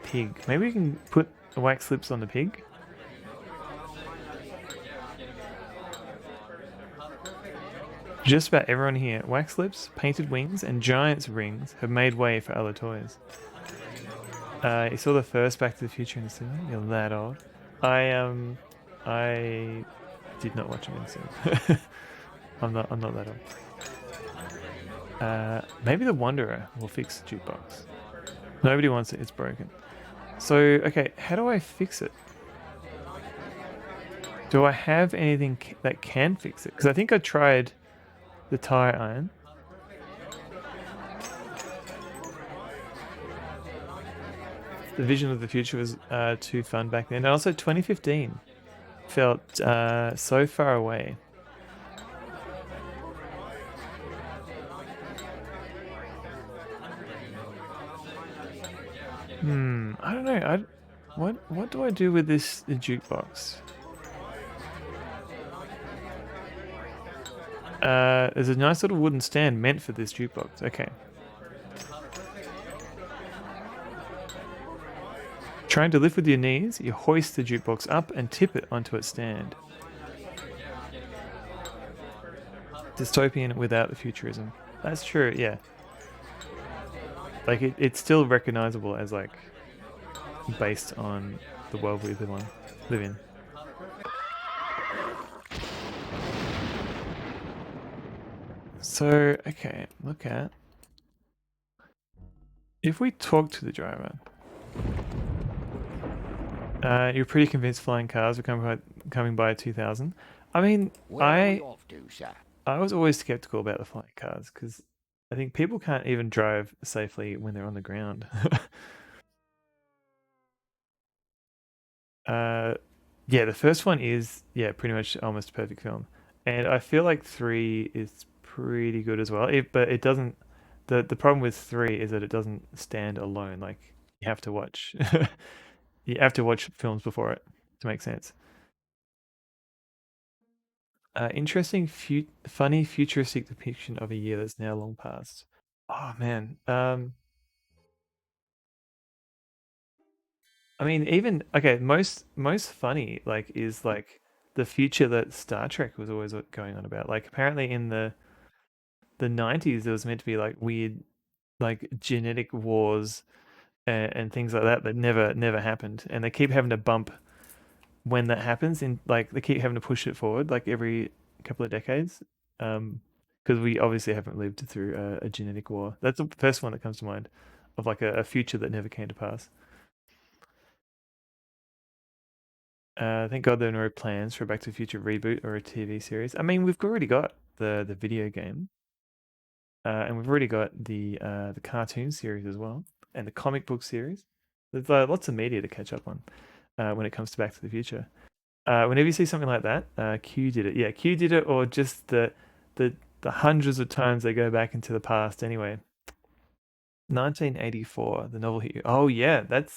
Pig. Maybe we can put wax lips on the pig. Just about everyone here, wax lips, painted wings, and giant's rings have made way for other toys. You saw the first Back to the Future in the cinema? You're that old. I did not watch it in the cinema. I'm not that old. Maybe the Wanderer will fix the jukebox. Nobody wants it, it's broken. So, okay, how do I fix it? Do I have anything that can fix it? Because I think I tried the tire iron. The vision of the future was too fun back then. And also 2015 felt so far away. I don't know. What do I do with this jukebox? There's a nice little wooden stand meant for this jukebox. Okay. Trying to lift with your knees, you hoist the jukebox up and tip it onto its stand. Dystopian without the futurism. That's true, yeah. Like, it's still recognizable as, like, based on the world we live in. So, okay, look at... If we talk to the driver... you're pretty convinced flying cars were coming by 2000. I mean, I was always skeptical about the flying cars because I think people can't even drive safely when they're on the ground. Yeah, the first one is pretty much almost a perfect film, and I feel like 3 is pretty good as well. But it doesn't. The problem with 3 is that it doesn't stand alone. Like you have to watch. You have to watch films before it to make sense. Interesting, funny, futuristic depiction of a year that's now long past. Oh man. I mean, even most funny is like the future that Star Trek was always going on about. Like apparently in the 90s there was meant to be like weird like genetic wars and things like that never happened, and they keep having to bump when that happens, in like they keep having to push it forward like every couple of decades, because we obviously haven't lived through a genetic war. That's the first one that comes to mind of like a future that never came to pass. Thank God there are no plans for a Back to the Future reboot or a TV series. I mean, we've already got the video game, and we've already got the cartoon series as well, and the comic book series. There's lots of media to catch up on when it comes to Back to the Future. Whenever you see something like that, Q did it. Yeah, Q did it, or just the the hundreds of times they go back into the past. Anyway, 1984, the novel hit you. Oh yeah, that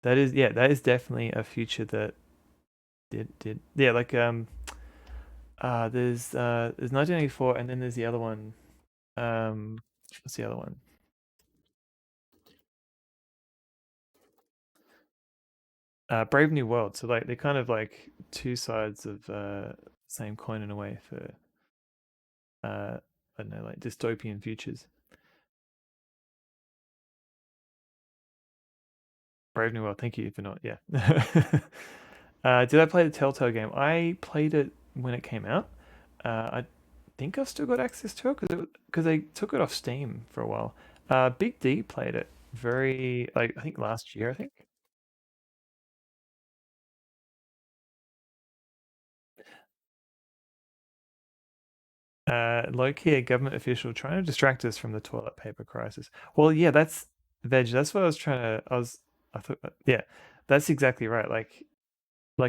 is definitely a future that did yeah, like there's 1984, and then there's the other one. What's the other one? Brave New World. So like they're kind of like two sides of same coin in a way for I don't know, like dystopian futures. Brave New World. Thank you for not. Yeah. Did I play the Telltale game? I played it when it came out. I think I've still got access to it because they took it off Steam for a while. Big D played it very like I think last year. I think. Low-key a government official trying to distract us from the toilet paper crisis. Well, yeah, that's Veg. That's what I was trying to. I thought. Yeah, that's exactly right. Like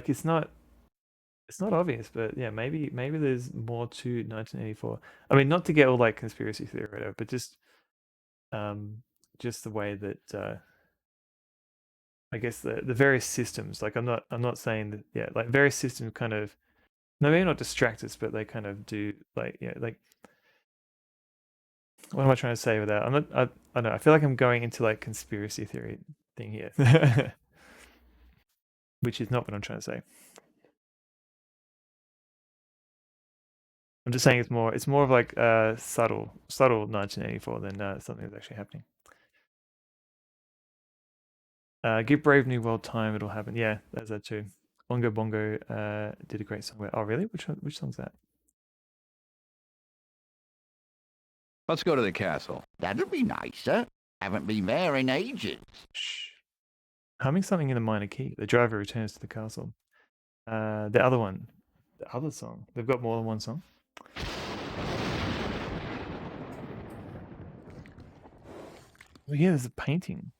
it's not obvious, but yeah, maybe there's more to 1984. I mean, not to get all like conspiracy theory or whatever, but just the way that I guess the various systems. Like I'm not saying that. Yeah, like various systems kind of. No, maybe not distract us, but they kind of do. Like yeah, like what am I trying to say with that? I don't know. I feel like I'm going into like conspiracy theory thing here, which is not what I'm trying to say. I'm just saying it's more of like subtle 1984 than something that's actually happening. Give Brave New World time, it'll happen. Yeah, there's that too. Bongo Bongo did a great song. Oh really? Which song's that? Let's go to the castle. That'd be nicer. Haven't been there in ages. Shh. Humming something in a minor key. The driver returns to the castle. The other one. The other song. They've got more than one song. Oh yeah, there's a painting.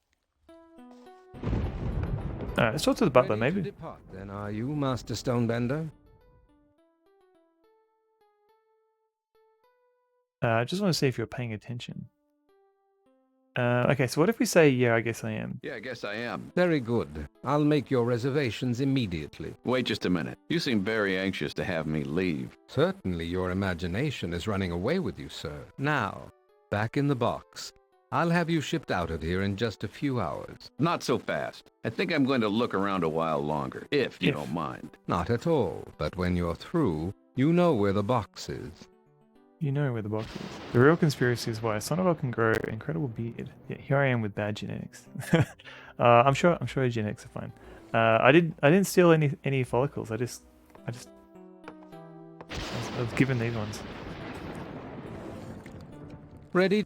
Let's talk to the butler, Ready maybe. to depart, then, are you, Master Stonebender? I just want to see if you're paying attention. Okay, so what if we say, yeah, I guess I am? Yeah, I guess I am. Very good. I'll make your reservations immediately. Wait just a minute. You seem very anxious to have me leave. Certainly your imagination is running away with you, sir. Now, back in the box. I'll have you shipped out of here in just a few hours. Not so fast. I think I'm going to look around a while longer, if you don't mind. Not at all, but when you're through, you know where the box is. You know where the box is. The real conspiracy is why Sonobel can grow incredible beard. Yet here I am with bad genetics. I'm sure your genetics are fine. I didn't steal any follicles. I was given these ones. Ready?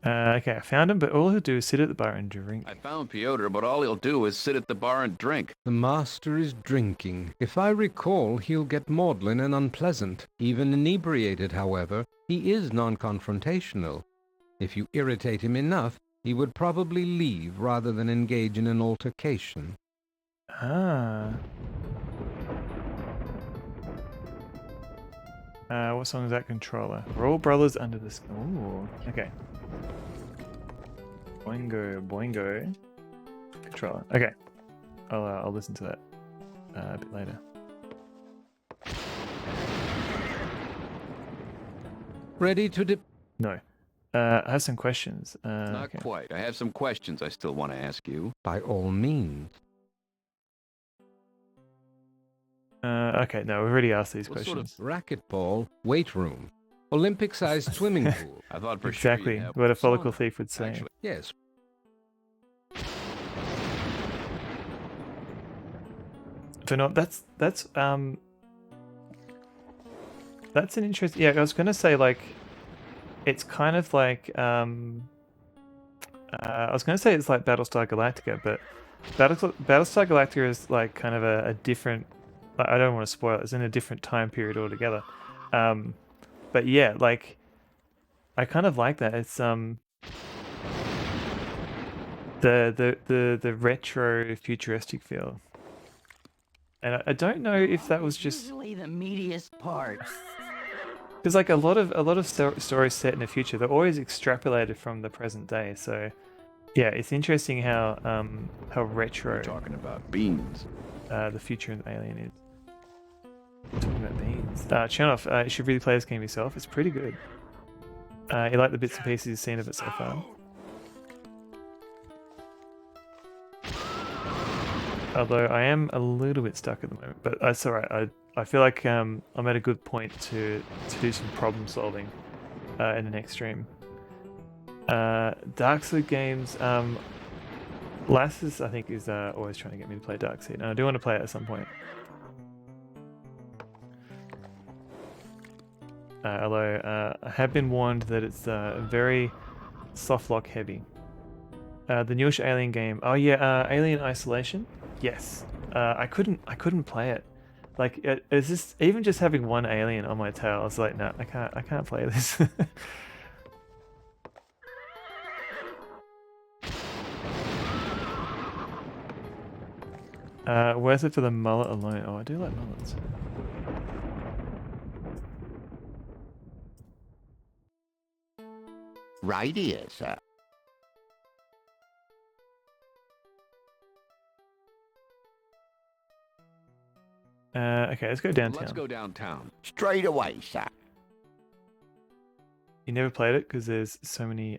Okay, I found him, but all he'll do is sit at the bar and drink. I found Piotr, but all he'll do is sit at the bar and drink. The master is drinking. If I recall, he'll get maudlin and unpleasant. Even inebriated, however, he is non-confrontational. If you irritate him enough, he would probably leave rather than engage in an altercation. Ah. What song is that? Controller. We're all brothers under the sky. Ooh, okay. Boingo, boingo. Controller. Okay. I'll listen to that a bit later. Ready to dip? No. I have some questions. Not okay. quite. I have some questions I still want to ask you. By all means. Okay, no, we've already asked these questions. Sort of racquetball, weight room, Olympic-sized swimming pool. I thought for exactly sure what a follicle thief would say. Actually, yes. So no, that's an interesting. Yeah, I was gonna say like, it's kind of like I was gonna say it's like Battlestar Galactica, but Battlestar Galactica is like kind of a different. I don't want to spoil it. It's in a different time period altogether. But yeah, like I kind of like that. It's the retro futuristic feel. And I don't know if that was just Usually the meatiest part. Because like a lot of stories set in the future, they're always extrapolated from the present day. So yeah, it's interesting how retro. We're talking about beans. The future of Alien is. Talking about beans. Chernoff, you should really play this game yourself. It's pretty good. You like the bits and pieces you've seen of it so far. Although I am a little bit stuck at the moment, but that's alright. I feel like I'm at a good point to do some problem solving in the next stream. Darkseid games. Lasses, I think, is always trying to get me to play Darkseid, and I do want to play it at some point. Although I have been warned that it's very softlock heavy. The newish Alien game. Oh yeah, Alien Isolation. Yes. I couldn't play it. Like, it's just even just having one alien on my tail. I was like, no, I can't play this. Worth it for the mullet alone. Oh, I do like mullets. Right here, sir. Okay, let's go downtown. Let's go downtown. Straight away, sir. You never played it because there's so many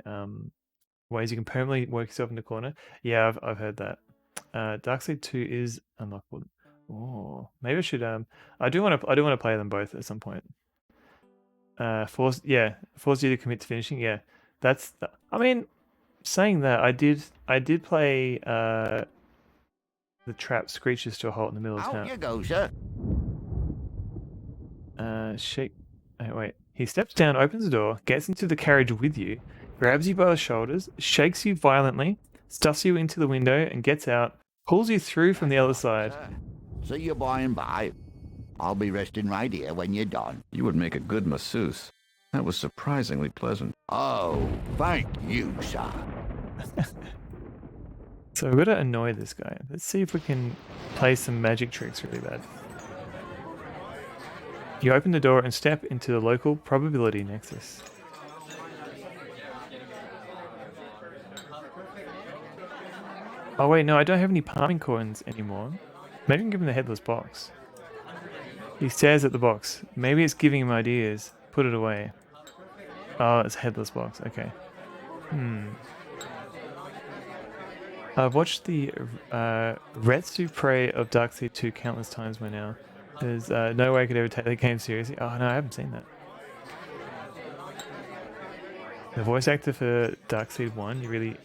ways you can permanently work yourself in the corner. Yeah, I've heard that. Darkseid 2 is unlockable. Oh, maybe I should. I do want to play them both at some point. Force you to commit to finishing. Yeah, that's. I mean, saying that, I did play the trap screeches to a halt in the middle of town. Out you go, sir. Shake. Oh, wait. He steps down, opens the door, gets into the carriage with you, grabs you by the shoulders, shakes you violently, stuffs you into the window, and gets out, pulls you through from the other side. See you by and by. I'll be resting right here when you're done. You would make a good masseuse. That was surprisingly pleasant. Oh, thank you, sir. So we've got to annoy this guy. Let's see if we can play some magic tricks really bad. You open the door and step into the local probability nexus. Oh wait, no, I don't have any palming coins anymore. Maybe I can give him the headless box. He stares at the box. Maybe it's giving him ideas. Put it away. Oh, it's a headless box. Okay. I've watched the Retsu Prey of Darkseid 2 countless times by now. There's no way I could ever take that game seriously. Oh no, I haven't seen that. The voice actor for Darkseid 1, you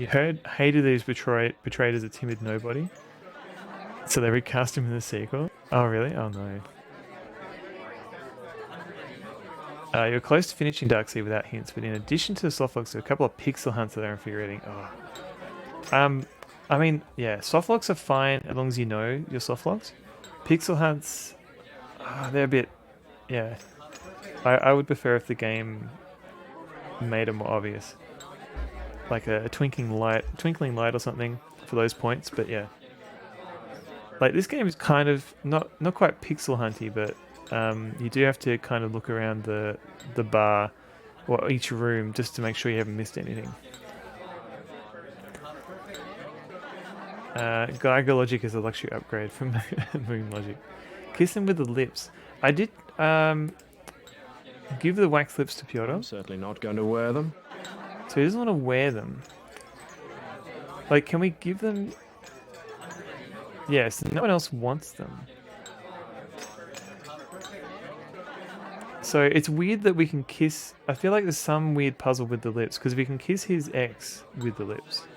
hated that he was portrayed as a timid nobody. So they recast him in the sequel. Oh really? Oh no. You're close to finishing Darkseid without hints, but in addition to the softlocks, there are a couple of pixel hunts that are infuriating. Oh. I mean, yeah, softlocks are fine as long as you know your softlocks. Pixel hunts, they're a bit, yeah. I would prefer if the game made them more obvious, like a twinkling light or something for those points. But yeah, like this game is kind of not quite pixel hunty, but you do have to kind of look around the bar or each room just to make sure you haven't missed anything. Geiger Logic is a luxury upgrade from Moon Logic. Kiss him with the lips. I did give the wax lips to Pyotr. I'm certainly not going to wear them. So he doesn't want to wear them. Like, can we give them... Yes, no one else wants them. So it's weird that we can kiss... I feel like there's some weird puzzle with the lips, because we can kiss his ex with the lips.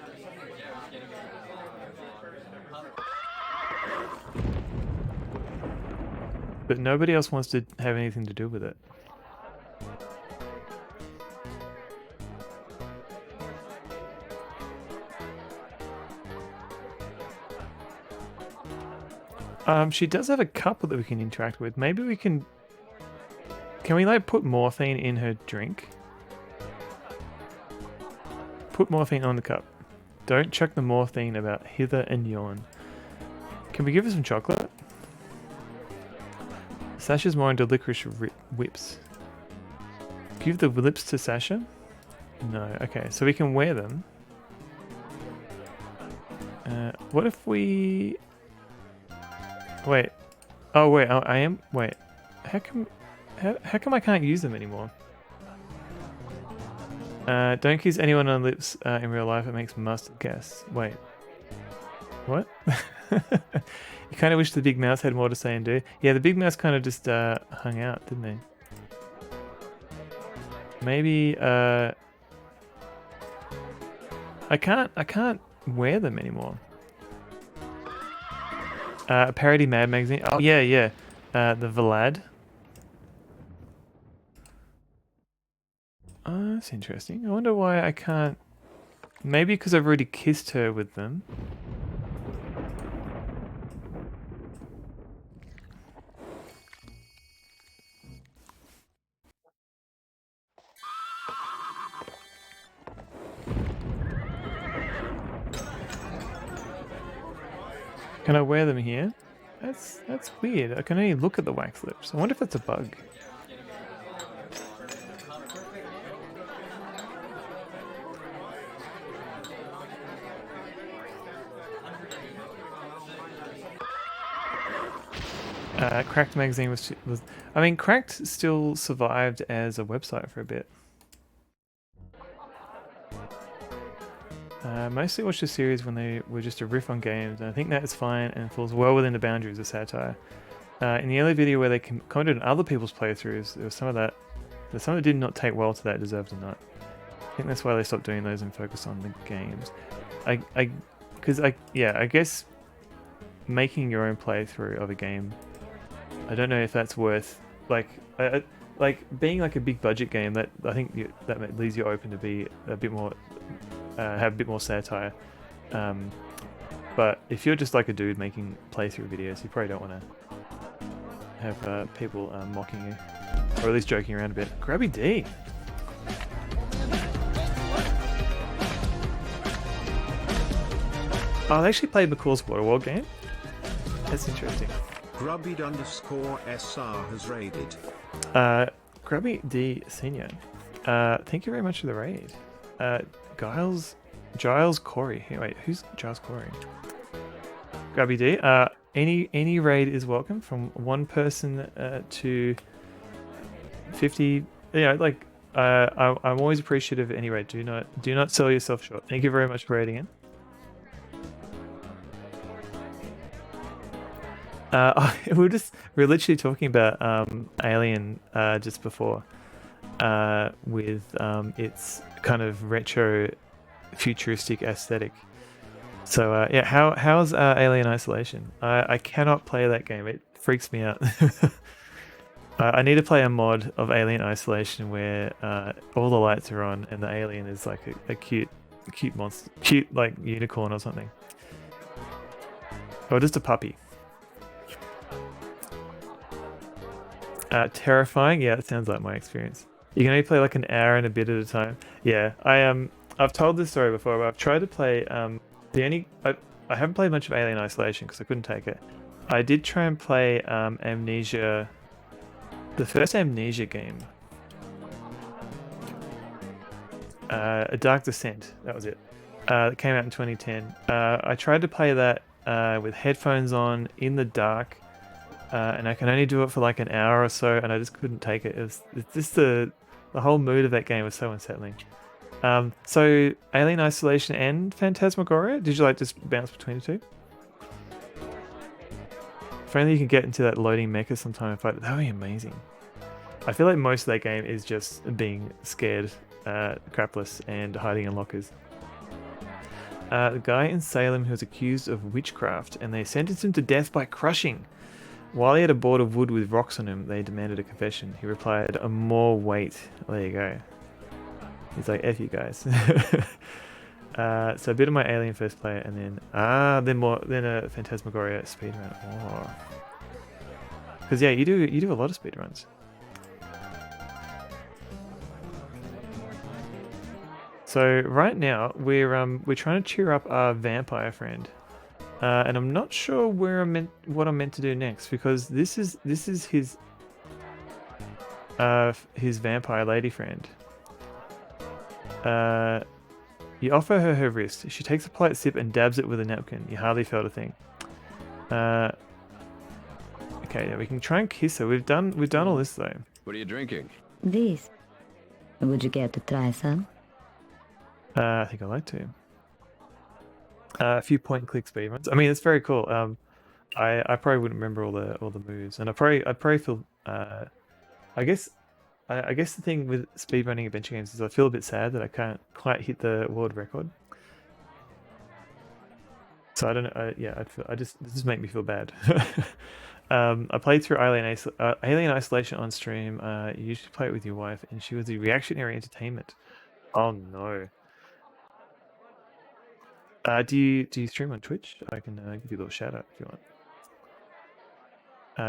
But nobody else wants to have anything to do with it. She does have a couple that we can interact with. Maybe we can... Can we, like, put morphine in her drink? Put morphine on the cup. Don't chuck the morphine about hither and yon. Can we give her some chocolate? Sasha's more into licorice whips. Give the lips to Sasha? No. Okay, so we can wear them. What if we... Wait. Oh, wait. I am... Wait. How come I can't use them anymore? Don't kiss anyone on the lips in real life. It makes mustard gas. Wait. What? You kind of wish the big mouse had more to say and do. Yeah, the big mouse kind of just hung out, didn't he? Maybe I can't wear them anymore. Parody Mad magazine. Oh yeah. The Vlad. Oh, that's interesting. I wonder why I can't. Maybe because I've already kissed her with them. Can I wear them here? That's weird. I can only look at the wax lips. I wonder if that's a bug. Cracked magazine was I mean, Cracked still survived as a website for a bit. Mostly watched the series when they were just a riff on games, and I think that is fine and falls well within the boundaries of satire. In the early video where they commented on other people's playthroughs, there was some of that did not take well to that, deserves a nut. I think that's why they stopped doing those and focused on the games. I guess making your own playthrough of a game, I don't know if that's worth like being like a big budget game. That I think that leaves you open to be a bit more. Have a bit more satire, but if you're just like a dude making playthrough videos, you probably don't want to have people mocking you, or at least joking around a bit. Grabby D. Oh, they actually played McCall's Waterworld game. That's interesting. Grubby_SR has raided. Grubby D Senior. Thank you very much for the raid. Giles Corey. Hey, wait, who's Giles Corey? Grubby D. Any raid is welcome, from one person to 50. I'm always appreciative of any raid. Do not sell yourself short. Thank you very much for raiding in. We're literally talking about Alien just before, with its kind of retro futuristic aesthetic. So yeah, how's Alien Isolation? I cannot play that game. It freaks me out. I need to play a mod of Alien Isolation where all the lights are on and the alien is like a cute monster, cute like unicorn or something, or just a puppy. Terrifying. Yeah, that sounds like my experience. You can only play like an hour and a bit at a time. Yeah, I've told this story before, but I've tried to play I haven't played much of Alien Isolation because I couldn't take it. I did try and play Amnesia, the first Amnesia game. A Dark Descent, that was it. It came out in 2010. I tried to play that with headphones on in the dark, and I can only do it for like an hour or so, and I just couldn't take it. It's just the whole mood of that game was so unsettling. So Alien Isolation and Phantasmagoria, did you like just bounce between the two? If only you can get into that loading mecha sometime and fight, that would be amazing. I feel like most of that game is just being scared, crapless, and hiding in lockers. The guy in Salem who was accused of witchcraft, and they sentenced him to death by crushing. While he had a board of wood with rocks on him, they demanded a confession. He replied, "More weight." There you go. He's like, F you guys. So a bit of my Alien first player, and then a Phantasmagoria speedrun. Oh. Because yeah, you do a lot of speedruns. So right now we're trying to cheer up our vampire friend, and I'm not sure what I'm meant to do next, because this is his. his vampire lady friend. You offer her her wrist. She takes a polite sip and dabs it with a napkin. You hardly felt a thing. Okay, yeah, we can try and kiss her. We've done all this though. What are you drinking? This. Would you care to try some? I think I'd like to. A few point and click speedruns. I mean, it's very cool. I probably wouldn't remember all the moves, and I'd probably feel. I guess the thing with speedrunning adventure games is I feel a bit sad that I can't quite hit the world record. So I don't know. This just make me feel bad. I played through Alien Isolation on stream. You usually play it with your wife, and she was the reactionary entertainment. Oh no. Do you stream on Twitch? I can give you a little shout out if you want.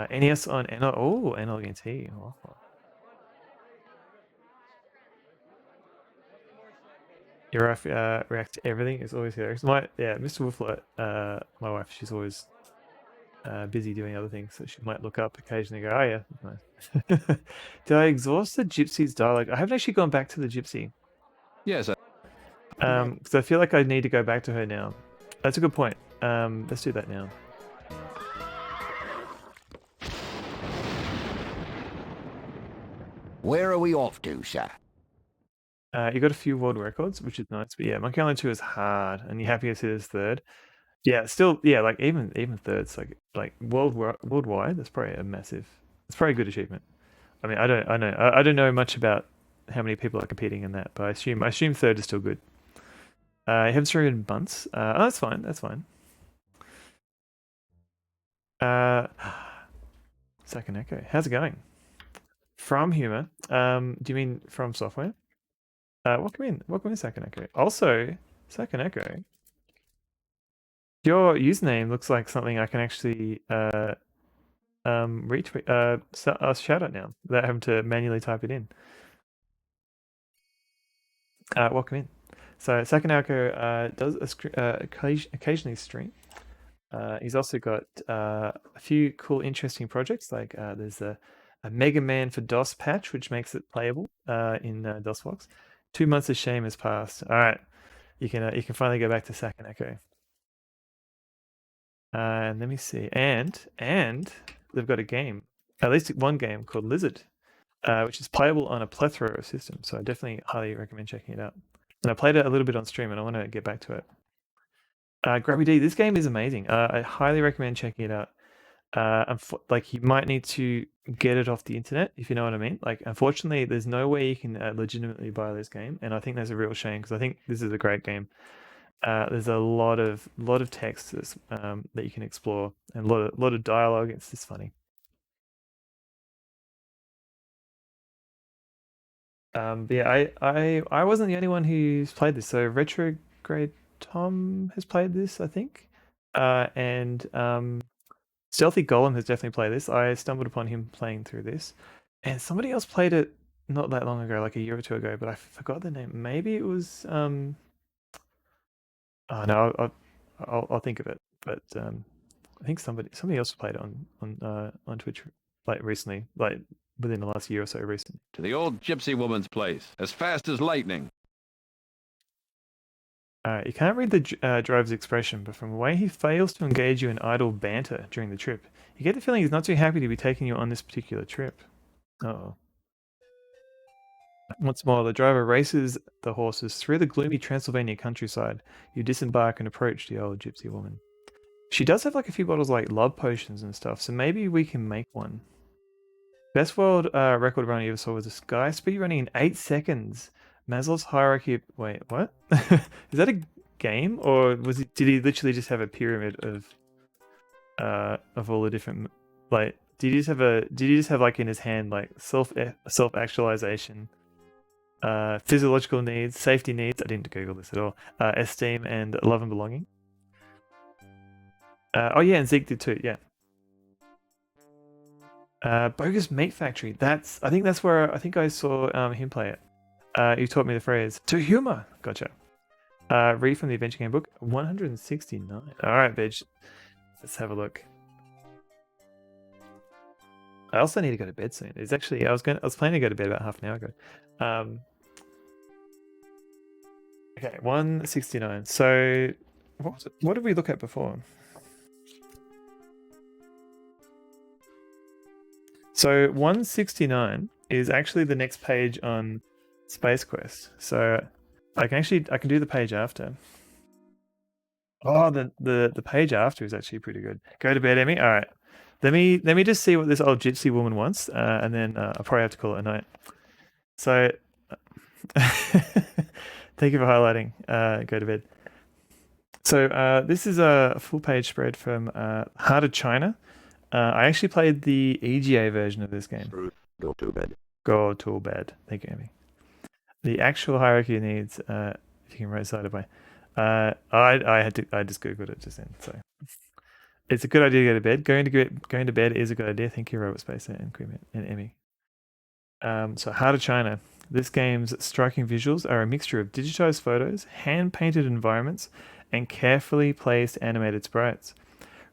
NES on NL. Oh, NLGT. Oh. Your wife reacts to everything. It's always hilarious. Mr. Wolflet, my wife, she's always busy doing other things, so she might look up occasionally and go, oh yeah, nice. Did I exhaust the Gypsy's dialogue? I haven't actually gone back to the Gypsy. Yes. Because I feel like I need to go back to her now. That's a good point. Let's do that now. Where are we off to, sir? You got a few world records, which is nice. But yeah, Monkey Island 2 is hard, and you're happy to see this third. Yeah, still, yeah, like even thirds, like worldwide, that's probably a massive. It's probably a good achievement. I mean, I don't know much about how many people are competing in that, but I assume third is still good. You haven't streamed Bunts. Oh, that's fine. That's fine. Second Echo, how's it going? From Humor. Do you mean from software? Welcome in, Second Echo. Also, Second Echo. Your username looks like something I can actually retweet, shout out now without having to manually type it in. Welcome in. So Second Echo does occasionally stream. He's also got a few cool, interesting projects. Like there's a Mega Man for DOS patch, which makes it playable in DOSBox. 2 months of shame has passed. All right, you can finally go back to Second Echo. And let me see. And they've got a game, at least one game called Lizard, which is playable on a plethora of systems. So I definitely highly recommend checking it out. And I played it a little bit on stream, and I want to get back to it. Grabby D, this game is amazing. I highly recommend checking it out. Like you might need to get it off the internet, if you know what I mean. Like, unfortunately, there's no way you can legitimately buy this game, and I think that's a real shame because I think this is a great game. There's a lot of text that you can explore and a lot of dialogue. It's just funny. But yeah, I wasn't the only one who's played this. So Retrograde Tom has played this, I think, and Stealthy Golem has definitely played this. I stumbled upon him playing through this, and somebody else played it not that long ago, like a year or two ago, but I forgot the name. Maybe it was oh no, I'll think of it. But I think somebody else played it on Twitch like recently, like within the last year or so recently. To the old gypsy woman's place, as fast as lightning. You can't read the driver's expression, but from the way he fails to engage you in idle banter during the trip, you get the feeling he's not too happy to be taking you on this particular trip. Uh-oh. Once more, the driver races the horses through the gloomy Transylvania countryside. You disembark and approach the old gypsy woman. She does have like a few bottles of like love potions and stuff, so maybe we can make one. Best world record run you ever saw was this guy speed running in 8 seconds. Maslow's hierarchy. Wait, what? Is that a game, or did he literally just have a pyramid of all the different like? Did he just have like in his hand like self actualization, physiological needs, safety needs? I didn't Google this at all. Esteem and love and belonging. Oh yeah, and Zeke did too. Yeah. Bogus Meat Factory. I think that's where I saw him play it. You taught me the phrase to humor. Gotcha. Read from the adventure game book. 169. All right, bitch. Let's have a look. I also need to go to bed soon. It's actually I was planning to go to bed about half an hour ago. Okay, 169. So what did we look at before? So 169 is actually the next page on Space Quest. So I can do the page after. Oh, the page after is actually pretty good. Go to bed, Emmy. All right. Let me just see what this old gypsy woman wants, and then I'll probably have to call it a night. So, thank you for highlighting. Go to bed. So this is a full page spread from Heart of China. I actually played the EGA version of this game. Go to bed. Go to bed. Thank you, Amy. The actual hierarchy needs, if you can right side away. I just googled it just then. So it's a good idea to go to bed. Going to bed is a good idea. Thank you, Robert Spacer and Emmy. So Heart of China. This game's striking visuals are a mixture of digitized photos, hand-painted environments, and carefully placed animated sprites.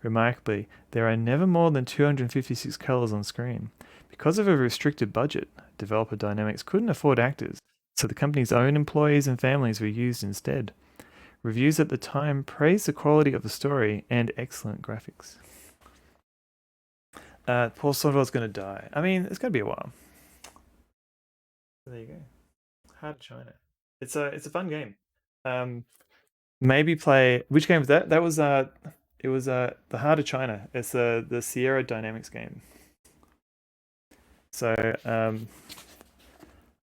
Remarkably, there are never more than 256 colors on screen. Because of a restricted budget, developer Dynamics couldn't afford actors, so the company's own employees and families were used instead. Reviews at the time praised the quality of the story and excellent graphics. Paul Soldwell's going to die. I mean, it's going to be a while. There you go. Heart of China. It's a fun game. Maybe play. Which game was that? That was it was the Heart of China. It's the Sierra Dynamics game. So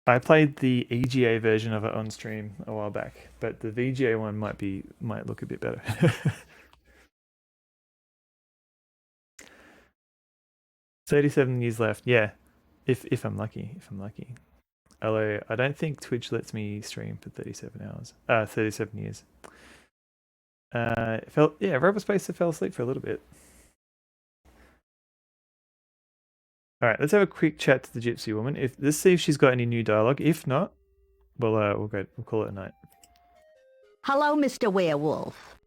I played the EGA version of it on stream a while back, but the VGA one might look a bit better. 37 years left. Yeah, if I'm lucky. Although I don't think Twitch lets me stream for 37 hours. 37 years. Robospacer fell asleep for a little bit. All right, let's have a quick chat to the gypsy woman. Let's see if she's got any new dialogue. If not, we'll call it a night. Hello, Mr. Werewolf.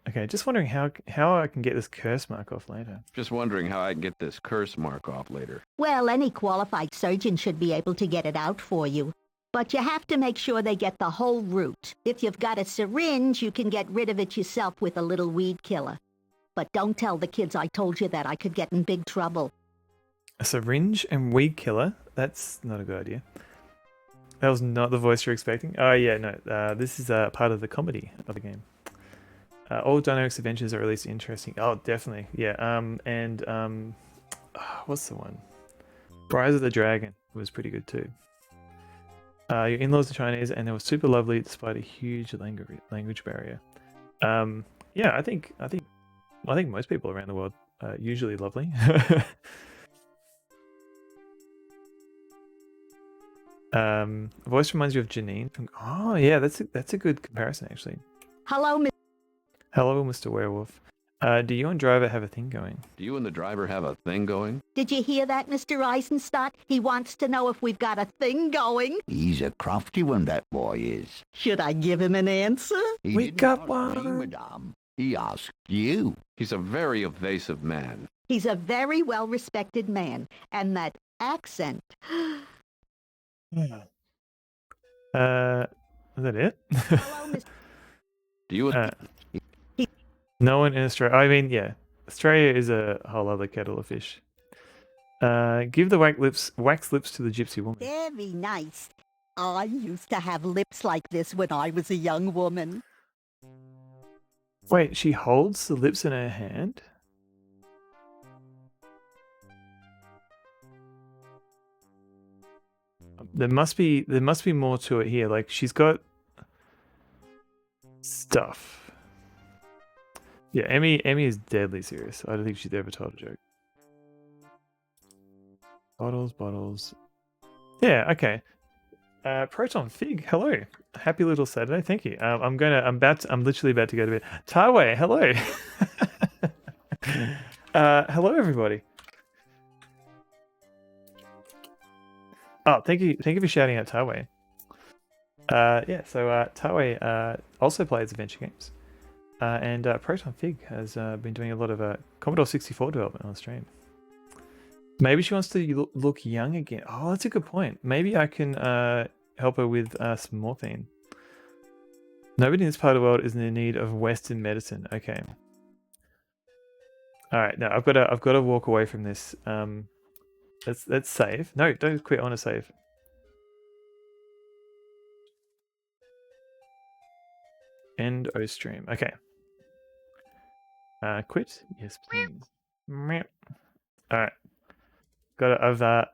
Okay, just wondering how I can get this curse mark off later. Just wondering how I can get this curse mark off later. Well, any qualified surgeon should be able to get it out for you. But you have to make sure they get the whole root. If you've got a syringe, you can get rid of it yourself with a little weed killer. But don't tell the kids I told you that. I could get in big trouble. A syringe and weed killer? That's not a good idea. That was not the voice you're expecting. Oh yeah, no. This is part of the comedy of the game. All Dynamics adventures are released interesting. Oh, definitely. Yeah. What's the one? Rise of the Dragon was pretty good too. Your in-laws are Chinese, and they were super lovely despite a huge language barrier. Yeah, I think most people around the world are usually lovely. Voice reminds you of Janine from. Oh yeah, that's a good comparison actually. Hello, Hello, Mr. Werewolf. Do you and Driver have a thing going? Do you and the driver have a thing going? Did you hear that, Mr. Eisenstadt? He wants to know if we've got a thing going. He's a crafty one, that boy is. Should I give him an answer? We got one. Madame. He asked you. He's a very evasive man. He's a very well-respected man, and that accent. Is that it? Hello, Mr. Do you? No one in Australia. I mean, yeah, Australia is a whole other kettle of fish. Give the wax lips to the gypsy woman. Very nice. I used to have lips like this when I was a young woman. Wait, she holds the lips in her hand? There must be more to it here. Like she's got stuff. Yeah, Emmy is deadly serious. I don't think she's ever told a joke. Bottles. Yeah, okay. Proton Fig, hello. Happy little Saturday, thank you. I'm literally about to go to bed. Taiwei, hello. Hello everybody. Oh, thank you for shouting out Taiwei. Yeah, so Taiwei also plays adventure games. And Proton Fig has been doing a lot of Commodore 64 development on stream. Maybe she wants to look young again. Oh, that's a good point. Maybe I can help her with some morphine. Nobody in this part of the world is in need of Western medicine. Okay. All right. Now I've got to walk away from this. Let's save. No, don't quit. I want to save. End O stream. Okay. Quit. Yes, please. All right. Got it.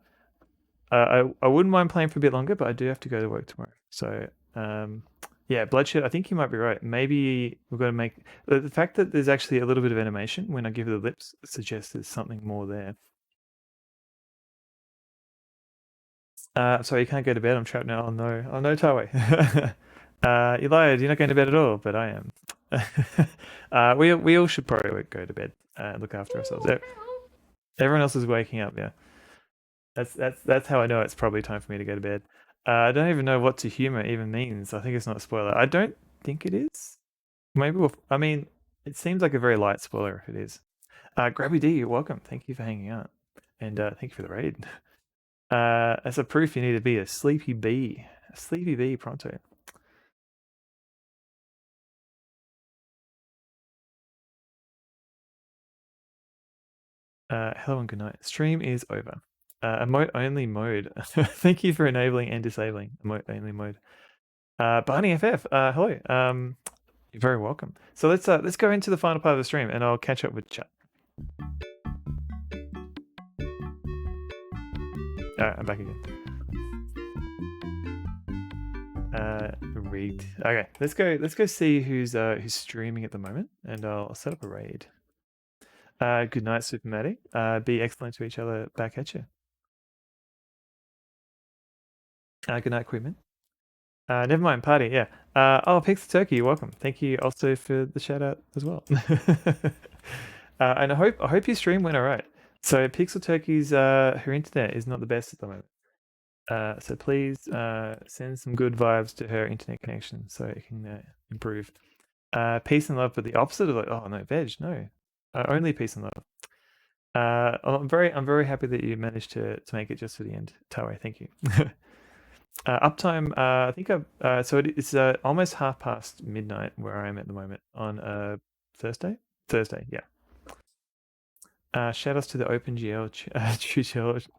I wouldn't mind playing for a bit longer, but I do have to go to work tomorrow. So yeah, Bloodshed. I think you might be right. Maybe we've got to make the fact that there's actually a little bit of animation when I give her the lips suggests there's something more there. Sorry, you can't go to bed. I'm trapped now. Oh no, Tawe. Elijah, you're not going to bed at all, but I am. We all should probably go to bed and look after ourselves. Everyone else is waking up. Yeah, that's how I know it's probably time for me to go to bed. I don't even know what to humor even means. I think it's not a spoiler. I don't think it is. Maybe I mean, it seems like a very light spoiler if it is. Grabby D, you're welcome. Thank you for hanging out, and thank you for the raid. As a proof, you need to be a sleepy bee. A sleepy bee pronto. Hello and good night. Stream is over. Emote only mode. Thank you for enabling and disabling emote only mode. Barney FF. Hello. You're very welcome. So let's go into the final part of the stream, and I'll catch up with chat. Alright, I'm back again. Rigged. Okay, let's go see who's streaming at the moment, and I'll set up a raid. Good night, Super Matty. Be excellent to each other. Back at you. Good night, Quidman. Never mind, party. Yeah. Oh, Pixel Turkey, you're welcome. Thank you also for the shout out as well. And I hope your stream went alright. So Pixel Turkey's her internet is not the best at the moment. So please send some good vibes to her internet connection so it can improve. Peace and love, but the opposite of like, oh no, veg, no. Only peace and love. I'm very happy that you managed to make it just to the end, Tawe. Thank you. Uptime. I think so it's almost midnight where I am at the moment on Thursday. Yeah. Shout outs to the OpenGL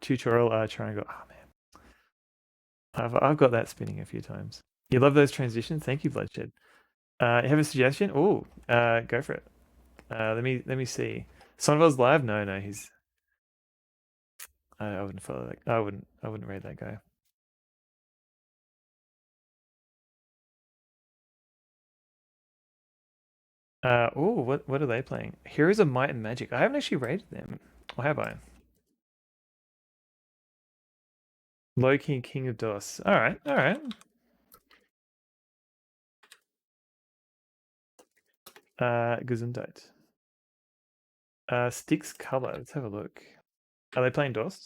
tutorial triangle. Oh man, I've got that spinning a few times. You love those transitions. Thank you, Bloodshed. You have a suggestion? Oh, go for it. Let me see. Sonnevel's live? No, he's. I wouldn't follow that. I wouldn't rate that guy. Oh, what are they playing? Heroes of Might and Magic. I haven't actually rated them. Or have I? Loki, King of DOS. All right. Gesundheit. Sticks color. Let's have a look. Are they playing DOS?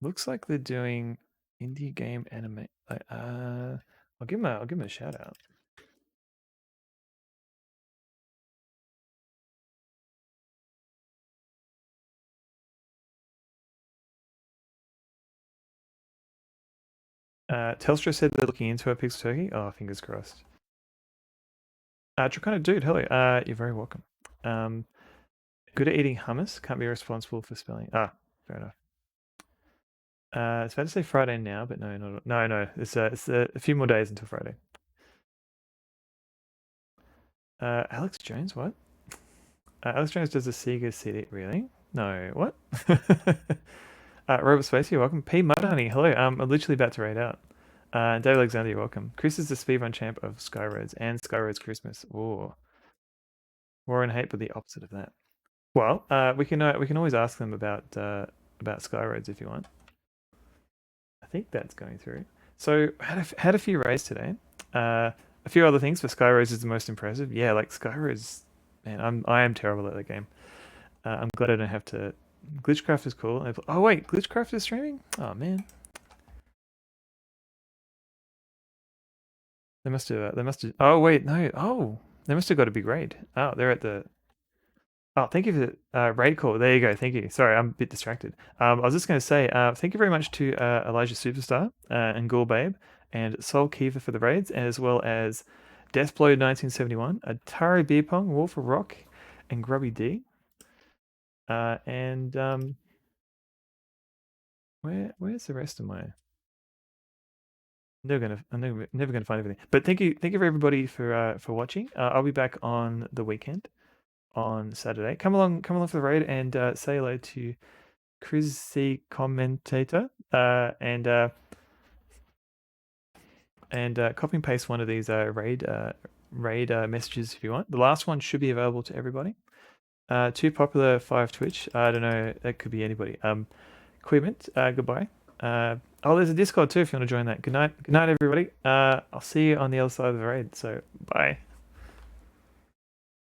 Looks like they're doing indie game anime. I'll give them a shout out. Telstra said they're looking into a Pixel Turkey. Oh, fingers crossed. Draconic Dude, hello. You're very welcome. Good at eating hummus. Can't be responsible for spelling. Fair enough. It's about to say Friday now, but no. It's a few more days until Friday. Alex Jones, what? Alex Jones does a Sega CD. Really? No, what? Robert Space, you're welcome. P Mudhoney, hello. I'm literally about to raid out. Dave Alexander, you're welcome. Chris is the speedrun champ of Skyroads and Skyroads Christmas. Ooh. War and hate, but the opposite of that. Well, we can always ask them about Skyroads if you want. I think that's going through. So had a few raids today. A few other things for Skyroads is the most impressive. Yeah, like Skyroads, man, I am terrible at that game. I'm glad I don't have to Glitchcraft is cool. Oh wait, Glitchcraft is streaming? Oh man. They must have. They must have. Oh wait, no. Oh, they must have got a big raid. Oh, they're at the. Oh, thank you for the raid call. There you go. Thank you. Sorry, I'm a bit distracted. I was just going to say, thank you very much to Elijah Superstar and Ghoul Babe and Soul Kiva for the raids, as well as Deathblow 1971, Atari Beer Pong, Wolf of Rock, and Grubby D. And where's the rest of my? I'm never gonna find everything. But thank you for everybody for watching. I'll be back on the weekend on Saturday. Come along for the raid and say hello to Chris the commentator and copy and paste one of these raid messages if you want. The last one should be available to everybody. Too popular 5 Twitch. I don't know. That could be anybody. Equipment. Goodbye. Oh, there's a Discord too if you want to join that. Good night, everybody. I'll see you on the other side of the raid. So bye.